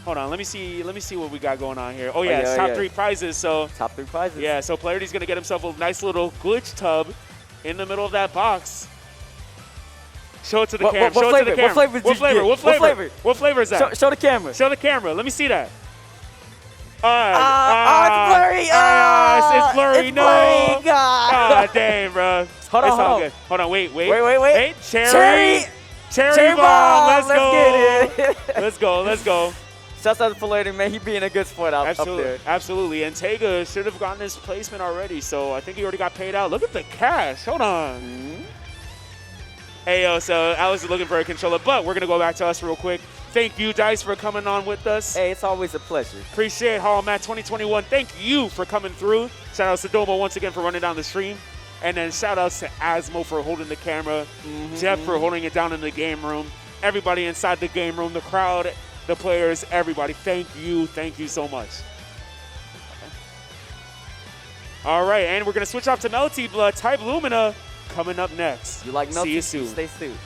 hold on. Let me see what we got going on here. Oh, yeah, it's top 3 prizes. So, Top 3 prizes. yeah, so Polarity's going to get himself a nice little glitch tub in the middle of that box. Show it to the camera. what Show it to the flavor? camera. What flavor did you get? What flavor? What flavor is that? Show the camera. Show the camera. Let me see that. It's blurry. It's blurry. It's No. blurry. Ah, damn, bro. Hold on, It's all hold on. good. Hold on. Wait. Wait. Hey, cherry Cherry bomb. Let's Let's go. get it. Let's go. Shouts out to Polarity, man. He being a good sport up there. Absolutely. And Tega should have gotten his placement already, so I think he already got paid out. Look at the cash. Hold on. Hey, yo, so Alex is looking for a controller, but we're going to go back to us real quick. Thank you, Dice, for coming on with us. Hey, it's always a pleasure. Appreciate Holmat 2021. Thank you for coming through. Shout out to Domo once again for running down the stream. And then shout outs to Asmo for holding the camera, Geoff for holding it down in the game room, everybody inside the game room, the crowd, the players, everybody. Thank you so much. All right, and we're going to switch off to Melty Blood, Type Lumina, coming up next. You like Melty? See you soon. Stay tuned.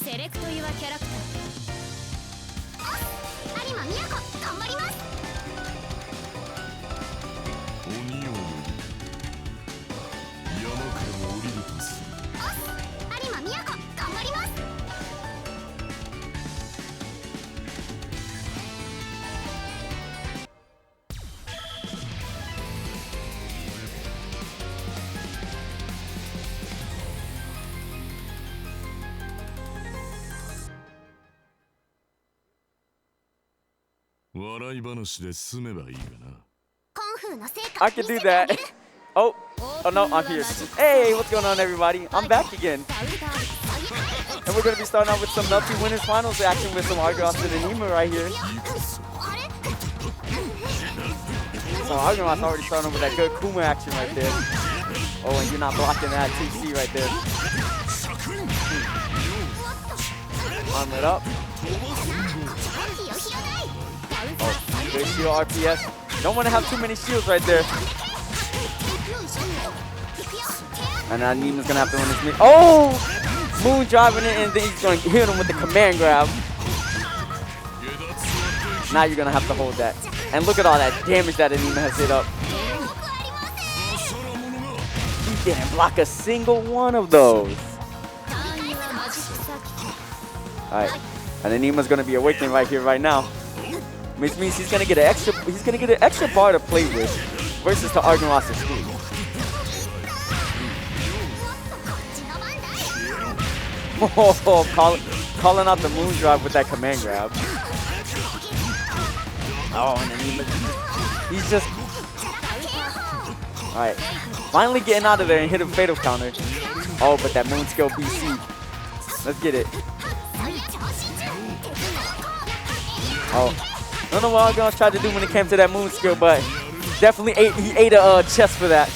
セレクトユアキャラクター有馬美也子頑張ります鬼を呼び山から降りるとする有馬美也子頑張ります笑い話で済めばいいがな。コンフーの成果 I can do that. Oh, oh no, I'm here. Hey, what's going on, everybody? I'm back again. And we're going to be starting out with some Melty Winners Finals action with some Argonaut and Anima right here. So Argonaut's already starting with that good Kuma action right there. Oh, and you're not blocking that TC right there. Arm it up. Oh, good shield RPS. Don't want to have too many shields right there. And now Nima's going to have to run his mid. Oh! Moon driving it, and then he's going to hit him with the command grab. Now you're going to have to hold that. And look at all that damage that Anima has hit up. He didn't block a single one of those. Alright. And Anima's going to be awakening right here, right now. Which means he's going to get an extra bar to play with versus the Argonaut's speed. Oh, calling out the moon drive with that command grab. Oh, and then he's just... Alright. Finally getting out of there and hit a fatal counter. Oh, but that moon skill BC. Let's get it. Oh. I don't know what Argonaut tried to do when it came to that moon skill, but definitely he ate a chest for that.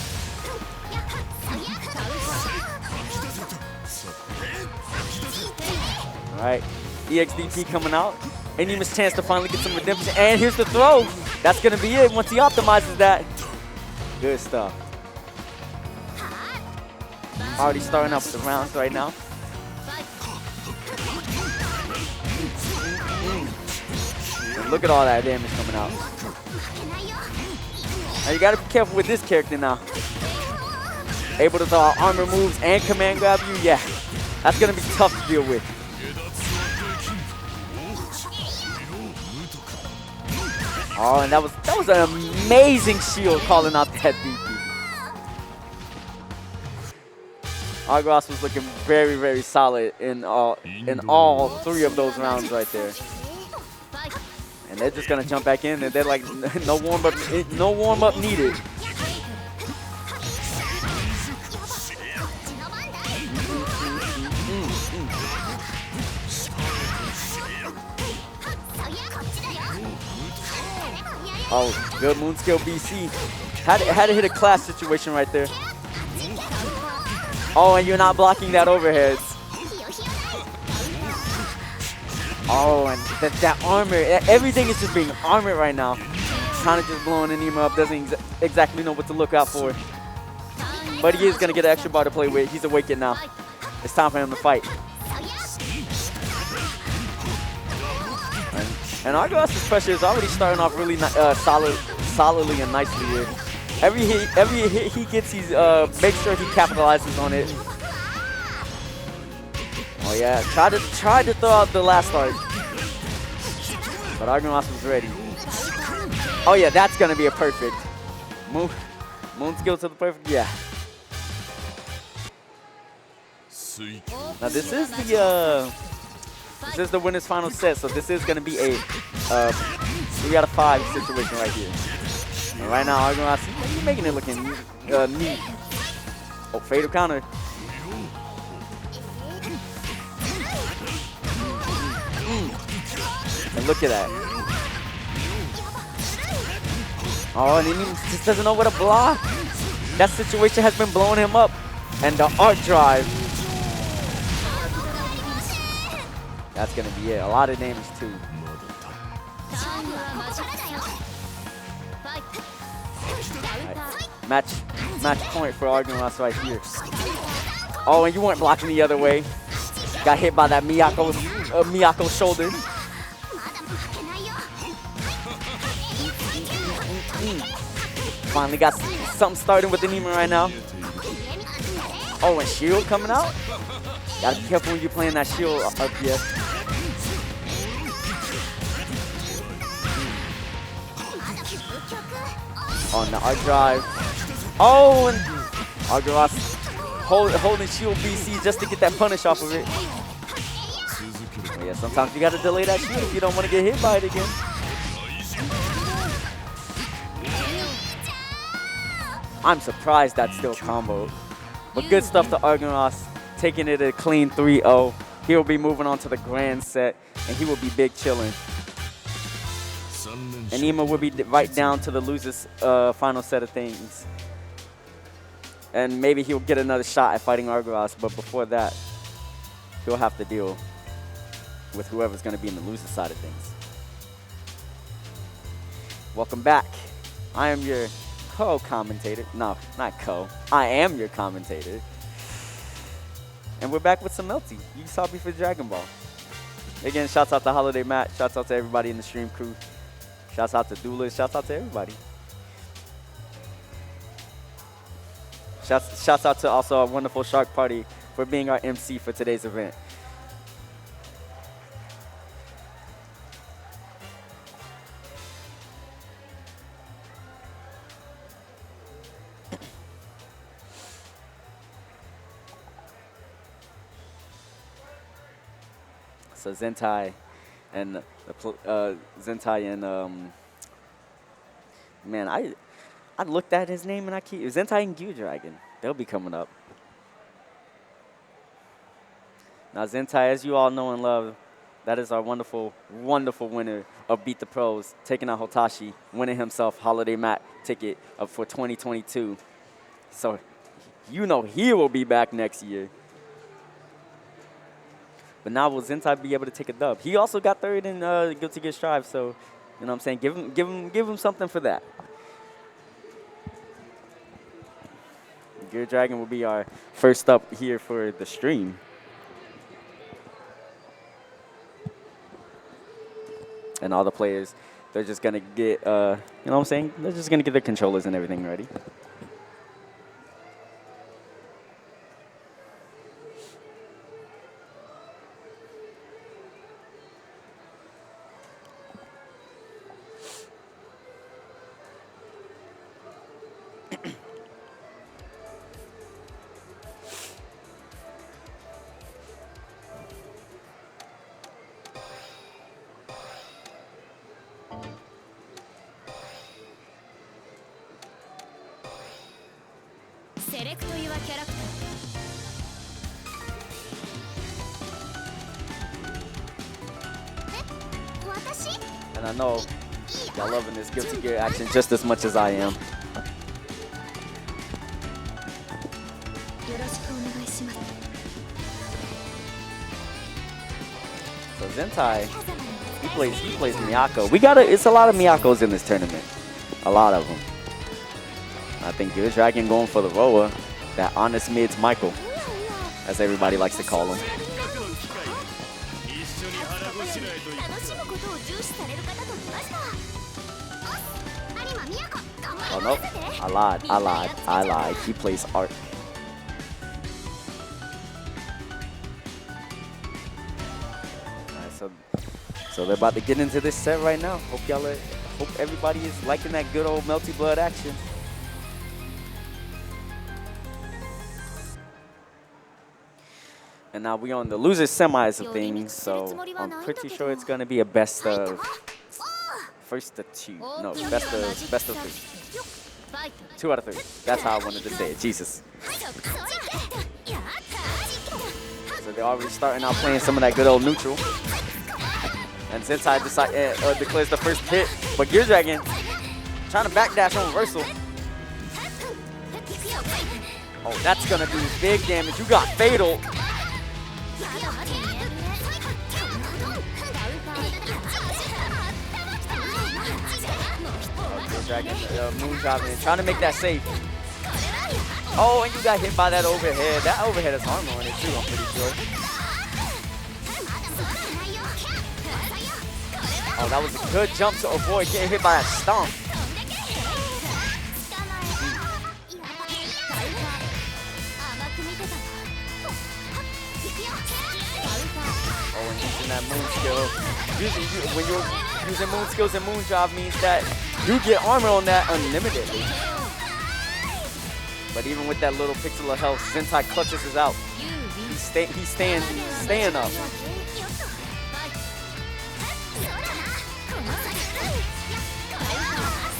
Alright, EXDP coming out. Anima's chance to finally get some redemption. And here's the throw. That's going to be it once he optimizes that. Good stuff. Already starting up the rounds right now. And look at all that damage coming out. Now you got to be careful with this character now. Able to throw out armor moves and command grab you. Yeah, that's going to be tough to deal with. Oh, and that was an amazing shield calling out that DP. Argonaut was looking very, very solid in all three of those rounds right there. And they're just gonna jump back in, and they're like, no warm up needed. Oh, good moon skill BC. Had to hit a class situation right there. Oh, and you're not blocking that overhead. Oh, and that armor, everything is just being armored right now. Kind of just blowing Anima up, doesn't exactly know what to look out for. But he is going to get an extra bar to play with. He's awakened now. It's time for him to fight. And Argonaut's pressure is already starting off really solidly and nicely here. Every hit he gets, he's make sure he capitalizes on it. Oh yeah, try to throw out the last start, but Argonaut was ready. Oh yeah, that's gonna be a perfect moon skill to the perfect. Yeah. Now this is the winner's final set, so this is gonna be a 3 out of 5 situation right here. And right now, Argonaut, he's making it looking neat. Oh, fatal counter. And look at that. Oh, and he just doesn't know what to block. That situation has been blowing him up. And the art drive. That's going to be it. A lot of damage, too. Right. Match point for Argonaut right here. Oh, and you weren't blocking the other way. Got hit by that Miyako shoulder. Finally got something starting with the Neiman right now. Oh, and shield coming out. Gotta be careful when you're playing that shield RPS. On the art drive. Oh, and Argolas holding shield BC just to get that punish off of it. Yeah, sometimes you gotta delay that shield if you don't want to get hit by it again. I'm surprised that's still comboed. But good stuff to Argolas, taking it a clean 3-0. He will be moving on to the grand set, and he will be big chilling. And Nima will be right down to the loser's final set of things. And maybe he'll get another shot at fighting Argolas, but before that, he'll have to deal with whoever's going to be in the loser side of things. Welcome back. I am your co-commentator. No, not co. I am your commentator. And we're back with some Melty. You saw me for Dragon Ball. Again, shouts out to Holiday Matt. Shouts out to everybody in the stream crew. Shouts out to Doolittle. Shouts out to everybody. Shouts out to also our wonderful Shark Party for being our MC for today's event. So Zentai and man, I looked at his name and I keep Zentai and Gear Dragon. They'll be coming up. Now Zentai, as you all know and love, that is our wonderful, wonderful winner of Beat the Pros, taking out Hotashi, winning himself Holiday Mat ticket for 2022. So you know he will be back next year. But now will Zentai be able to take a dub? He also got third in Guilty Gear Strive, so you know what I'm saying? Give him something for that. Gear Dragon will be our first up here for the stream. And all the players, they're just gonna get you know what I'm saying? They're just gonna get their controllers and everything ready. And I know y'all loving this Guilty Gear action just as much as I am. So Zentai, he plays Miyako. It's a lot of Miyakos in this tournament. A lot of them. I think Gear Dragon going for the Roa, that honest mids Michael, as everybody likes to call him. Oh no, I lied. He plays Art. Alright, so they're about to get into this set right now. Hope everybody is liking that good old Melty Blood action. And now we're on the loser semis of things, so I'm pretty sure it's gonna be a best of first to two. No, best of three. 2 out of 3. That's how I wanted to say it. Jesus. So they're already starting out playing some of that good old neutral. And Zentai declares the first hit, but Gear Dragon trying to backdash on reversal. Oh, that's gonna do big damage. You got fatal. Dragon, moon dropping, trying to make that safe. Oh, and you got hit by that overhead. That overhead has armor on it too, I'm pretty sure. that was a good jump to avoid getting hit by that stomp. Oh, and using that moon skill. When you're using moon skills and moon drive means that you get armor on that unlimitedly. But even with that little pixel of health, Zentai clutches us out. He's staying up.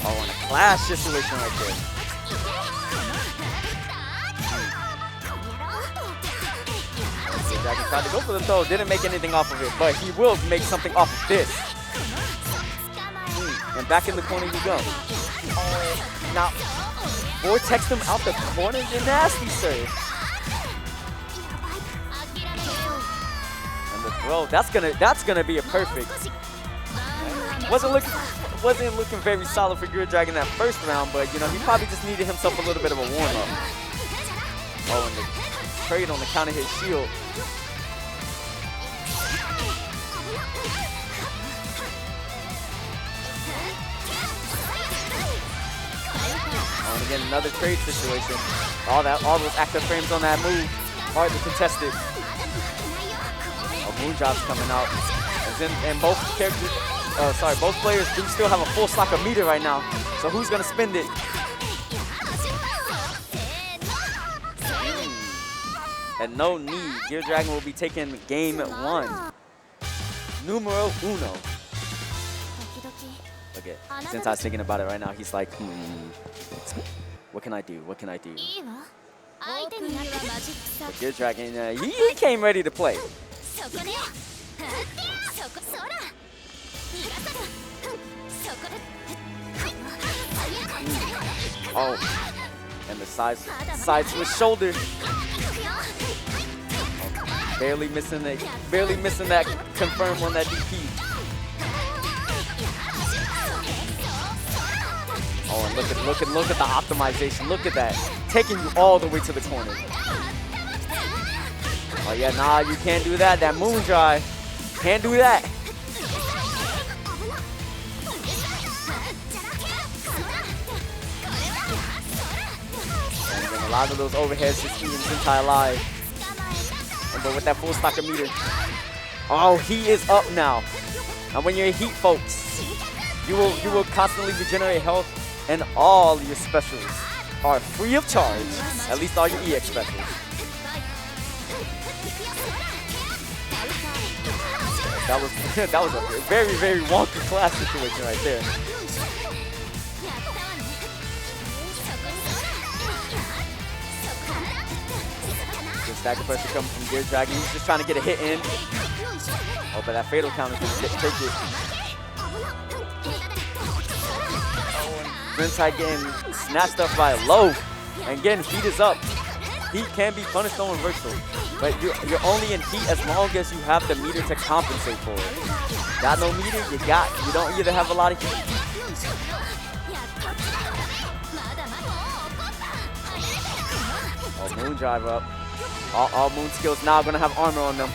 Oh, and a clash situation right there. Dragon tried to go for the throw, didn't make anything off of it, but he will make something off of this. And back in the corner you go. Now, vortex him out the corner, the nasty serve. And the throw, that's gonna be a perfect. Wasn't looking very solid for Gear Dragon that first round, but you know, he probably just needed himself a little bit of a warm-up. Oh, and the trade on the counter hit shield. Oh, and again, another trade situation. All those active frames on that move, hard to contest it. Oh, Moondrop's coming out. And both characters, both players do still have a full stock of meter right now. So who's gonna spend it? And no need. Gear Dragon will be taking game 1. Numero uno. Okay, Zentai's thinking about it right now. He's like, what can I do? What can I do? But Gear Dragon, he came ready to play. Oh, and the side switch shoulder. Barely missing that confirm on that DP. Oh, and look at the optimization. Look at that, taking you all the way to the corner. Oh yeah, nah, you can't do that. That moon drive, can't do that. And a lot of those overheads just keeping Zentai alive. But with that full stock of meter. Oh, he is up now. And when you're in heat, folks, you will constantly regenerate health, and all your specials are free of charge. At least all your EX specials. That was a very, very wonky class situation right there. Stagger pressure coming from Gear Dragon. He's just trying to get a hit in. Oh, but that fatal counter is going to take it. Oh, and Zentai getting snatched up by low. And getting heat is up. Heat can be punished on reversal. But you're only in heat as long as you have the meter to compensate for it. Got no meter, you don't either have a lot of heat. Oh, Moon Drive up. All moon skills now gonna have armor on them.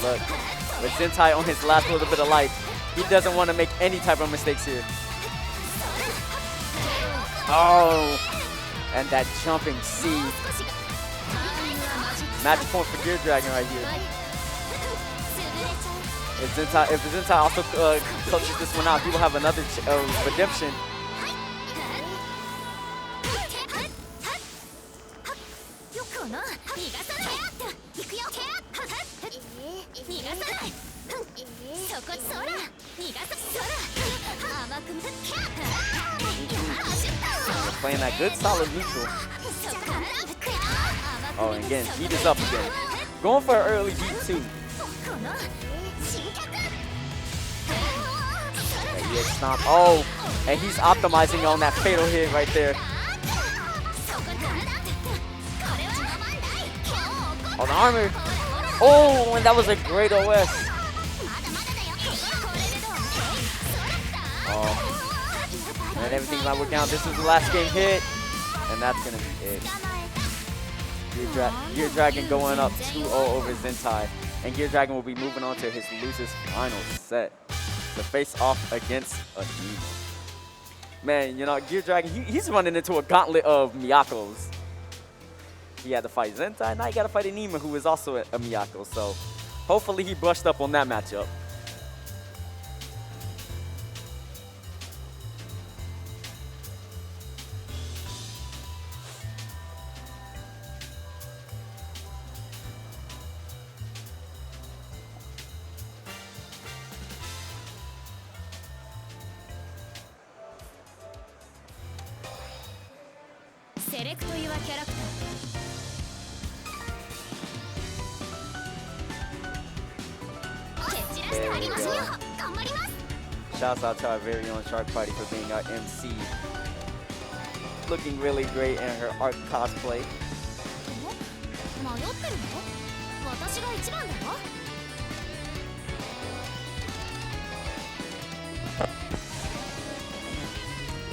But look, with Zentai on his last little bit of life, he doesn't want to make any type of mistakes here. Oh, and that jumping C. Match point for Gear Dragon right here. If Zentai also clutches this one out, he will have another redemption. Playing that good solid neutral. Oh, and again, heat is up again. Going for an early heat too. Okay, stomp. Oh, and he's optimizing on that fatal hit right there. On the armor. Oh, and that was a great OS. Oh. And everything's not working out. This is the last game hit. And that's going to be it. Gear Dragon going up 2-0 over Zentai. And Gear Dragon will be moving on to his loser's final set to face off against Anima. Man, you know, Gear Dragon, he's running into a gauntlet of Miyakos. He had to fight Zentai, now he got to fight Anima, who is also a Miyako. So hopefully he brushed up on that matchup. Select your character. Shouts out to our very own Shark Party for being our MC. Looking really great in her art cosplay.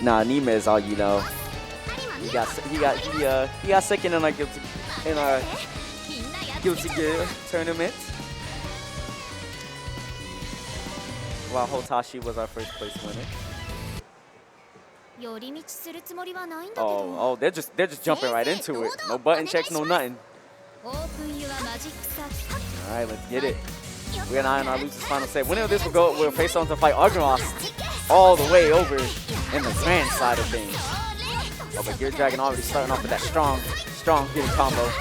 Nah, Anima is all you know. He got second in our Guilty Gear tournament, while Hotashi was our first place winner. Oh, they're just jumping right into it. No button checks, no nothing. All right, let's get it. We're now in our loser's final set. Winner of this will face on to fight Argonos all the way over in the grand side of things. Oh, but Gear Dragon already starting off with that strong hitting combo.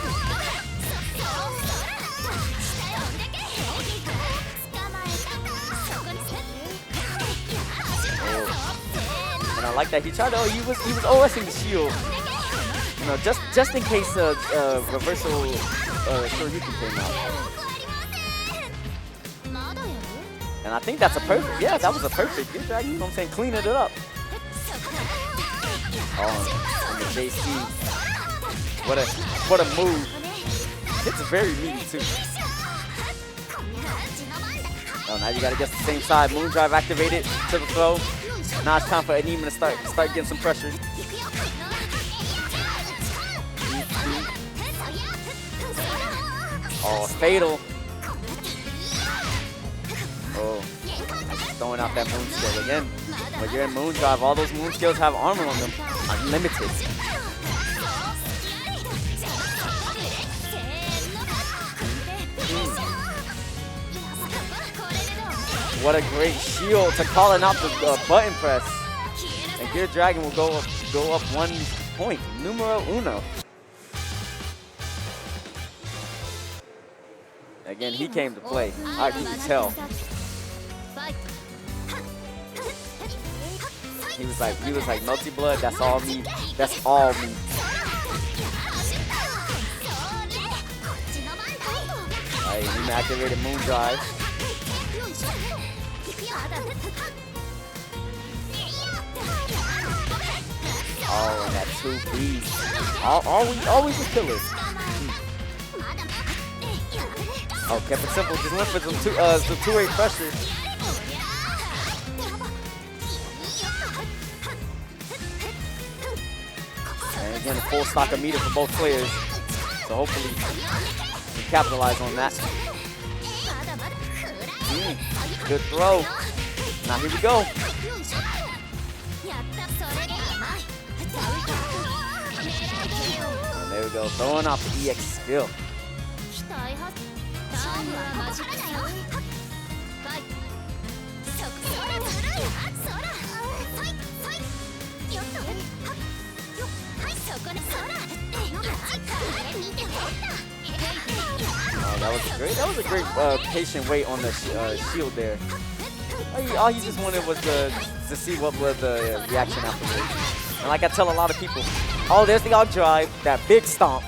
Oh. And I like that he tried to. Oh, he was OSing the shield. You know, just in case reversal Shoryuken came out. And I think that's a perfect. Yeah, that was a perfect Gear Dragon. You know what I'm saying? Cleaning it up. Oh, and the JC. What a move. It's very meaty too. Oh, now you gotta get the same side. Moon Drive activated to the throw. Now it's time for Anima to start getting some pressure. Oh, fatal. Oh, throwing out that moon skill again. When you're in Moon Drive, all those moon skills have armor on them. Unlimited. What a great shield to calling out the button press. And Gear Dragon will go up 1 point. Numero uno. Again, he came to play. I can tell. He was like Melty Blood, that's all me. That's all me. Alright, he activated Moon Drive. Oh, and that 2B. Always a killer. Oh, kept it simple. Just went for some two-way pressure. And again, a full stock of meter for both players. So hopefully, we capitalize on that. Good throw. Now here we go. And there we go. Throwing off the EX skill. That was a great patient wait on the shield there. All he just wanted was to see what was the reaction afterwards. And like I tell a lot of people, oh, there's the out drive, that big stomp.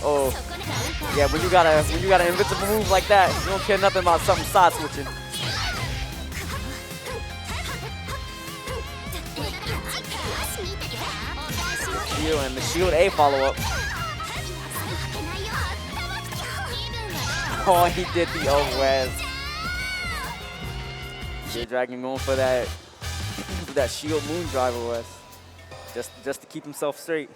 Oh, yeah, when you got an invincible move like that, you don't care nothing about something side switching. And the shield A follow-up. Oh, he did the O-Res. Gear Dragon going for that shield moon driver was just to keep himself straight.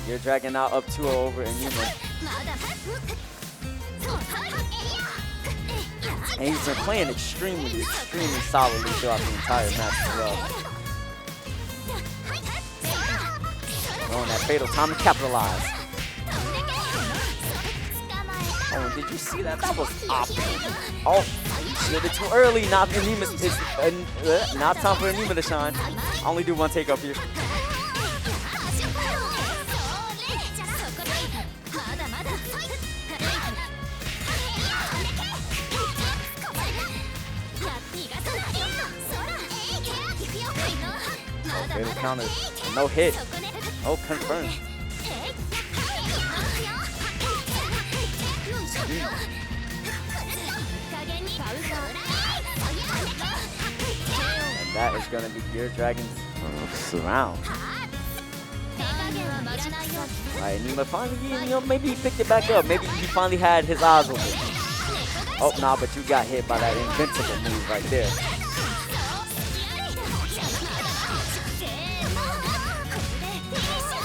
Gear Dragon now up 2-0 over Enima. And he's been playing extremely solidly throughout the entire match as well. Oh, and that fatal time to capitalize. Oh, did you see that? That was optimal. Oh, shielded too early. Now Enima is not time for Enima to shine. I only do one take up here. Fatal counter. No hit. Oh, confirmed. And that is going to be Gear Dragon's round. Alright, Enima finally, maybe he picked it back up. Maybe he finally had his eyes open. Oh, nah, but you got hit by that invincible move right there.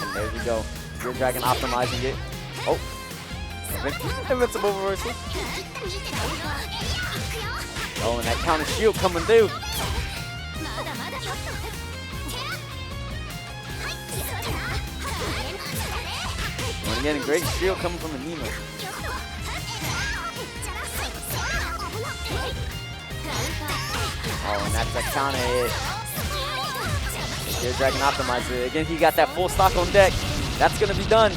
And there we go. Gear Dragon optimizing it. Oh. Invincible reversal. Oh, and that counter shield coming through. And again, a great shield coming from Enima. Oh, and that's a counter hit. Gear Dragon optimizes it. Again, he got that full stock on deck. That's going to be done.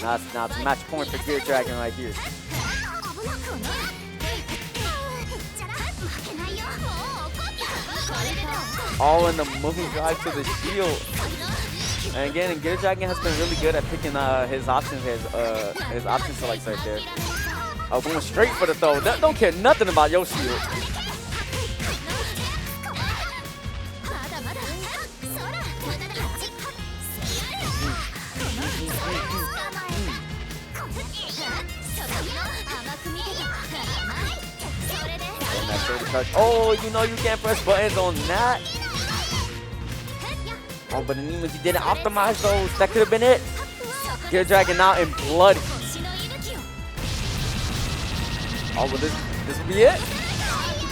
Now it's a match point for Gear Dragon right here. All in the moving drive to the shield. And again, Gear Dragon has been really good at picking his options, his option selects right there. Oh, going straight for the throw. Don't care nothing about your shield. Oh, you know you can't press buttons on that. Oh, but Enima, he didn't optimize those. That could have been it. Gear Dragon now in blood. Oh, but this will be it.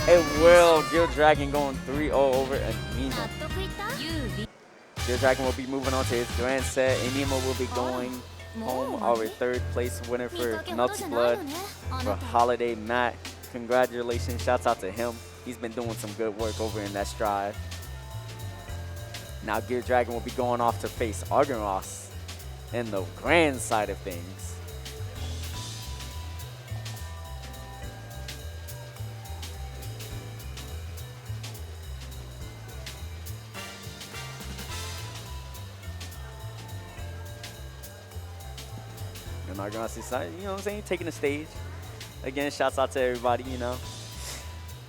It will. Gear Dragon going 3-0 over Enima. Gear Dragon will be moving on to his grand set. Enima will be going home, our third place winner for Melty Blood for Holiday Mat. Congratulations, shouts out to him. He's been doing some good work over in that stride. Now Gear Dragon will be going off to face Argonross in the grand side of things. And Argonross' side, you know what I'm saying, taking the stage. Again, shouts out to everybody, you know.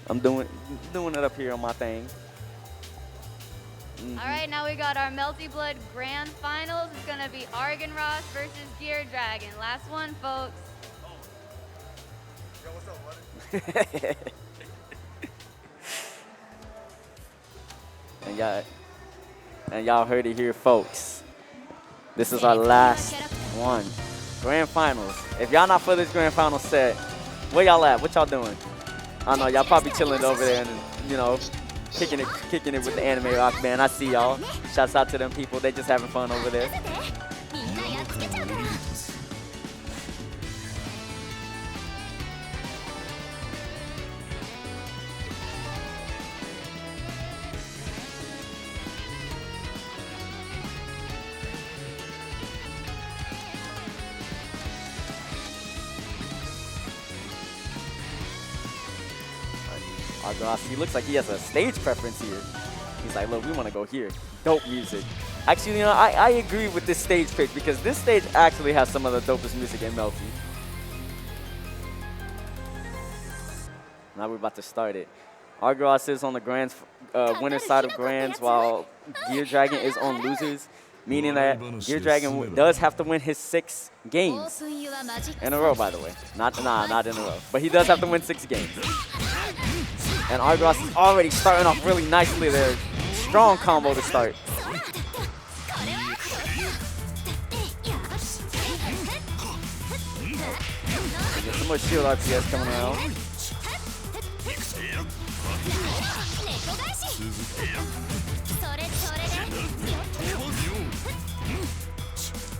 I'm doing it up here on my thing. All right, now we got our Melty Blood Grand Finals. It's going to be Argonross versus Gear Dragon. Last one, folks. Yo, what's up, buddy? And y'all heard it here, folks. This is our last one. Grand Finals. If y'all not for this Grand Final set, where y'all at? What y'all doing? I know y'all probably chilling over there and, you know, kicking it with the anime rock band. I see y'all. Shouts out to them people. They just having fun over there. He looks like he has a stage preference here. He's like, look, we want to go here. Dope music. Actually, you know, I agree with this stage pick because this stage actually has some of the dopest music in Melty. Now we're about to start it. Argonross is on the Grands, winner's side of Grands while Gear Dragon is on losers. meaning that Gear Dragon does have to win his 6 games in a row, by the way. Not in a row. But he does have to win 6 games. And Argos is already starting off really nicely there. Strong combo to start. Get some more shield RPS coming around.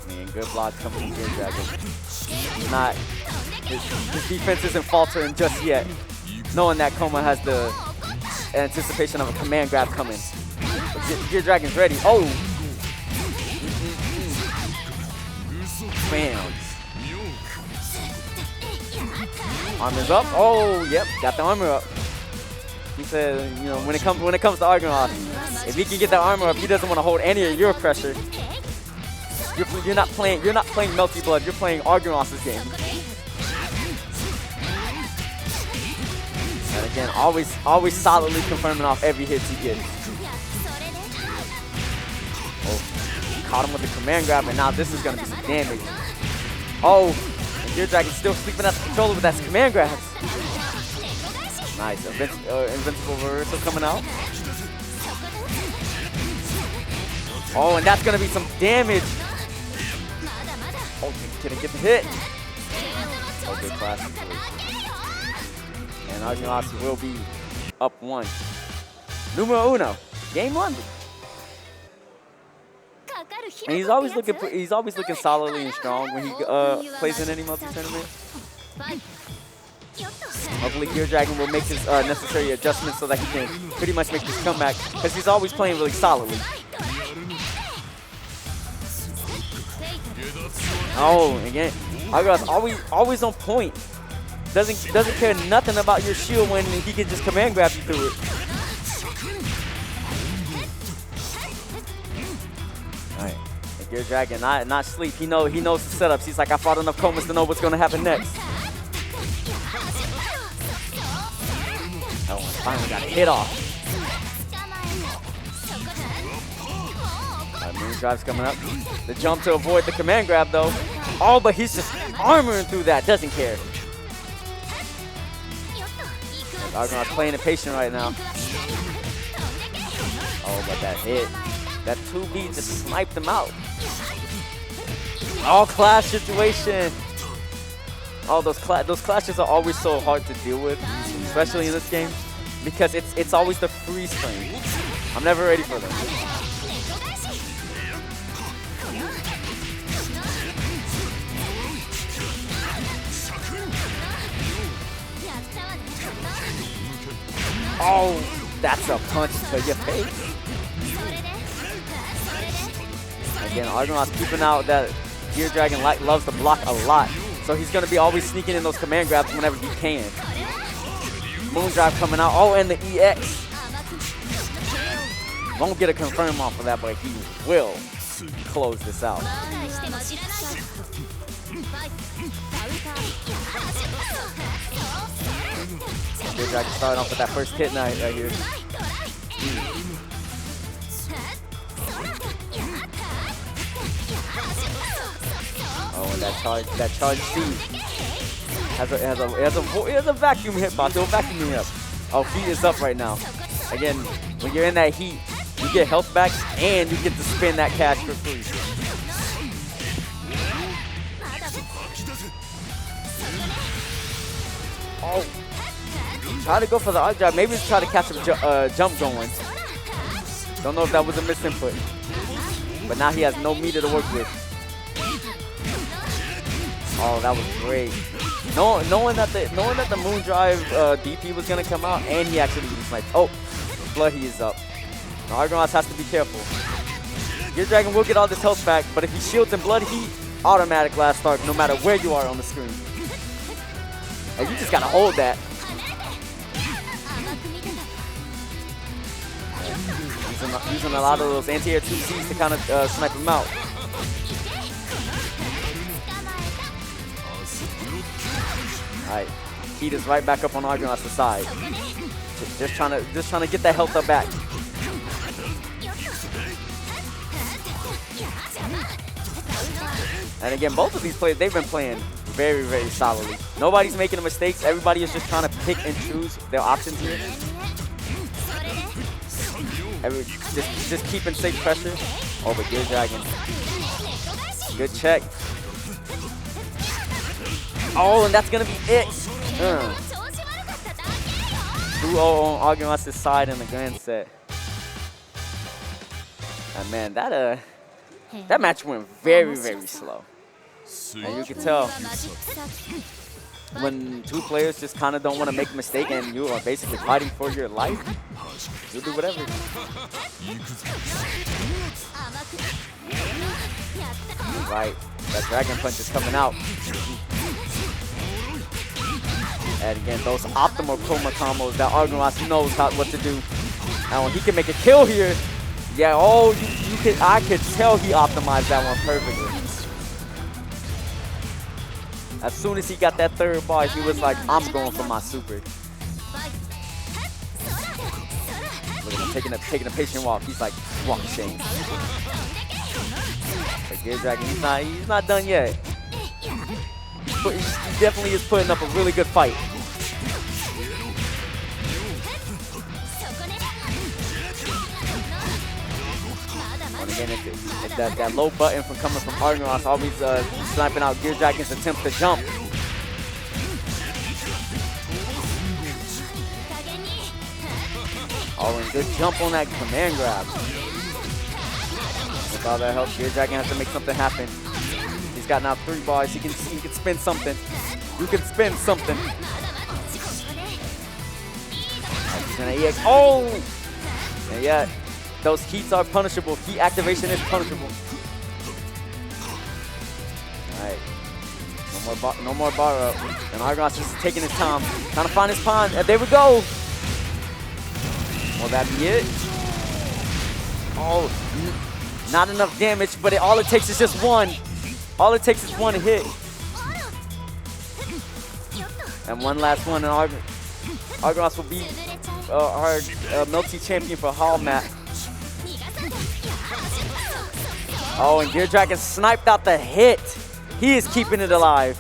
Man, good block coming from Gear Dragon. His defense isn't faltering just yet, knowing that Koma has the anticipation of a command grab coming. But Gear Dragon's ready. Oh! Bam. Armor's up. Oh, yep, got the armor up. He said, you know, when it comes to Argonaut, if he can get that armor up, he doesn't want to hold any of your pressure. You're not playing Melty Blood. You're playing Argonaut's game. And again, always solidly confirming off every hit he gets. Oh, caught him with the command grab, and now this is gonna be some damage. Oh, and Gear Dragon's still sleeping at the controller with that command grabs. Nice, invincible reversal coming out. Oh, and that's gonna be some damage. Oh, can it get the hit? Oh, good class. And Argonaut will be up 1. Numero uno, game 1. And he's always looking solidly and strong when he plays in any multi-tournament. Hopefully Gear Dragon will make his necessary adjustments so that he can pretty much make this comeback, because he's always playing really solidly. Oh, again, Argonaut's always on point. Doesn't care nothing about your shield when he can just command grab you through it. Alright. Gear Dragon not sleep. He knows the setups. He's like, I fought enough Komas to know what's gonna happen next. Oh, finally got a hit off. Moon Drive's coming up. The jump to avoid the command grab though. Oh, but he's just armoring through that. Doesn't care. Argonaut's playing it patient right now. Oh, but that hit. That 2B just sniped him out. Oh, clash situation. Oh, those clashes are always so hard to deal with, especially in this game, because it's always the freeze frame. I'm never ready for them. Oh, that's a punch to your face. Again, Argonaut's keeping out that Gear Dragon loves to block a lot. So he's going to be always sneaking in those command grabs whenever he can. Moon Drive coming out. Oh, and the EX. Won't get a confirm off of that, but he will close this out. Gear Dragon starting off with that first hit right here. Oh, and that charge C has a vacuum hitbox. It'll vacuum me up. Oh, heat is up right now. Again, when you're in that heat, you get health back and you get to spin that cash for free. Oh, try to go for the arc drive. Maybe try to catch a jump going. Don't know if that was a misinput, but now he has no meter to work with. Oh, that was great. Knowing that the Moon Drive DP was gonna come out, and he actually sniped. Oh, Blood Heat is up. Now Argonaut has to be careful. Gear Dragon will get all this health back, but if he shields and Blood Heat, automatic last start, no matter where you are on the screen. And you just gotta hold that. Using a lot of those anti-air 2Cs to kind of snipe him out. Alright, Heat is right back up on Argonaut's side. Just trying to get that health up back. And again, both of these players, they've been playing very, very solidly. Nobody's making mistakes. Everybody is just trying to pick and choose their options here. Just keeping safe pressure. Oh, but Gear Dragon. Good check. Oh, and that's going to be it. 2-0 on Argonauts' side in the grand set. And man, that match went very, very slow. And you can tell when two players just kind of don't want to make a mistake and you are basically fighting for your life, you'll do whatever. Right, that Dragon Punch is coming out. And again, those optimal chroma combos that Argonauts knows what to do. And when he can make a kill here, yeah, oh, I could tell he optimized that one perfectly. As soon as he got that third bar, he was like, I'm going for my super. Look at him taking a patient walk. He's like, walk shame. But Gear Dragon, he's not done yet. He definitely is putting up a really good fight. And again, it's that low button from coming from Argonauts always sniping out Gear Dragon's attempt to jump. Oh, and good jump on that command grab. With all that help, Gear Dragon has to make something happen. He's got now 3 bars. He can spin something. You can spin something. He's gonna EX. Oh! And yeah, those heats are punishable. Heat activation is punishable. Alright. No more bar up. And Argonauts just taking his time. Trying to find his pond. And there we go. Will that be it? Oh, not enough damage, but all it takes is just one. All it takes is one hit. And one last one, and Argonauts will be our Melty champion for holmat. Oh, and Gear Dragon sniped out the hit. He is keeping it alive.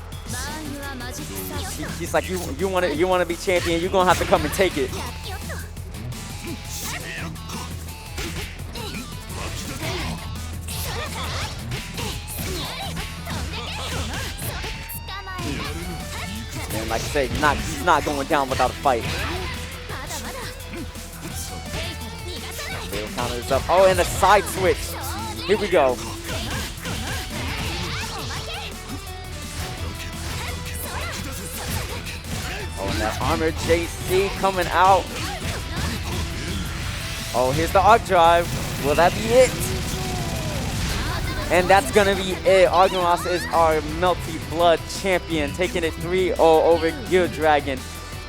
He's like, you want to be champion, you're gonna have to come and take it. And like I said, he's not going down without a fight. Little counter is up. Oh, and a side switch. Here we go. Oh, and that armored JC coming out. Oh, here's the arc drive. Will that be it? And that's gonna be it. Argonauts is our Melty Blood champion, taking it 3-0 over Gear Dragon.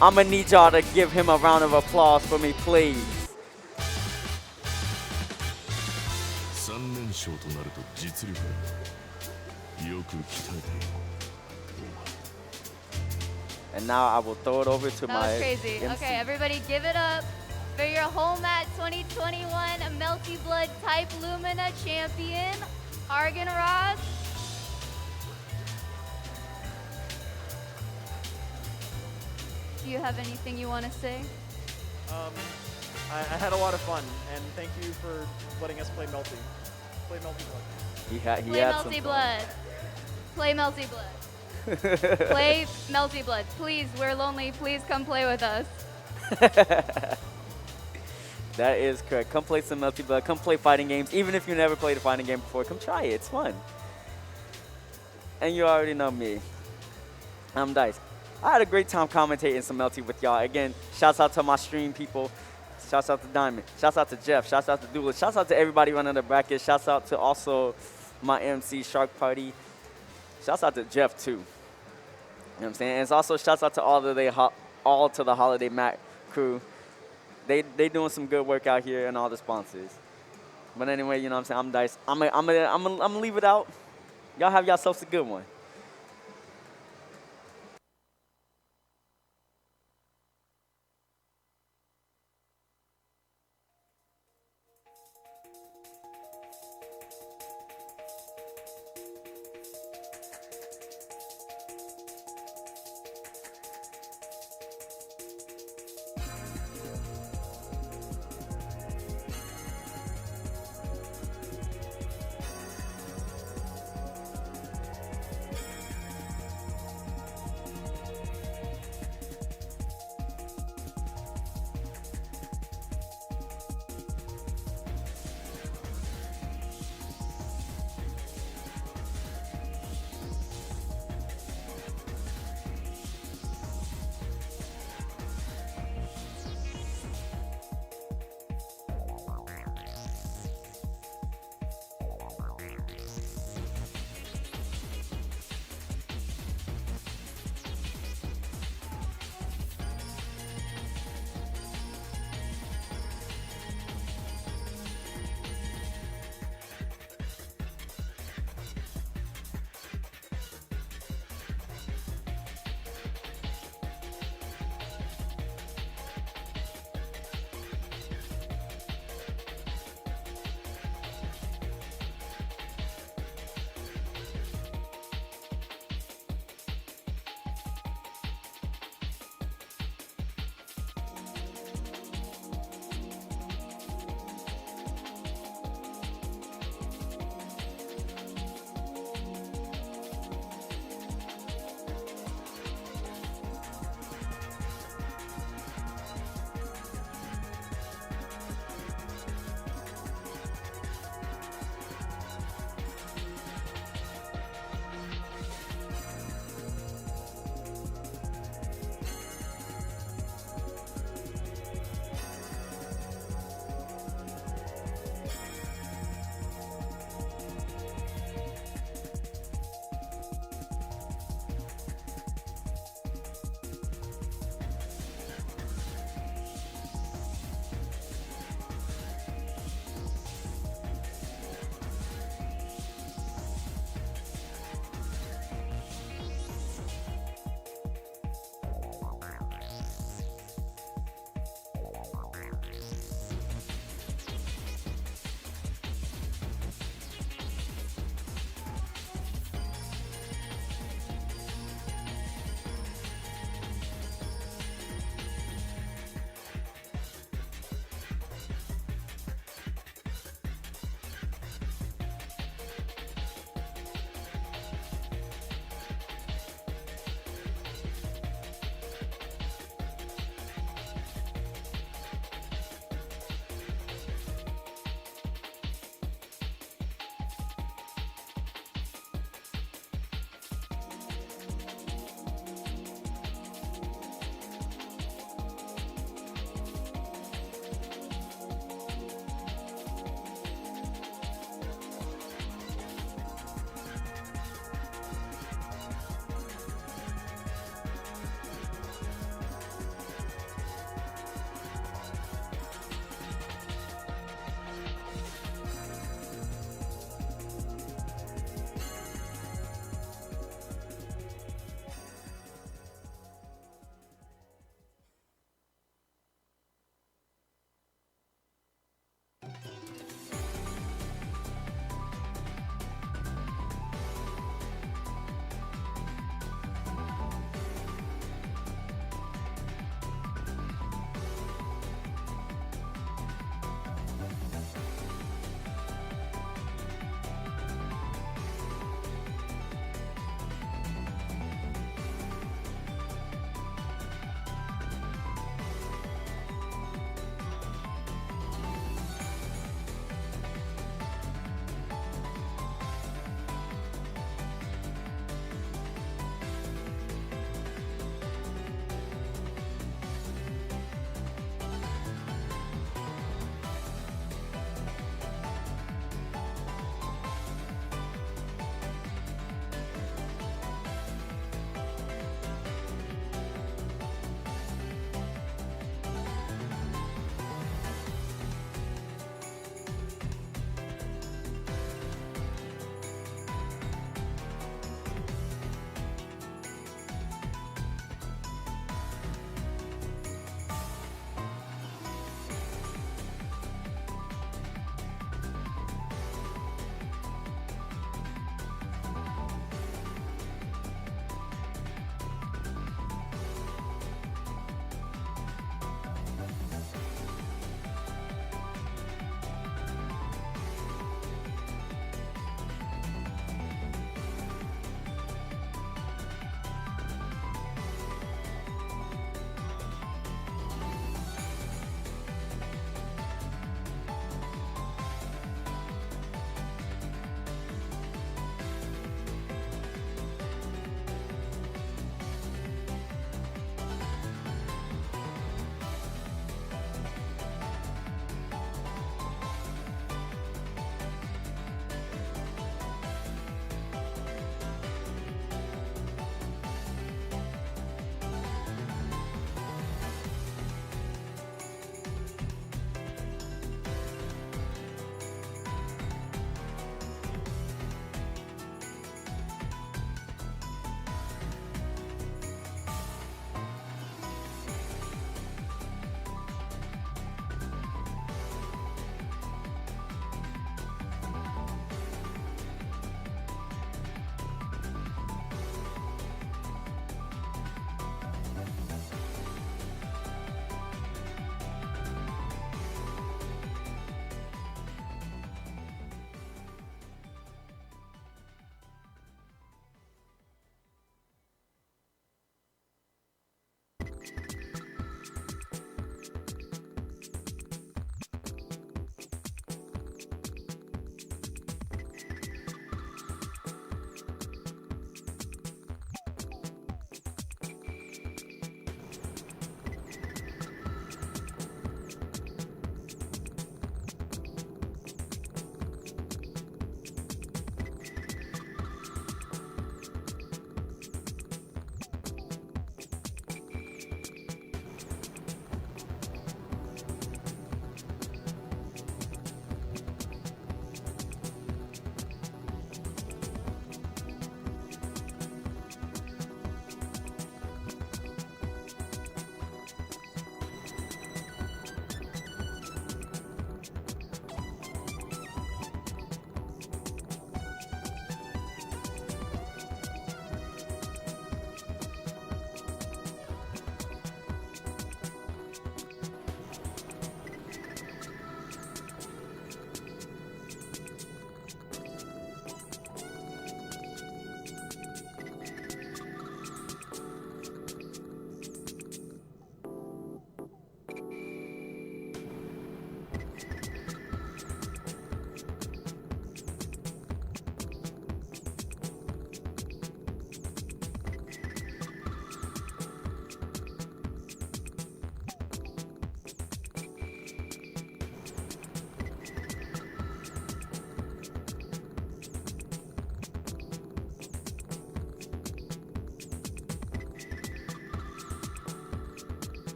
I'm gonna need y'all to give him a round of applause for me, please. And now I will throw it over to my That was crazy. MC. Okay, everybody give it up for your holmat 2021 Melty Blood Type Lumina champion, Argon Ross. Do you have anything you want to say? I had a lot of fun, and thank you for letting us play Melty. Play Melty Blood. He Play had Melty some Blood. Play Melty Blood. Play Melty Blood. Please, we're lonely. Please come play with us. That is correct. Come play some Melty Blood. Come play fighting games. Even if you never played a fighting game before, come try it. It's fun. And you already know me. I'm Dice. I had a great time commentating some Melty with y'all. Again, shouts out to my stream people. Shouts out to Diamond. Shouts out to Geoff. Shouts out to Douglas. Shouts out to everybody running the bracket. Shouts out to also my MC, Shark Party. Shouts out to Geoff, too. You know what I'm saying? And it's also shouts out to all to the Holiday Mat crew. They doing some good work out here and all the sponsors. But anyway, you know what I'm saying? I'm Dice. I'm gonna leave it out. Y'all have yourselves a good one.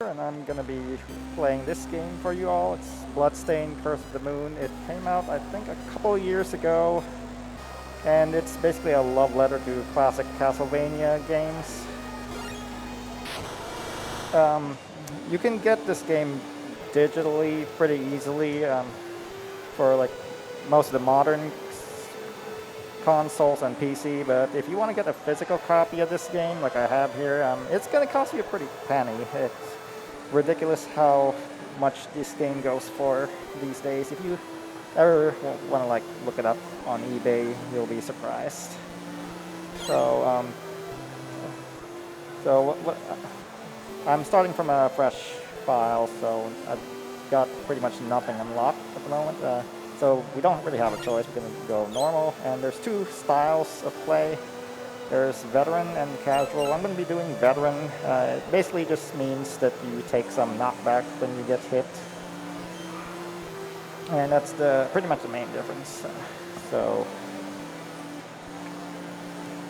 and I'm gonna be playing this game for you all. It's Bloodstained Curse of the Moon. It came out, I think, a couple of years ago, and it's basically a love letter to classic Castlevania games. You can get this game digitally pretty easily for like most of the modern consoles and PC, but if you want to get a physical copy of this game like I have here, it's going to cost you a pretty penny. It's ridiculous how much this game goes for these days. If you ever want to like look it up on eBay, you'll be surprised. So I'm starting from a fresh file, so I've got pretty much nothing unlocked at the moment. So we don't really have a choice. We're going to go normal, and there's two styles of play. There's veteran and casual. I'm going to be doing veteran. It basically just means that you take some knockback when you get hit, and that's pretty much the main difference.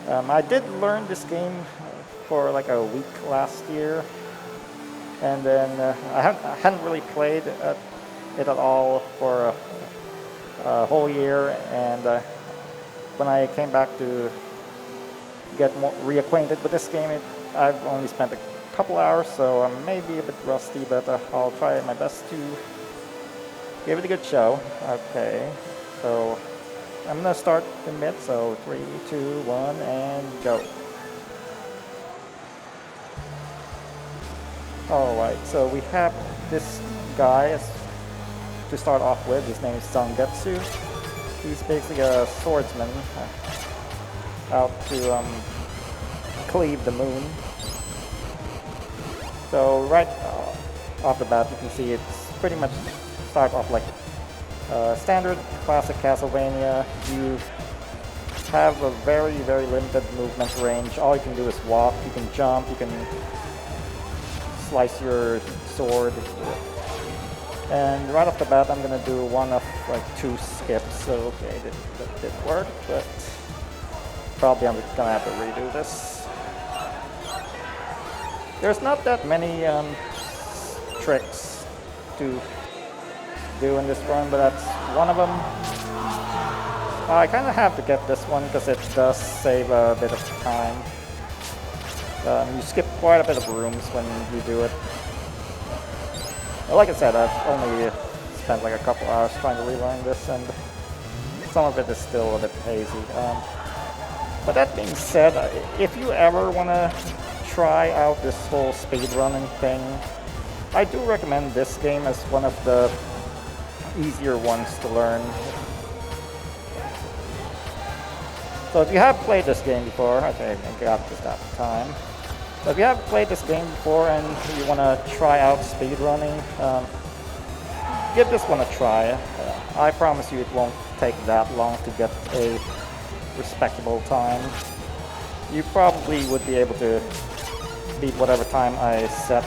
I did learn this game for like a week last year, and then I hadn't really played it at all for a whole year, and when I came back to get more reacquainted with this game, I've only spent a couple hours, so I may be a bit rusty, but I'll try my best to give it a good show. Okay, so I'm going to start the mid, so 3, 2, 1, and go. Alright, so we have this guy to start off with. His name is Zangetsu. He's basically a swordsman out to cleave the moon. So right off the bat, you can see it's pretty much start off like standard classic Castlevania. You have a very, very limited movement range. All you can do is walk, you can jump, you can slice your sword. And right off the bat, I'm gonna do one of like 2 skips. So okay, that did work, but probably I'm gonna have to redo this. There's not that many tricks to do in this run, but that's one of them. I kind of have to get this one because it does save a bit of time. You skip quite a bit of rooms when you do it. Like I said, I've only spent like a couple hours trying to relearn this, and some of it is still a bit hazy. But that being said, if you ever want to try out this whole speedrunning thing, I do recommend this game as one of the easier ones to learn. So if you have played this game before, okay, I got this at the time. So if you have played this game before and you want to try out speedrunning, give this one a try. I promise you it won't take that long to get a respectable time. You probably would be able to beat whatever time I set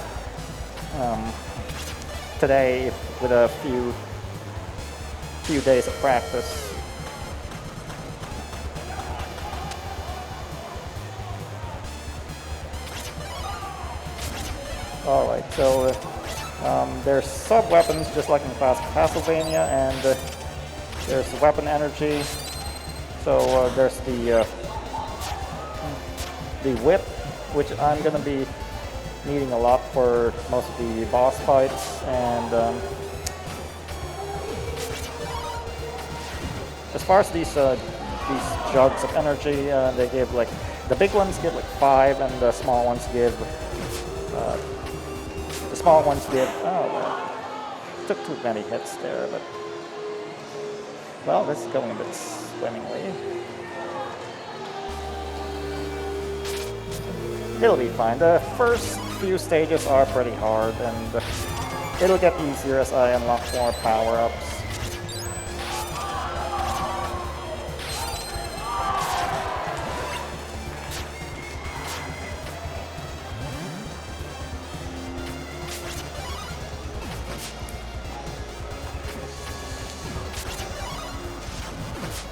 today with a few days of practice. Alright, so there's sub-weapons just like in classic Castlevania, and there's weapon energy. So there's the whip, which I'm going to be needing a lot for most of the boss fights, and as far as these jugs of energy, they give like, the big ones give like 5, and the small ones give oh well, took too many hits there, but well, this is going a bit swimmingly. It'll be fine. The first few stages are pretty hard, and it'll get easier as I unlock more power-ups.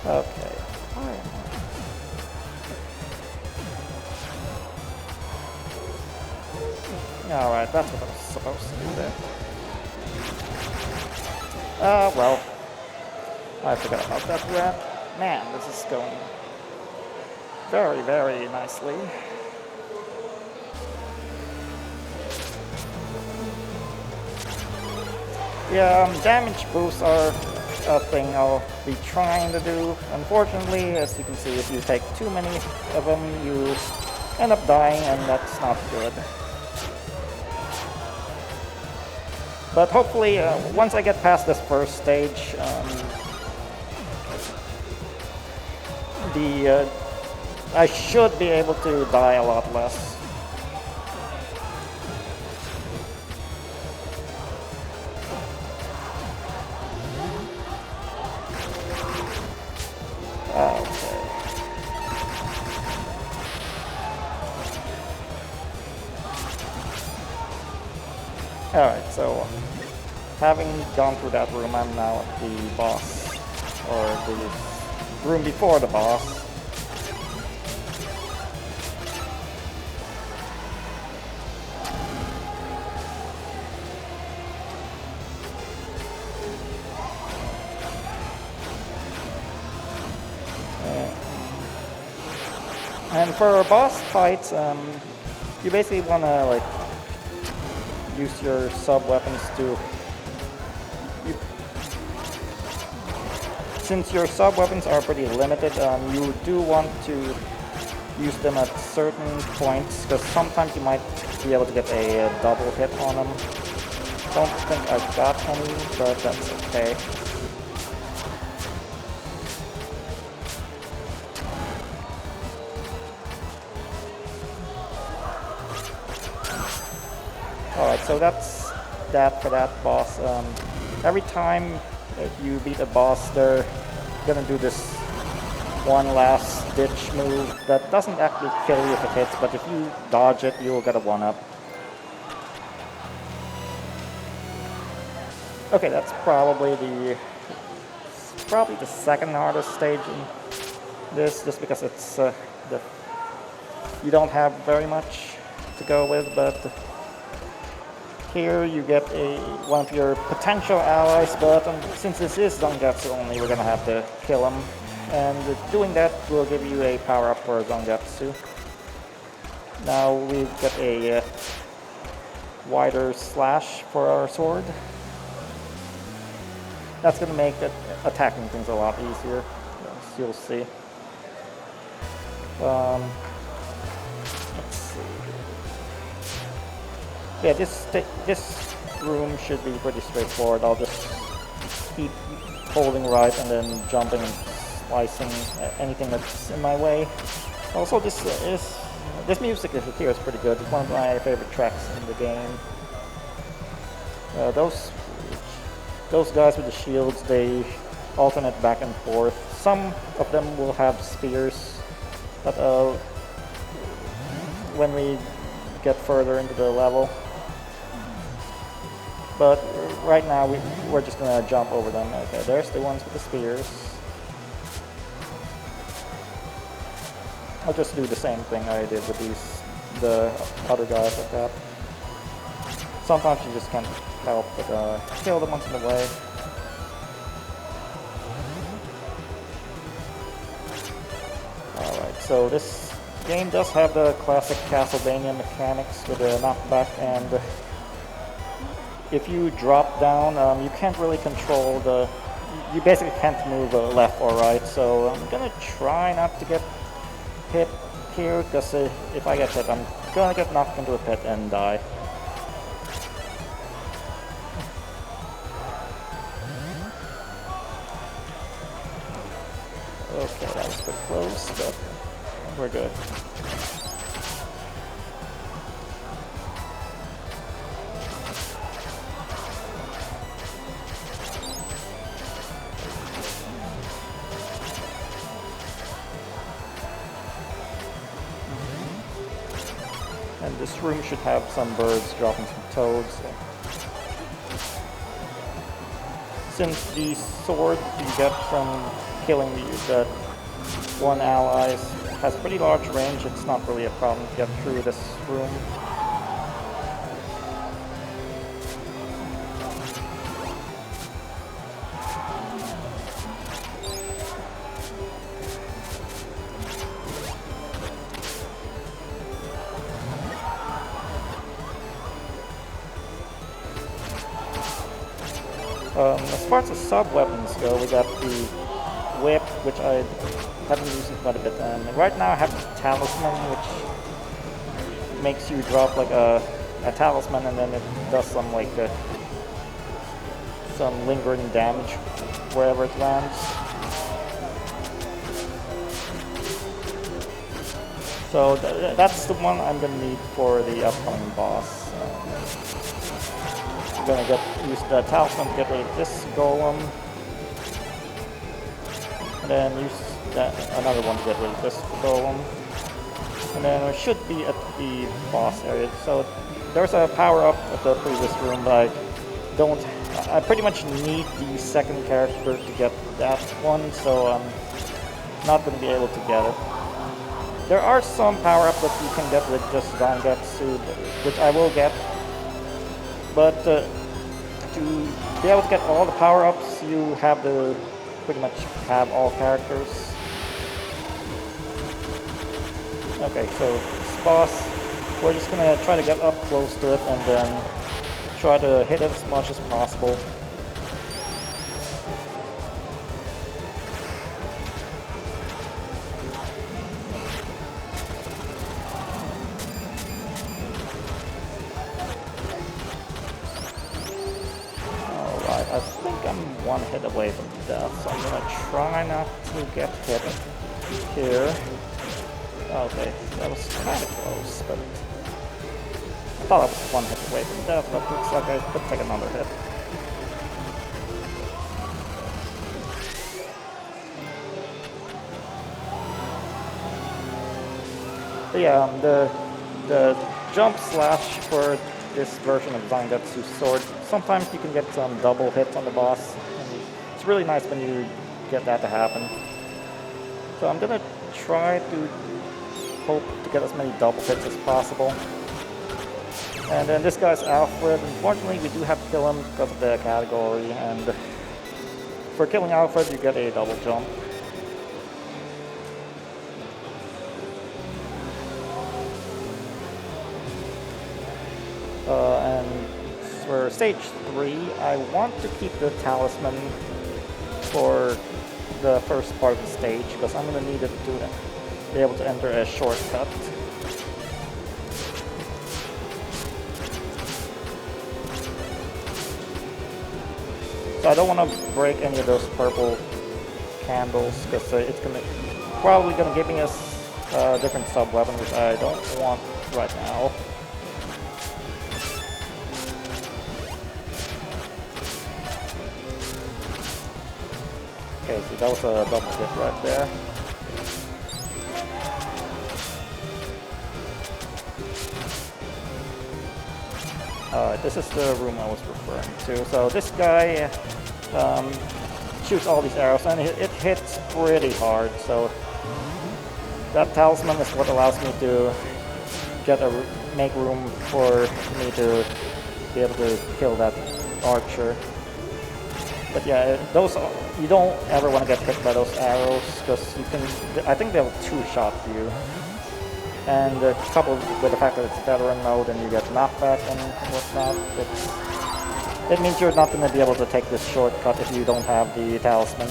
Okay. Alright, that's what I was supposed to do there. Well. I forgot about that rat. Man, this is going very, very nicely. Yeah, damage boosts are a thing I'll be trying to do. Unfortunately, as you can see, if you take too many of them, you end up dying, and that's not good. But hopefully, once I get past this first stage, I should be able to die a lot less. Okay. Alright, so having gone through that room, I'm now at the boss, or the room before the boss. And for boss fights, you basically want to like use your sub weapons to. Since your sub weapons are pretty limited, you do want to use them at certain points, because sometimes you might be able to get a double hit on them. Don't think I've got any, but that's okay. Alright, so that's that for that boss. Every time you beat a boss, they're gonna do this one last ditch move that doesn't actually kill you if it hits, but if you dodge it, you'll get a 1-up. Okay, that's probably the second hardest stage in this, just because it's you don't have very much to go with, but here you get one of your potential allies, but since this is Zangetsu only, we're gonna have to kill him. And doing that will give you a power-up for Zangetsu. Now we get a wider slash for our sword. That's gonna make attacking things a lot easier, as you'll see. Let's see. Yeah, this room should be pretty straightforward. I'll just keep holding right and then jumping and slicing anything that's in my way. Also, this music here is pretty good. It's one of my favorite tracks in the game. Those guys with the shields, they alternate back and forth. Some of them will have spears, but when we get further into the level. But right now, we're just gonna jump over them. Okay, there's the ones with the spears. I'll just do the same thing I did with the other guys like that. Sometimes you just can't help but kill them once in a way. Alright, so this game does have the classic Castlevania mechanics with the knockback, and if you drop down, you can't really control you basically can't move left or right, so I'm gonna try not to get hit here, because if I get hit, I'm gonna get knocked into a pit and die. Okay, that was a bit close, but we're good. And this room should have some birds dropping some toads. Since the sword you get from killing that one ally has pretty large range, it's not really a problem to get through this room. As far as the sub-weapons go, we got the whip, which I have been using quite a bit. And right now I have the talisman, which makes you drop like a talisman, and then it does some like some lingering damage wherever it lands. So that's the one I'm gonna need for the upcoming boss. I'm gonna use the talisman to get rid of this golem, and then use another one to get rid of this golem, and then we should be at the boss area. So there's a power up at the previous room, but I pretty much need the second character to get that one, so I'm not gonna be able to get it. There are some power-ups that you can get with just Zangetsu, which I will get. But to be able to get all the power-ups, you have to pretty much have all characters. Okay, so this boss, we're just gonna try to get up close to it and then try to hit it as much as possible. I think I'm one hit away from death, so I'm gonna try not to get hit here. Okay, that was kind of close, but I thought I was one hit away from death, but it looks like I could take another hit. But yeah, the jump slash for this version of Zangetsu sword, sometimes you can get some double hits on the boss, and it's really nice when you get that to happen. So I'm gonna try to hope to get as many double hits as possible. And then this guy's Alfred. Unfortunately, we do have to kill him because of the category, and for killing Alfred you get a double jump. And for stage 3, I want to keep the talisman for the first part of the stage, because I'm going to need it to be able to enter a shortcut. So I don't want to break any of those purple candles, because it's probably going to give me a different sub-weapon, which I don't want right now. Okay, so that was a double hit right there. Alright, this is the room I was referring to. So this guy shoots all these arrows, and it hits pretty hard. So that talisman is what allows me to make room for me to be able to kill that archer. But yeah, you don't ever want to get hit by those arrows, because I think they'll two-shot you. And coupled with the fact that it's veteran mode and you get knockback and whatnot, it means you're not going to be able to take this shortcut if you don't have the talisman.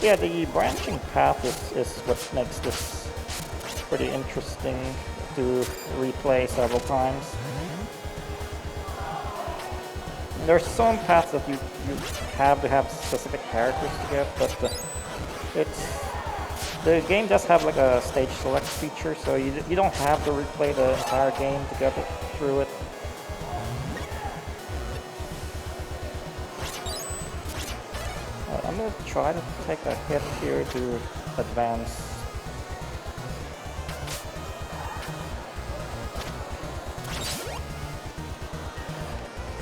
Yeah, the branching path is what makes this pretty interesting to replay several times. There's some paths that you have to have specific characters to get, but the game does have like a stage select feature, so you don't have to replay the entire game to get through it. I'm gonna try to take a hit here to advance.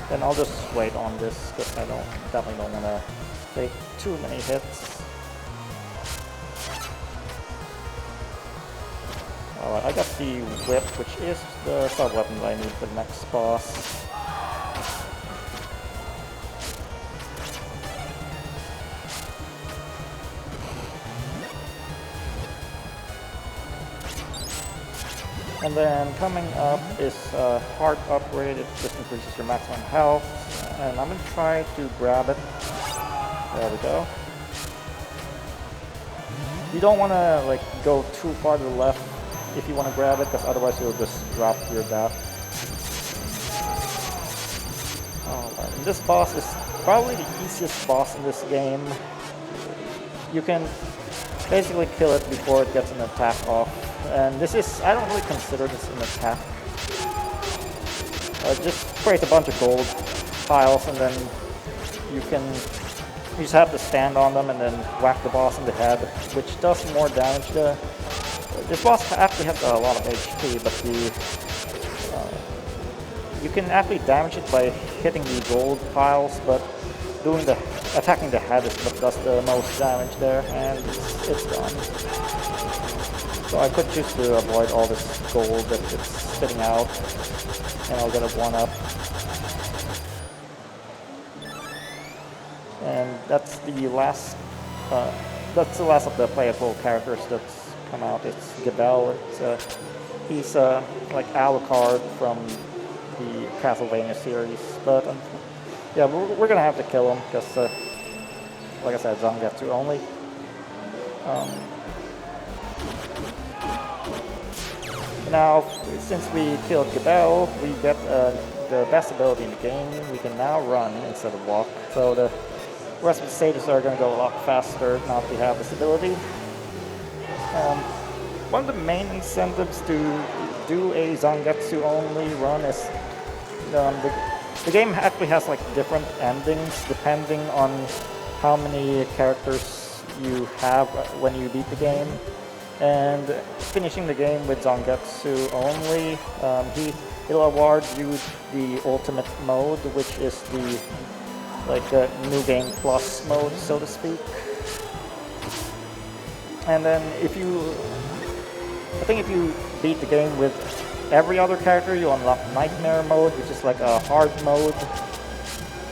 Then I'll just wait on this, because I definitely don't want to take too many hits. Alright, I got the whip, which is the sub-weapon that I need for the next boss. And then coming up is Heart Upgrade. It just increases your maximum health. And I'm going to try to grab it. There we go. You don't want to like go too far to the left if you want to grab it, because otherwise you'll just drop to your death. Alright, and this boss is probably the easiest boss in this game. You can basically kill it before it gets an attack off. And this is, I don't really consider this an attack. Just create a bunch of gold tiles and then you just have to stand on them and then whack the boss in the head, which does more damage. This boss actually has a lot of HP, but you can actually damage it by hitting the gold piles, but attacking the head is what does the most damage there, and it's done. So I could choose to avoid all this gold that it's spitting out, and I'll get a 1-up. And that's the last of the playable characters that's come out. It's Geoff. He's like Alucard from the Castlevania series, but yeah, we're gonna have to kill him because, like I said, Zangetsu only. Now, since we killed Geoff, we get the best ability in the game. We can now run instead of walk, so the rest of the stages are going to go a lot faster now that we have this ability. One of the main incentives to do a Zangetsu only run is the game actually has like different endings depending on how many characters you have when you beat the game. And finishing the game with Zangetsu only, it'll award you the ultimate mode, which is the new game plus mode, so to speak. And then I think if you beat the game with every other character, you unlock Nightmare mode, which is like a hard mode,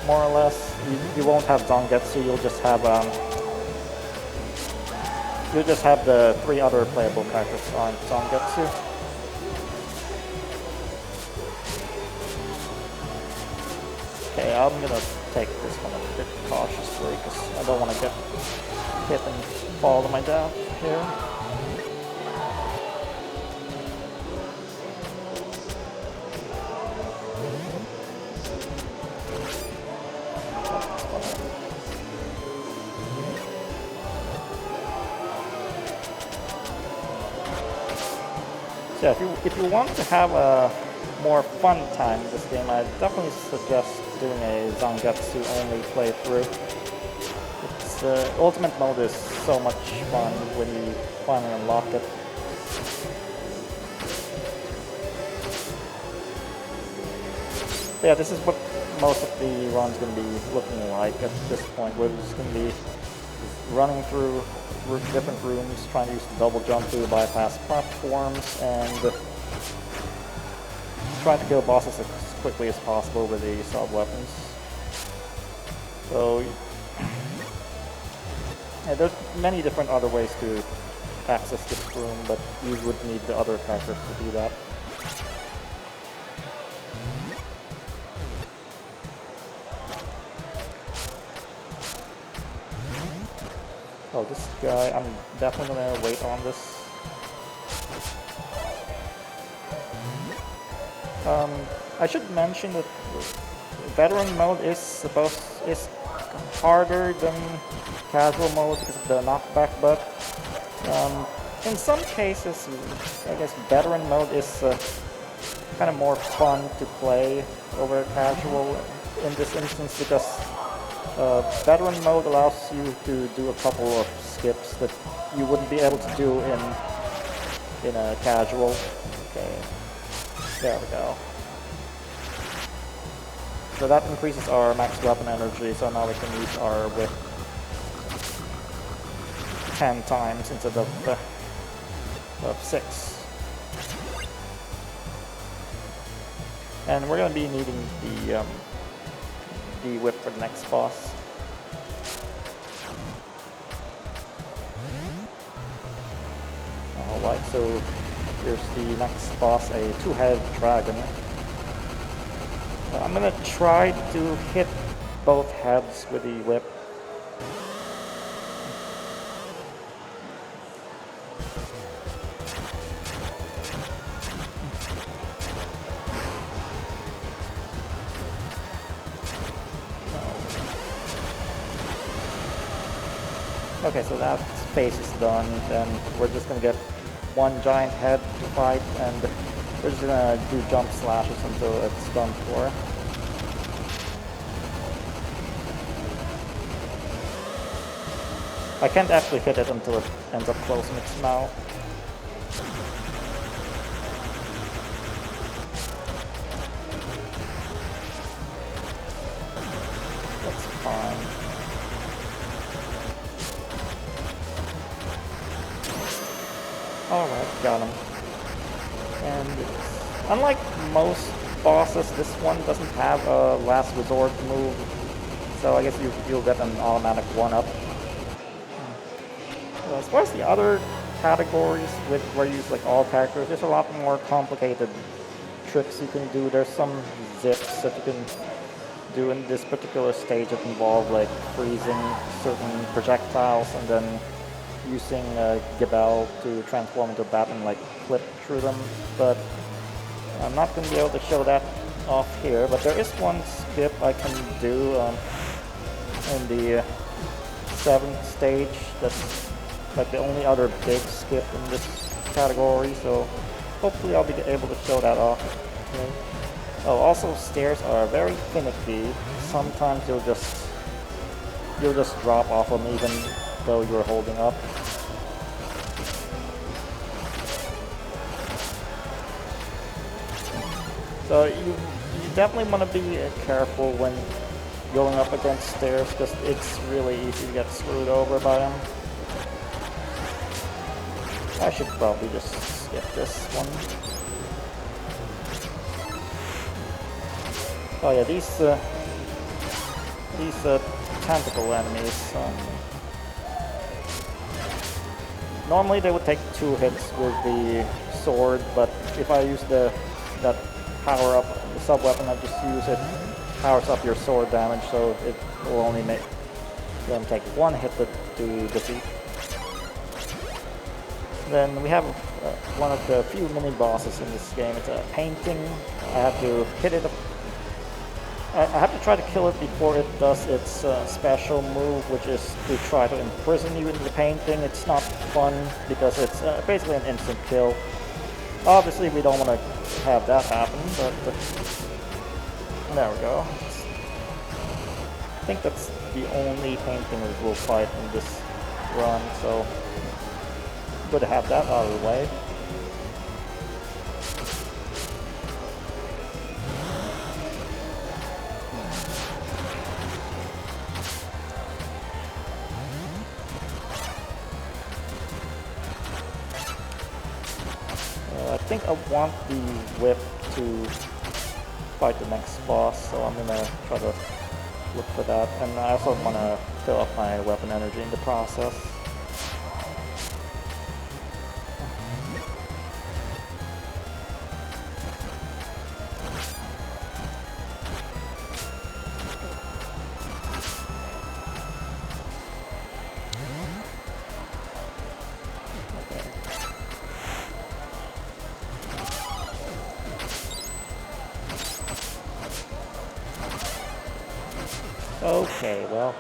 more or less. You won't have Zangetsu, you'll just have the 3 other playable characters on Zangetsu. Okay, I'm gonna take this one a bit cautiously because I don't want to get hit and fall to my death here. So yeah, if you want to have a more fun time in this game, I definitely suggest doing a Zangetsu only playthrough. It's ultimate mode is so much fun when you finally unlock it. But yeah, this is what most of the run's going to be looking like at this point. We're just going to be running through different rooms, trying to use the double jump to bypass platforms, and trying to kill bosses as quickly as possible with the sub-weapons. So, yeah, there's many different other ways to access this room, but you would need the other characters to do that. Oh, this guy, I'm definitely gonna wait on this. I should mention that veteran mode is harder than casual mode because of the knockback, but in some cases, I guess veteran mode is kind of more fun to play over casual in this instance because veteran mode allows you to do a couple of skips that you wouldn't be able to do in a casual. Okay, there we go. So that increases our max weapon energy, so now we can use our whip 10 times instead of 6. And we're going to be needing the whip for the next boss. Alright, so Here's the next boss, a two-headed dragon. I'm gonna try to hit both heads with the whip. Okay, so that phase is done, then we're just gonna get one giant head to fight, and we're just gonna do jump slashes until it's done for. I can't actually hit it until it ends up closing its mouth. That's fine. Alright, got him. And unlike most bosses, this one doesn't have a last resort move, so I guess you'll get an automatic one-up. As far as the other categories where you use like all characters, there's a lot more complicated tricks you can do. There's some zips that you can do in this particular stage that involve like freezing certain projectiles and then using Gabelle to transform into a bat and like flip through them. But I'm not going to be able to show that off here, but there is one skip I can do in the 7th stage that's like the only other big skip in this category, so hopefully I'll be able to show that off. Okay. Oh, also stairs are very finicky. Sometimes you'll just drop off them even though you're holding up. So you definitely want to be careful when going up against stairs because it's really easy to get screwed over by them. I should probably just skip this one. Oh yeah, these tentacle enemies. Normally they would take 2 hits with the sword, but if I use that power up, the sub weapon, I just use it. Powers up your sword damage, so it will only make them take 1 hit to defeat. Then we have one of the few mini bosses in this game. It's a painting. I have to hit it. I have to try to kill it before it does its special move, which is to try to imprison you in the painting. It's not fun because it's basically an instant kill. Obviously, we don't want to have that happen, but there we go. I think that's the only painting we will fight in this run, so good to have that out of the way. I think I want the whip to fight the next boss, so I'm gonna try to look for that. And I also want to fill up my weapon energy in the process. Okay, well,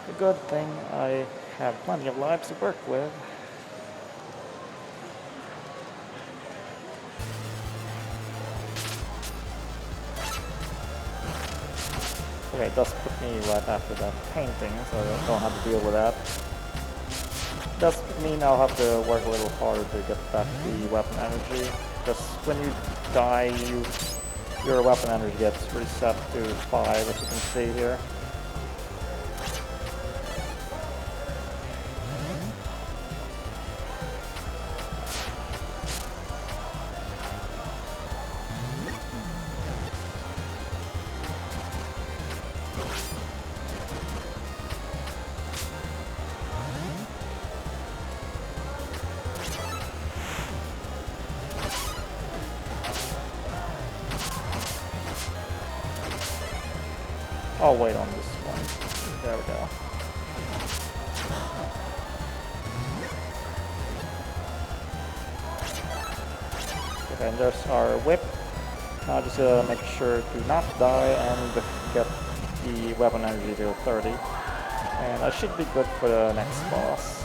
a good thing I have plenty of lives to work with. Okay, it does put me right after that painting, so I don't have to deal with that. Does mean I'll have to work a little harder to get back the weapon energy, because when you die, your weapon energy gets reset to 5, as you can see here. I'll wait on this one. There we go. Okay, and there's our whip. Now just make sure to not die and get the weapon energy to 30. And I should be good for the next boss.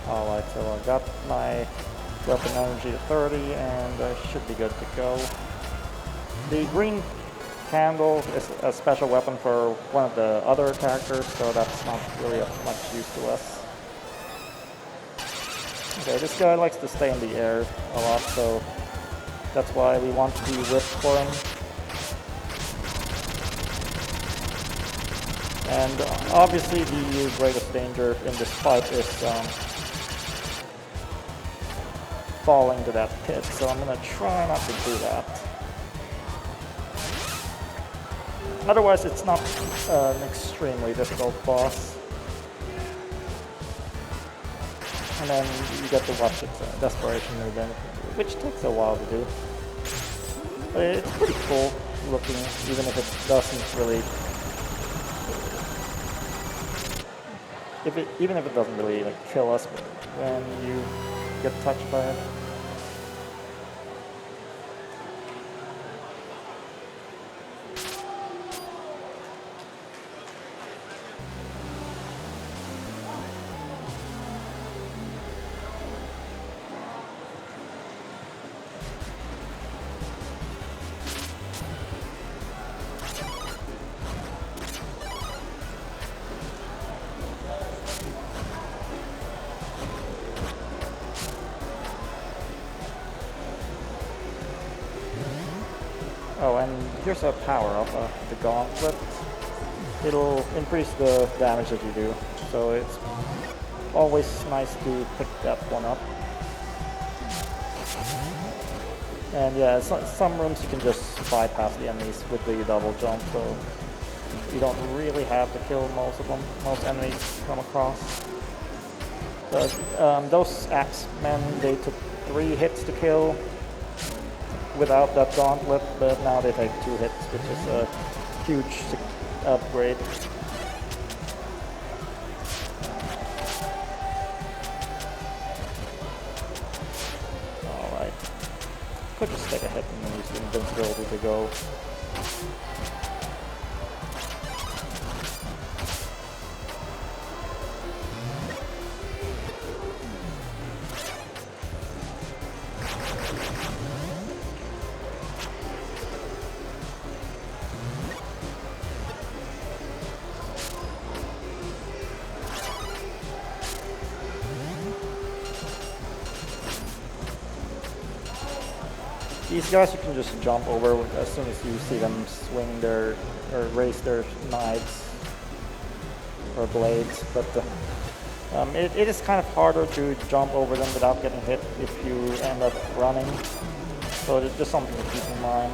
Alright, so I got my weapon energy to 30 and I should be good to go. The green candle is a special weapon for one of the other characters, so that's not really of much use to us. Okay, this guy likes to stay in the air a lot, so that's why we want the whip for him. And obviously the greatest danger in this fight is falling to that pit, so I'm gonna try not to do that. Otherwise, it's not an extremely difficult boss. And then you get to watch its desperation move in, which takes a while to do. But it's pretty cool looking, even if it doesn't really... even if it doesn't really like kill us when you get touched by it. Oh, and here's a power-up, the gauntlet. It'll increase the damage that you do, so it's always nice to pick that one up. And yeah, some rooms you can just bypass the enemies with the double jump, so you don't really have to kill most of them, most enemies come across. But those axemen, they took 3 hits to kill without that gauntlet, but now they take 2 hits, which is a huge upgrade. Alright. Could just take a hit and then use the invincibility to go. These guys you can just jump over as soon as you see them swing their, or raise their knives or blades, but it is kind of harder to jump over them without getting hit if you end up running, so it's just something to keep in mind.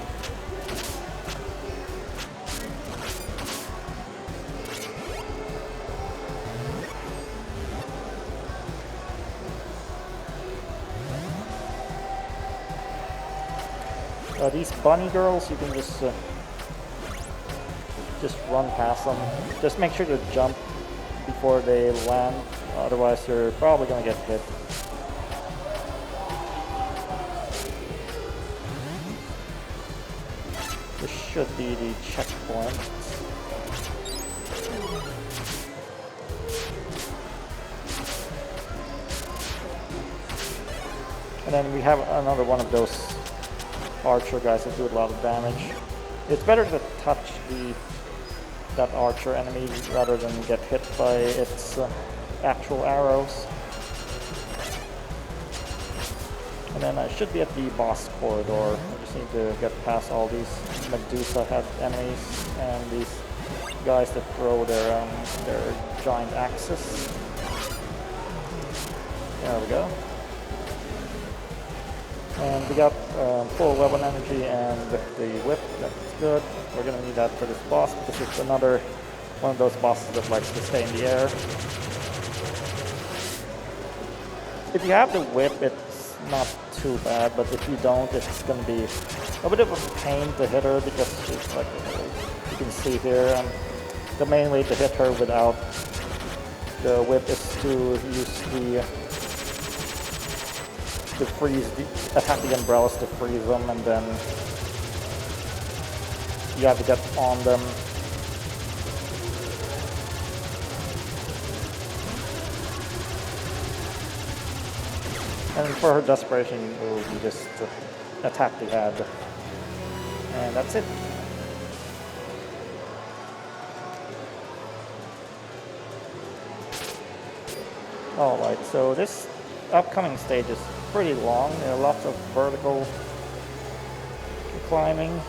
These bunny girls, you can just run past them. Just make sure to jump before they land, otherwise you're probably going to get hit. This should be the checkpoint. And then we have another one of those archer guys that do a lot of damage. It's better to touch that archer enemy rather than get hit by its actual arrows. And then I should be at the boss corridor. I just need to get past all these Medusa head enemies and these guys that throw their giant axes. There we go. And we got full weapon energy and the whip, that's good. We're gonna need that for this boss because it's another one of those bosses that likes to stay in the air. If you have the whip, it's not too bad, but if you don't, it's gonna be a bit of a pain to hit her because she's like, you can see here, the main way to hit her without the whip is to use to freeze, attack the umbrellas to freeze them, and then you have to get on them. And for her desperation, you just attack the head. And that's it. Alright, so this upcoming stage is pretty long. There are lots of vertical climbing.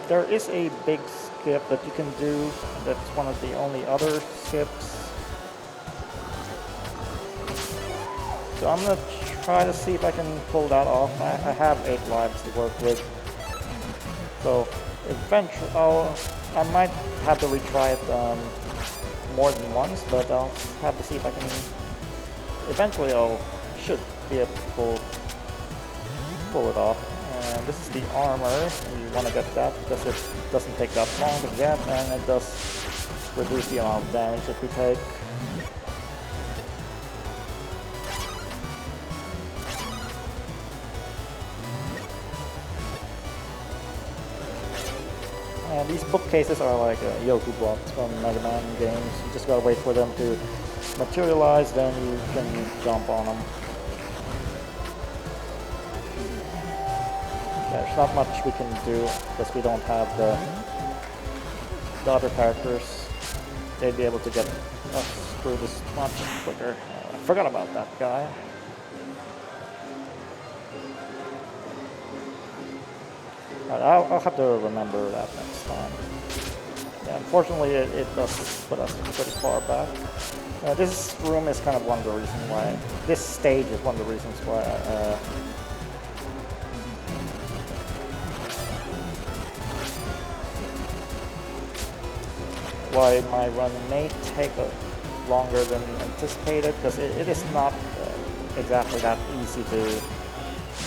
There is a big skip that you can do. That's one of the only other skips. So I'm gonna try to see if I can pull that off. I have 8 lives to work with. So eventually, I might have to retry it more than once, but I'll have to see if I can. Eventually, should be able to pull it off. And this is the armor, and you want to get that because it doesn't take that long to get, and it does reduce the amount of damage that we take. And these bookcases are like Yoku blocks from Mega Man games. You just gotta wait for them to materialize, then you can jump on them. There's not much we can do because we don't have the other characters. They'd be able to get us through this much quicker. I forgot about that guy. I'll have to remember that next time. Yeah, unfortunately, it does put us pretty far back. This room is kind of one of the reasons why. This stage is one of the reasons why my run may take longer than anticipated, because it is not exactly that easy to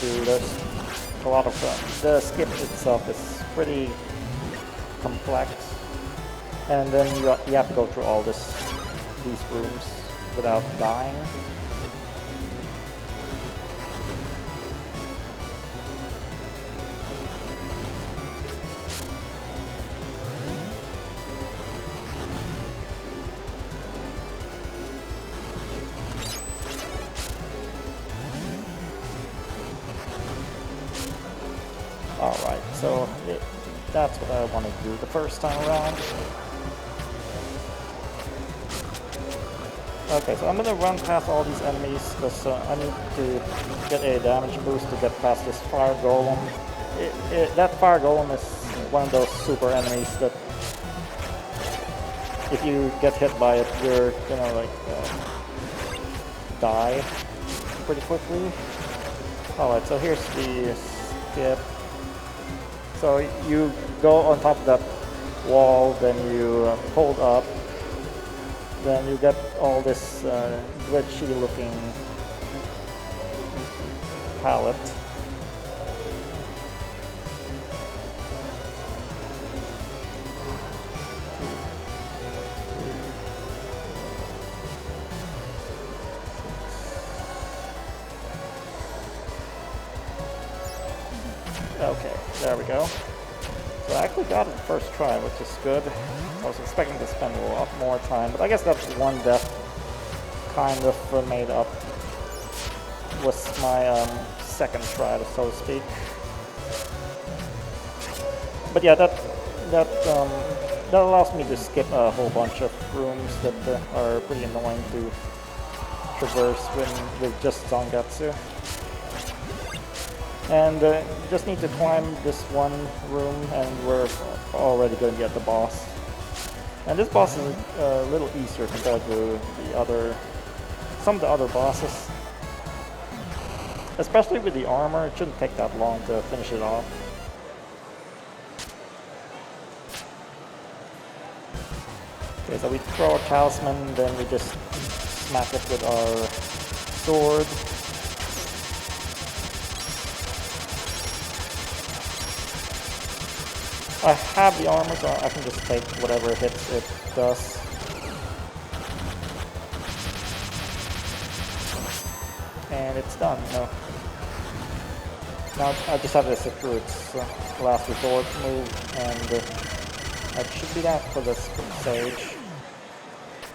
do. There's a lot of the skip itself is pretty complex, and then you have to go through all these rooms without dying. Alright, so that's what I wanted to do the first time around. Okay, so I'm gonna run past all these enemies because I need to get a damage boost to get past this fire golem. That fire golem is one of those super enemies that if you get hit by it, you're gonna like die pretty quickly. Alright, so here's the skip. So you go on top of that wall, then you hold up, then you get all this glitchy looking palette. Okay, there we go. So I actually got it first try, which is good. I was expecting to spend a lot more time, but I guess that's one death kind of made up. Was my second try, so to speak. But yeah, that allows me to skip a whole bunch of rooms that are pretty annoying to traverse with just Zangetsu. And just need to climb this one room and we're already going to get the boss. And this boss is a little easier compared to some of the other bosses. Especially with the armor, it shouldn't take that long to finish it off. Okay, so we throw our talisman, then we just smack it with our sword. I have the armor, so I can just take whatever hits it does. And it's done. No. Now I just have to sit through its last resort move, and that should be that for this stage.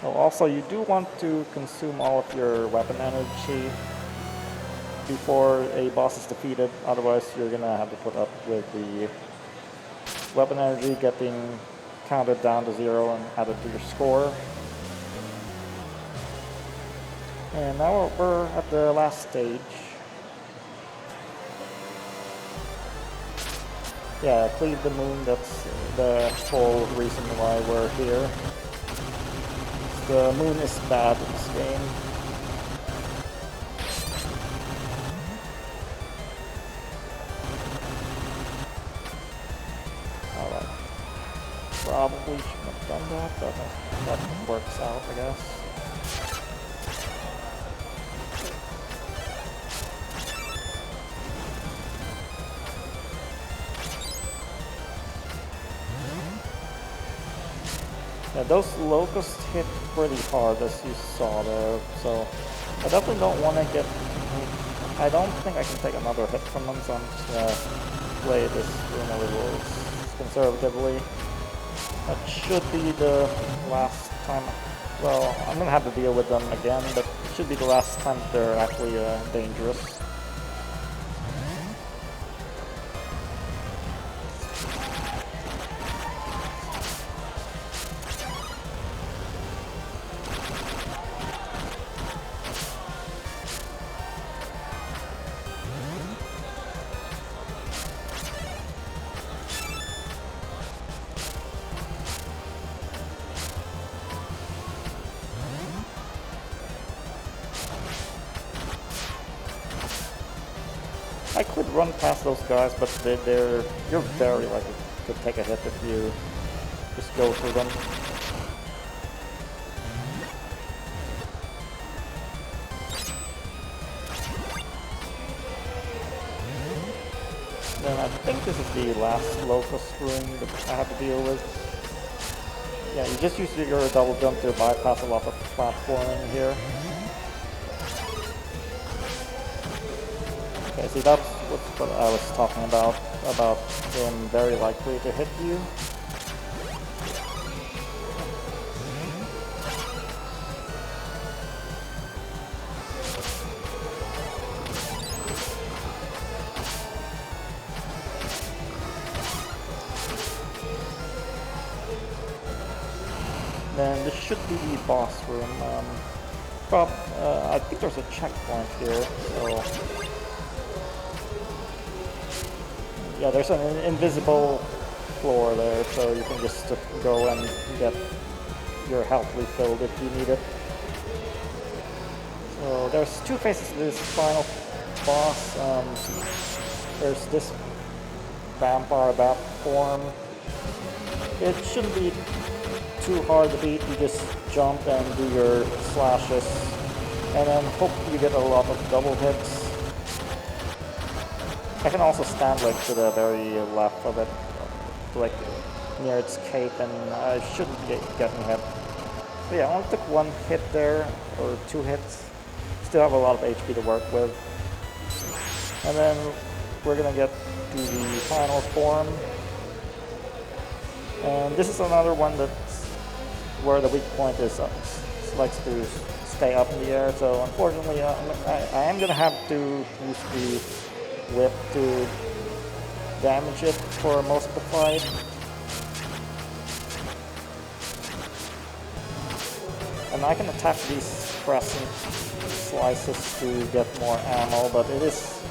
Oh, also, you do want to consume all of your weapon energy before a boss is defeated, otherwise you're gonna have to put up with the weapon energy getting counted down to 0 and added to your score. And now we're at the last stage. Yeah, cleave the moon, that's the whole reason why we're here. The moon is bad in this game. Alright. Probably shouldn't have done that, but that works out, I guess. Yeah, those locusts hit pretty hard, as you saw there, so I definitely don't want to get... I don't think I can take another hit from them, so I'm just going to play this room a little conservatively. That should be the last time... Well, I'm going to have to deal with them again, but it should be the last time they're actually dangerous. I could run past those guys, but you're very likely to take a hit if you just go through them. Then I think this is the last locust room that I have to deal with. Yeah, you just use your double jump to bypass a lot of platforming here. Okay, see, that's what I was talking about him very likely to hit you. Then this should be the boss room. I think there's a checkpoint here, so... Yeah, there's an invisible floor there, so you can just go and get your health refilled if you need it. So there's two phases to this final boss. There's this vampire bat form. It shouldn't be too hard to beat. You just jump and do your slashes, and then hope you get a lot of double hits. I can also stand like to the very left of it, like near its cape, and I shouldn't be getting hit. But yeah, I only took one hit there, or 2 hits. Still have a lot of HP to work with. And then we're gonna get to the final form. And this is another one that's where the weak point is, likes to stay up in the air. So unfortunately, I am gonna have to use the whip to damage it for most of the fight. And I can attack these crescent slices to get more ammo, but it is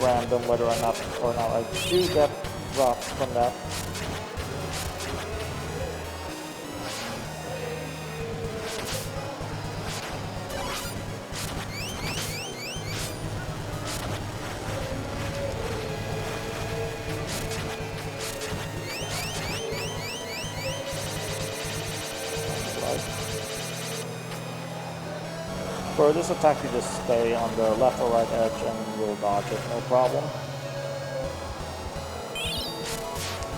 random whether or not I do get drops from that. For this attack, you just stay on the left or right edge and you'll dodge it, no problem.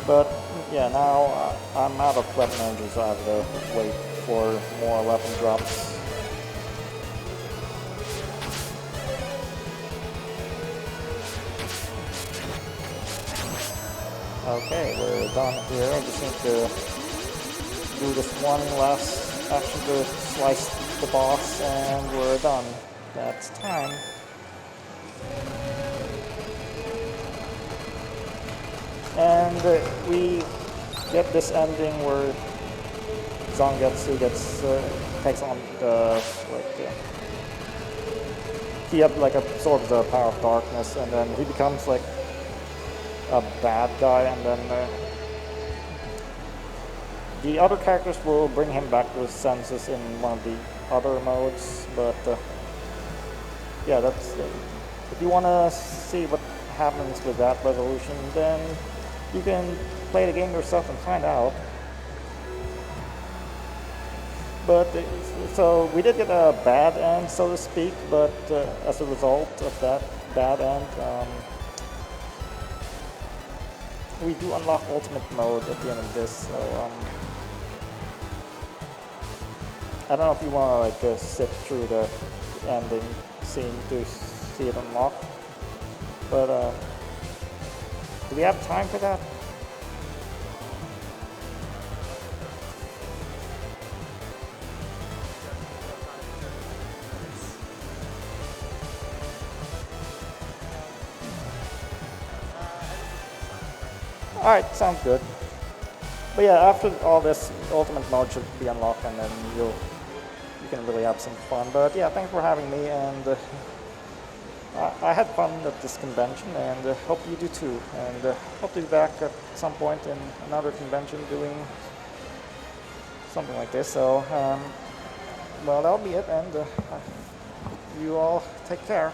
But yeah, now I'm out of weapon energy, so I have to wait for more weapon drops. Okay, we're done here. I just need to do this one last action to slice the boss, and we're done. That's time. And we get this ending where Zangetsu takes on the he absorbs the power of darkness, and then he becomes like a bad guy, and then the other characters will bring him back to his senses in one of the other modes. But yeah, that's if you want to see what happens with that resolution, then you can play the game yourself and find out. But so we did get a bad end, so to speak, but as a result of that bad end, we do unlock ultimate mode at the end of this. So I don't know if you want to sit through the ending scene to see it unlocked, but do we have time for that? Alright, sounds good. But yeah, after all this, ultimate mode should be unlocked, and then you can really have some fun. But yeah, thanks for having me, and I had fun at this convention, and hope you do too. And hope to be back at some point in another convention doing something like this. So, well, that'll be it, and you all take care.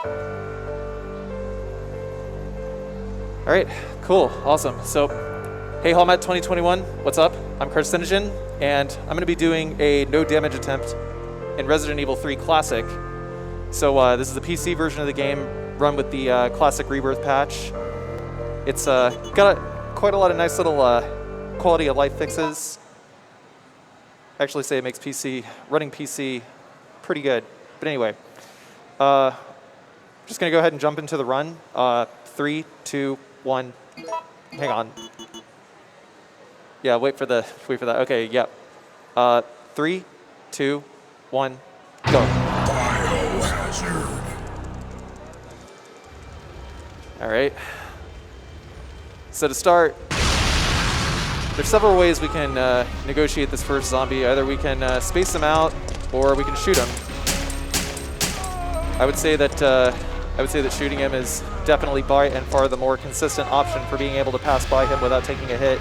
All right, cool, awesome. So, hey holmat 2021, what's up? I'm Carcinogen, and I'm gonna be doing a no damage attempt in Resident Evil 3 Classic. So this is the PC version of the game, run with the Classic Rebirth patch. It's got quite a lot of nice little quality of life fixes. I actually say it makes running PC pretty good. But anyway, just gonna go ahead and jump into the run. 3, 2, 1. Hang on. Yeah, wait for that. Okay, yep. 3, 2, 1, go. Biohazard. All right. So to start, there's several ways we can negotiate this first zombie. Either we can space him out, or we can shoot him. I would say that shooting him is definitely by and far the more consistent option for being able to pass by him without taking a hit.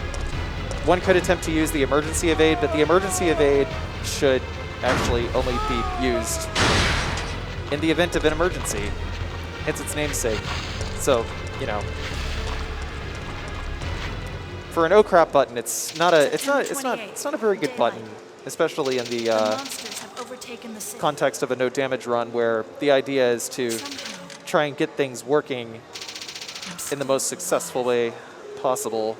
One could attempt to use the emergency evade, but the emergency evade should actually only be used in the event of an emergency. Hence its namesake. So, you know. For an oh crap button, it's not a very good button, especially in the context of a no damage run where the idea is to try and get things working in the most successful way possible.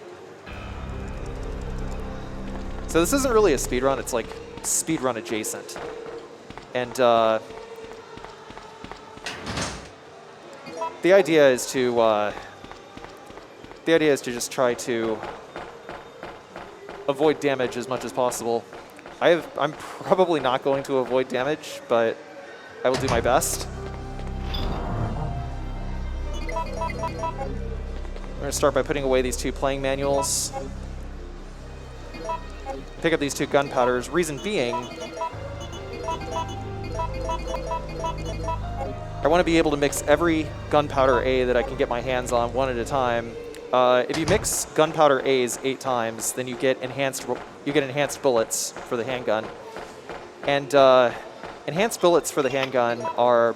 So this isn't really a speedrun, it's like speedrun adjacent. And the idea is to just try to avoid damage as much as possible. I'm probably not going to avoid damage, but I will do my best. We're going to start by putting away these 2 playing manuals. Pick up these 2 gunpowders. Reason being, I want to be able to mix every gunpowder A that I can get my hands on one at a time. If you mix gunpowder A's 8 times, then you get enhanced bullets for the handgun. And enhanced bullets for the handgun are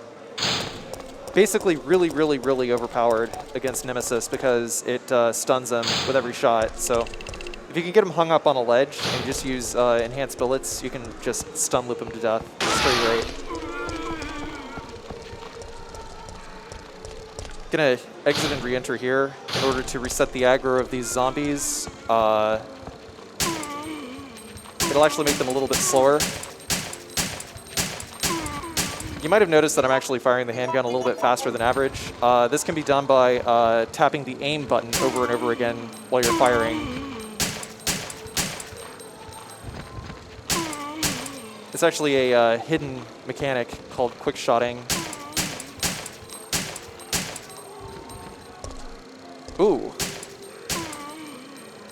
basically really, really, really overpowered against Nemesis because it stuns them with every shot. So if you can get them hung up on a ledge and just use enhanced bullets, you can just stun loop them to death. It's pretty great. Gonna exit and re-enter here in order to reset the aggro of these zombies. It'll actually make them a little bit slower. You might have noticed that I'm actually firing the handgun a little bit faster than average. This can be done by tapping the aim button over and over again while you're firing. It's actually a hidden mechanic called quick shotting. Ooh.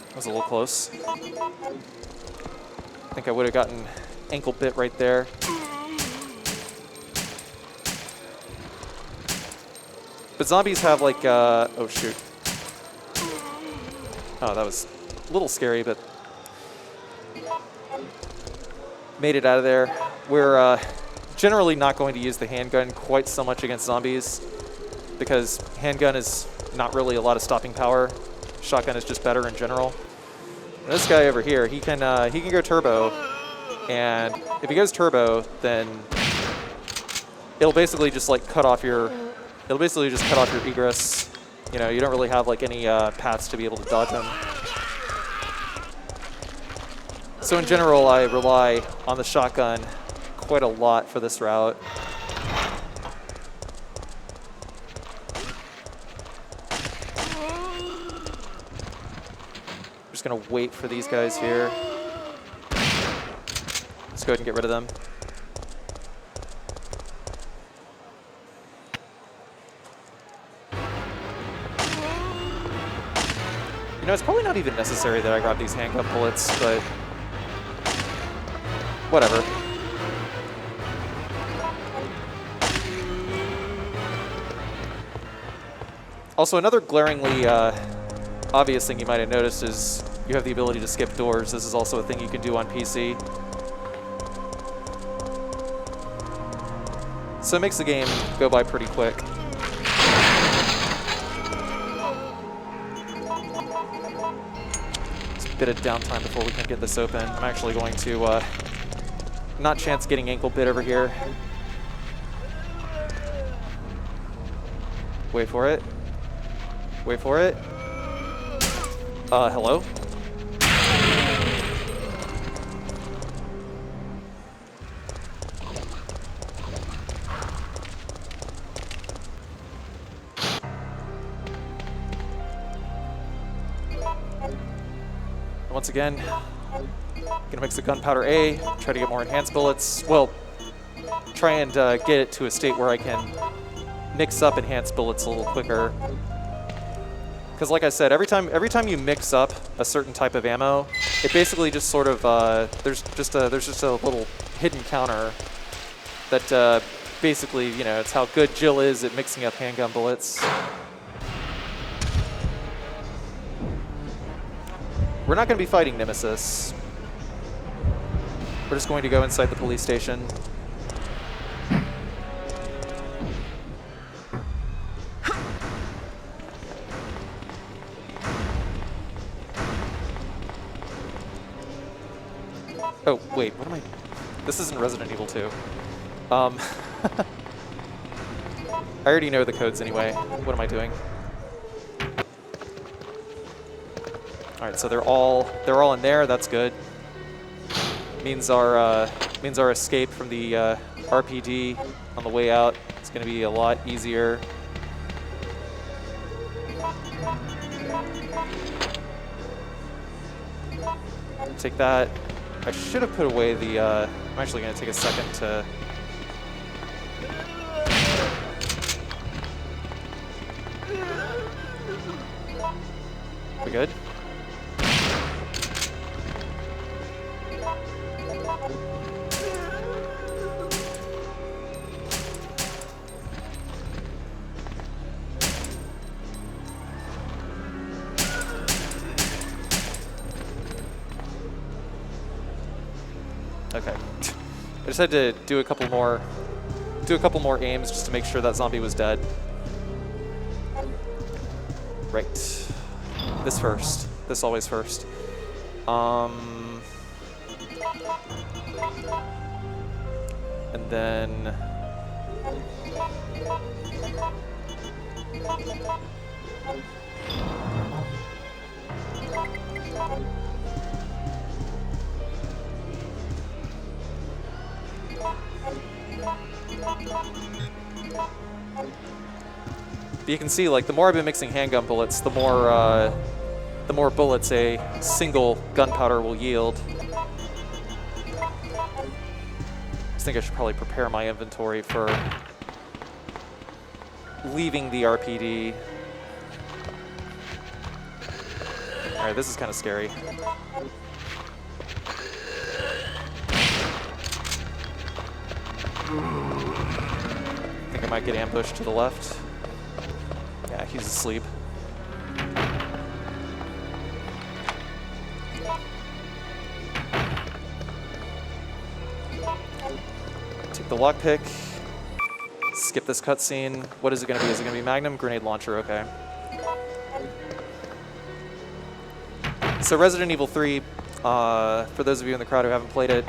That was a little close. I think I would have gotten ankle bit right there. But zombies have like, oh shoot. Oh, that was a little scary, but made it out of there. We're generally not going to use the handgun quite so much against zombies because handgun is not really a lot of stopping power. Shotgun is just better in general. And this guy over here, he can go turbo, and if he goes turbo, then it'll basically just like cut off your egress. You know, you don't really have like any paths to be able to dodge him. So in general, I rely on the shotgun quite a lot for this route. Just gonna wait for these guys here. Let's go ahead and get rid of them. You know, it's probably not even necessary that I grab these handgun bullets, but whatever. Also, another glaringly obvious thing you might have noticed is you have the ability to skip doors. This is also a thing you can do on PC. So it makes the game go by pretty quick. bit of downtime before we can get this open. I'm actually going to not chance getting ankle bit over here. Wait for it. Wait for it. Hello? Once again, gonna mix the gunpowder A, try to get more enhanced bullets. Well, try and get it to a state where I can mix up enhanced bullets a little quicker. Because like I said, every time you mix up a certain type of ammo, it basically just sort of there's just a little hidden counter that basically, you know, it's how good Jill is at mixing up handgun bullets. We're not going to be fighting Nemesis. We're just going to go inside the police station. Oh, wait, what am I? This isn't Resident Evil 2. I already know the codes anyway. What am I doing? All right, so they're all in there. That's good. Means our escape from the RPD on the way out is going to be a lot easier. Take that. I should have put away the. I'm actually going to take a second to. We good? Okay. I just had to do a couple more aims just to make sure that zombie was dead. Right. This first. This always first. And then but you can see, like, the more I've been mixing handgun bullets, the more bullets a single gunpowder will yield. I think I should probably prepare my inventory for leaving the RPD. All right, this is kind of scary. I think I might get ambushed to the left. Yeah, he's asleep. Take the lockpick. Skip this cutscene. What is it going to be? Is it going to be Magnum? Grenade launcher, okay. So Resident Evil 3, for those of you in the crowd who haven't played it,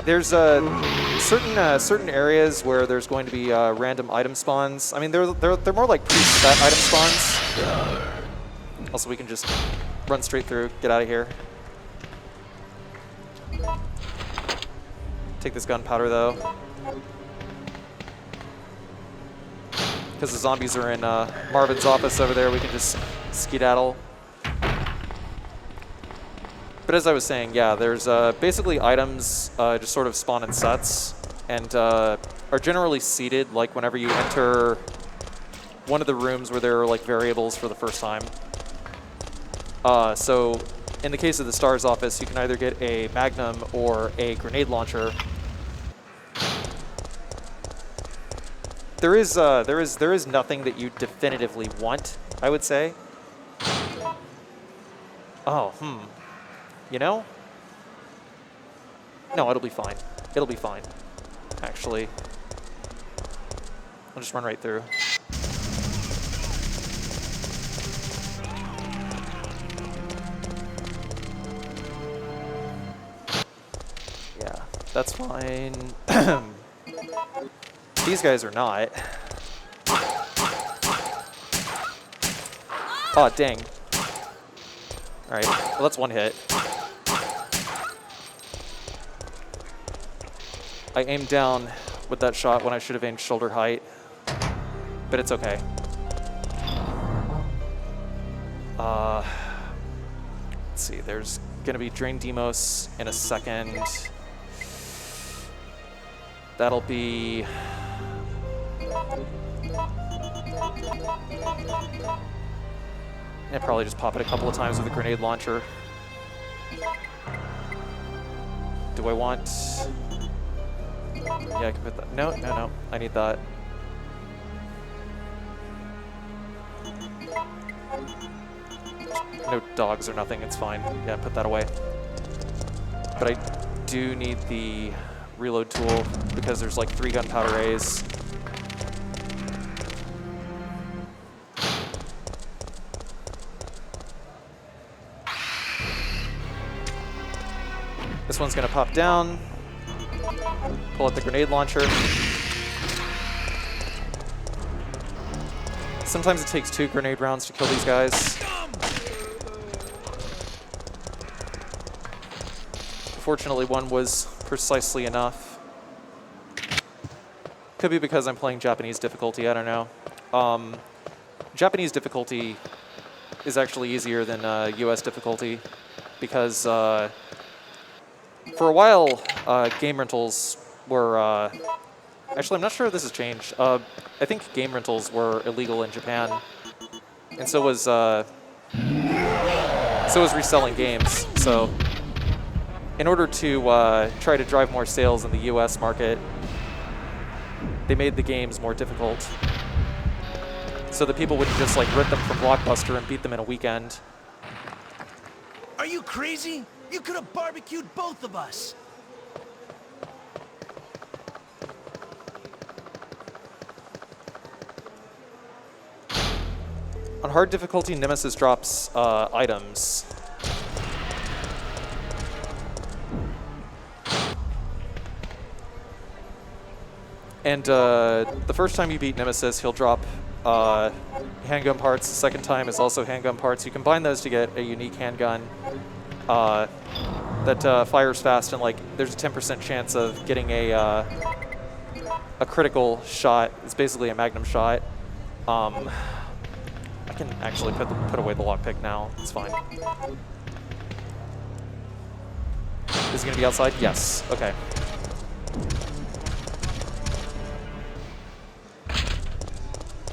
there's certain areas where there's going to be random item spawns. I mean, they're more like preset item spawns. Also, we can just run straight through, get out of here. Take this gunpowder though, because the zombies are in Marvin's office over there. We can just skedaddle. But as I was saying, yeah, there's basically items just sort of spawn in sets and are generally seated like whenever you enter one of the rooms where there are like variables for the first time. So in the case of the STARS office, you can either get a Magnum or a grenade launcher. There is nothing that you definitively want, I would say. Oh, you know? No, it'll be fine. It'll be fine, actually. I'll just run right through. That's fine. These guys are not. Oh, dang. All right, well, that's one hit. I aimed down with that shot when I should have aimed shoulder height, but it's okay. Let's see, there's gonna be Drain Demos in a second. That'll be... Yeah, probably just pop it a couple of times with a grenade launcher. Do I want... Yeah, I can put that. No, no, no. I need that. No dogs or nothing. It's fine. Yeah, put that away. But I do need the reload tool because there's like 3 gunpowder A's. This one's gonna pop down. Pull out the grenade launcher. Sometimes it takes 2 grenade rounds to kill these guys. Fortunately, one was precisely enough. Could be because I'm playing Japanese difficulty, I don't know. Japanese difficulty is actually easier than US difficulty because for a while, game rentals were... actually, I'm not sure if this has changed. I think game rentals were illegal in Japan, and so was reselling games. So, in order to try to drive more sales in the U.S. market, they made the games more difficult, so that people wouldn't just like rent them from Blockbuster and beat them in a weekend. Are you crazy? You could have barbecued both of us. On hard difficulty, Nemesis drops items. And the first time you beat Nemesis, he'll drop handgun parts. The second time is also handgun parts. You combine those to get a unique handgun that fires fast, and like there's a 10% chance of getting a critical shot. It's basically a magnum shot. I can actually put away the lockpick now. It's fine. Is he gonna be outside? Yes. Okay.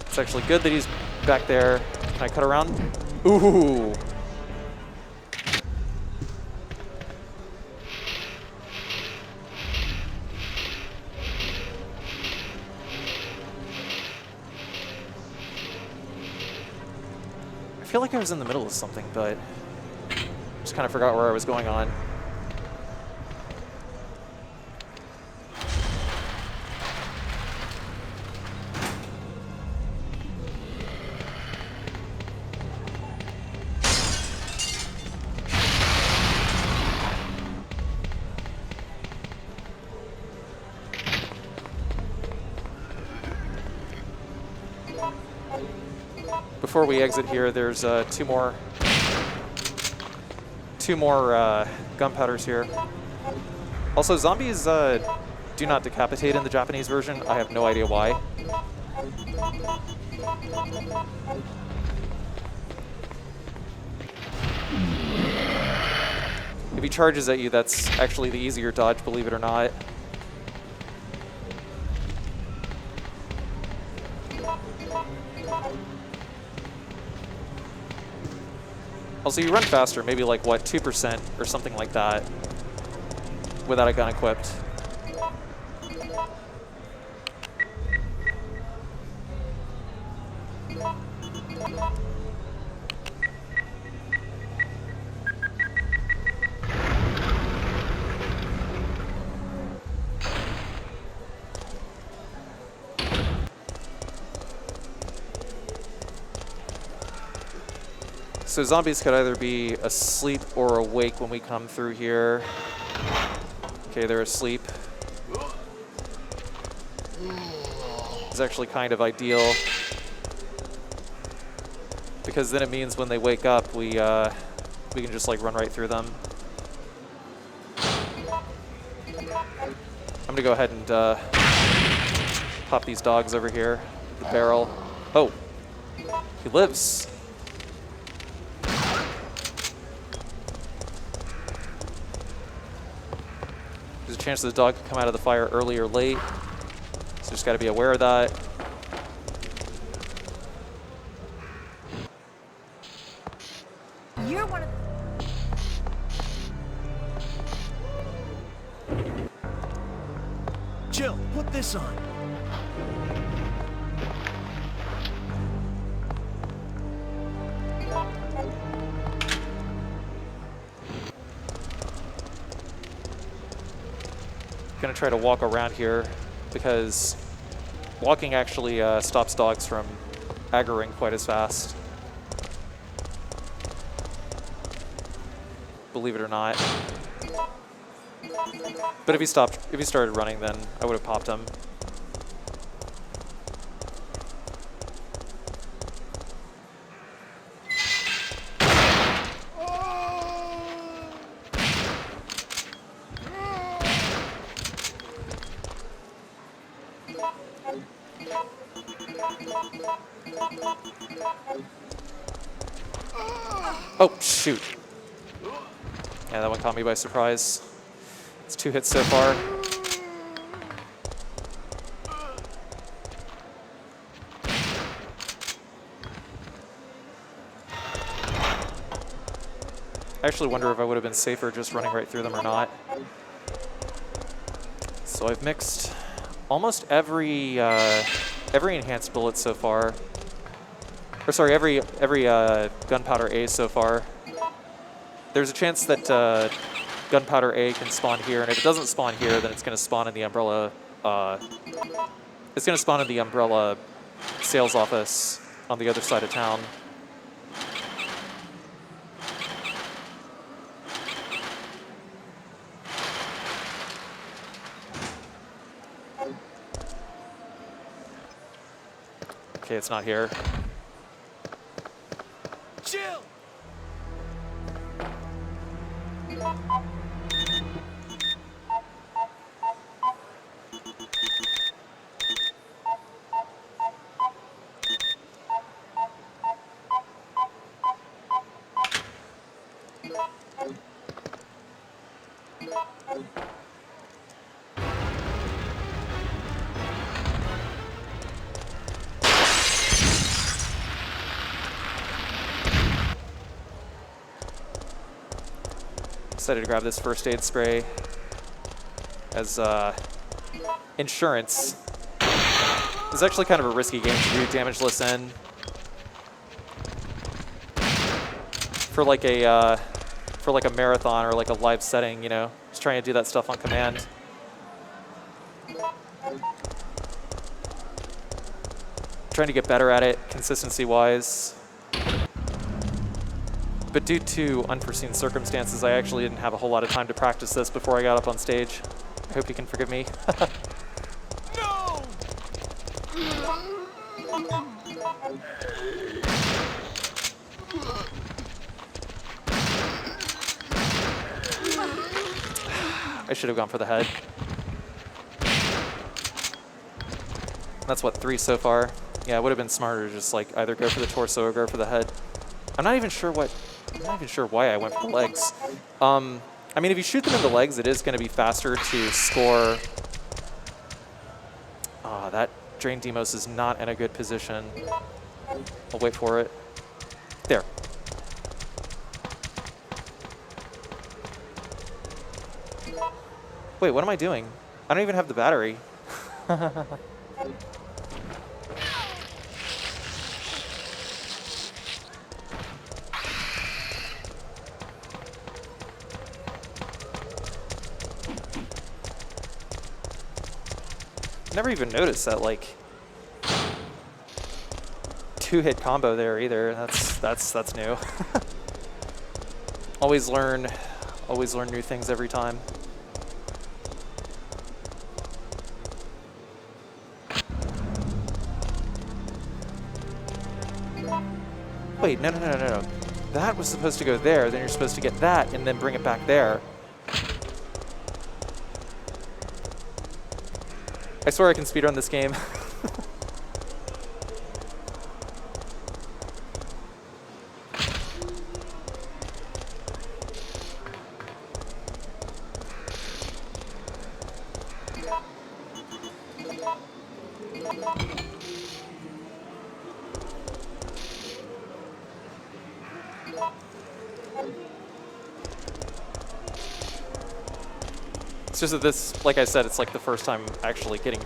It's actually good that he's back there. Can I cut around? Ooh. I feel like I was in the middle of something, but just kind of forgot where I was going on. Before we exit here, there's two more gunpowders here. Also, zombies do not decapitate in the Japanese version. I have no idea why. If he charges at you, that's actually the easier dodge, believe it or not. Also, you run faster, maybe like, what, 2% or something like that, without a gun equipped. So zombies could either be asleep or awake when we come through here. Okay, they're asleep. It's actually kind of ideal because then it means when they wake up, we can just like run right through them. I'm gonna go ahead and pop these dogs over here. The barrel. Oh, he lives. There's a chance that the dog could come out of the fire early or late. So just got to be aware of that. You're one of Jill, put this on. Gonna try to walk around here because walking actually stops dogs from aggroing quite as fast. Believe it or not. But if he started running, then I would have popped him. Oh, shoot. Yeah, that one caught me by surprise. It's 2 hits so far. I actually wonder if I would have been safer just running right through them or not. So I've mixed almost every enhanced bullet so far. Or sorry, every gunpowder A so far. There's a chance that gunpowder A can spawn here, and if it doesn't spawn here, then it's going to spawn in the umbrella. It's going to spawn in the umbrella sales office on the other side of town. Okay, it's not here. Jill! Decided to grab this first aid spray as insurance. It's actually kind of a risky game to do damageless in. For like a marathon or like a live setting, you know, just trying to do that stuff on command. Trying to get better at it, consistency-wise. But due to unforeseen circumstances, I actually didn't have a whole lot of time to practice this before I got up on stage. I hope you can forgive me. No! I should have gone for the head. That's what, 3 so far? Yeah, it would have been smarter to just like either go for the torso or go for the head. I'm not even sure why I went for the legs. I mean, if you shoot them in the legs, it is going to be faster to score. Ah, that Drain Demos is not in a good position. I'll wait for it. There. Wait, what am I doing? I don't even have the battery. Never even noticed that like 2-hit combo there either. That's new. Always learn new things every time. Wait, no. That was supposed to go there, then you're supposed to get that and then bring it back there. I swear I can speedrun this game. It's just that this, like I said, it's like the first time actually getting,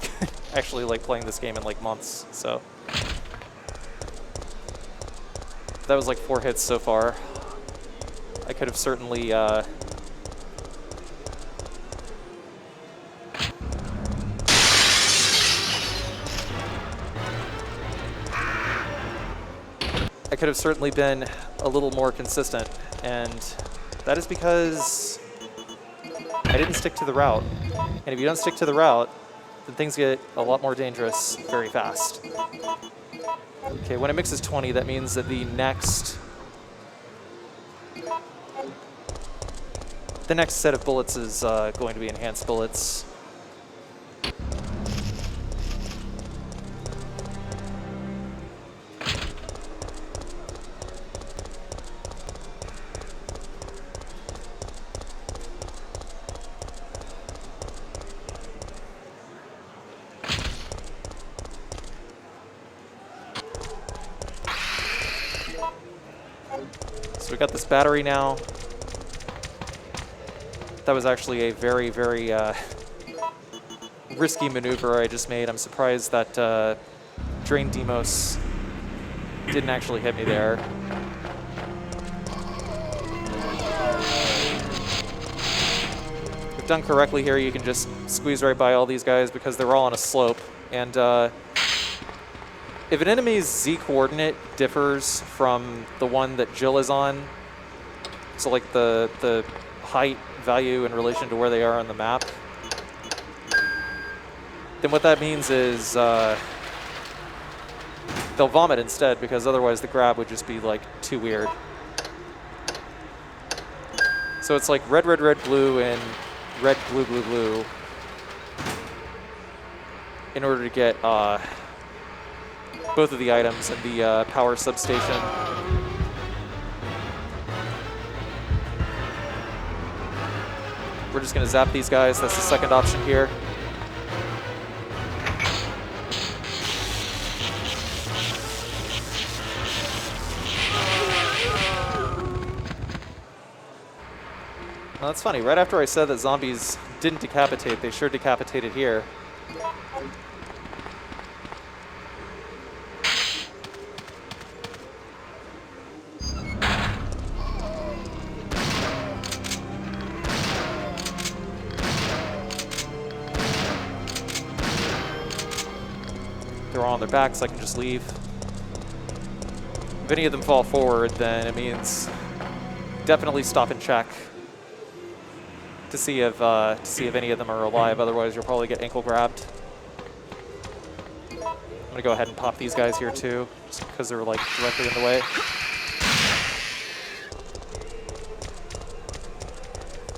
actually like playing this game in like months, so. That was like 4 hits so far. I could have certainly, I could have certainly been a little more consistent, and that is because I didn't stick to the route. And if you don't stick to the route, then things get a lot more dangerous very fast. Okay, when it mixes 20, that means that the next set of bullets is going to be enhanced bullets. So we got this battery now. That was actually a very, very risky maneuver I just made. I'm surprised that Drain Demos didn't actually hit me there. If done correctly here, you can just squeeze right by all these guys because they're all on a slope. And if an enemy's Z coordinate differs from the one that Jill is on, so like the height value in relation to where they are on the map, then what that means is they'll vomit instead, because otherwise the grab would just be like too weird. So it's like red, red, red, blue, and red, blue, blue, blue in order to get both of the items and the power substation. We're just going to zap these guys. That's the second option here. Well, that's funny. Right after I said that zombies didn't decapitate, they sure decapitated here. They're all on their backs, so I can just leave. If any of them fall forward, then it means definitely stop and check to see if any of them are alive. Otherwise, you'll probably get ankle grabbed. I'm gonna go ahead and pop these guys here too, just because they're like directly in the way.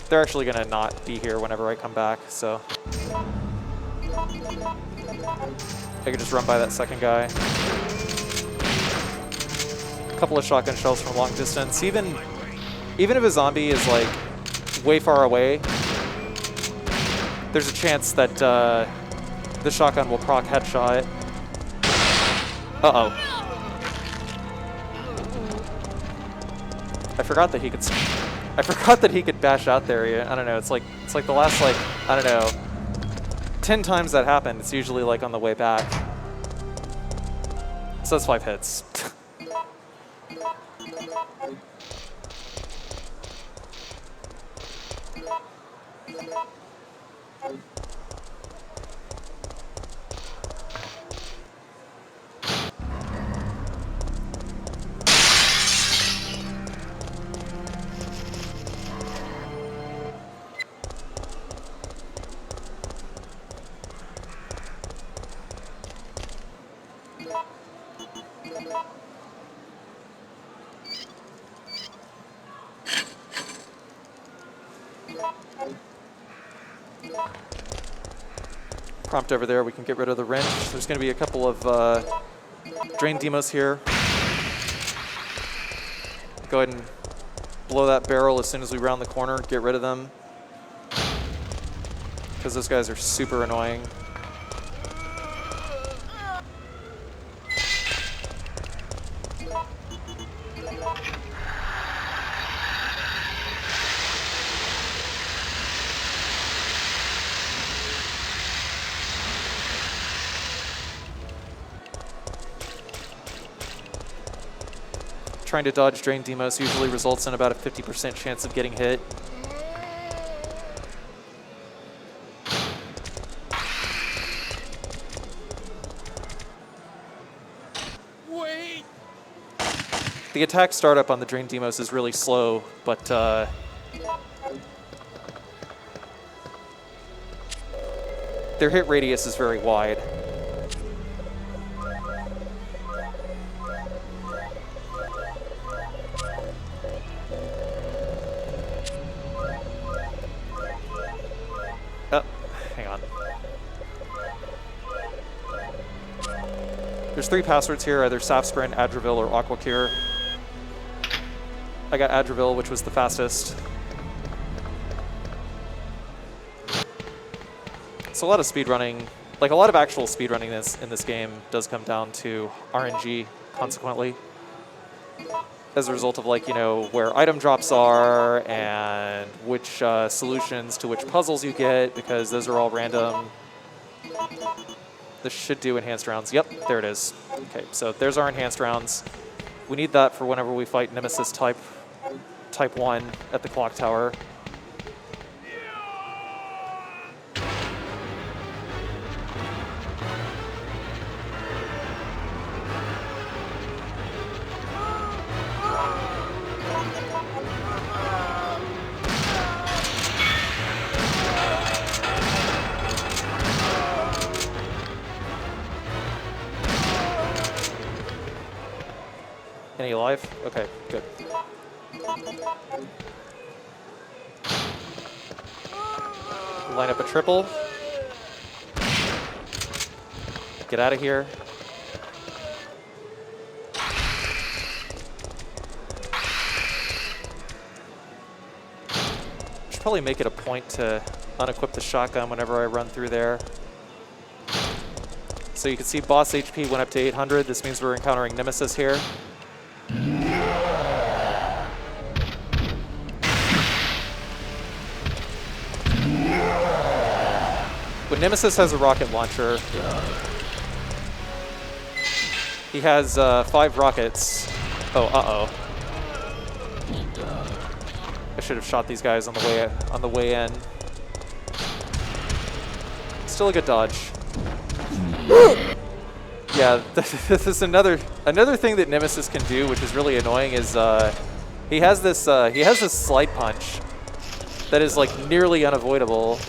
They're actually gonna not be here whenever I come back, so I can just run by that second guy. A couple of shotgun shells from long distance. Even if a zombie is like way far away, there's a chance that the shotgun will proc headshot. Uh-oh. I forgot that he could bash out there. I don't know. It's like the last, like, I don't know, 10 times that happened. It's usually like on the way back. So that's 5 hits. prompt over there, we can get rid of the wrench. There's going to be a couple of drain demos here. Go ahead and blow that barrel as soon as we round the corner, get rid of them. Because those guys are super annoying. Trying to dodge drain demos usually results in about a 50% chance of getting hit. Wait! The attack startup on the drain demos is really slow, but their hit radius is very wide. Hang on. There's 3 passwords here, either Soft Sprint, Adravil, or Aqua Cure. I got Adravil, which was the fastest. So a lot of speedrunning, like a lot of actual speedrunning in this game does come down to RNG, consequently. As a result of, like, you know, where item drops are and which solutions to which puzzles you get, because those are all random. This should do enhanced rounds. Yep, there it is. Okay, so there's our enhanced rounds. We need that for whenever we fight Nemesis type 1 at the clock tower. Any alive? Okay, good. Line up a triple. Get out of here. Should probably make it a point to unequip the shotgun whenever I run through there. So you can see boss HP went up to 800. This means we're encountering Nemesis here. When Nemesis has a rocket launcher, he has 5 rockets. Oh, uh-oh. I should have shot these guys on the way in. Still a good dodge. Yeah, this is another thing that Nemesis can do, which is really annoying. Is he has this slide punch that is like nearly unavoidable.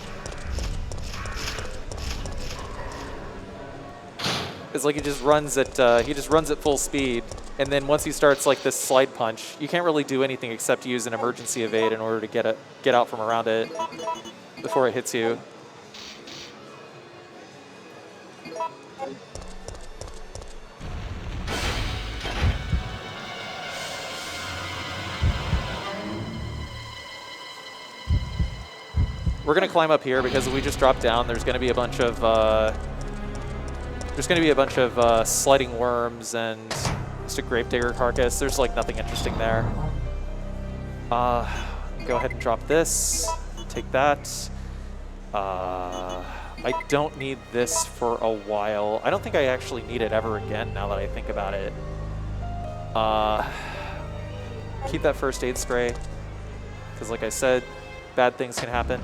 It's like he just runs at full speed, and then once he starts like this slide punch, you can't really do anything except use an emergency evade in order to get out from around it before it hits you. We're gonna climb up here because if we just drop down, there's gonna be a bunch of sliding worms and just a gravedigger carcass. There's like nothing interesting there. Go ahead and drop this. Take that. I don't need this for a while. I don't think I actually need it ever again now that I think about it. Keep that first aid spray, because like I said, bad things can happen.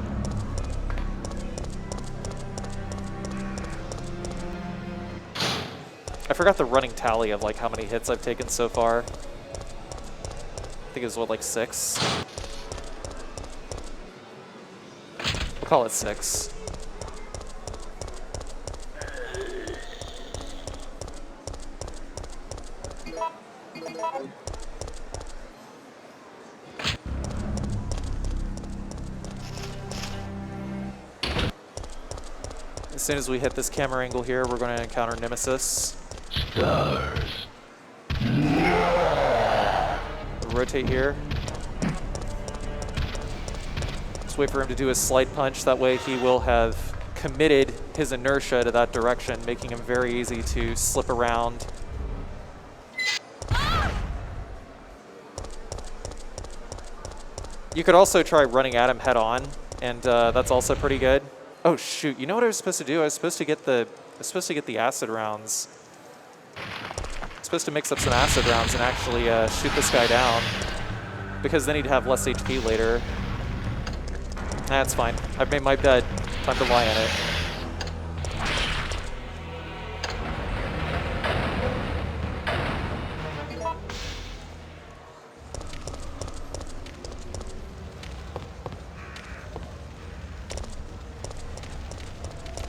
I forgot the running tally of like how many hits I've taken so far. I think it was what, like 6? We'll call it 6. As soon as we hit this camera angle here, we're going to encounter Nemesis. Stars. Rotate here. Just wait for him to do his slide punch. That way he will have committed his inertia to that direction, making him very easy to slip around. You could also try running at him head on, and that's also pretty good. Oh shoot! You know what I was supposed to do? I was supposed to get the acid rounds. Supposed to mix up some acid rounds and actually shoot this guy down, because then he'd have less HP later. That's fine. I've made my bed. Time to lie in it.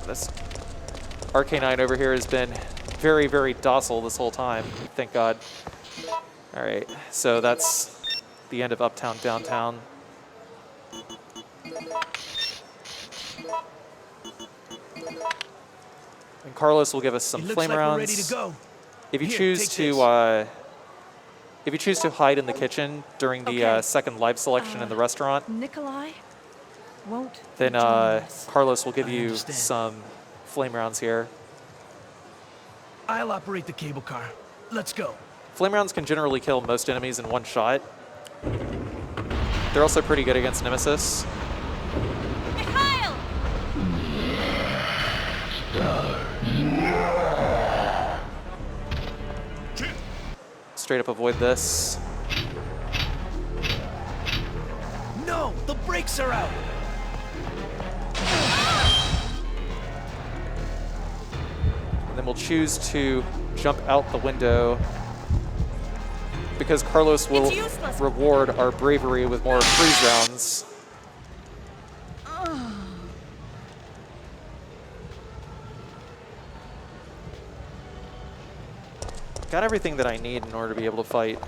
This RK9 over here has been very, very docile this whole time, thank God. All right, so that's the end of Uptown, Downtown. And Carlos will give us some flame rounds. Ready to go. If you Here, choose to hide in the kitchen during the second live selection in the restaurant, Nikolai won't. then Carlos will give you some flame rounds here. I'll operate the cable car. Let's go. Flame rounds can generally kill most enemies in one shot. They're also pretty good against Nemesis. Mikhail! Straight up avoid this. No, the brakes are out. And then we'll choose to jump out the window because Carlos will reward our bravery with more freeze rounds. Got everything that I need in order to be able to fight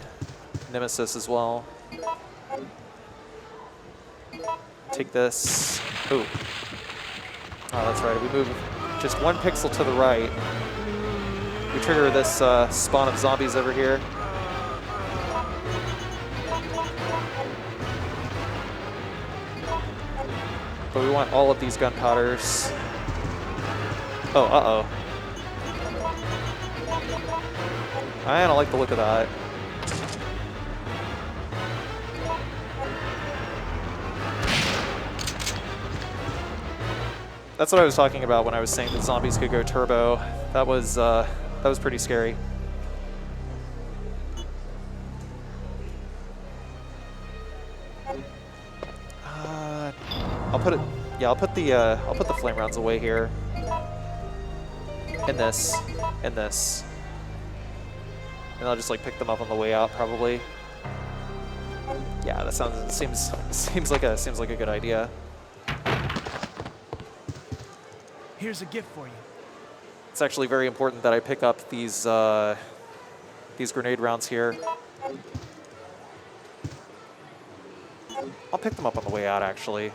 Nemesis as well. Take this. Ooh. Oh, that's right. We move just one pixel to the right. We trigger this spawn of zombies over here. But we want all of these gunpowders. Oh, uh-oh. I don't like the look of that. That's what I was talking about when I was saying that zombies could go turbo. That was pretty scary. I'll put it. Yeah, I'll put the flame rounds away here. In this, and this, and I'll just like pick them up on the way out probably. Yeah, that seems like a good idea. Here's a gift for you. It's actually very important that I pick up these grenade rounds here. I'll pick them up on the way out, actually.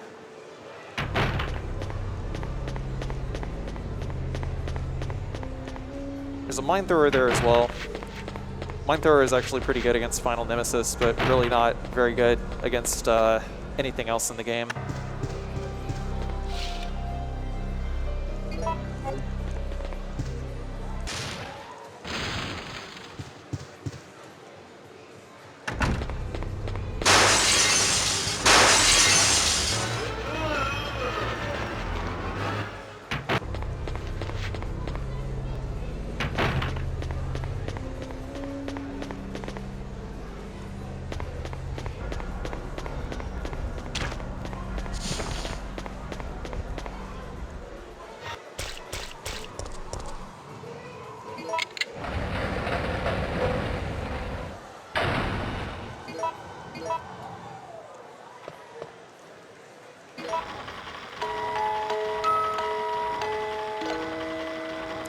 There's a mine thrower there as well. Mine thrower is actually pretty good against Final Nemesis, but really not very good against anything else in the game.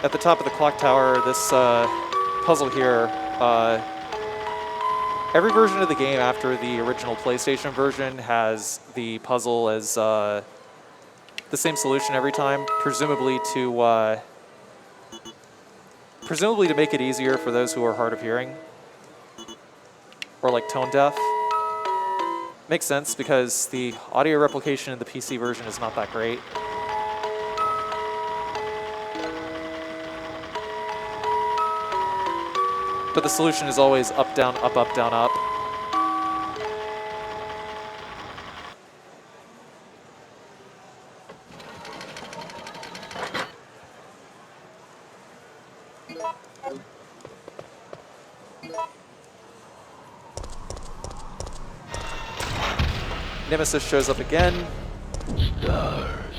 At the top of the clock tower, this puzzle here, every version of the game after the original PlayStation version has the puzzle as the same solution every time, presumably to make it easier for those who are hard of hearing or like tone deaf. Makes sense because the audio replication in the PC version is not that great. But the solution is always up, down, up, down, up. Nemesis shows up again. Stars.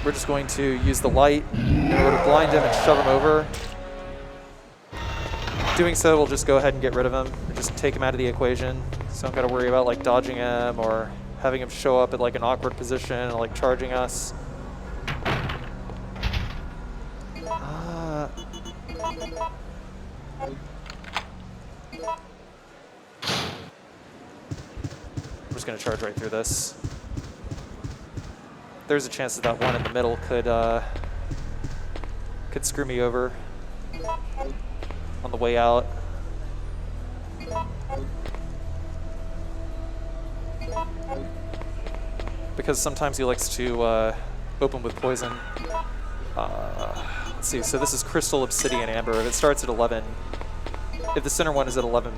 We're just going to use the light in order to blind him and shove him over. Doing so, we'll just go ahead and get rid of him, or just take him out of the equation. So don't gotta worry about like dodging him or having him show up at like an awkward position or like charging us. I'm just gonna charge right through this. There's a chance that that one in the middle could screw me over on the way out. Because sometimes he likes to open with poison. Let's see, so this is Crystal, Obsidian, Amber. If it starts at 11, if the center one is at 11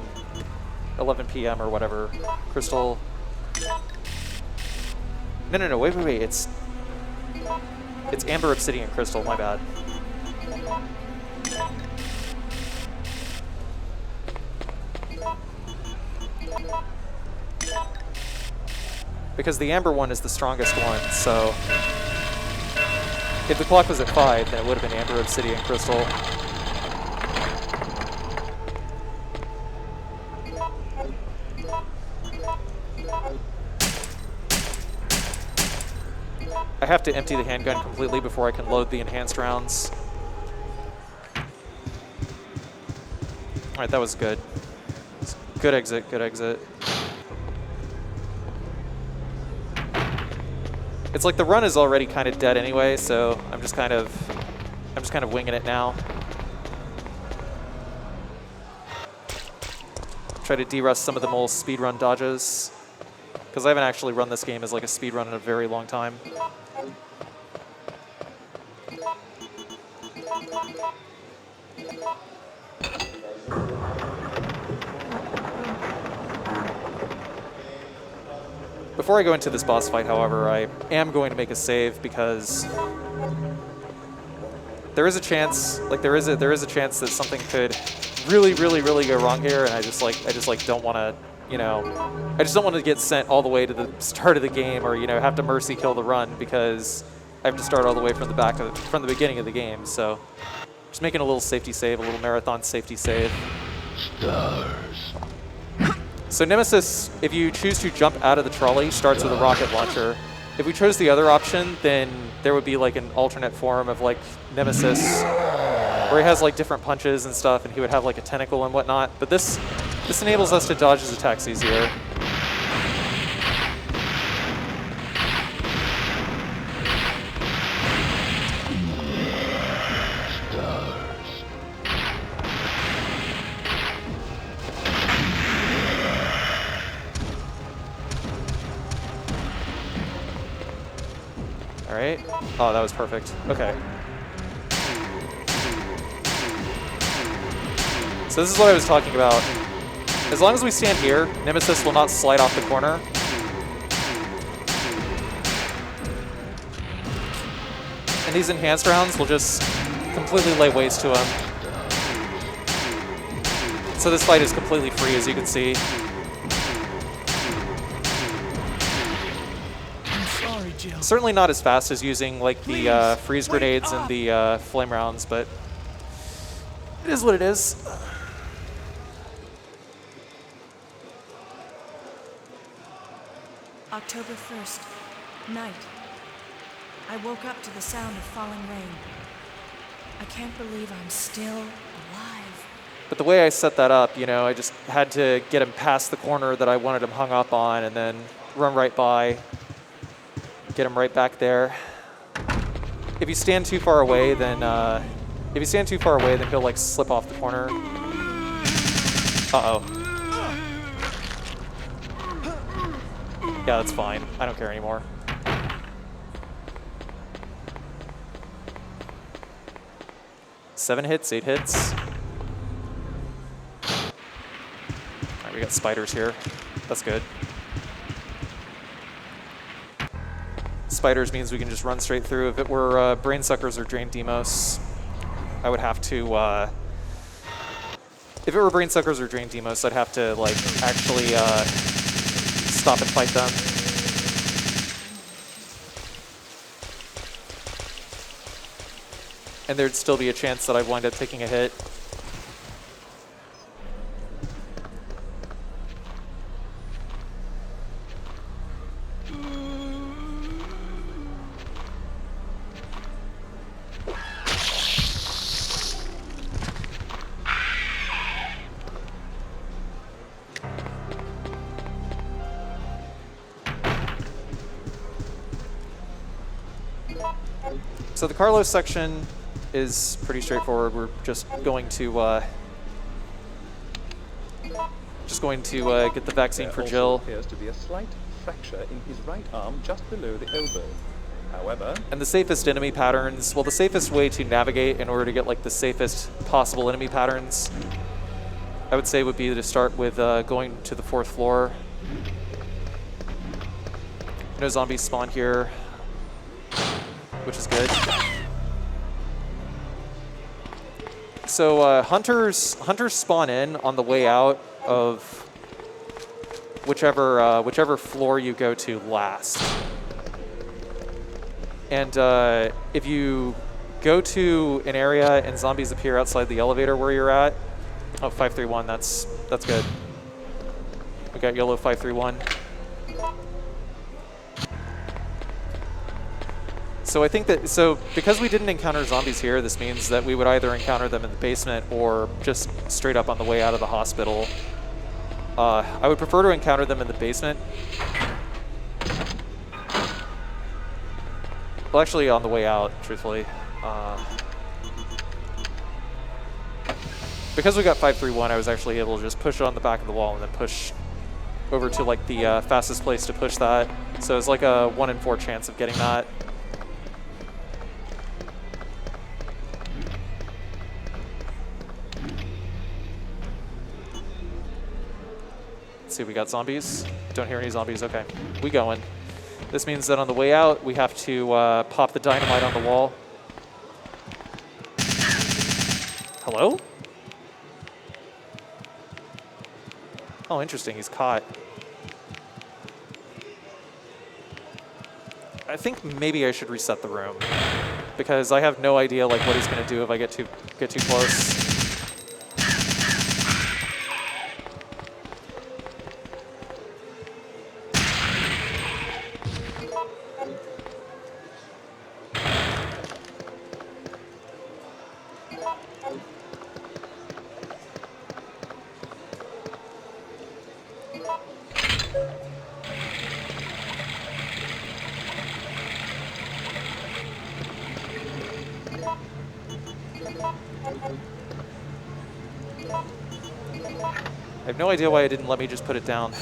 p.m. or whatever, Crystal... No, wait, it's Amber, Obsidian, Crystal, my bad. Because the Amber one is the strongest one, so if the clock was at 5, then it would have been Amber, Obsidian, Crystal. I have to empty the handgun completely before I can load the enhanced rounds. Alright, that was good. Good exit, good exit. It's like the run is already kind of dead anyway, so I'm just kind of winging it now. Try to de-rust some of the mole speedrun dodges, because I haven't actually run this game as like a speedrun in a very long time. Before I go into this boss fight, however, I am going to make a save because there is a chance, like there is a chance that something could really go wrong here, and I just don't want to, I just don't want to get sent all the way to the start of the game, or have to mercy kill the run because I have to start all the way from the beginning of the game. So just making a little safety save, a little marathon safety save. Stars. So Nemesis, if you choose to jump out of the trolley, starts with a rocket launcher. If we chose the other option, then there would be like an alternate form of like Nemesis, where he has like different punches and stuff, and he would have like a tentacle and whatnot. But this enables us to dodge his attacks easier. Alright. Oh, that was perfect. Okay. So this is what I was talking about. As long as we stand here, Nemesis will not slide off the corner. And these enhanced rounds will just completely lay waste to him. So this fight is completely free, as you can see. Certainly not as fast as using like the freeze grenades and the flame rounds, but it is what it is. October 1st, night. I woke up to the sound of falling rain. I can't believe I'm still alive. But the way I set that up, I just had to get him past the corner that I wanted him hung up on, and then run right by, get him right back there. If you stand too far away, then he'll like slip off the corner. Uh-oh. Yeah, that's fine. I don't care anymore. Seven hits, 8 hits. All right, we got spiders here. That's good. Spiders means we can just run straight through. If it were brain suckers or drain demos, I would have to. If it were brain suckers or drain demos, I'd have to like actually stop and fight them. And there'd still be a chance that I'd wind up taking a hit. So the Carlos section is pretty straightforward. We're just going to get the vaccine for Jill. Appears to be a slight fracture in his right arm just below the elbow. However, And the safest enemy patterns, well, the safest way to navigate in order to get like the safest possible enemy patterns, I would say would be to start with going to the 4th floor. No zombies spawn here, which is good. So hunters spawn in on the way out of whichever floor you go to last. And if you go to an area and zombies appear outside the elevator where you're at, oh, 531, that's good. We got yellow 531. So I think that, because we didn't encounter zombies here, this means that we would either encounter them in the basement or just straight up on the way out of the hospital. I would prefer to encounter them in the basement. Well, actually on the way out, truthfully. Because we got 531, I was actually able to just push it on the back of the wall and then push over to like the fastest place to push that. So it's like a 1 in 4 chance of getting that. Let's see, we got zombies. Don't hear any zombies. Okay, we going. This means that on the way out, we have to pop the dynamite on the wall. Hello? Oh, interesting. He's caught. I think maybe I should reset the room because I have no idea like what he's going to do if I get too close. I have no idea why it didn't let me just put it down.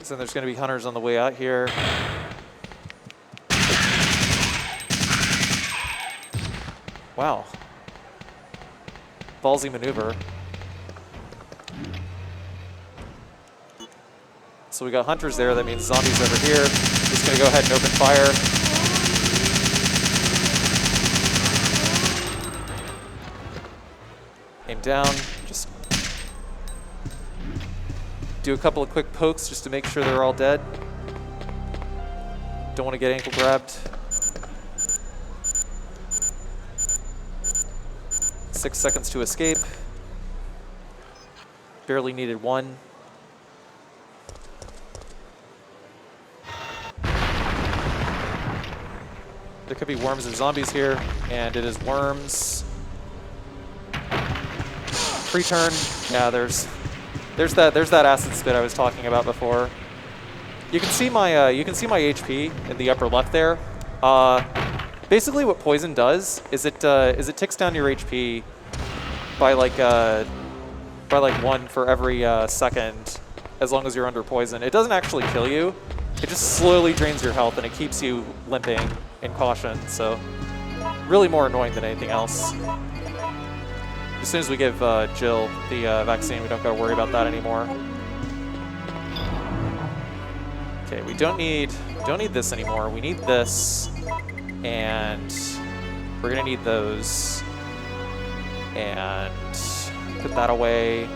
So there's going to be hunters on the way out here. Wow. Ballsy maneuver. So we got hunters there. That means zombies over here. Just going to go ahead and open fire. Aim down. Just do a couple of quick pokes just to make sure they're all dead. Don't want to get ankle grabbed. 6 seconds to escape. Barely needed 1. There could be worms and zombies here, and it is worms. Free turn. Yeah, there's that acid spit I was talking about before. You can see my HP in the upper left there. Basically, what poison does is it ticks down your HP by like 1 for every second, as long as you're under poison. It doesn't actually kill you. It just slowly drains your health, and it keeps you limping in caution. So, really more annoying than anything else. As soon as we give Jill the vaccine, we don't got to worry about that anymore. Okay, we don't need this anymore. We need this, and we're gonna need those, and put that away.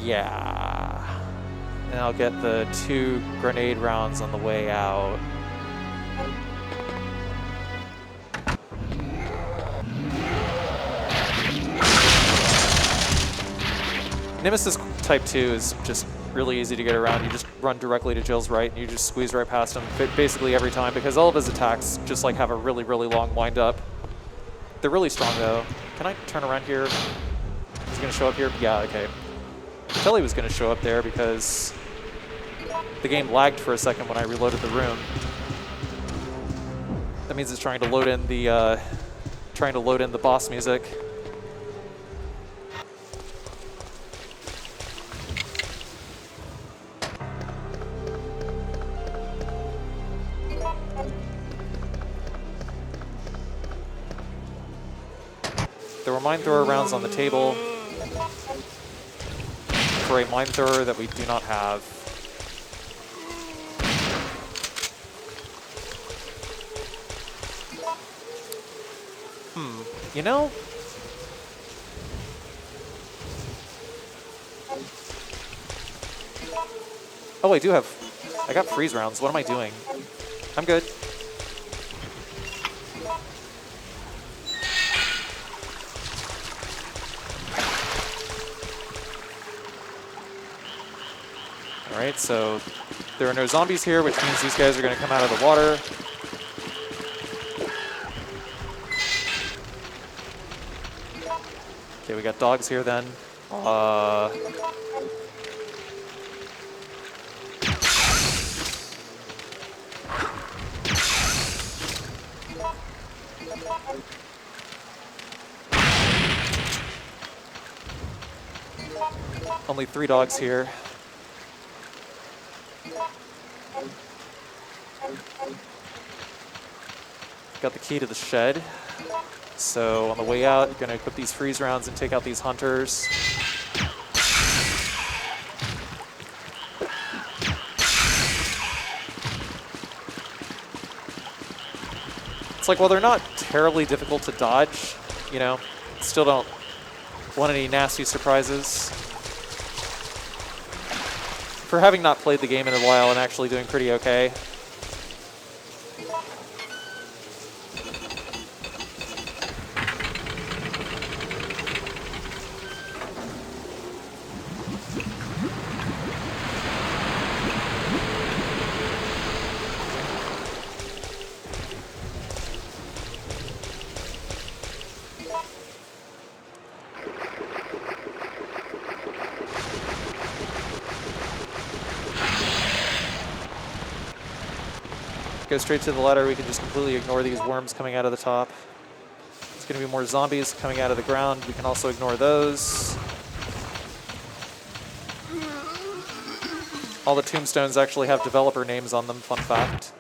Yeah, and I'll get the 2 grenade rounds on the way out. Nemesis Type 2 is just really easy to get around. You just run directly to Jill's right, and you just squeeze right past him basically every time, because all of his attacks just like have a really, really long wind up. They're really strong though. Can I turn around here? Is he gonna show up here? Yeah, okay. I could tell he was gonna show up there because the game lagged for a second when I reloaded the room. That means it's trying to load in the boss music. There were mine thrower rounds on the table for a mine thrower that we do not have. You know? Oh, I got freeze rounds. What am I doing? I'm good. Alright, so there are no zombies here, which means these guys are going to come out of the water. Okay, we got dogs here then. Only 3 dogs here. Got the key to the shed. So on the way out, you're going to equip these freeze rounds and take out these hunters. It's like, while they're not terribly difficult to dodge, you know, still don't want any nasty surprises. For having not played the game in a while, I'm actually doing pretty okay. Go straight to the ladder. We can just completely ignore these worms coming out of the top. There's going to be more zombies coming out of the ground. We can also ignore those. All the tombstones actually have developer names on them, fun fact.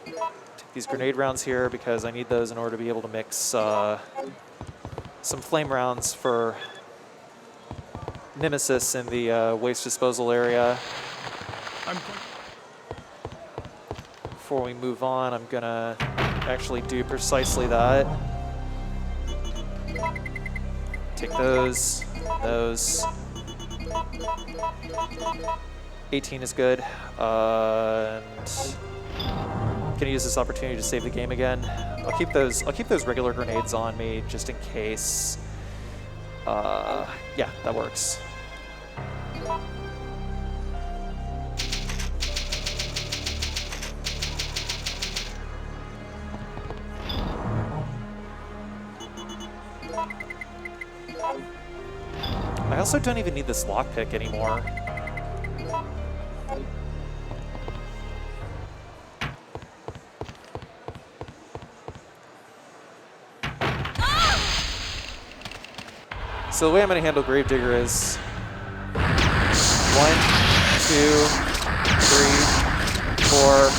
Take these grenade rounds here because I need those in order to be able to mix some flame rounds for Nemesis in the waste disposal area. Before we move on, I'm gonna actually do precisely that. Take those. 18 is good. And gonna use this opportunity to save the game again. I'll keep those regular grenades on me just in case. Yeah, that works. I also don't even need this lockpick anymore. So the way I'm going to handle Gravedigger is 1, 2, 3, 4,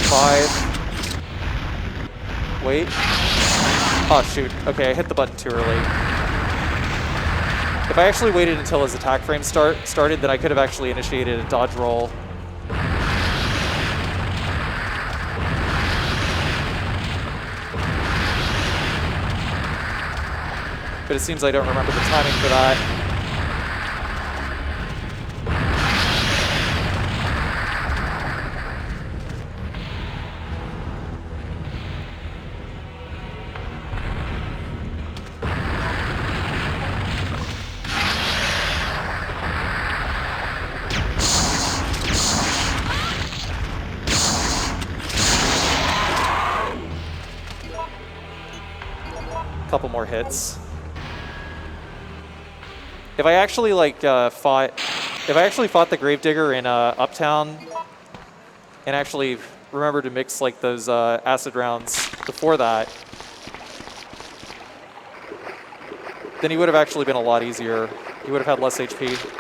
5. Wait. Oh, shoot. Okay, I hit the button too early. If I actually waited until his attack frame started, then I could have actually initiated a dodge roll. But it seems I don't remember the timing for that. Couple more hits. If I actually fought the Gravedigger in Uptown and actually remembered to mix like those acid rounds before that, then he would have actually been a lot easier. He would have had less HP.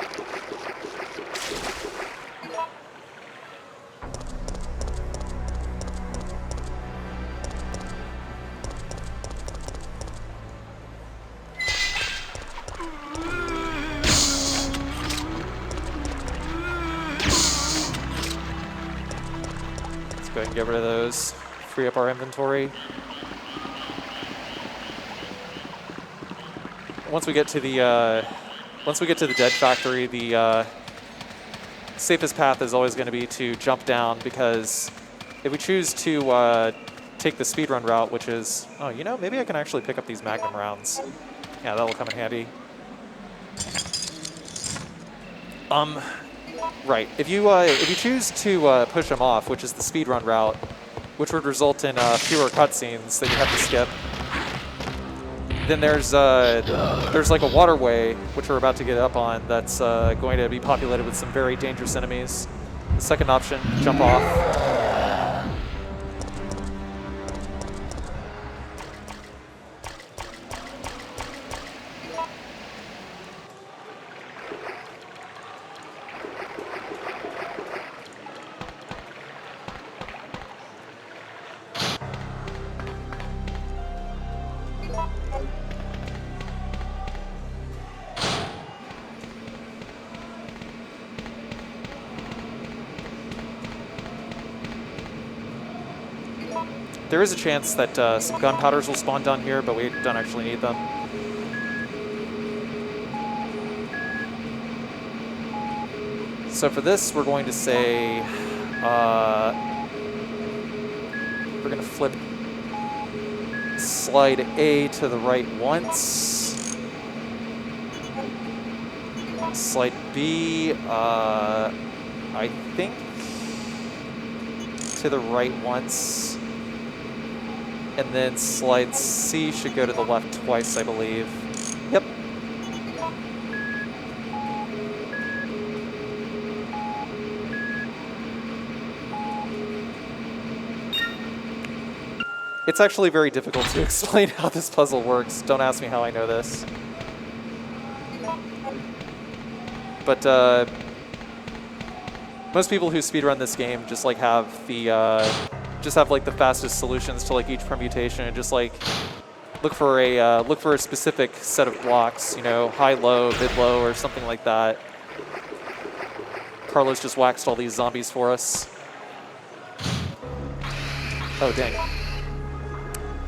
Go ahead and get rid of those, free up our inventory. Once we get to the dead factory, the safest path is always going to be to jump down, because if we choose to take the speedrun route, which is, oh, you know, maybe I can actually pick up these Magnum rounds. Yeah, that'll come in handy. Right. If you choose to push them off, which is the speedrun route, which would result in fewer cutscenes that you have to skip, then there's like a waterway, which we're about to get up on, that's going to be populated with some very dangerous enemies. The second option, jump off. There is a chance that some gunpowders will spawn down here, but we don't actually need them. So for this, we're going to say, we're going to flip slide A to the right once. Slide B, I think, to the right once. And then slide C should go to the left twice, I believe. Yep. It's actually very difficult to explain how this puzzle works. Don't ask me how I know this. but most people who speedrun this game just like have the like the fastest solutions to like each permutation, and just like look for a specific set of blocks, you know, high, low, mid, low, or something like that. Carlos just waxed all these zombies for us. Oh dang!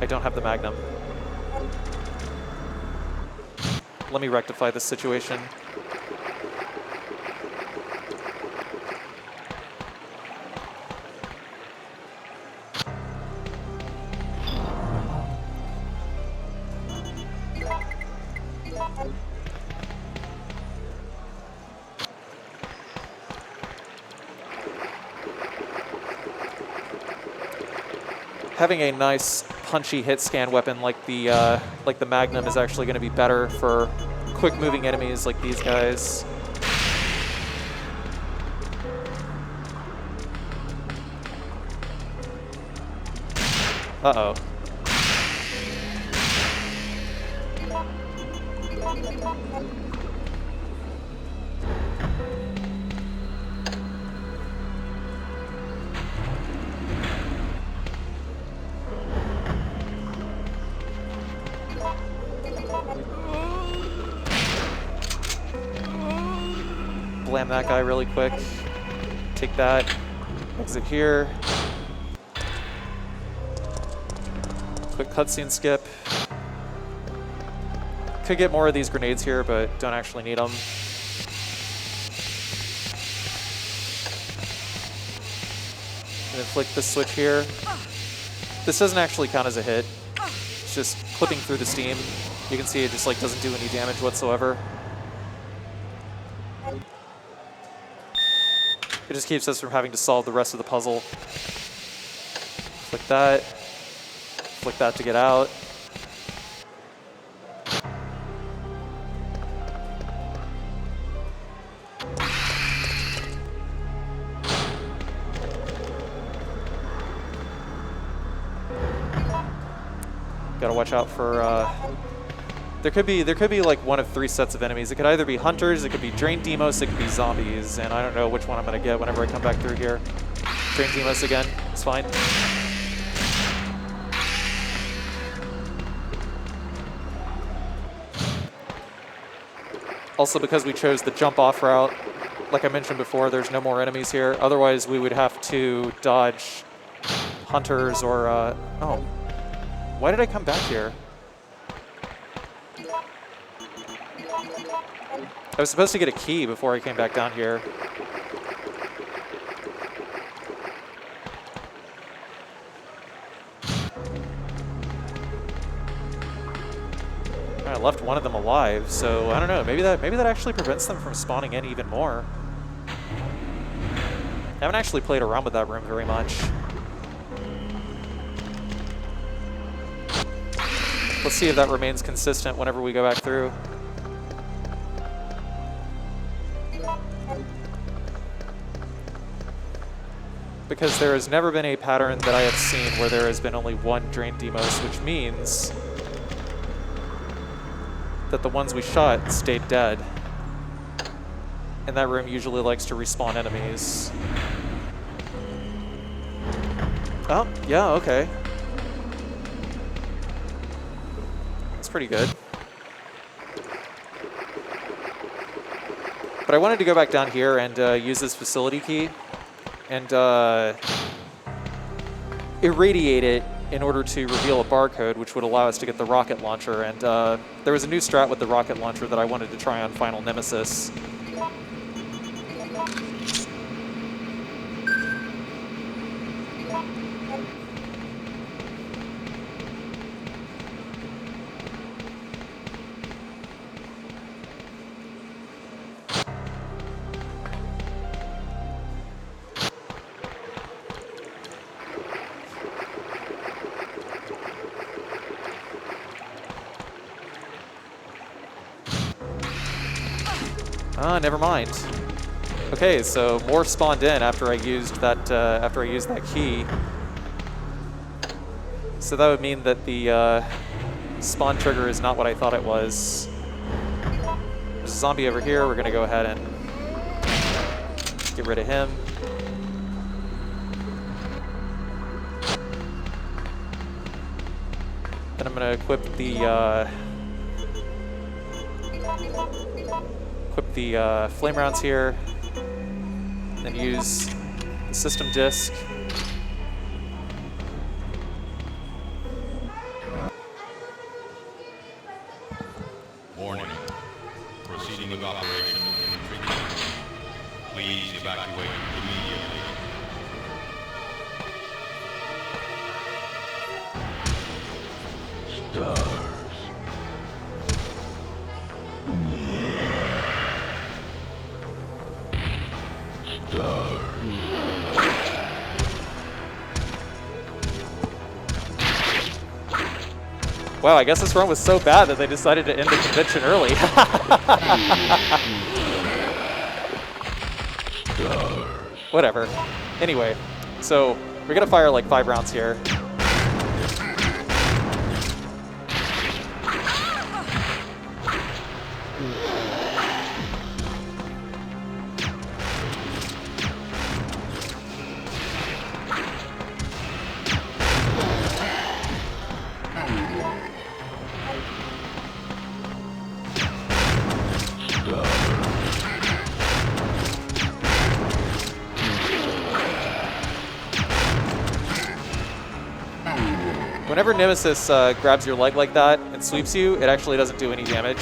I don't have the Magnum. Let me rectify this situation. Having a nice punchy hit scan weapon like the Magnum is actually going to be better for quick moving enemies like these guys. Uh-oh. Blam that guy really quick. Take that. Exit here. Quick cutscene skip. Could get more of these grenades here, but don't actually need them. And then flick this switch here. This doesn't actually count as a hit. It's just clipping through the steam. You can see it just like doesn't do any damage whatsoever. It just keeps us from having to solve the rest of the puzzle. Flick that. Flick that to get out. Gotta watch out for there could be like one of 3 sets of enemies. It could either be hunters, it could be Drain Demos, it could be zombies, and I don't know which one I'm gonna get whenever I come back through here. Drain Demos again, it's fine. Also, because we chose the jump off route, like I mentioned before, there's no more enemies here. Otherwise, we would have to dodge hunters or oh, why did I come back here? I was supposed to get a key before I came back down here. I left one of them alive, so I don't know. Maybe that actually prevents them from spawning in even more. I haven't actually played around with that room very much. Let's see if that remains consistent whenever we go back through. Because there has never been a pattern that I have seen where there has been only one Drain Demos, which means that the ones we shot stayed dead. And that room usually likes to respawn enemies. Oh, yeah, okay. That's pretty good. But I wanted to go back down here and use this facility key and irradiate it in order to reveal a barcode, which would allow us to get the rocket launcher. And there was a new strat with the rocket launcher that I wanted to try on Final Nemesis. Ah, never mind. Okay, so more spawned in after I used that key. So that would mean that the spawn trigger is not what I thought it was. There's a zombie over here. We're gonna go ahead and Get rid of him. Then I'm going to equip the flame rounds here. Then use the system disc. Warning. Proceeding with operation in 3. Please evacuate immediately. Stars. Stars. Wow, I guess this run was so bad that they decided to end the convention early. Whatever. Anyway, so we're gonna fire like 5 rounds here. Whenever Nemesis grabs your leg like that and sweeps you, it actually doesn't do any damage.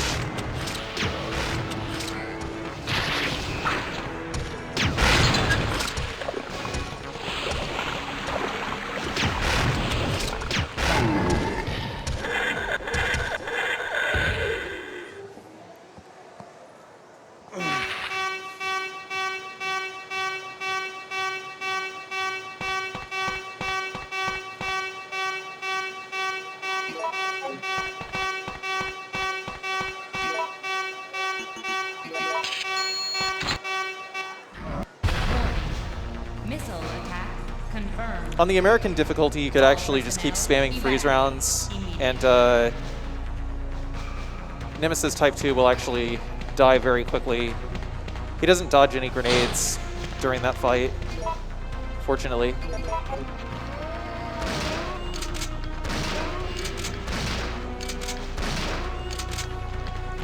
On the American difficulty, you could actually just keep spamming freeze rounds, and Nemesis Type 2 will actually die very quickly. He doesn't dodge any grenades during that fight, fortunately.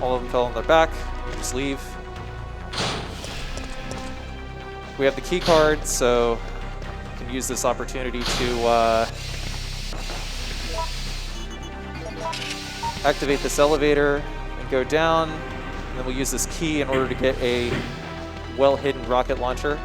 All of them fell on their back. Just leave. We have the key card, so we can use this opportunity to activate this elevator and go down. And then we'll use this key in order to get a well-hidden rocket launcher.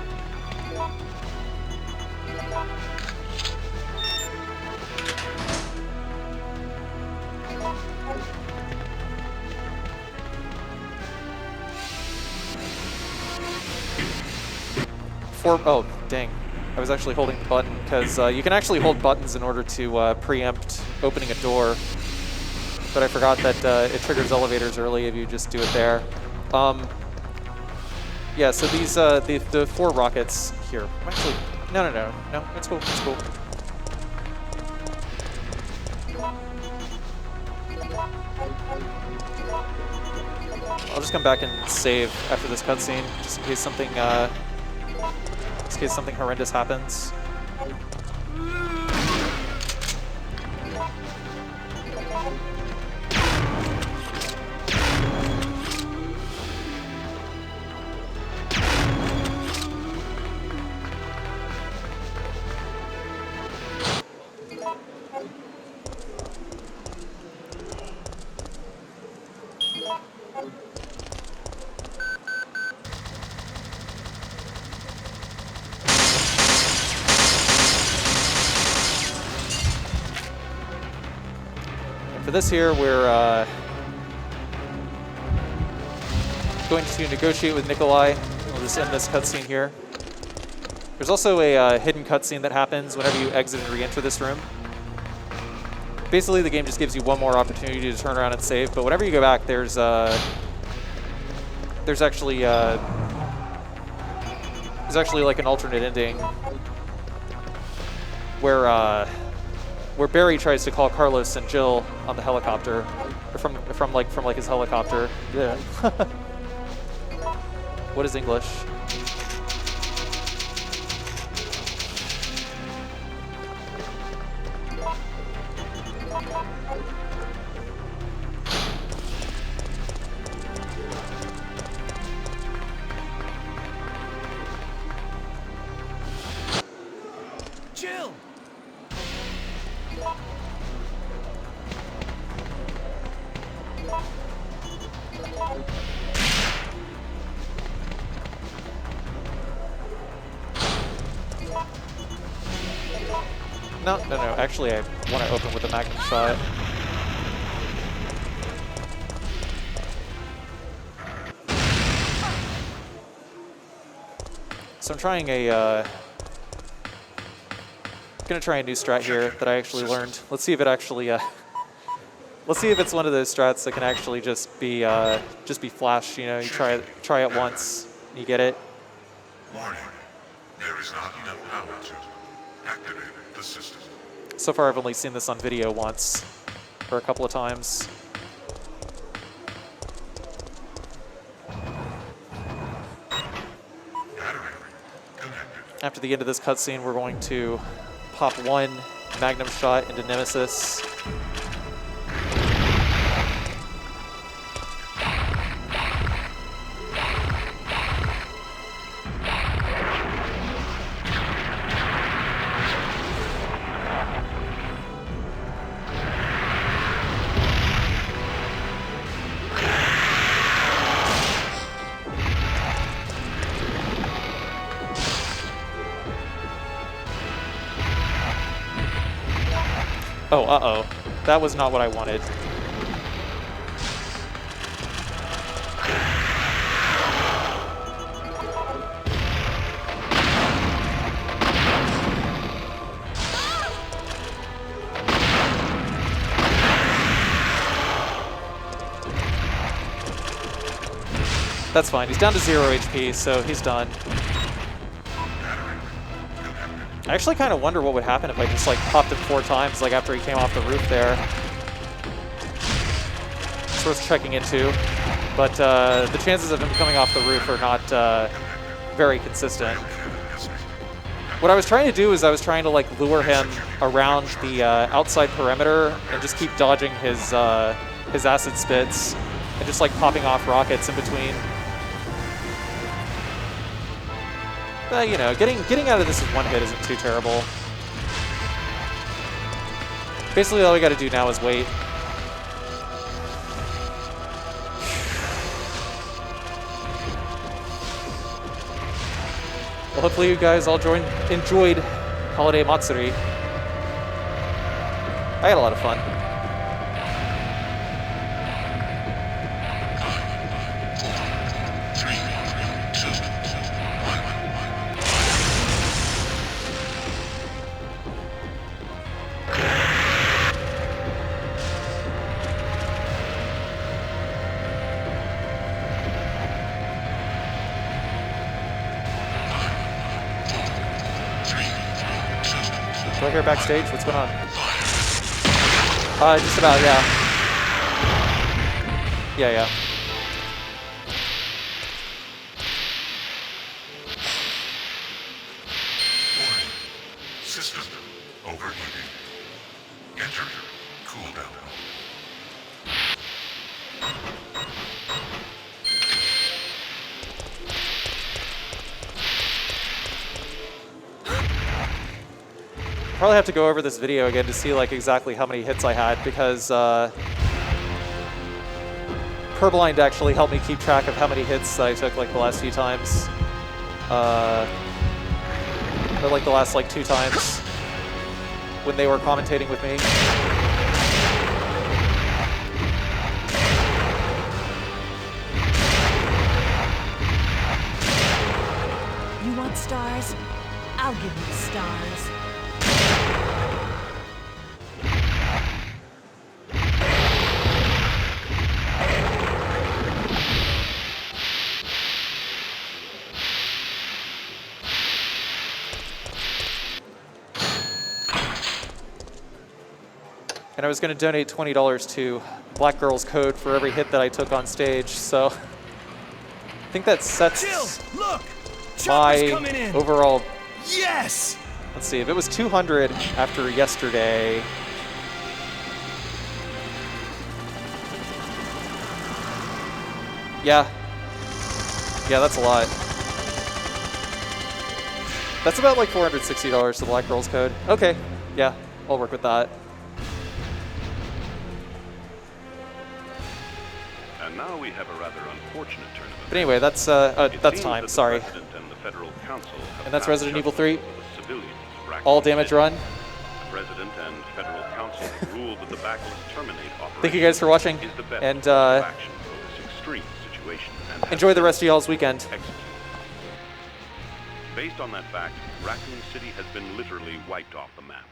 Oh, dang. I was actually holding the button, because you can actually hold buttons in order to preempt opening a door. But I forgot that it triggers elevators early if you just do it there. Yeah, so these, the 4 rockets here. Actually, no, it's cool, it's cool. I'll just come back and save after this cutscene, just in case something horrendous happens. For this here, we're going to negotiate with Nikolai. We'll just end this cutscene here. There's also a hidden cutscene that happens whenever you exit and re-enter this room. Basically, the game just gives you one more opportunity to turn around and save, but whenever you go back, there's actually like an alternate ending where Barry tries to call Carlos and Jill on the helicopter, or from his helicopter. Yeah. What is English? Chill. No. Actually, I want to open with a Magnum shot. So I'm trying gonna try a new strat here that I actually learned. Let's see if it actually, let's see if it's one of those strats that can actually just be flash. You know, you try it once, you get it. Warning. There is not enough power to activate the system. So far, I've only seen this on video once, or a couple of times. After the end of this cutscene, we're going to pop one Magnum shot into Nemesis. Oh, uh-oh. That was not what I wanted. That's fine. He's down to 0 HP, so he's done. I actually kind of wonder what would happen if I just like popped him 4 times, like after he came off the roof there. It's worth checking into, but the chances of him coming off the roof are not very consistent. What I was trying to do is I was trying to like lure him around the outside perimeter and just keep dodging his acid spits and just like popping off rockets in between. You know, getting out of this with one hit isn't too terrible. Basically, all we got to do now is wait. Well, hopefully you guys all enjoyed Holiday Matsuri. I had a lot of fun. Do I hear backstage? What's going on? Just about, yeah. Yeah. Warning. System overheating. Enter cooldown. Probably have to go over this video again to see like exactly how many hits I had, because Purblind actually helped me keep track of how many hits that I took like the last few times. Or like the last like 2 times when they were commentating with me. You want stars? I'll give you stars. And I was going to donate $20 to Black Girl's Code for every hit that I took on stage, so I think that sets my overall... Yes! Let's see, if it was 200 after yesterday, Yeah. Yeah, that's a lot. That's about like $460 to Black Girls Code. Okay, yeah, I'll work with that. And now we have a rather unfortunate turn of But anyway, that's time. Sorry. And that's Resident Evil 3. All damage run. The President and Federal Council have ruled that the backless terminate operation Thank you guys for watching, is the best and course of action for this extreme situation. And enjoy the rest of y'all's weekend. based on that fact, Raccoon City has been literally wiped off the map.